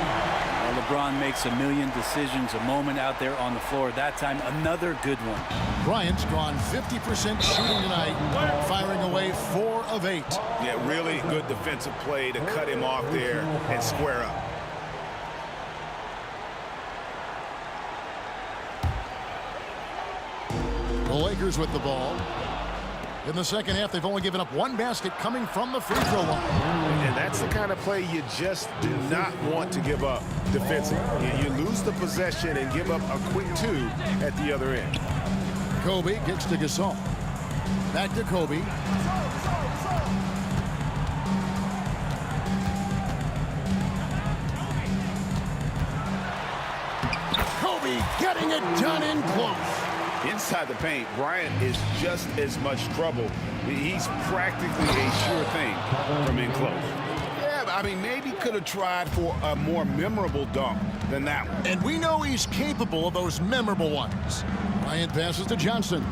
Well, LeBron makes a million decisions a moment out there on the floor. That time, another good one. Bryant's gone 50% shooting tonight, firing away 4 of 8. Yeah, really good defensive play to cut him off there and square up. The Lakers with the ball. In the second half, they've only given up 1 basket coming from the free throw line. And that's the kind of play you just do not want to give up defensively. You lose the possession and give up a quick 2 at the other end. Kobe gets to Gasol. Back to Kobe. Kobe getting it done in close. Inside the paint, Bryant is just as much trouble. He's practically a sure thing from in close. Yeah, I mean, maybe could have tried for a more memorable dunk than that one. And we know he's capable of those memorable ones. Bryant passes to Johnson.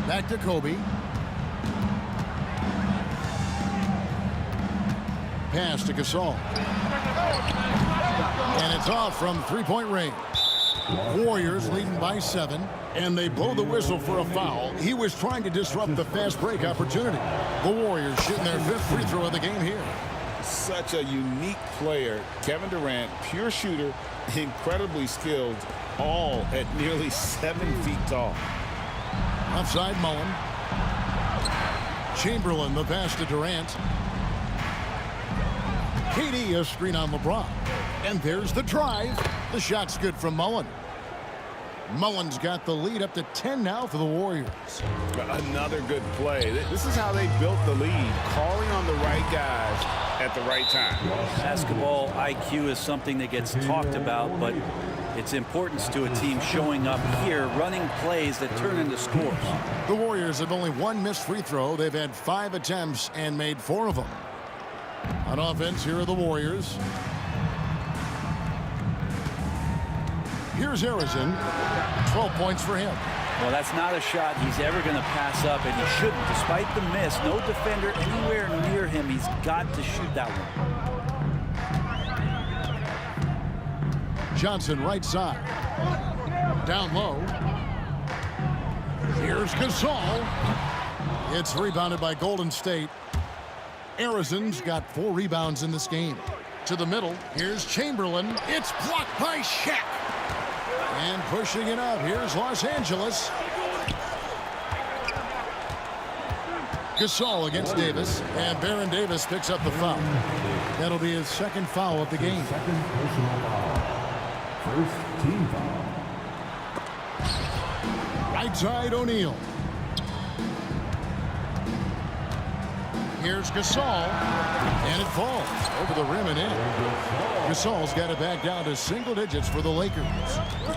Back to Kobe. Pass to Gasol. And it's off from three-point range. Warriors leading by 7, and they blow the whistle for a foul. He was trying to disrupt the fast break opportunity. The Warriors shooting their 5th free throw of the game here. Such a unique player. Kevin Durant, pure shooter, incredibly skilled, all at nearly 7 feet tall. Offside Mullen. Chamberlain, the pass to Durant. KD, a screen on LeBron. And there's the drive. The shot's good from Mullen. Mullen's got the lead up to 10 now for the Warriors. Another good play. This is how they built the lead, calling on the right guys at the right time. Basketball IQ is something that gets talked about, but its importance to a team showing up here, running plays that turn into scores. The Warriors have only 1 missed free throw. They've had 5 attempts and made 4 of them. On offense, here are the Warriors. Here's Harrison. 12 points for him. Well, that's not a shot he's ever going to pass up, and he shouldn't. Despite the miss, no defender anywhere near him. He's got to shoot that one. Johnson, right side. Down low. Here's Gasol. It's rebounded by Golden State. Harrison's got 4 rebounds in this game. To the middle. Here's Chamberlain. It's blocked by Shaq. And pushing it up, here's Los Angeles. Gasol against Davis, and Baron Davis picks up the foul. That'll be his 2nd foul of the game. Second personal foul. First team foul. Right side O'Neal. Here's Gasol, and it falls over the rim and in. Gasol's got it back down to single digits for the Lakers.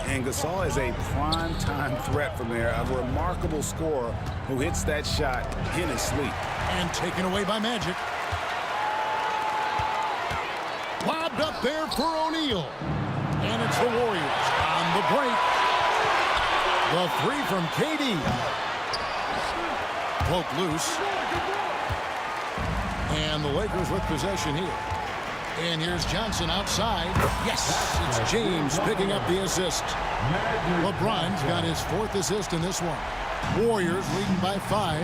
And Gasol is a prime-time threat from there, a remarkable scorer who hits that shot in his sleep. And taken away by Magic. Lobbed up there for O'Neal. And it's the Warriors on the break. The 3 from KD. Poke loose. And the Lakers with possession here. And here's Johnson outside. Yes, it's James picking up the assist. LeBron's got his 4th assist in this one. Warriors leading by 5.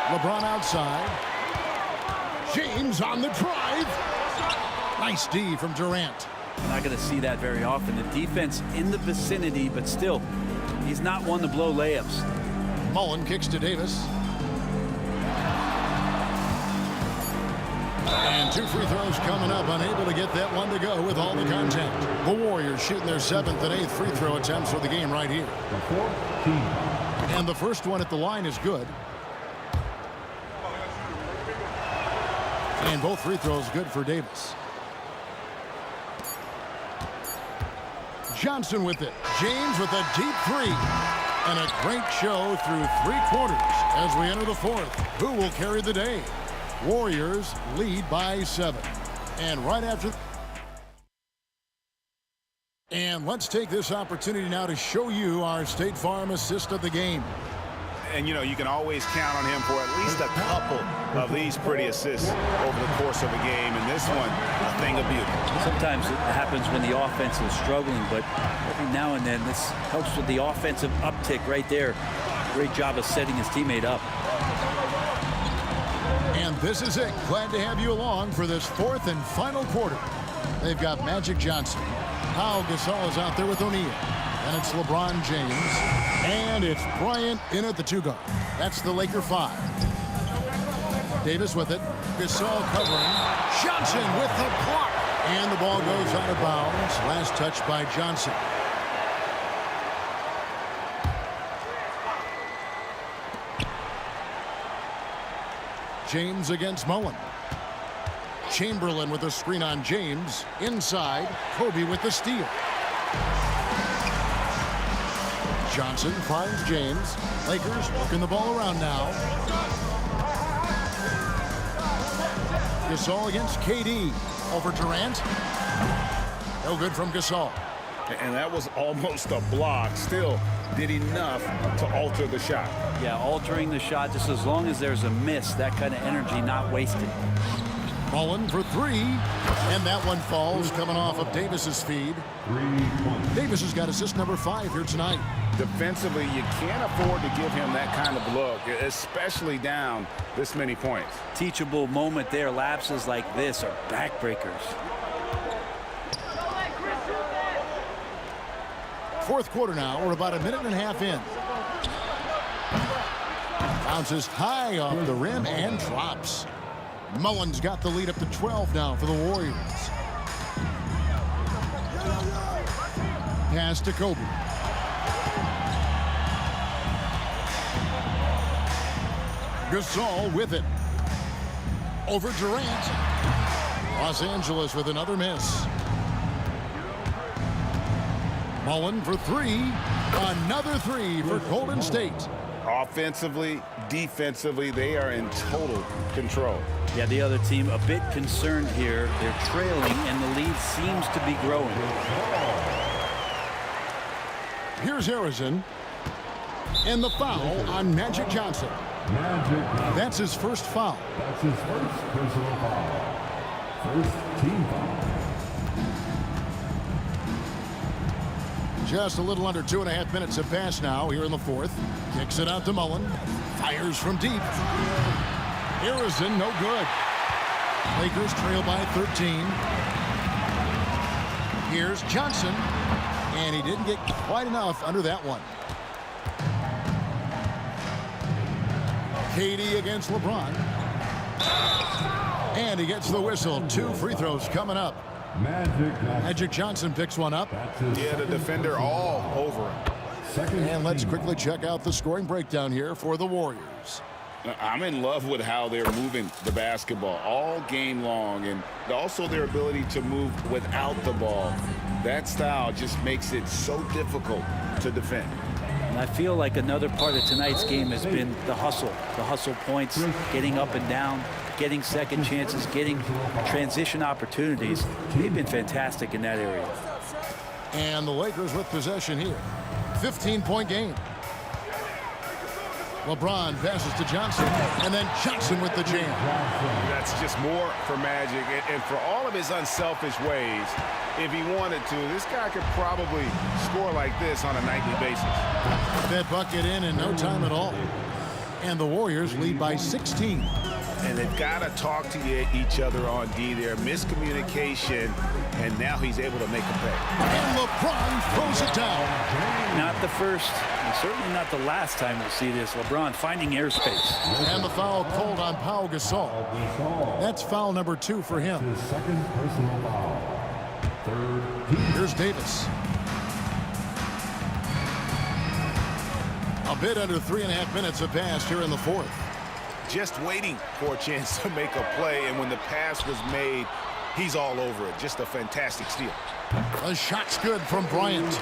LeBron outside. James on the drive. Nice D from Durant. Not going to see that very often. The defense in the vicinity, but still, he's not one to blow layups. Mullen kicks to Davis. And 2 free throws coming up, unable to get that one to go with all the contact. The Warriors shooting their 7th and 8th free throw attempts for the game right here. And the first one at the line is good. And both free throws good for Davis. Johnson with it. James with a deep 3. And a great show through 3 quarters as we enter the 4th. Who will carry the day? Warriors lead by 7. And right after... And let's take this opportunity now to show you our State Farm assist of the game. And, you know, you can always count on him for at least a couple of these pretty assists over the course of a game. And this one, a thing of beauty. Sometimes it happens when the offense is struggling, but every now and then this helps with the offensive uptick right there. Great job of setting his teammate up. And this is it. Glad to have you along for this fourth and final quarter. They've got Magic Johnson. Pau Gasol is out there with O'Neal. And it's LeBron James. And it's Bryant in at the 2-guard. That's the Laker 5. Davis with it. Gasol covering. Johnson with the block. And the ball goes out of bounds. Last touch by Johnson. James against Mullen. Chamberlain with a screen on James. Inside, Kobe with the steal. Johnson finds James. Lakers working the ball around now. Gasol against KD. Over Durant. No good from Gasol. And that was almost a block. Still did enough to alter the shot. Yeah, altering the shot just as long as there's a miss. That kind of energy not wasted. Mullen for 3. And that one falls coming off of Davis's feed. Davis has got assist number 5 here tonight. Defensively, you can't afford to give him that kind of look, especially down this many points. Teachable moment there. Lapses like this are backbreakers. Fourth quarter now. We're about a minute and a half in. Bounces high off the rim and drops. Mullen's got the lead up to 12 now for the Warriors. Pass to Kobe. Gasol with it. Over Durant. Los Angeles with another miss. Mullen for 3. Another 3 for Golden State. Offensively, defensively, they are in total control. Yeah, the other team a bit concerned here. They're trailing, and the lead seems to be growing. Here's Harrison. And the foul on Magic Johnson. That's his first foul. That's his first personal foul. First team foul. Just a little under 2.5 minutes have passed now here in the fourth. Kicks it out to Mullen. Fires from deep. Harrison, no good. Lakers trail by 13. Here's Johnson. And he didn't get quite enough under that one. KD against LeBron. And he gets the whistle. 2 free throws coming up. Magic Johnson picks one up. Yeah, the defender all over him. And let's quickly check out the scoring breakdown here for the Warriors. I'm in love with how they're moving the basketball all game long, and also their ability to move without the ball. That style just makes it so difficult to defend. And I feel like another part of tonight's game has been the hustle points, getting up and down, getting second chances, getting transition opportunities. They've been fantastic in that area. And the Lakers with possession here. 15-point game. LeBron passes to Johnson, and then Johnson with the jam. That's just more for Magic, and for all of his unselfish ways, if he wanted to, this guy could probably score like this on a nightly basis. That bucket in no time at all. And the Warriors lead by 16. And they've got to talk to each other on D there. Miscommunication, and now he's able to make a pay. And LeBron throws it down. Not the first, and certainly not the last time we'll see this. LeBron finding airspace. And the foul called on Pau Gasol. That's foul number 2 for him. His second personal foul. Third. Here's Davis. A bit under 3.5 minutes have passed here in the fourth. Just waiting for a chance to make a play, and when the pass was made, he's all over it. Just a fantastic steal. The shot's good from Bryant.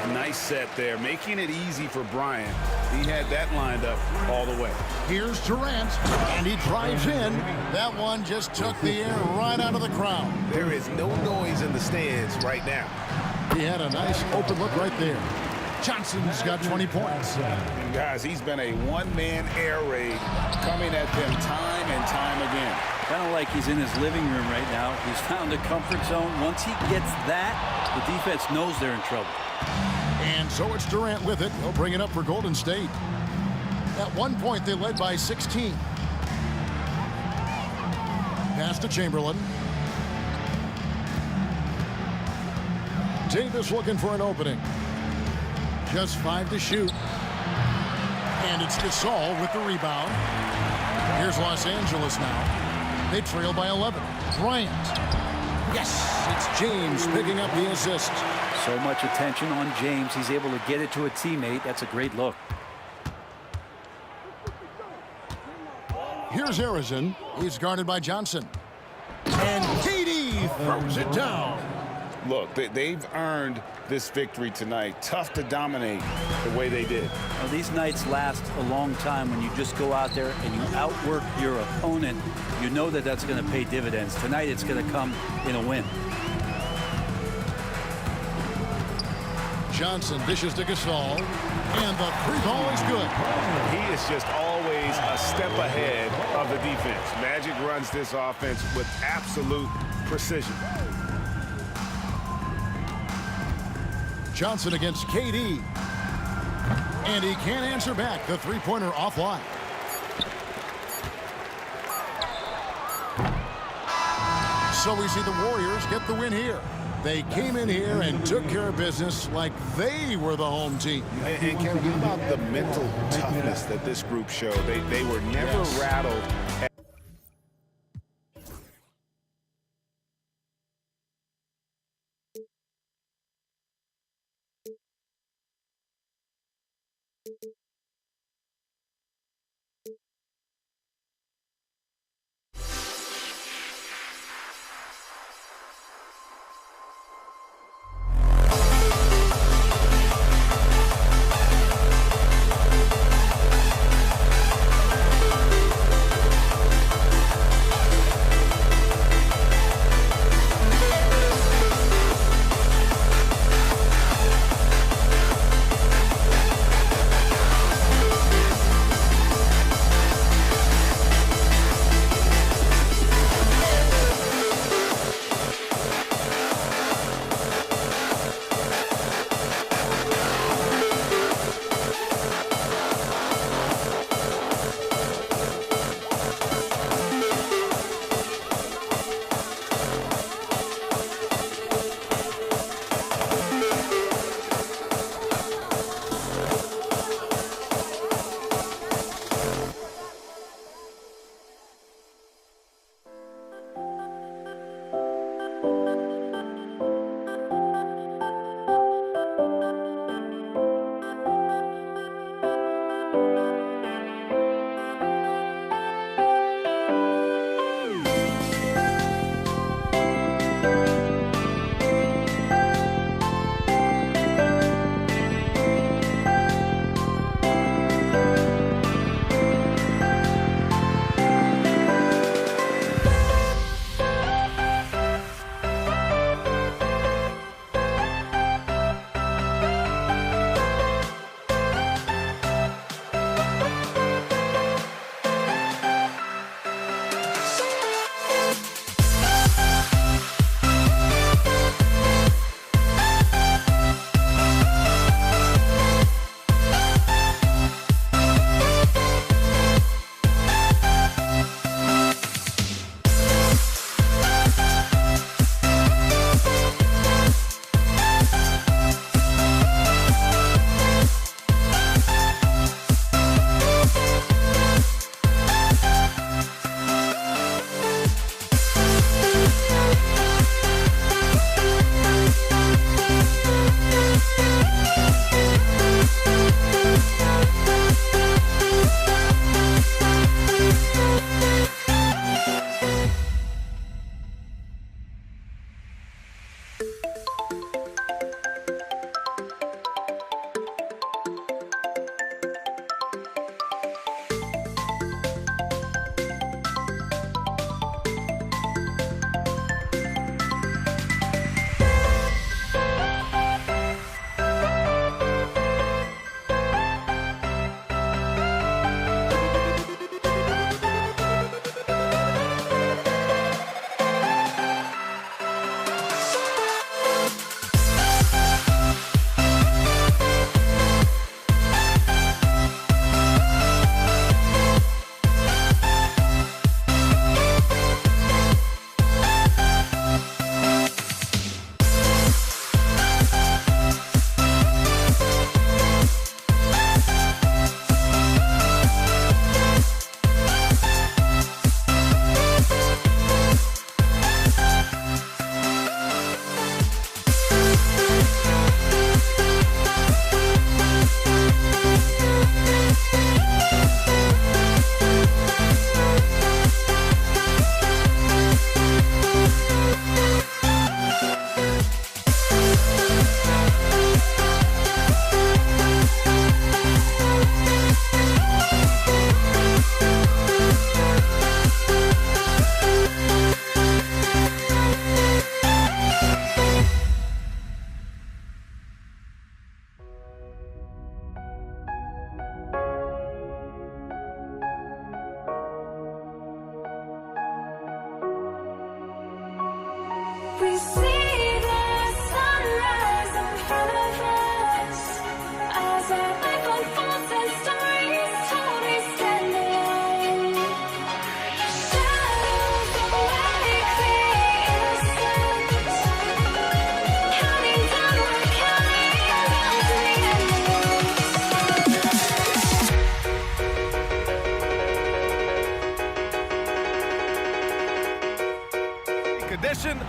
A nice set there, making it easy for Bryant. He had that lined up all the way. Here's Durant, and he drives in. That one just took the air right out of the crowd. There is no noise in the stands right now. He had a nice open look right there. Johnson's got 20 points. And guys, he's been a one-man air raid coming at them time and time again. Kind of like he's in his living room right now. He's found a comfort zone. Once he gets that, the defense knows they're in trouble. And so it's Durant with it. He'll bring it up for Golden State. At one point, they led by 16. Pass to Chamberlain. Davis looking for an opening. Just 5 to shoot. And it's Gasol with the rebound. Here's Los Angeles now. They trail by 11. Bryant. Yes, it's James picking up the assist. So much attention on James. He's able to get it to a teammate. That's a great look. Here's Harrison. He's guarded by Johnson. And KD throws it down. Look, they've earned this victory tonight. Tough to dominate the way they did. Well, these nights last a long time when you just go out there and you outwork your opponent. You know that that's going to pay dividends. Tonight it's going to come in a win. Johnson dishes to Gasol. And the three ball is good. He is just always a step ahead of the defense. Magic runs this offense with absolute precision. Johnson against KD. And he can't answer back. The three-pointer offline. So we see the Warriors get the win here. They came in here and took care of business like they were the home team. And Kevin, how about the mental toughness that this group showed? They were never rattled.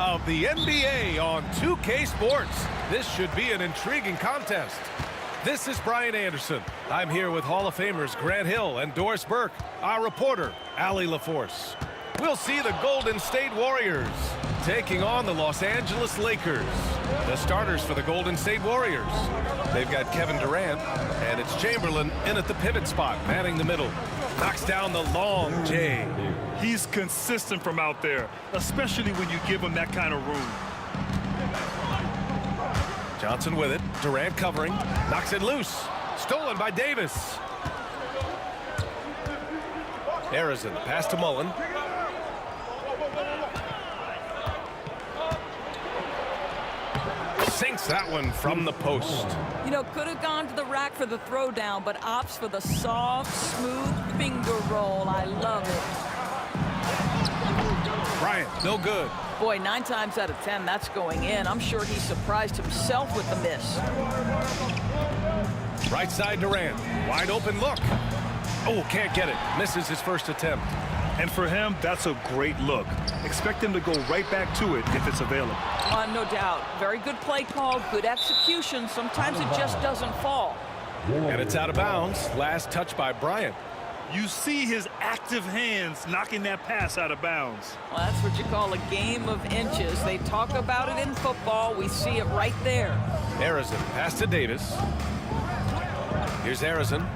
of the NBA on 2K Sports. This should be an intriguing contest. This is Brian Anderson. I'm here with Hall of Famers Grant Hill and Doris Burke, our reporter, Allie LaForce. We'll see the Golden State Warriors taking on the Los Angeles Lakers. The starters for the Golden State Warriors. They've got Kevin Durant, and it's Chamberlain in at the pivot spot, manning the middle. Knocks down the long J. He's consistent from out there, especially when you give him that kind of room. Johnson with it. Durant covering. Knocks it loose. Stolen by Davis. Harrison, pass to Mullen. Sinks that one from the post. You know, could have gone to the rack for the throwdown, but opts for the soft, smooth finger roll. I love it. Bryant, no good. Boy, 9 times out of 10, that's going in. I'm sure he surprised himself with the miss. Right side Durant. Wide open look. Oh, can't get it. Misses his first attempt. And for him, that's a great look. Expect him to go right back to it if it's available. No doubt. Very good play call, good execution. Sometimes it just doesn't fall. And it's out of bounds. Last touch by Bryant. You see his active hands knocking that pass out of bounds. Well, that's what you call a game of inches. They talk about it in football. We see it right there. Harrison, pass to Davis. Here's Harrison.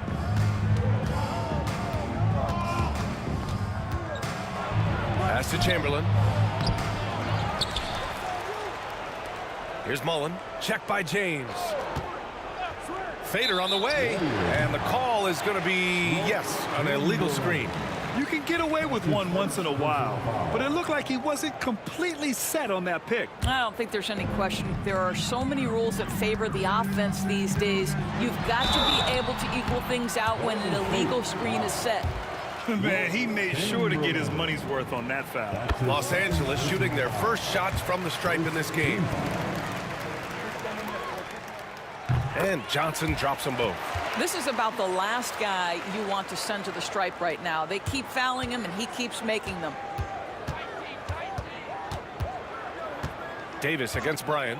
Pass to Chamberlain. Here's Mullen. Check by James. Fader on the way. And the call is going to be, yes, an illegal screen. You can get away with one once in a while, but it looked like he wasn't completely set on that pick. I don't think there's any question. There are so many rules that favor the offense these days. You've got to be able to equal things out when an illegal screen is set. Man, he made sure to get his money's worth on that foul. Los Angeles shooting their first shots from the stripe in this game. And Johnson drops them both. This is about the last guy you want to send to the stripe right now. They keep fouling him, and he keeps making them. Davis against Bryant.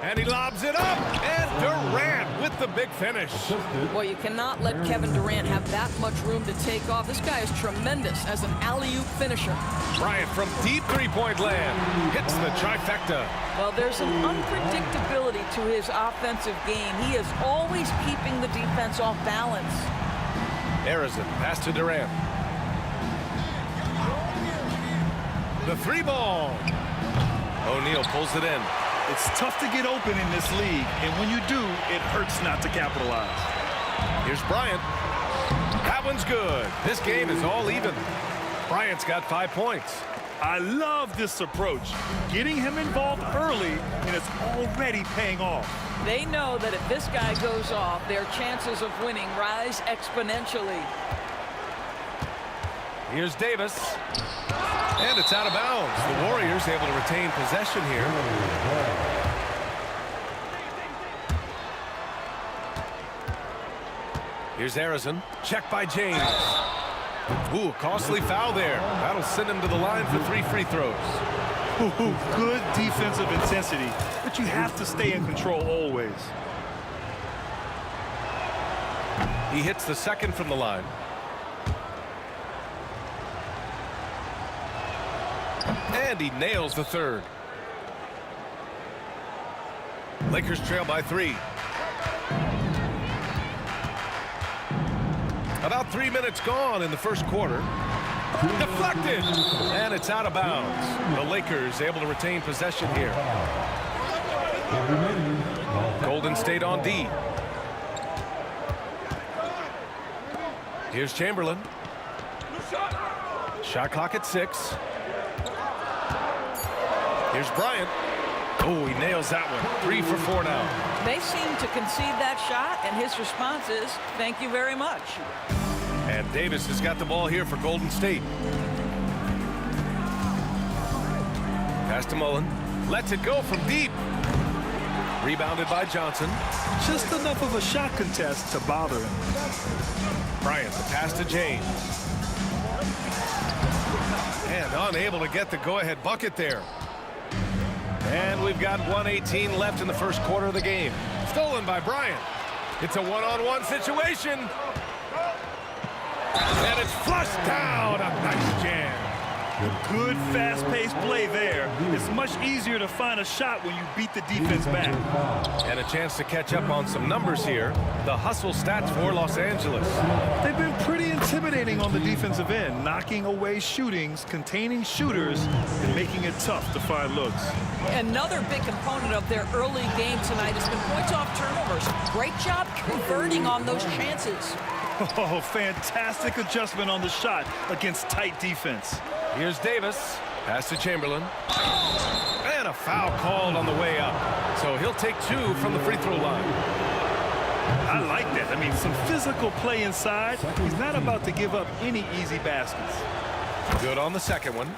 And he lobs it up. And Durant with the big finish. Boy, you cannot let Kevin Durant have that much room to take off. This guy is tremendous as an alley-oop finisher. Bryant from deep three-point land hits the trifecta. Well, there's an unpredictability to his offensive game. He is always keeping the defense off balance. Harrison, pass to Durant. The three ball. O'Neal pulls it in. It's tough to get open in this league, and when you do, it hurts not to capitalize. Here's Bryant. That one's good. This game is all even. Bryant's got 5 points. I love this approach. Getting him involved early, and it's already paying off. They know that if this guy goes off, their chances of winning rise exponentially. Here's Davis. And it's out of bounds. The Warriors able to retain possession here. Here's Harrison. Check by James. Ooh, costly foul there. That'll send him to the line for 3 free throws. Good defensive intensity, but you have to stay in control always. He hits the second from the line. And he nails the third. Lakers trail by 3. About 3 minutes gone in the first quarter. Deflected. And it's out of bounds. The Lakers able to retain possession here. Golden State on D. Here's Chamberlain. Shot clock at 6. Here's Bryant. Oh, he nails that one. 3 for 4 now. They seem to concede that shot, and his response is, thank you very much. And Davis has got the ball here for Golden State. Pass to Mullen. Lets it go from deep. Rebounded by Johnson. Just enough of a shot contest to bother him. Bryant, the pass to James. And unable to get the go-ahead bucket there. And we've got 1:18 left in the first quarter of the game. Stolen by Bryant. It's a one-on-one situation. And it's flushed down. A nice jam. Good fast-paced play there. It's much easier to find a shot when you beat the defense back. And a chance to catch up on some numbers here. The hustle stats for Los Angeles. They've been pretty intimidating on the defensive end, knocking away shootings, containing shooters, and making it tough to find looks. Another big component of their early game tonight has been points off turnovers. Great job converting on those chances. Oh, fantastic adjustment on the shot against tight defense. Here's Davis. Pass to Chamberlain. And a foul called on the way up. So he'll take 2 from the free throw line. I like that. I mean, some physical play inside. He's not about to give up any easy baskets. Good on the second one.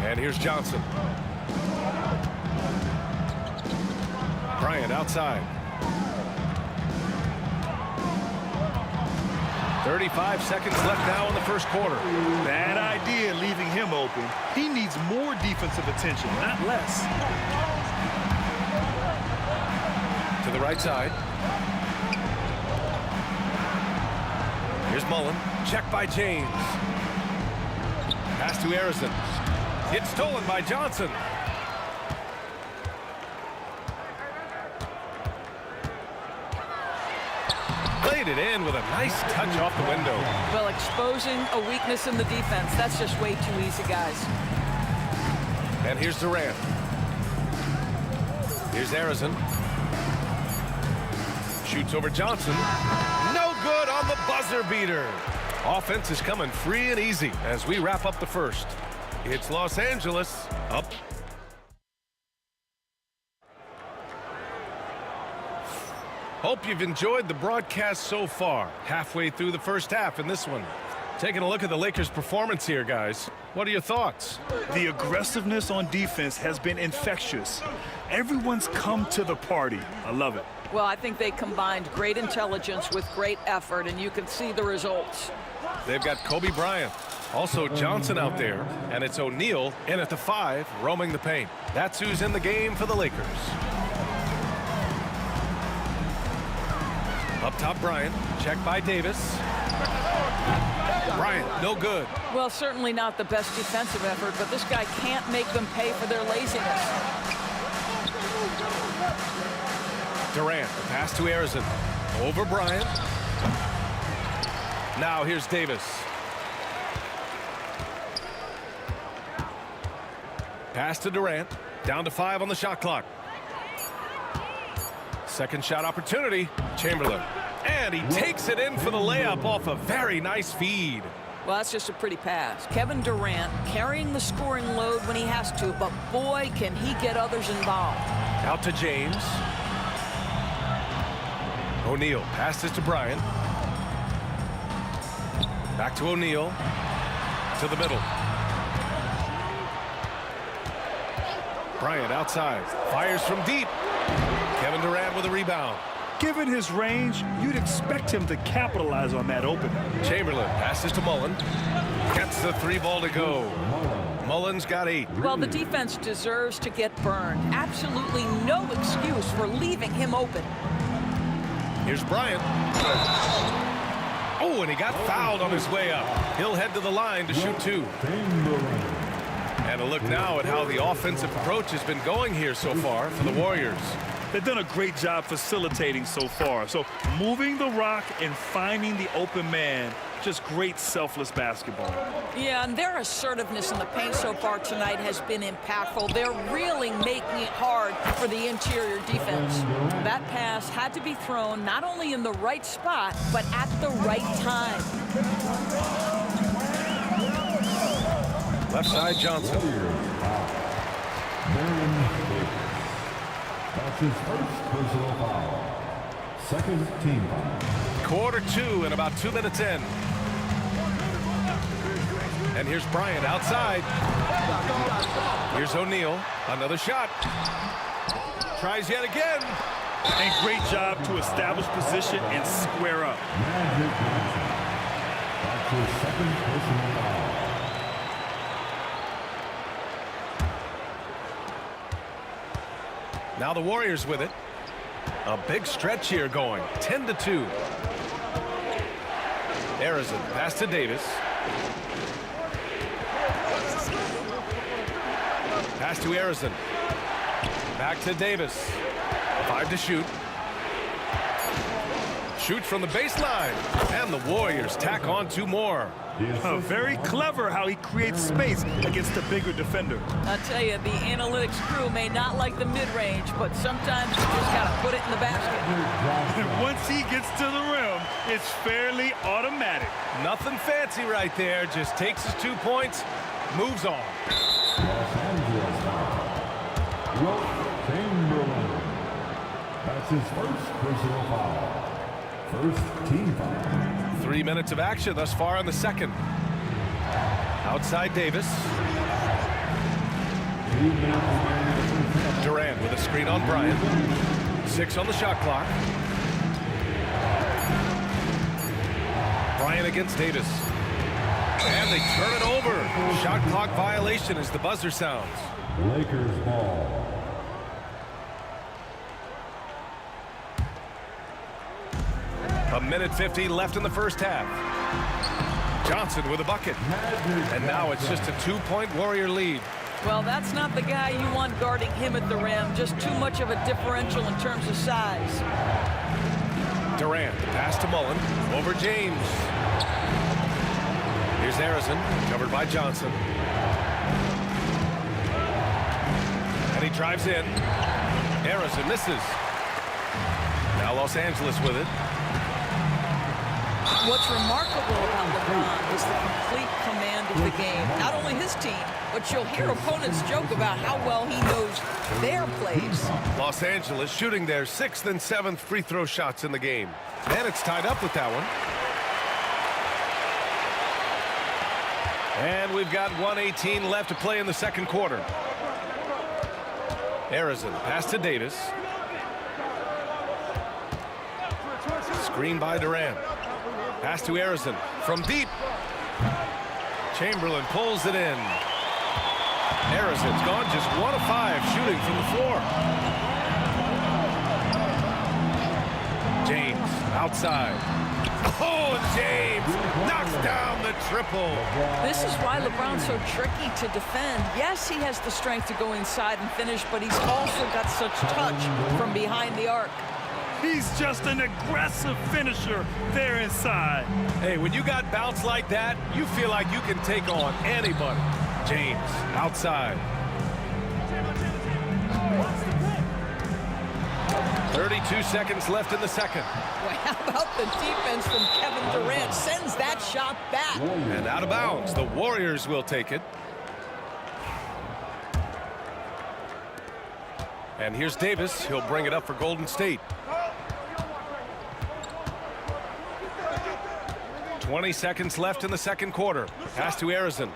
And here's Johnson. Bryant outside. 35 seconds left now in the first quarter. Bad idea leaving him open. He needs more defensive attention, not less. To the right side. Here's Mullen. Check by James. Pass to Harrison. It's stolen by Johnson. Played it in with a nice touch off the window. Well, exposing a weakness in the defense. That's just way too easy, guys. And here's Durant. Here's Harrison. Shoots over Johnson. No good on the buzzer beater. Offense is coming free and easy as we wrap up the first. It's Los Angeles up. Hope you've enjoyed the broadcast so far. Halfway through the first half in this one. Taking a look at the Lakers' performance here, guys. What are your thoughts? The aggressiveness on defense has been infectious. Everyone's come to the party. I love it. Well, I think they combined great intelligence with great effort, and you can see the results. They've got Kobe Bryant, also Johnson out there, and it's O'Neal in at the 5, roaming the paint. That's who's in the game for the Lakers. Up top, Bryant. Check by Davis. Bryant, no good. Well, certainly not the best defensive effort, but this guy can't make them pay for their laziness. Durant, the pass to Harrison. Over Bryant. Now here's Davis. Pass to Durant. Down to 5 on the shot clock. Second shot opportunity. Chamberlain. And he takes it in for the layup off a very nice feed. Well, that's just a pretty pass. Kevin Durant carrying the scoring load when he has to, but boy, can he get others involved. Out to James. O'Neal passes to Bryant. Back to O'Neal. To the middle. Bryant outside. Fires from deep. Kevin Durant with a rebound. Given his range, you'd expect him to capitalize on that opening. Chamberlain passes to Mullen. Gets the 3 ball to go. Mullen's got 8. Well, the defense deserves to get burned. Absolutely no excuse for leaving him open. Here's Bryant. Oh, and he got fouled on his way up. He'll head to the line to shoot 2. And a look now at how the offensive approach has been going here so far for the Warriors. They've done a great job facilitating so far. So moving the rock and finding the open man, just great selfless basketball. Yeah, and their assertiveness in the paint so far tonight has been impactful. They're really making it hard for the interior defense. That pass had to be thrown not only in the right spot, but at the right time. Left side, Johnson. That's his first personal foul. Second team foul. Quarter 2 and about 2 minutes in. And here's Bryant outside. Here's O'Neal. Another shot. Tries yet again. And great job to establish position and square up. his second personal foul. Now the Warriors with it. A big stretch here going. 10-2. Arizon pass to Davis. Pass to Arizon. Back to Davis. 5 to shoot. Shoots from the baseline. And the Warriors tack on 2 more. Very clever how he creates space against the bigger defender. I tell you, the analytics crew may not like the mid-range, but sometimes you just got to put it in the basket. And once he gets to the rim, it's fairly automatic. Nothing fancy right there. Just takes his 2 points, moves on. Los Angeles foul. Wilt Chamberlain. That's his first personal foul. First team foul. 3 minutes of action thus far in the second. Outside Davis. Durant with a screen on Bryant. 6 on the shot clock. Bryant against Davis. And they turn it over. Shot clock violation as the buzzer sounds. Lakers ball. A minute 50 left in the first half. Johnson with a bucket. And now it's just a 2-point Warrior lead. Well, that's not the guy you want guarding him at the rim. Just too much of a differential in terms of size. Durant, pass to Mullen. Over James. Here's Arizon, covered by Johnson. And he drives in. Arizon misses. Now Los Angeles with it. What's remarkable about LeBron is the complete command of the game. Not only his team, but you'll hear opponents joke about how well he knows their plays. Los Angeles shooting their 6th and 7th free throw shots in the game. And it's tied up with that one. And we've got 1:18 left to play in the second quarter. Arizon pass to Davis. Screen by Durant. Pass to Arizon from deep. Chamberlain pulls it in. Arizon's gone just 1 of 5 shooting from the floor. James outside. Oh, James knocks down the triple. This is why LeBron's so tricky to defend. Yes, he has the strength to go inside and finish, but he's also got such touch from behind the arc. He's just an aggressive finisher there inside. Hey, when you got bounce like that, you feel like you can take on anybody. James outside. 32 seconds left in the second. Well, how about the defense from Kevin Durant? Sends that shot back. And out of bounds. The Warriors will take it. And here's Davis. He'll bring it up for Golden State. 20 seconds left in the second quarter. Pass to Arizon.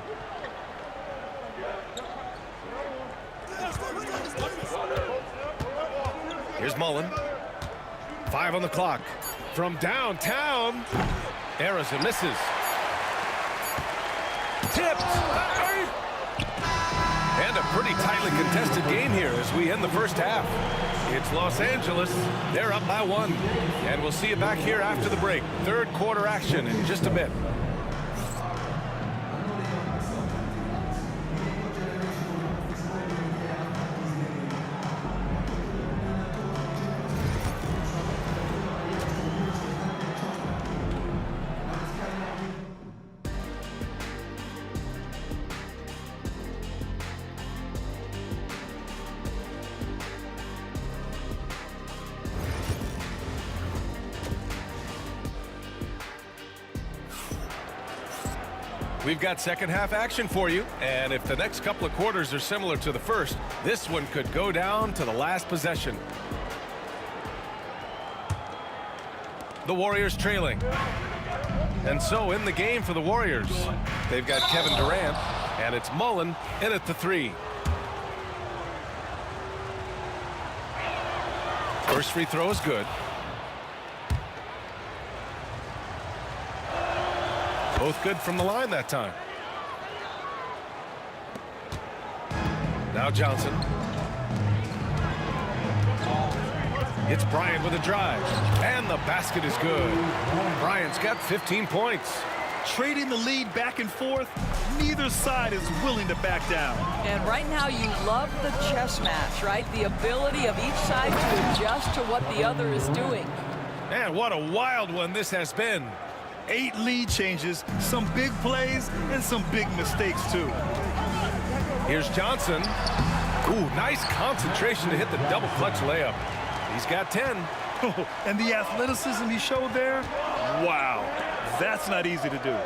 Here's Mullen. 5 on the clock. From downtown. Arizon misses. Tipped. And a pretty tightly contested game here as we end the first half. It's Los Angeles. They're up by 1. And we'll see you back here after the break. Third quarter action in just a bit. We've got second half action for you, and if the next couple of quarters are similar to the first, this one could go down to the last possession. The Warriors trailing. And so in the game for the Warriors, they've got Kevin Durant, and it's Mullen in at the 3. First free throw is good. Both good from the line that time. Now Johnson. It's Bryant with a drive. And the basket is good. Bryant's got 15 points. Trading the lead back and forth, neither side is willing to back down. And right now you love the chess match, right? The ability of each side to adjust to what the other is doing. And what a wild one this has been. 8 lead changes, some big plays, and some big mistakes too. Here's Johnson. Ooh, nice concentration to hit the double clutch layup. He's got 10. And the athleticism he showed there, wow, that's not easy to do.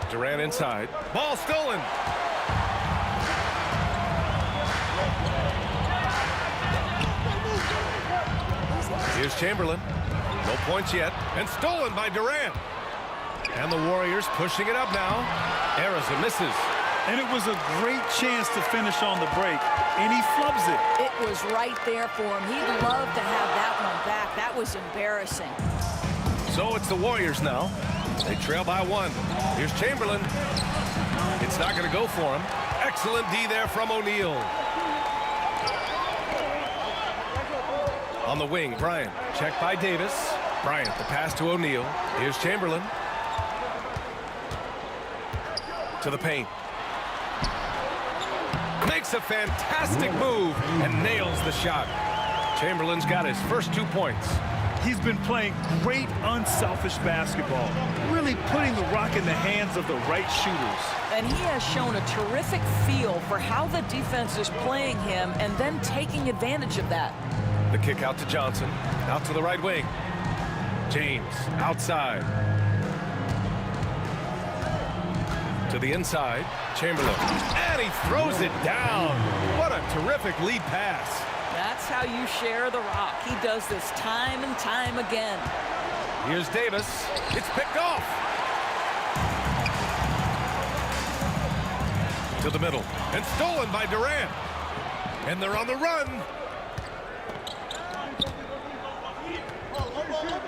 Durant inside. Ball stolen. Here's Chamberlain. No points yet. And stolen by Durant. And the Warriors pushing it up now. Arizona misses. And it was a great chance to finish on the break, and he flubs it. It was right there for him. He'd love to have that one back. That was embarrassing. So it's the Warriors now. They trail by 1. Here's Chamberlain. It's not going to go for him. Excellent D there from O'Neal. On the wing, Bryant. Checked by Davis. Bryant, the pass to O'Neal. Here's Chamberlain. To the paint. Makes a fantastic move and nails the shot. Chamberlain's got his first 2 points. He's been playing great unselfish basketball, really putting the rock in the hands of the right shooters. And he has shown a terrific feel for how the defense is playing him and then taking advantage of that. The kick out to Johnson. Out to the right wing. James outside. To the inside. Chamberlain. And he throws it down. What a terrific lead pass. That's how you share the rock. He does this time and time again. Here's Davis. It's picked off. To the middle. And stolen by Durant. And they're on the run.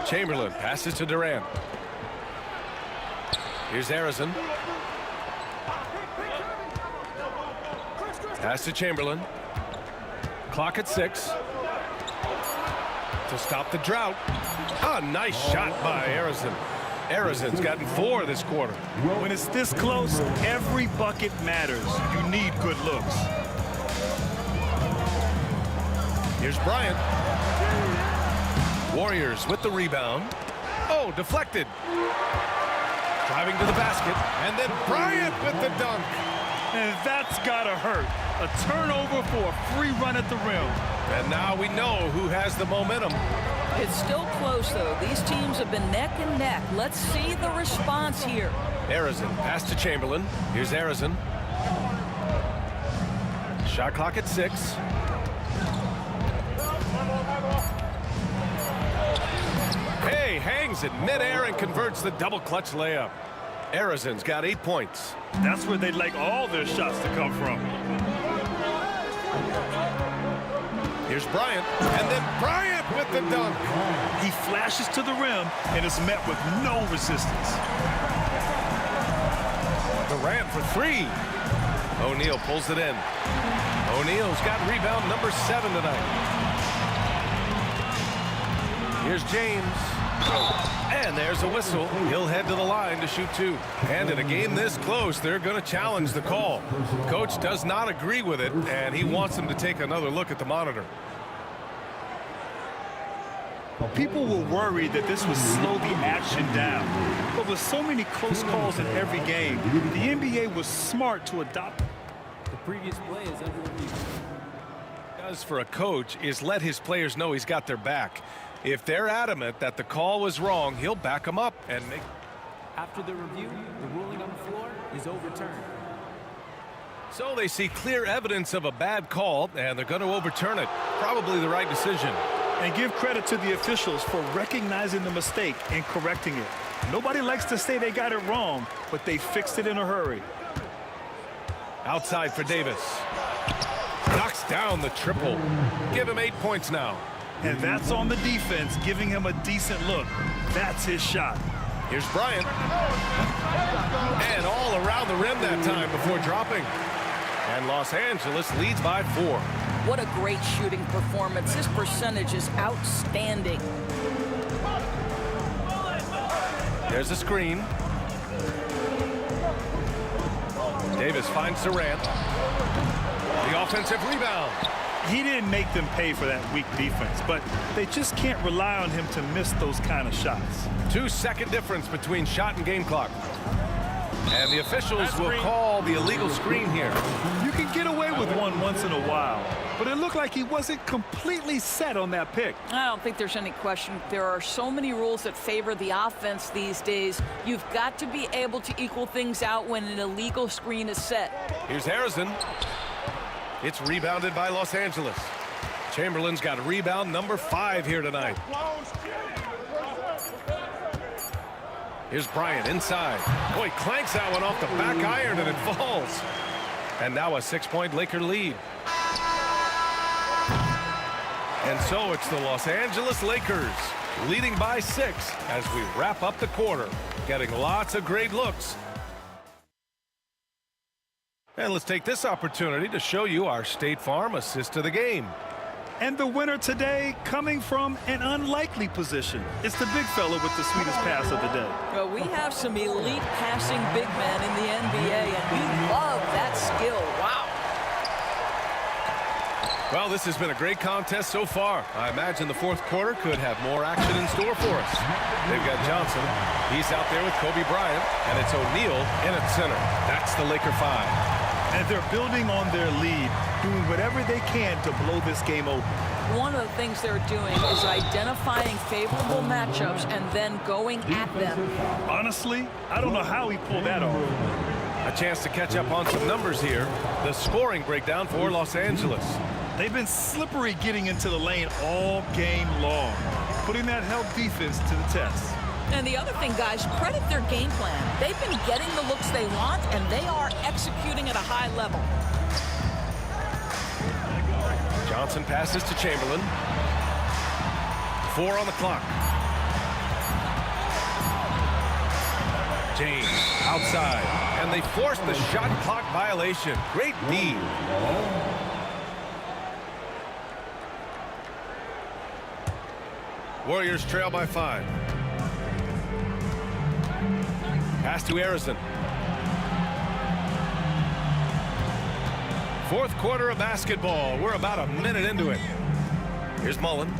Chamberlain passes to Durant. Here's Arizona. Pass to Chamberlain. Clock at 6. To stop the drought. A nice shot by Arizona. Arizona's gotten 4 this quarter. When it's this close, every bucket matters. You need good looks. Here's Bryant. Warriors with the rebound. Oh, deflected. Driving to the basket. And then Bryant with the dunk. And that's gotta hurt. A turnover for a free run at the rim. And now we know who has the momentum. It's still close, though. These teams have been neck and neck. Let's see the response here. Arizona pass to Chamberlain. Here's Arizona. Shot clock at 6. Hey, hangs in midair and converts the double clutch layup. Arizona's got 8 points. That's where they'd like all their shots to come from. Here's Bryant, and then Bryant with the dunk. He flashes to the rim and is met with no resistance. Durant for 3. O'Neal pulls it in. O'Neal's got rebound number 7 tonight. Here's James. And there's a whistle. He'll head to the line to shoot 2. And in a game this close, they're going to challenge the call. Coach does not agree with it, and he wants them to take another look at the monitor. People were worried that this would slow the action down. But with so many close calls in every game, the NBA was smart to adopt. The previous play is under review. Does for a coach is let his players know he's got their back. If they're adamant that the call was wrong, he'll back them up and make. After the review, the ruling on the floor is overturned. So they see clear evidence of a bad call, and they're going to overturn it. Probably the right decision. And give credit to the officials for recognizing the mistake and correcting it. Nobody likes to say they got it wrong, but they fixed it in a hurry. Outside for Davis. Knocks down the triple. Give him 8 points now. And that's on the defense, giving him a decent look. That's his shot. Here's Bryant. And all around the rim that time before dropping. And Los Angeles leads by 4. What a great shooting performance. His percentage is outstanding. There's a screen. Davis finds Durant. The offensive rebound. He didn't make them pay for that weak defense, but they just can't rely on him to miss those kind of shots. 2-second difference between shot and game clock. And the officials will call the illegal screen here. You can get away with one once in a while, but it looked like he wasn't completely set on that pick. I don't think there's any question. There are so many rules that favor the offense these days. You've got to be able to equal things out when an illegal screen is set. Here's Harrison. It's rebounded by Los Angeles. Chamberlain's got rebound number 5 here tonight. Here's Bryant inside. Oh, he clanks that one off the back iron and it falls. And now a 6-point Laker lead. And so it's the Los Angeles Lakers leading by 6 as we wrap up the quarter. Getting lots of great looks. And let's take this opportunity to show you our State Farm assist of the game. And the winner today coming from an unlikely position. It's the big fella with the sweetest pass of the day. Well, we have some elite passing big men in the NBA, and we love that skill. Wow. Well, this has been a great contest so far. I imagine the fourth quarter could have more action in store for us. They've got Johnson. He's out there with Kobe Bryant, and it's O'Neal in at center. That's the Laker 5. And they're building on their lead, doing whatever they can to blow this game open. One of the things they're doing is identifying favorable matchups and then going at them. Honestly, I don't know how he pulled that off. A chance to catch up on some numbers here. The scoring breakdown for Los Angeles. They've been slippery getting into the lane all game long, putting that help defense to the test. And the other thing, guys, credit their game plan. They've been getting the looks they want, and they are executing at a high level. Johnson passes to Chamberlain. 4 on the clock. James outside, and they force the shot clock violation. Great D. Warriors trail by 5. Pass to Harrison. Fourth quarter of basketball. We're about a minute into it. Here's Mullen.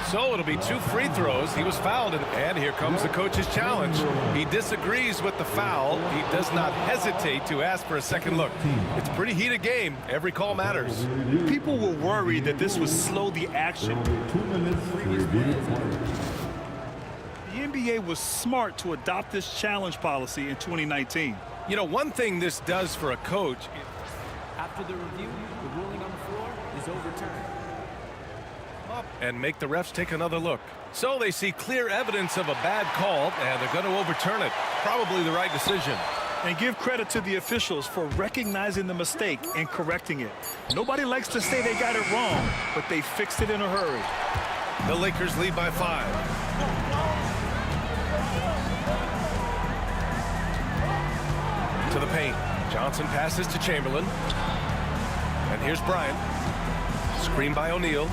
So it'll be 2 free throws. He was fouled, and here comes the coach's challenge. He disagrees with the foul. He does not hesitate to ask for a second look. It's a pretty heated game. Every call matters. People were worried that this would slow the action. The NBA was smart to adopt this challenge policy in 2019. You know, one thing this does for a coach. After the review, the ruling on the floor is overturned. And make the refs take another look. So they see clear evidence of a bad call, and they're going to overturn it. Probably the right decision. And give credit to the officials for recognizing the mistake and correcting it. Nobody likes to say they got it wrong, but they fixed it in a hurry. The Lakers lead by 5. To the paint. Johnson passes to Chamberlain. And here's Bryant. Screen by O'Neal.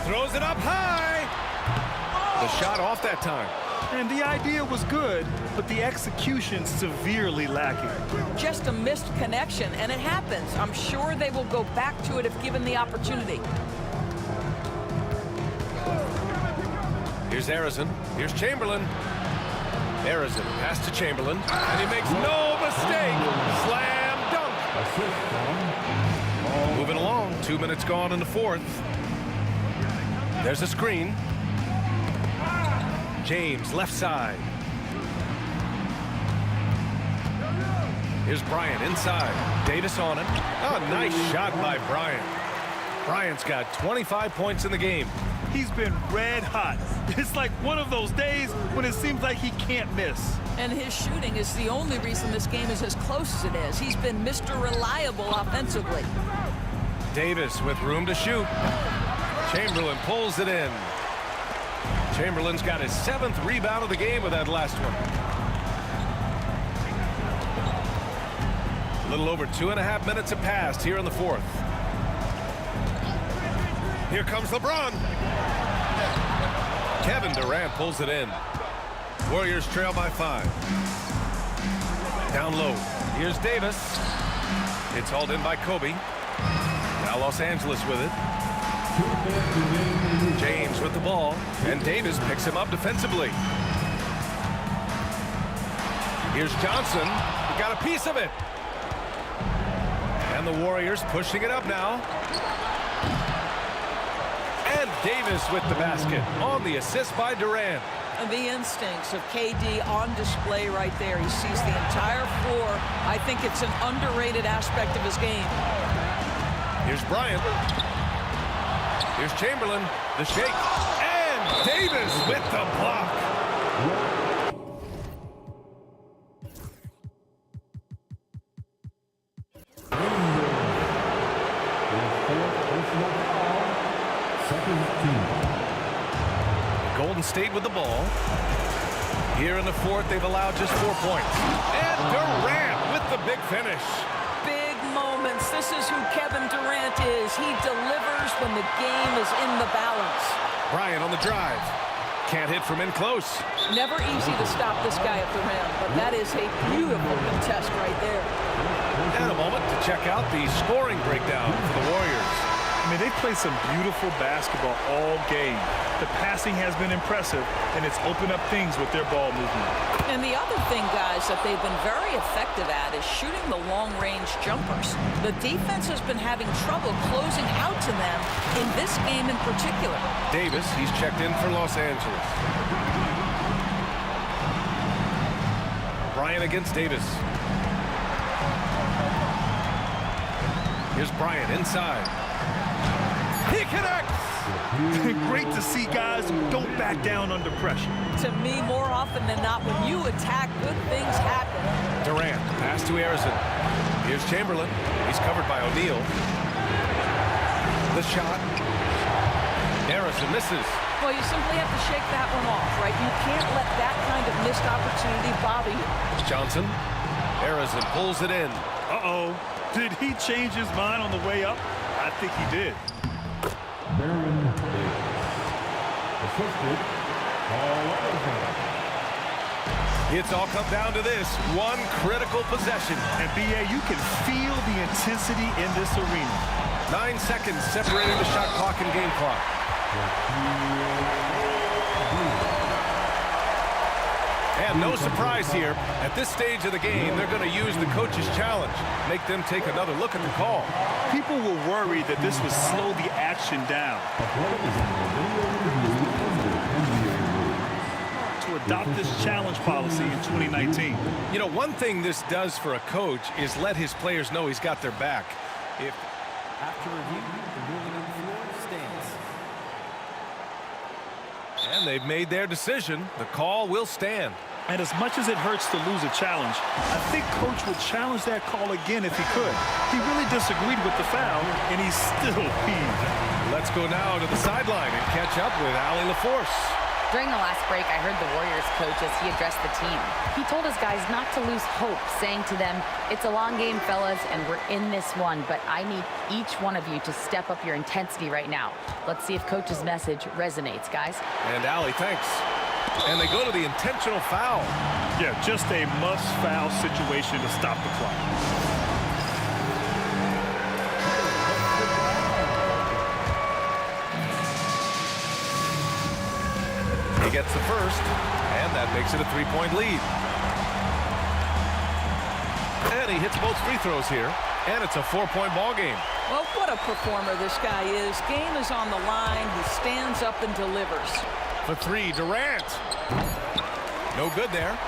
Throws it up high. The shot off that time. And the idea was good, but the execution severely lacking. Just a missed connection, and it happens. I'm sure they will go back to it if given the opportunity. Here's Harrison. Here's Chamberlain. Harrison pass to Chamberlain, and he makes no mistake. Slam dunk. Moving along. 2 minutes gone in the fourth. There's a screen. James left side. Here's Bryant inside. Davis on it. Oh, nice shot by Bryant. Bryant's got 25 points in the game. He's been red hot. It's like one of those days when it seems like he can't miss. And his shooting is the only reason this game is as close as it is. He's been Mr. Reliable offensively. Davis with room to shoot. Chamberlain pulls it in. Chamberlain's got his 7th rebound of the game with that last one. A little over 2.5 minutes have passed here in the 4th. Here comes LeBron. Kevin Durant pulls it in. Warriors trail by 5. Down low. Here's Davis. It's hauled in by Kobe. Now Los Angeles with it. James with the ball, and Davis picks him up defensively. Here's Johnson. He got a piece of it. And the Warriors pushing it up now. And Davis with the basket on the assist by Durant. And the instincts of KD on display right there. He sees the entire floor. I think it's an underrated aspect of his game. Here's Bryant. Here's Chamberlain, the shake, and Davis with the block. Golden State with the ball. Here in the 4th, they've allowed just 4 points. And Durant with the big finish. Big moments. This is who Kevin Durant is. He delivers when the game is in the balance. Bryant on the drive. Can't hit from in close. Never easy to stop this guy at the rim, but that is a beautiful contest right there. And a moment to check out the scoring breakdown for the Warriors. I mean, they played some beautiful basketball all game. The passing has been impressive, and it's opened up things with their ball movement. And the other thing, guys, that they've been very effective at is shooting the long-range jumpers. The defense has been having trouble closing out to them in this game in particular. Davis, he's checked in for Los Angeles. Bryant against Davis. Here's Bryant inside. He connects! Great to see guys who don't back down under pressure. To me, more often than not, when you attack, good things happen. Durant, pass to Harrison. Here's Chamberlain. He's covered by O'Neal. The shot. Harrison misses. Well, you simply have to shake that one off, right? You can't let that kind of missed opportunity bother you. Johnson. Harrison pulls it in. Uh-oh. Did he change his mind on the way up? I think he did. It's all come down to this one critical possession. And BA, you can feel the intensity in this arena. 9 seconds separating the shot clock and game clock. And no surprise here. At this stage of the game, they're going to use the coach's challenge. Make them take another look at the call. People were worried that this would slow the action down. To adopt this challenge policy in 2019. You know, one thing this does for a coach is let his players know he's got their back. If After review, the ruling on the floor stands. And they've made their decision. The call will stand. And as much as it hurts to lose a challenge, I think Coach would challenge that call again if he could. He really disagreed with the foul, and he's still peeved. Let's go now to the sideline and catch up with Allie LaForce. During the last break, I heard the Warriors coach as he addressed the team. He told his guys not to lose hope, saying to them, "It's a long game, fellas, and we're in this one, but I need each one of you to step up your intensity right now." Let's see if Coach's message resonates, guys. And Allie, thanks. And they go to the intentional foul. Yeah, just a must-foul situation to stop the clock. He gets the first, and that makes it a 3-point lead. And he hits both free throws here, and it's a 4-point ball game. Well, what a performer this guy is. Game is on the line. He stands up and delivers. For 3, Durant. No good there.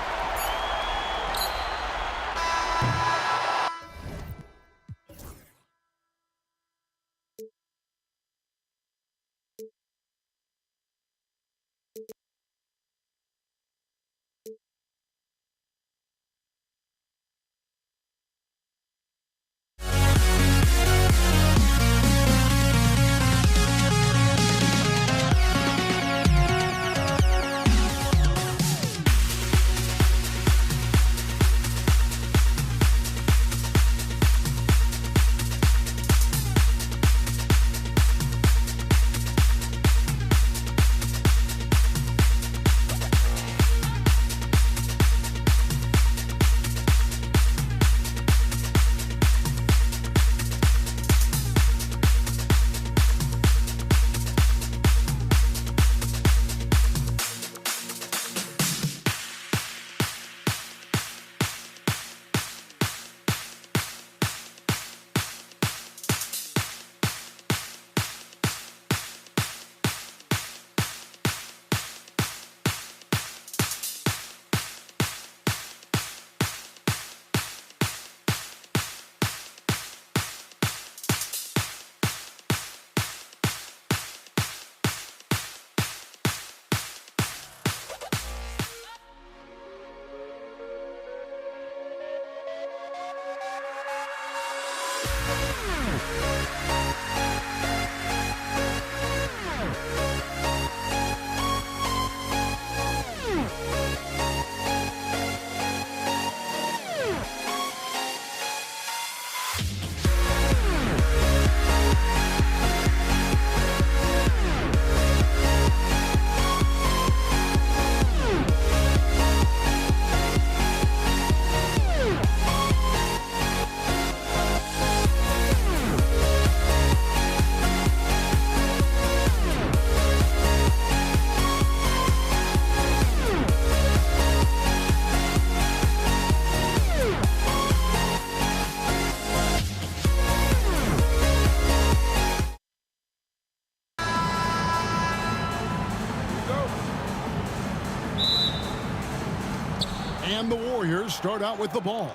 Warriors start out with the ball.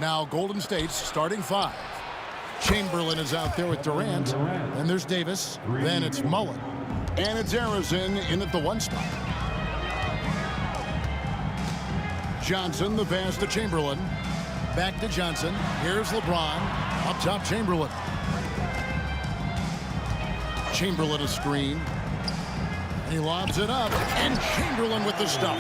Now Golden State's starting 5. Chamberlain is out there with Durant. And there's Davis. Then it's Mullen. And it's Arizin in at the 1 spot. Johnson, the pass to Chamberlain. Back to Johnson. Here's LeBron. Up top, Chamberlain. Chamberlain a screen. He lobs it up. And Chamberlain with the stuff.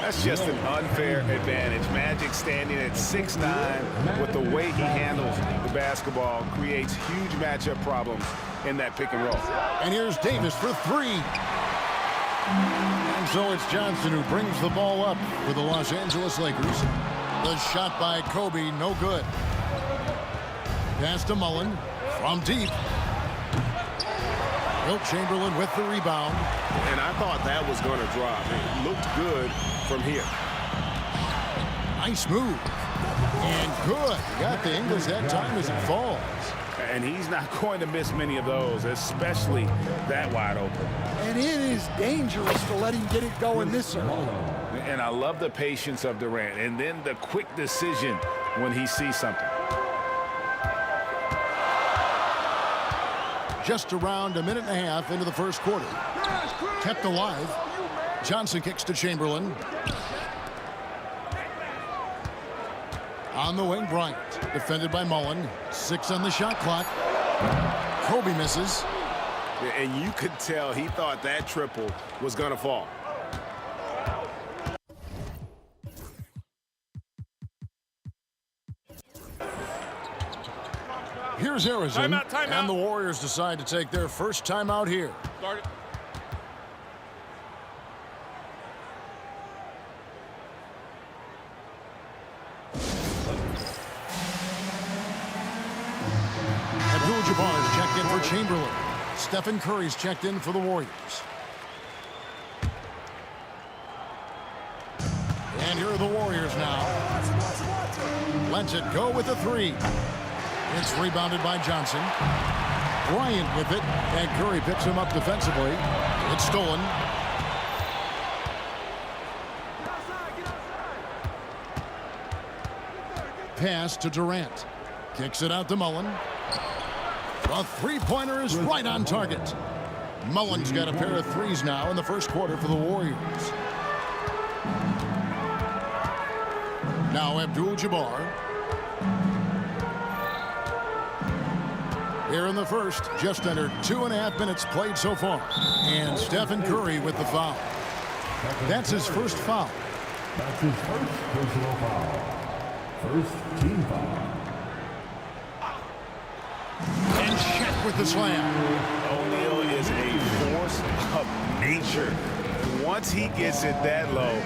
That's just an unfair advantage. Magic standing at 6'9", with the way he handles the basketball, creates huge matchup problems in that pick and roll. And here's Davis for 3. And so it's Johnson who brings the ball up for the Los Angeles Lakers. The shot by Kobe, no good. Pass to Mullen from deep. Wilt Chamberlain with the rebound. And I thought that was going to drop. It looked good from here. Nice move. And good. Got the English that time as it falls. And he's not going to miss many of those, especially that wide open. And it is dangerous to let him get it going this early. And I love the patience of Durant, and then the quick decision when he sees something. Just around a minute and a half into the first quarter. Kept alive. Johnson kicks to Chamberlain. On the wing, Bryant. Defended by Mullen. 6 on the shot clock. Kobe misses. And you could tell he thought that triple was going to fall. Here's Arizin. Timeout. And the Warriors decide to take their first timeout here. Start it. Abdul-Jabbar's checked in for Chamberlain. Stephen Curry's checked in for the Warriors. And here are the Warriors now. Lets it go with a 3. It's rebounded by Johnson. Bryant with it, and Curry picks him up defensively. It's stolen. Pass to Durant. Kicks it out to Mullen. The three-pointer is right on target. Mullen's got a pair of 3s now in the first quarter for the Warriors. Now Abdul-Jabbar. Here in the first, just under 2.5 minutes played so far. And Stephen Curry with the foul. That's his first foul. That's his first personal foul. First team foul. And Shaq with the slam. O'Neal is a force of nature. Once he gets it that low,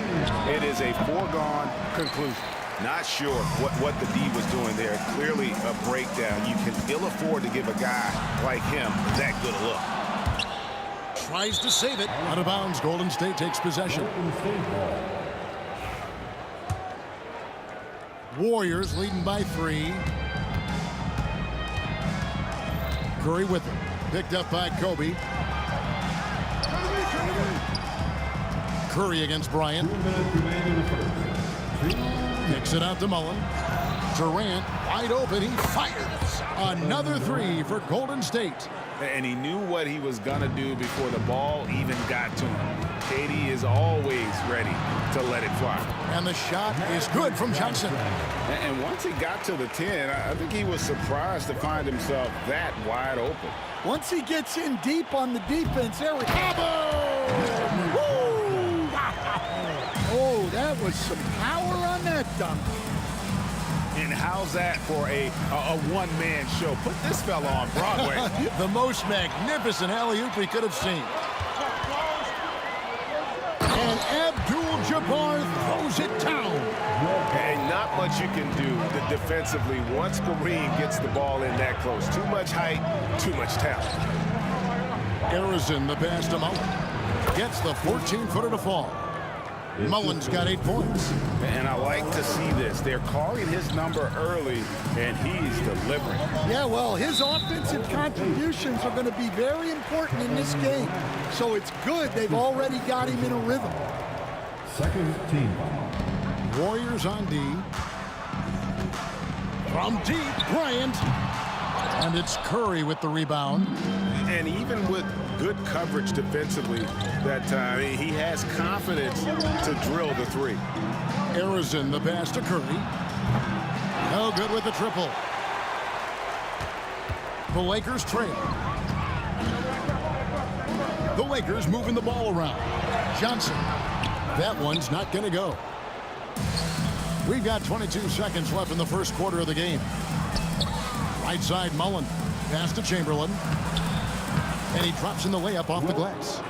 it is a foregone conclusion. Not sure what the D was doing there. Clearly a breakdown. You can ill afford to give a guy like him that good a look. Tries to save it. Out of bounds. Golden State takes possession. Warriors leading by 3. Curry with it. Picked up by Kobe. Curry against Bryant. Kicks it out to Mullen. Durant wide open. He fires. Another 3 for Golden State. And he knew what he was going to do before the ball even got to him. KD is always ready to let it fly. And the shot is good from Johnson. And once he got to the 10, I think he was surprised to find himself that wide open. Once he gets in deep on the defense, there we go. Oh, that was some power on that dunk. And how's that for a one-man show? Put this fella on Broadway. The most magnificent alley-oop we could have seen. And Abdul-Jabbar throws it down. And not much you can do defensively once Kareem gets the ball in that close. Too much height, too much talent. Arizin, the pass to Mullen. Gets the 14-footer to fall. Mullen's got 8 points. And I like to see this. They're calling his number early, and he's delivering. Yeah, well, his offensive contributions are going to be very important in this game. So it's good they've already got him in a rhythm. Second team foul. Warriors on D. From deep, Bryant. And it's Curry with the rebound. And even with good coverage defensively that time, he has confidence to drill the three. Arizon, the pass to Curry. No good with the triple. The Lakers trail. The Lakers moving the ball around. Johnson. That one's not going to go. We've got 22 seconds left in the first quarter of the game. Right side, Mullen. Pass to Chamberlain. And he drops in the layup off the glass.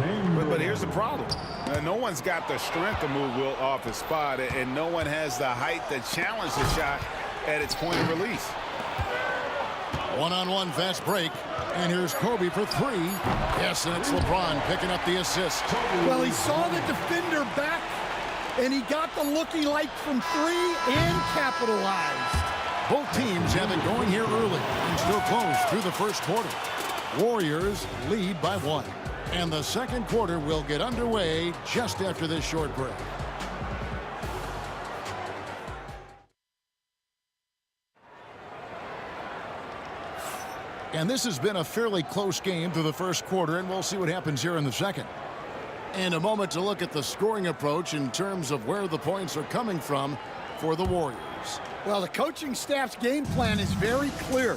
But here's the problem. No one's got the strength to move Wilt off his spot, and no one has the height to challenge the shot at its point of release. One-on-one fast break. And here's Kobe for three. Yes, and it's LeBron picking up the assist. Well, he saw the defender back, and he got the look he liked from three and capitalized. Both teams have it going here early and still close through the first quarter. Warriors lead by 1. And the second quarter will get underway just after this short break. And this has been a fairly close game through the first quarter, and we'll see what happens here in the second. And a moment to look at the scoring approach in terms of where the points are coming from for the Warriors. Well, the coaching staff's game plan is very clear.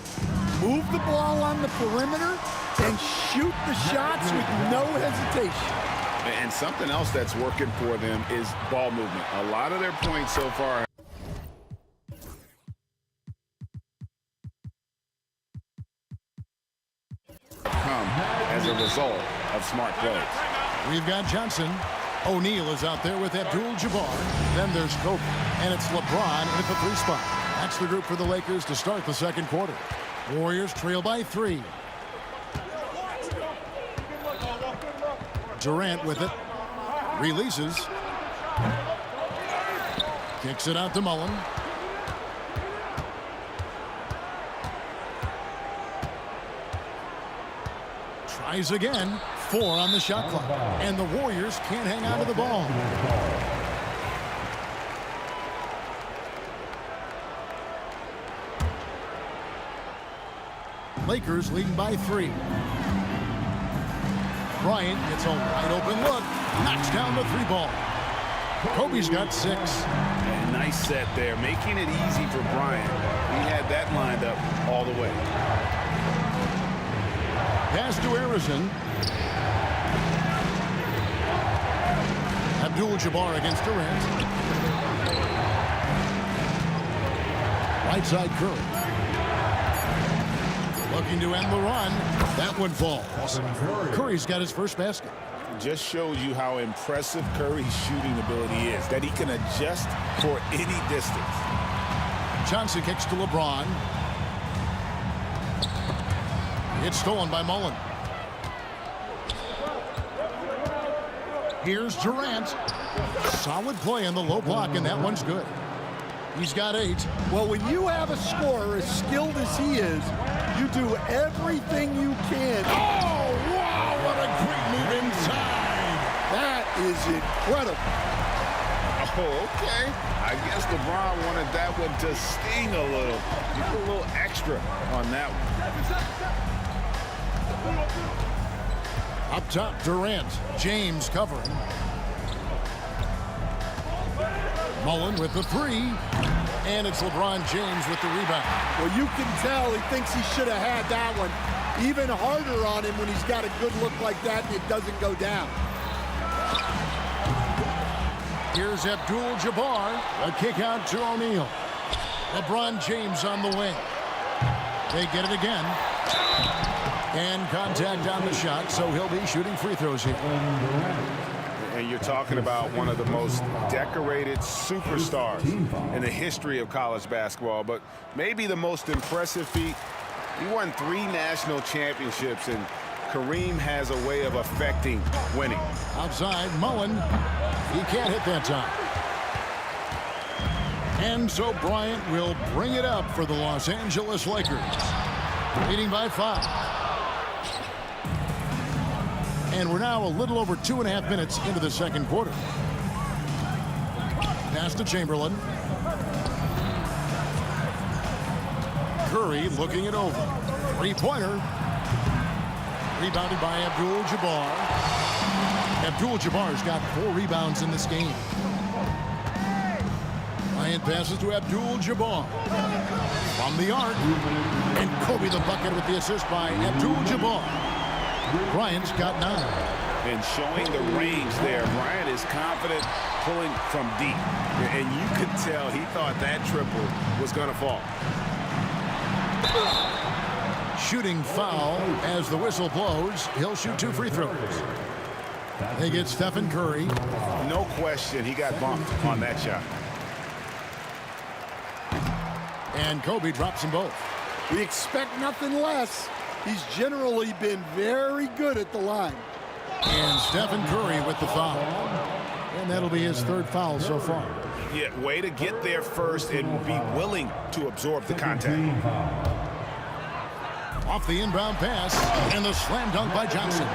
Move the ball on the perimeter and shoot the shots with no hesitation. And something else that's working for them is ball movement. A lot of their points so far come as a result of smart plays. We've got Johnson. O'Neal is out there with Abdul-Jabbar. Then there's Kobe. And it's LeBron at the 3 spot. That's the group for the Lakers to start the second quarter. Warriors trail by 3. Durant with it. Releases. Kicks it out to Mullen. Tries again. 4 on the shot clock. And the Warriors can't hang on to the ball. Lakers leading by 3. Bryant gets a wide open look. Knocks down the 3 ball. Kobe's got 6. And nice set there, making it easy for Bryant. He had that lined up all the way. Pass to Arizon. Abdul-Jabbar against Durant. Right side Curry. Looking to end the run. That one falls. Curry's got his first basket. Just shows you how impressive Curry's shooting ability is, that he can adjust for any distance. Johnson kicks to LeBron. It's stolen by Mullen. Here's Durant. Solid play in the low block, and that one's good. He's got 8. Well, when you have a scorer as skilled as he is, you do everything you can. Oh, wow, what a great move inside. That is incredible. Oh, okay. I guess LeBron wanted that one to sting a little. You put a little extra on that one. Up top, Durant. James covering. Mullen with the 3. And it's LeBron James with the rebound. Well, you can tell he thinks he should have had that one. Even harder on him when he's got a good look like that and it doesn't go down. Here's Abdul-Jabbar. A kick out to O'Neal. LeBron James on the wing. They get it again. And contact on the shot, so he'll be shooting free throws here. And you're talking about one of the most decorated superstars in the history of college basketball, but maybe the most impressive feat. He won 3 national championships, and Kareem has a way of affecting winning. Outside, Mullen. He can't hit that time. And so Bryant will bring it up for the Los Angeles Lakers. Leading by 5. And we're now a little over 2.5 minutes into the second quarter. pass to Chamberlain. Curry looking it over. Three-pointer. Rebounded by Abdul-Jabbar. Abdul-Jabbar's got 4 rebounds in this game. Bryant passes to Abdul-Jabbar. From the arc. And Kobe the bucket with the assist by Abdul-Jabbar. Bryant's got 9. And showing the range there, Bryant is confident pulling from deep. And you could tell he thought that triple was going to fall. Shooting foul as the whistle blows. He'll shoot 2 free throws. They get Stephen Curry. No question he got bumped on that shot. And Kobe drops them both. We expect nothing less. He's generally been very good at the line. And Stephen Curry with the foul. And that'll be his 3rd foul so far. Yeah, way to get there first and be willing to absorb the contact. Off the inbound pass, and the slam dunk by Johnson.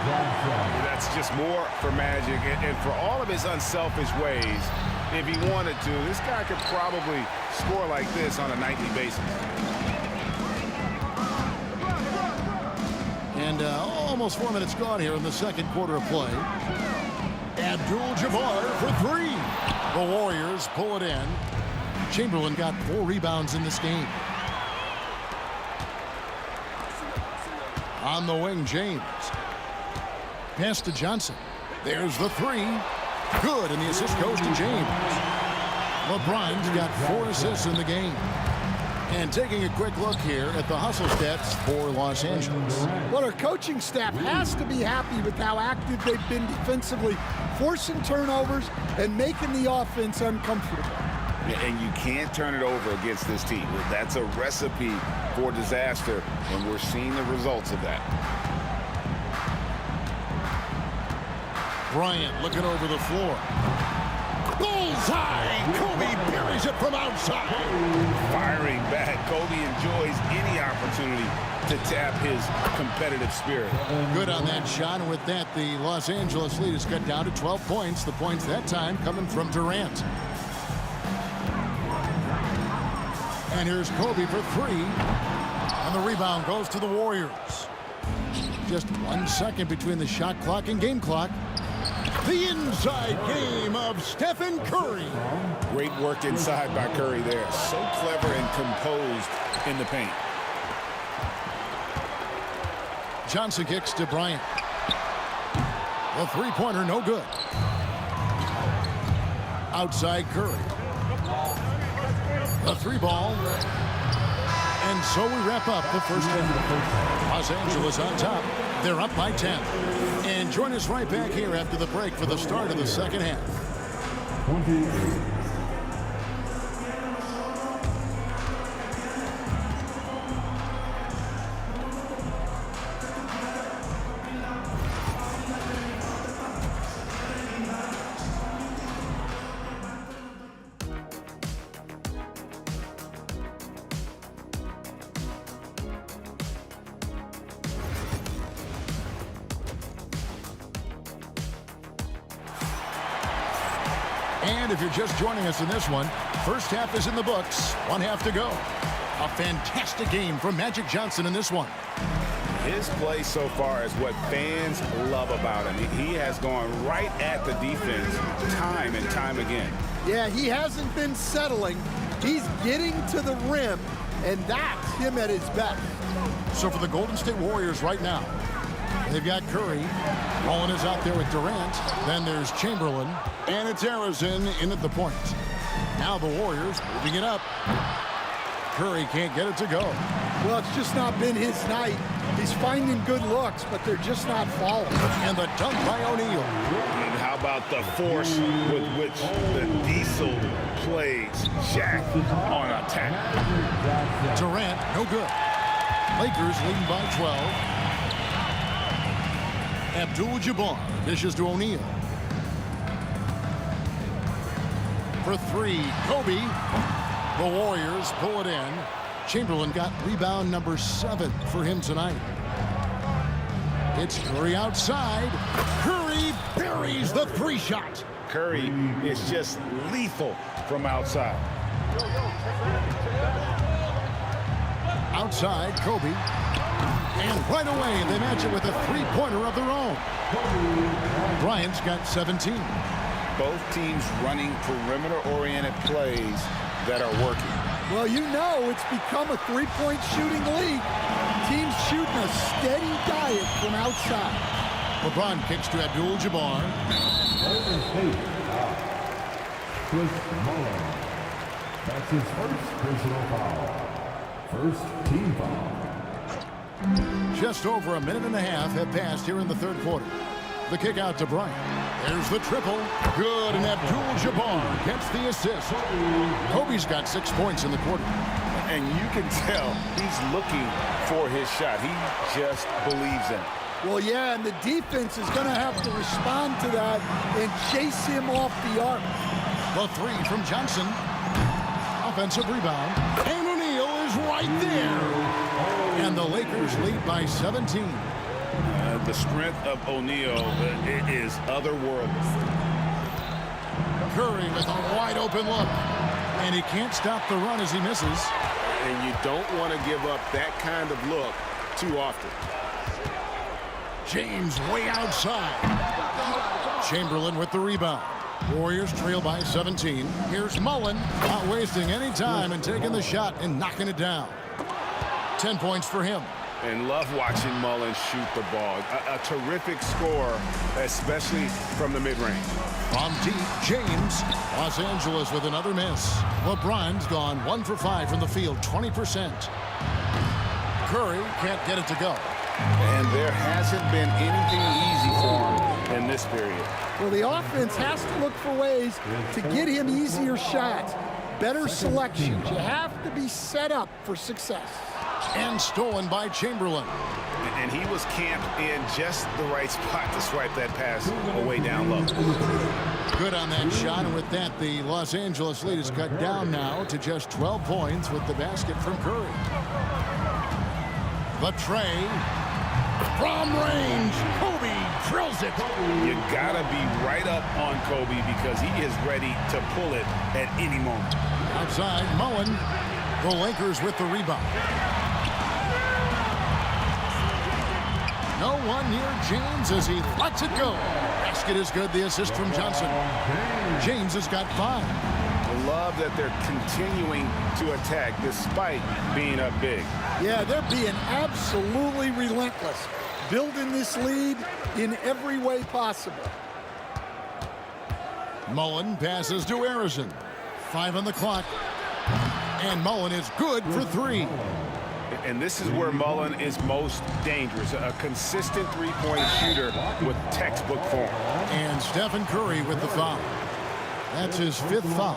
That's just more for Magic, and for all of his unselfish ways, if he wanted to, this guy could probably score like this on a nightly basis. And almost 4 minutes gone here in the second quarter of play. Abdul-Jabbar for 3. The Warriors pull it in. Chamberlain got 4 rebounds in this game. On the wing, James. Pass to Johnson. There's the 3. Good, and the assist goes to James. LeBron's got 4 assists in the game. And taking a quick look here at the hustle stats for Los Angeles. Well, our coaching staff has to be happy with how active they've been defensively, forcing turnovers and making the offense uncomfortable. And you can't turn it over against this team. That's a recipe for disaster, and we're seeing the results of that. Bryant looking over the floor. Bullseye! Kobe buries it from outside. Firing back. Kobe enjoys any opportunity to tap his competitive spirit. Good on that shot, and with that, the Los Angeles lead is cut down to 12 points. The points that time coming from Durant. And here's Kobe for 3. And the rebound goes to the Warriors. Just 1 second between the shot clock and game clock. The inside game of Stephen Curry. Great work inside by Curry there. So clever and composed in the paint. Johnson kicks to Bryant. The 3-pointer, no good. Outside Curry. The 3 ball. And so we wrap up the first half. Los Angeles on top. They're up by 10. And join us right back here after the break for the start of the second half. And if you're just joining us in this one, first half is in the books. 1 half to go. A fantastic game from Magic Johnson in this one. His play so far is what fans love about him. He has gone right at the defense time and time again. Yeah, he hasn't been settling. He's getting to the rim, and that's him at his best. So for the Golden State Warriors right now, they've got Curry. Mullen is out there with Durant. Then there's Chamberlain. And it's Arizin in at the point. Now the Warriors moving it up. Curry can't get it to go. Well, it's just not been his night. He's finding good looks, but they're just not falling. And the dunk by O'Neal. And how about the force with which the Diesel plays Shaq on attack? Durant, no good. Lakers leading by 12. Abdul-Jabbar dishes to O'Neal. For 3, Kobe. The Warriors pull it in. Chamberlain got rebound number 7 for him tonight. It's Curry outside. Curry buries the 3 shot. Curry is just lethal from outside. Outside, Kobe. And right away, they match it with a three-pointer of their own. Bryant's got 17. Both teams running perimeter-oriented plays that are working. Well, you know it's become a three-point shooting league. Teams shooting a steady diet from outside. LeBron kicks to Abdul-Jabbar. Chris Mullin. That's his first personal foul. First team foul. Just over a minute and a half have passed here in the third quarter. The kick out to Bryant. There's the triple. Good, and Abdul-Jabbar gets the assist. Kobe's got 6 points in the quarter. And you can tell he's looking for his shot. He just believes in it. Well, yeah, and the defense is going to have to respond to that and chase him off the arc. The three from Johnson. Offensive rebound. And O'Neal is right there. And the Lakers lead by 17. The strength of O'Neal is otherworldly. Curry with a wide open look. And he can't stop the run as he misses. And you don't want to give up that kind of look too often. James way outside. Chamberlain with the rebound. Warriors trail by 17. Here's Mullin, not wasting any time and taking the shot and knocking it down. 10 points for him. And love watching Mullin shoot the ball. A terrific scorer, especially from the mid-range. From deep, James. Los Angeles with another miss. LeBron's gone 1 for 5 from the field, 20%. Curry can't get it to go. And there hasn't been anything easy for him in this period. Well, the offense has to look for ways to get him easier shots, better selections. You have to be set up for success. And stolen by Chamberlain. And he was camped in just the right spot to swipe that pass away down low. Good on that shot, and with that, the Los Angeles lead is cut down now to just 12 points with the basket from Curry. The tray. From range, Kobe drills it. You gotta be right up on Kobe because he is ready to pull it at any moment. Outside, Mullin. The Lakers with the rebound. No one near James as he lets it go. Basket is good. The assist from Johnson. James has got 5. I love that they're continuing to attack despite being up big. Yeah, they're being absolutely relentless, building this lead in every way possible. Mullin passes to Harrison. 5 on the clock. And Mullin is good for 3. And this is where Mullin is most dangerous. A consistent three-point shooter with textbook form. And Stephen Curry with the foul. That's his 5th foul.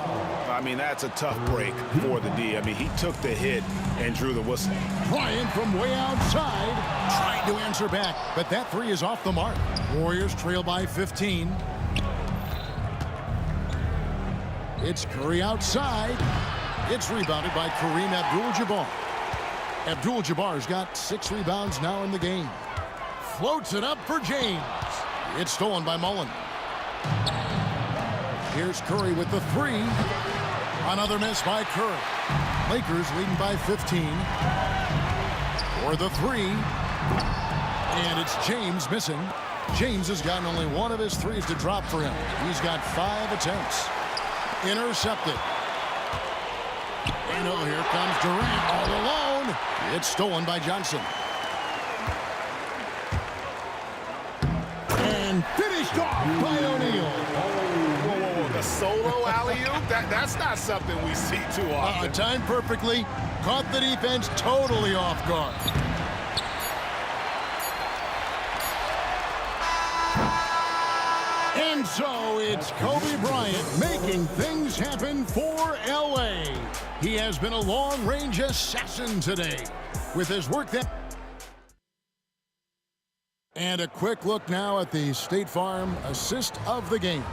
I mean, that's a tough break for the D. I mean, he took the hit and drew the whistle. Bryant from way outside, trying to answer back, but that 3 is off the mark. Warriors trail by 15. It's Curry outside. It's rebounded by Kareem Abdul-Jabbar. Abdul-Jabbar's got 6 rebounds now in the game. Floats it up for James. It's stolen by Mullin. Here's Curry with the 3. Another miss by Curry. Lakers leading by 15. For the 3. And it's James missing. James has gotten only 1 of his 3s to drop for him. He's got 5 attempts. Intercepted. And oh, here comes Durant all alone. It's stolen by Johnson. And finished off by O'Neal. The solo alley-oop? That's not something we see too often. Timed perfectly. Caught the defense totally off guard. And so it's Kobe Bryant making things happen for L.A. He has been a long-range assassin today with his work that... And a quick look now at the State Farm assist of the game.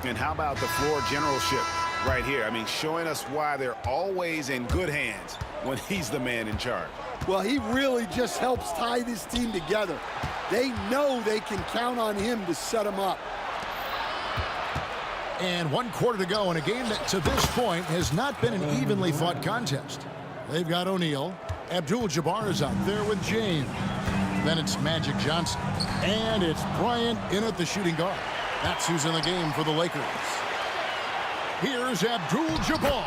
And how about the floor generalship right here? I mean, showing us why they're always in good hands when he's the man in charge. Well, he really just helps tie this team together. They know they can count on him to set them up. And 1 quarter to go in a game that to this point has not been an evenly fought contest. They've got O'Neal. Abdul-Jabbar is out there with James. Then it's Magic Johnson. And it's Bryant in at the shooting guard. That's who's in the game for the Lakers. Here's Abdul-Jabbar.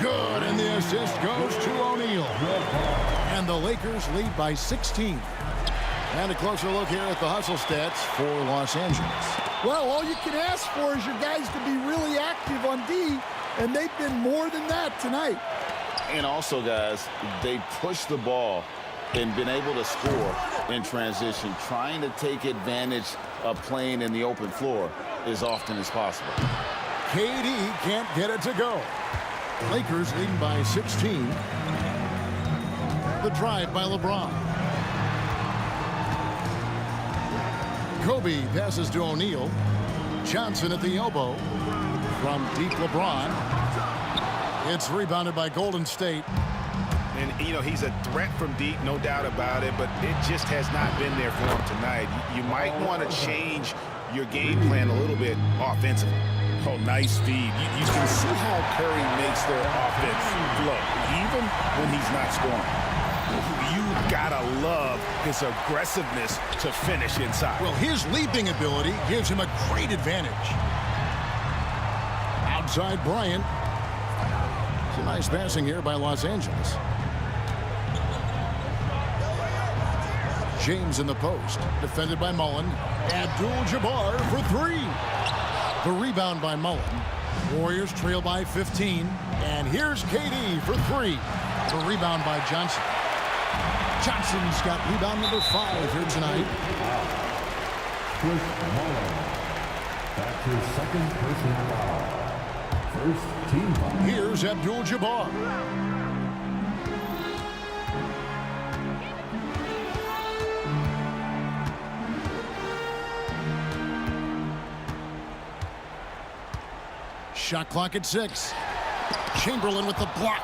Good, and the assist goes to O'Neal. And the Lakers lead by 16. And a closer look here at the hustle stats for Los Angeles. Well, all you can ask for is your guys to be really active on D, and they've been more than that tonight. And also, guys, they push the ball and been able to score in transition, trying to take advantage of playing in the open floor as often as possible. KD can't get it to go. Lakers leading by 16. The drive by LeBron. Kobe passes to O'Neal. Johnson at the elbow. From deep LeBron. It's rebounded by Golden State. And, you know, he's a threat from deep, no doubt about it, but it just has not been there for him tonight. You might want to change your game plan a little bit offensively. Oh, nice feed. You can see how Curry makes their offense flow, even when he's not scoring. You gotta love his aggressiveness to finish inside. Well, his leaping ability gives him a great advantage. Outside Bryant. It's a nice passing here by Los Angeles. James in the post, defended by Mullen. Abdul-Jabbar for 3. The rebound by Mullen. Warriors trail by 15. And here's KD for 3. The rebound by Johnson. Johnson's got rebound number 5 here tonight. Chris Mullen. That's his second personal foul. First team foul. Here's Abdul-Jabbar. Shot clock at 6. Chamberlain with the block.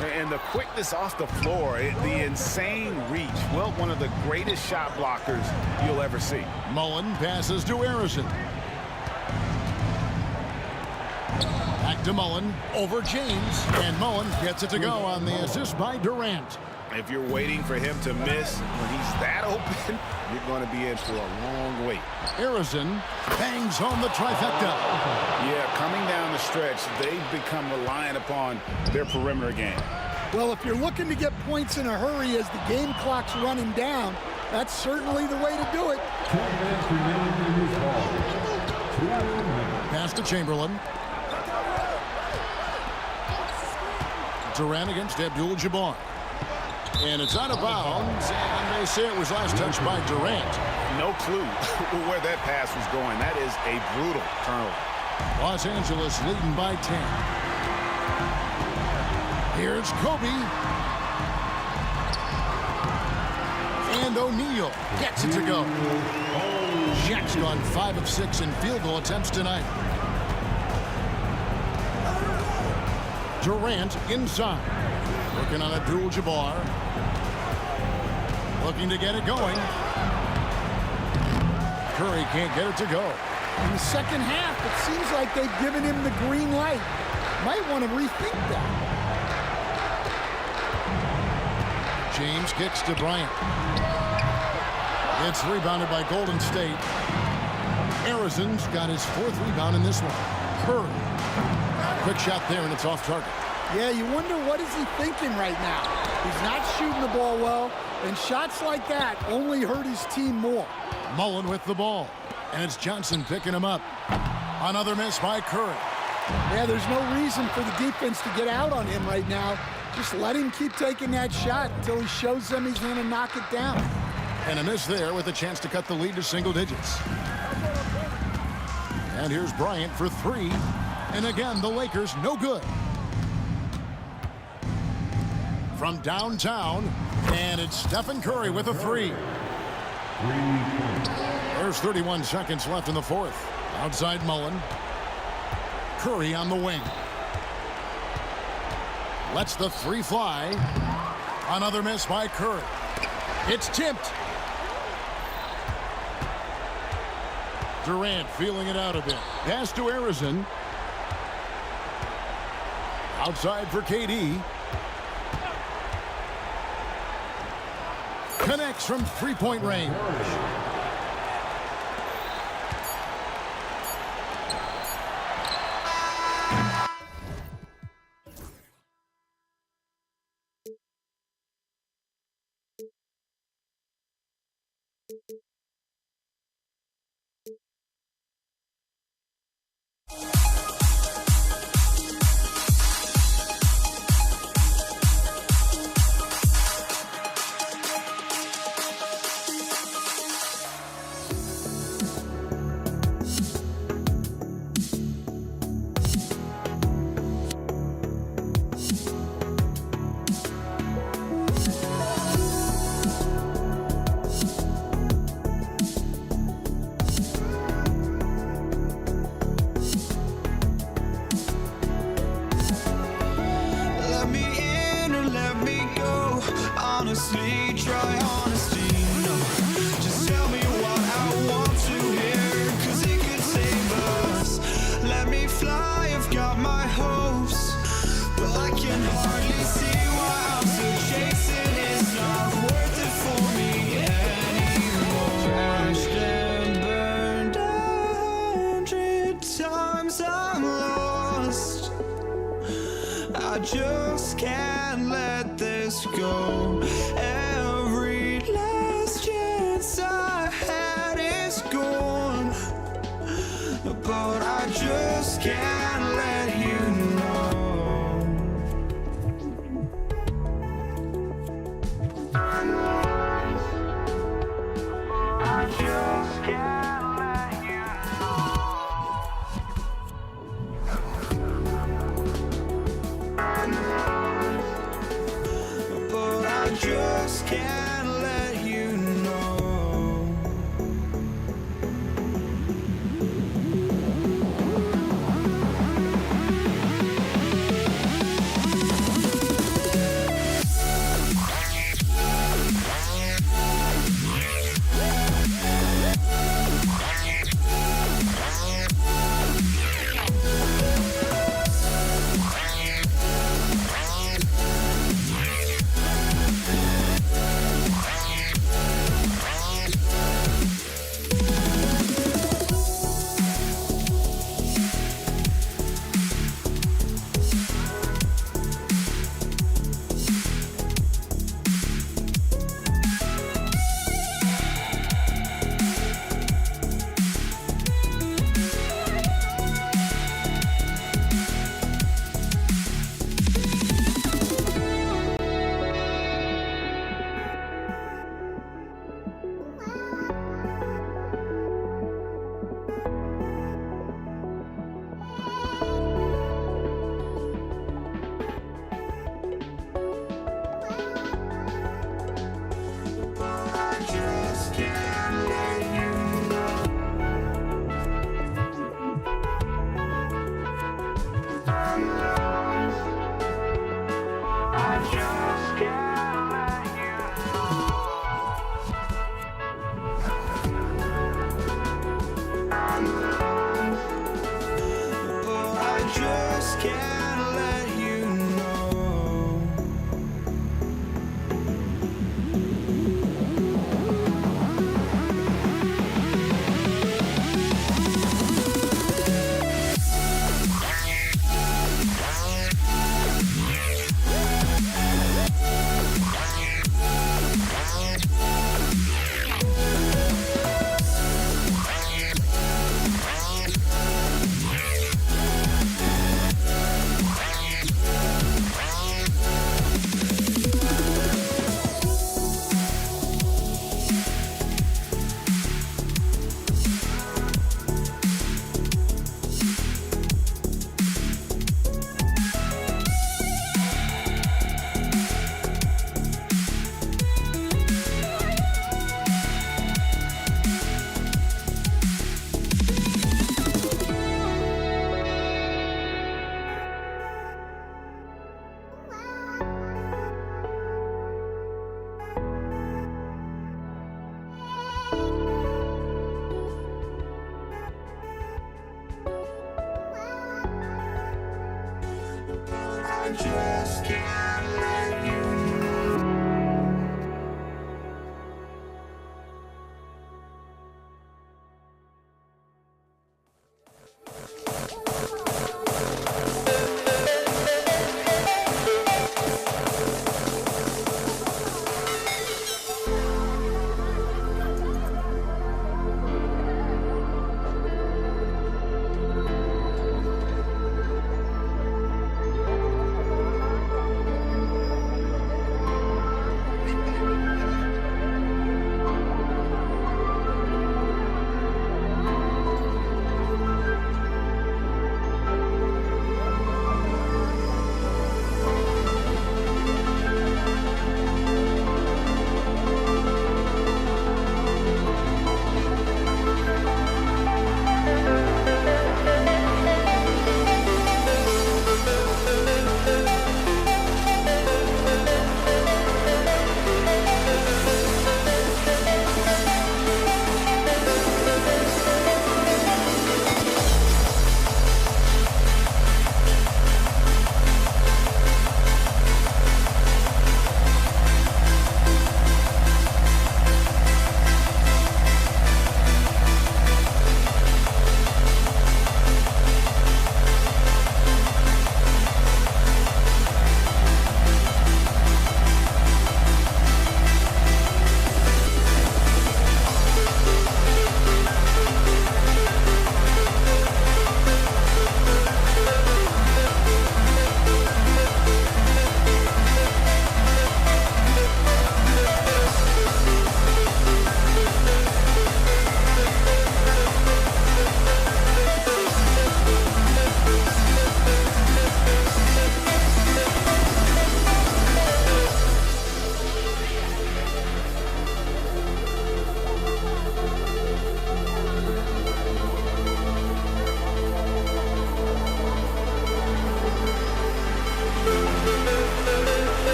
And the quickness off the floor, the insane reach. Well, one of the greatest shot blockers you'll ever see. Mullen passes to Harrison. Back to Mullen, over James, and Mullen gets it to go on the assist by Durant. If you're waiting for him to miss when he's that open, you're going to be in for a long wait. Harrison bangs home the trifecta. Yeah, coming down the stretch, they've become reliant upon their perimeter game. Well, if you're looking to get points in a hurry as the game clock's running down, that's certainly the way to do it. 10 minutes remaining in this ball. 2 minutes. Pass to Chamberlain. Durant against Abdul-Jabbar. And it's out of bounds, and they say it was last touched by Durant. No clue where that pass was going. That is a brutal turnover. Los Angeles leading by 10. Here's Kobe. And O'Neal gets it to go. Shaq's gone 5 of 6 in field goal attempts tonight. Durant inside. Working on Abdul-Jabbar. Looking to get it going. Curry can't get it to go. In the second half, it seems like they've given him the green light. Might want to rethink that. James kicks to Bryant. It's rebounded by Golden State. Harrison's got his 4th rebound in this one. Curry. Quick shot there, and it's off target. Yeah, you wonder what is he thinking right now. He's not shooting the ball well, and shots like that only hurt his team more. Mullen with the ball, and it's Johnson picking him up. Another miss by Curry. Yeah, there's no reason for the defense to get out on him right now. Just let him keep taking that shot until he shows them he's going to knock it down. And a miss there with a chance to cut the lead to single digits. And here's Bryant for 3. And again, the Lakers no good. From downtown, and it's Stephen Curry with a 3. There's 31 seconds left in the 4th. Outside Mullen. Curry on the wing. Lets the 3 fly. Another miss by Curry. It's tipped. Durant feeling it out a bit. Pass to Harrison. Outside for KD. Connects from three-point range. Let me in or let me go. Honestly, try honesty. No, just tell me what I want to hear, 'cause it could save us. Let me fly, I've got my hopes, but I can hardly see why I'm still chasing. It's not worth it for me anymore. Crashed and burned 100 times, I'm lost. I just can't let this go. Every last chance I had is gone, but I just can't let you know. I just can't let you know. But I just can't let you know.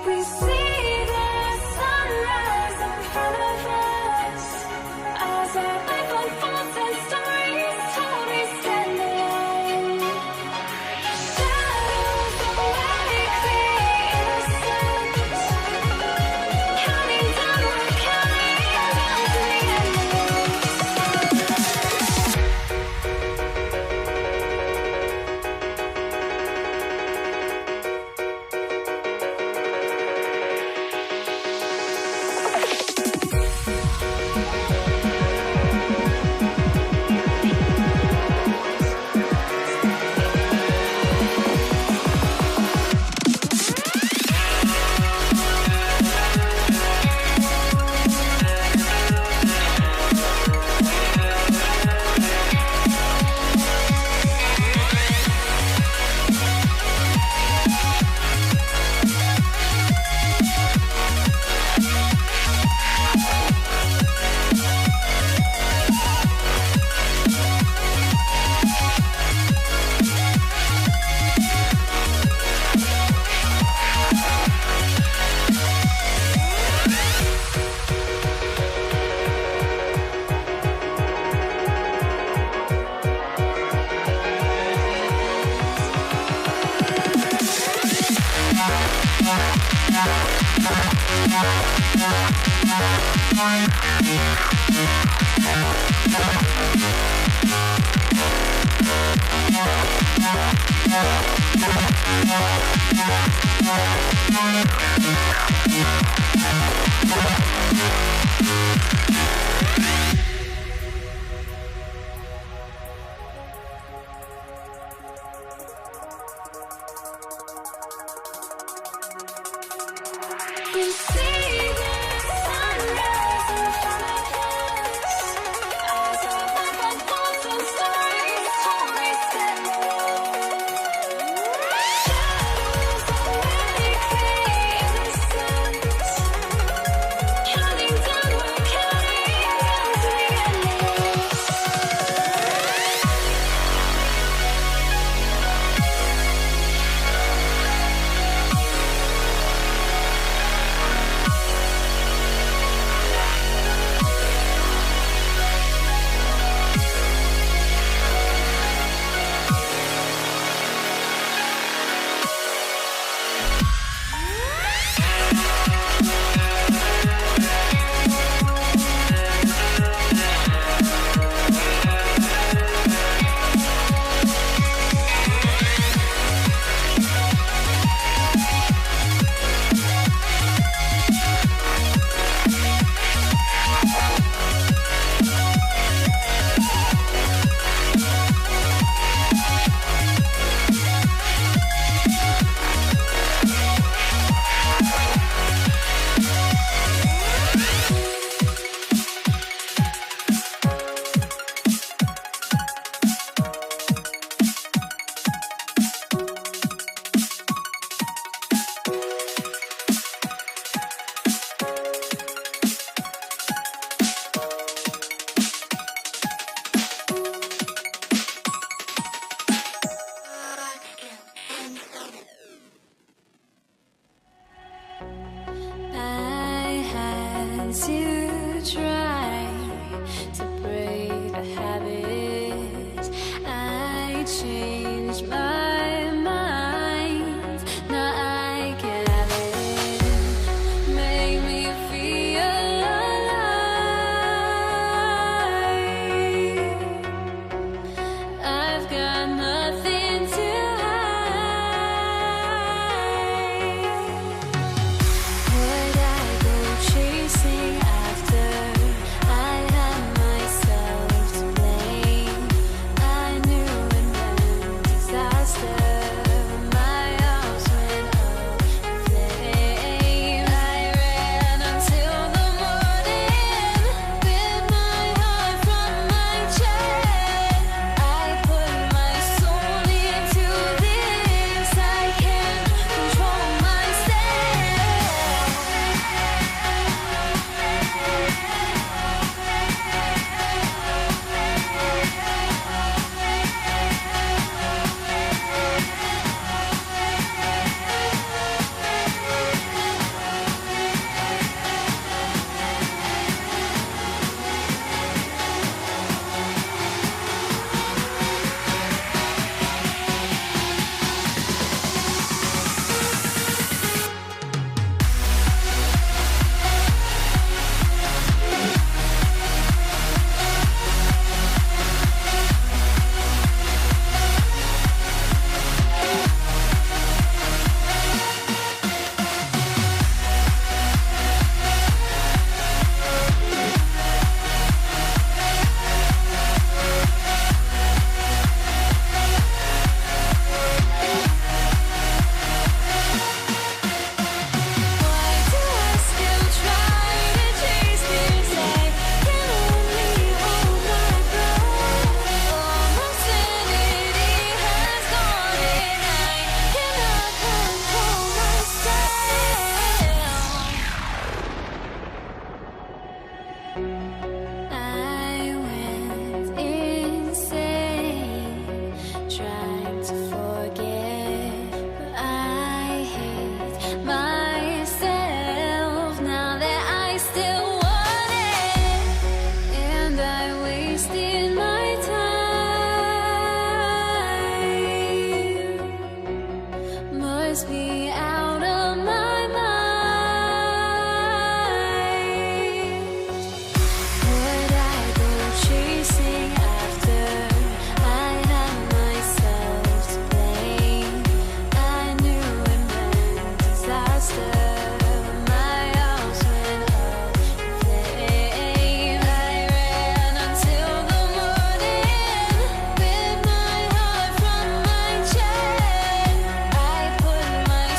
We see the sunrise in front of us. As our life unfolds and stories told, we stand alone. Shadows awake the innocence. Counting down, we're counting down to the We see the sunrise in front of us. As our life unfolds and stories told, we stand alone. Shadows awake the innocence. Counting down, we're counting down to the endless. must be out of my mind. Would I go chasing after? I had myself to blame. I knew it meant disaster. My house went up in flames. I ran until the morning with my heart from my chest. I put my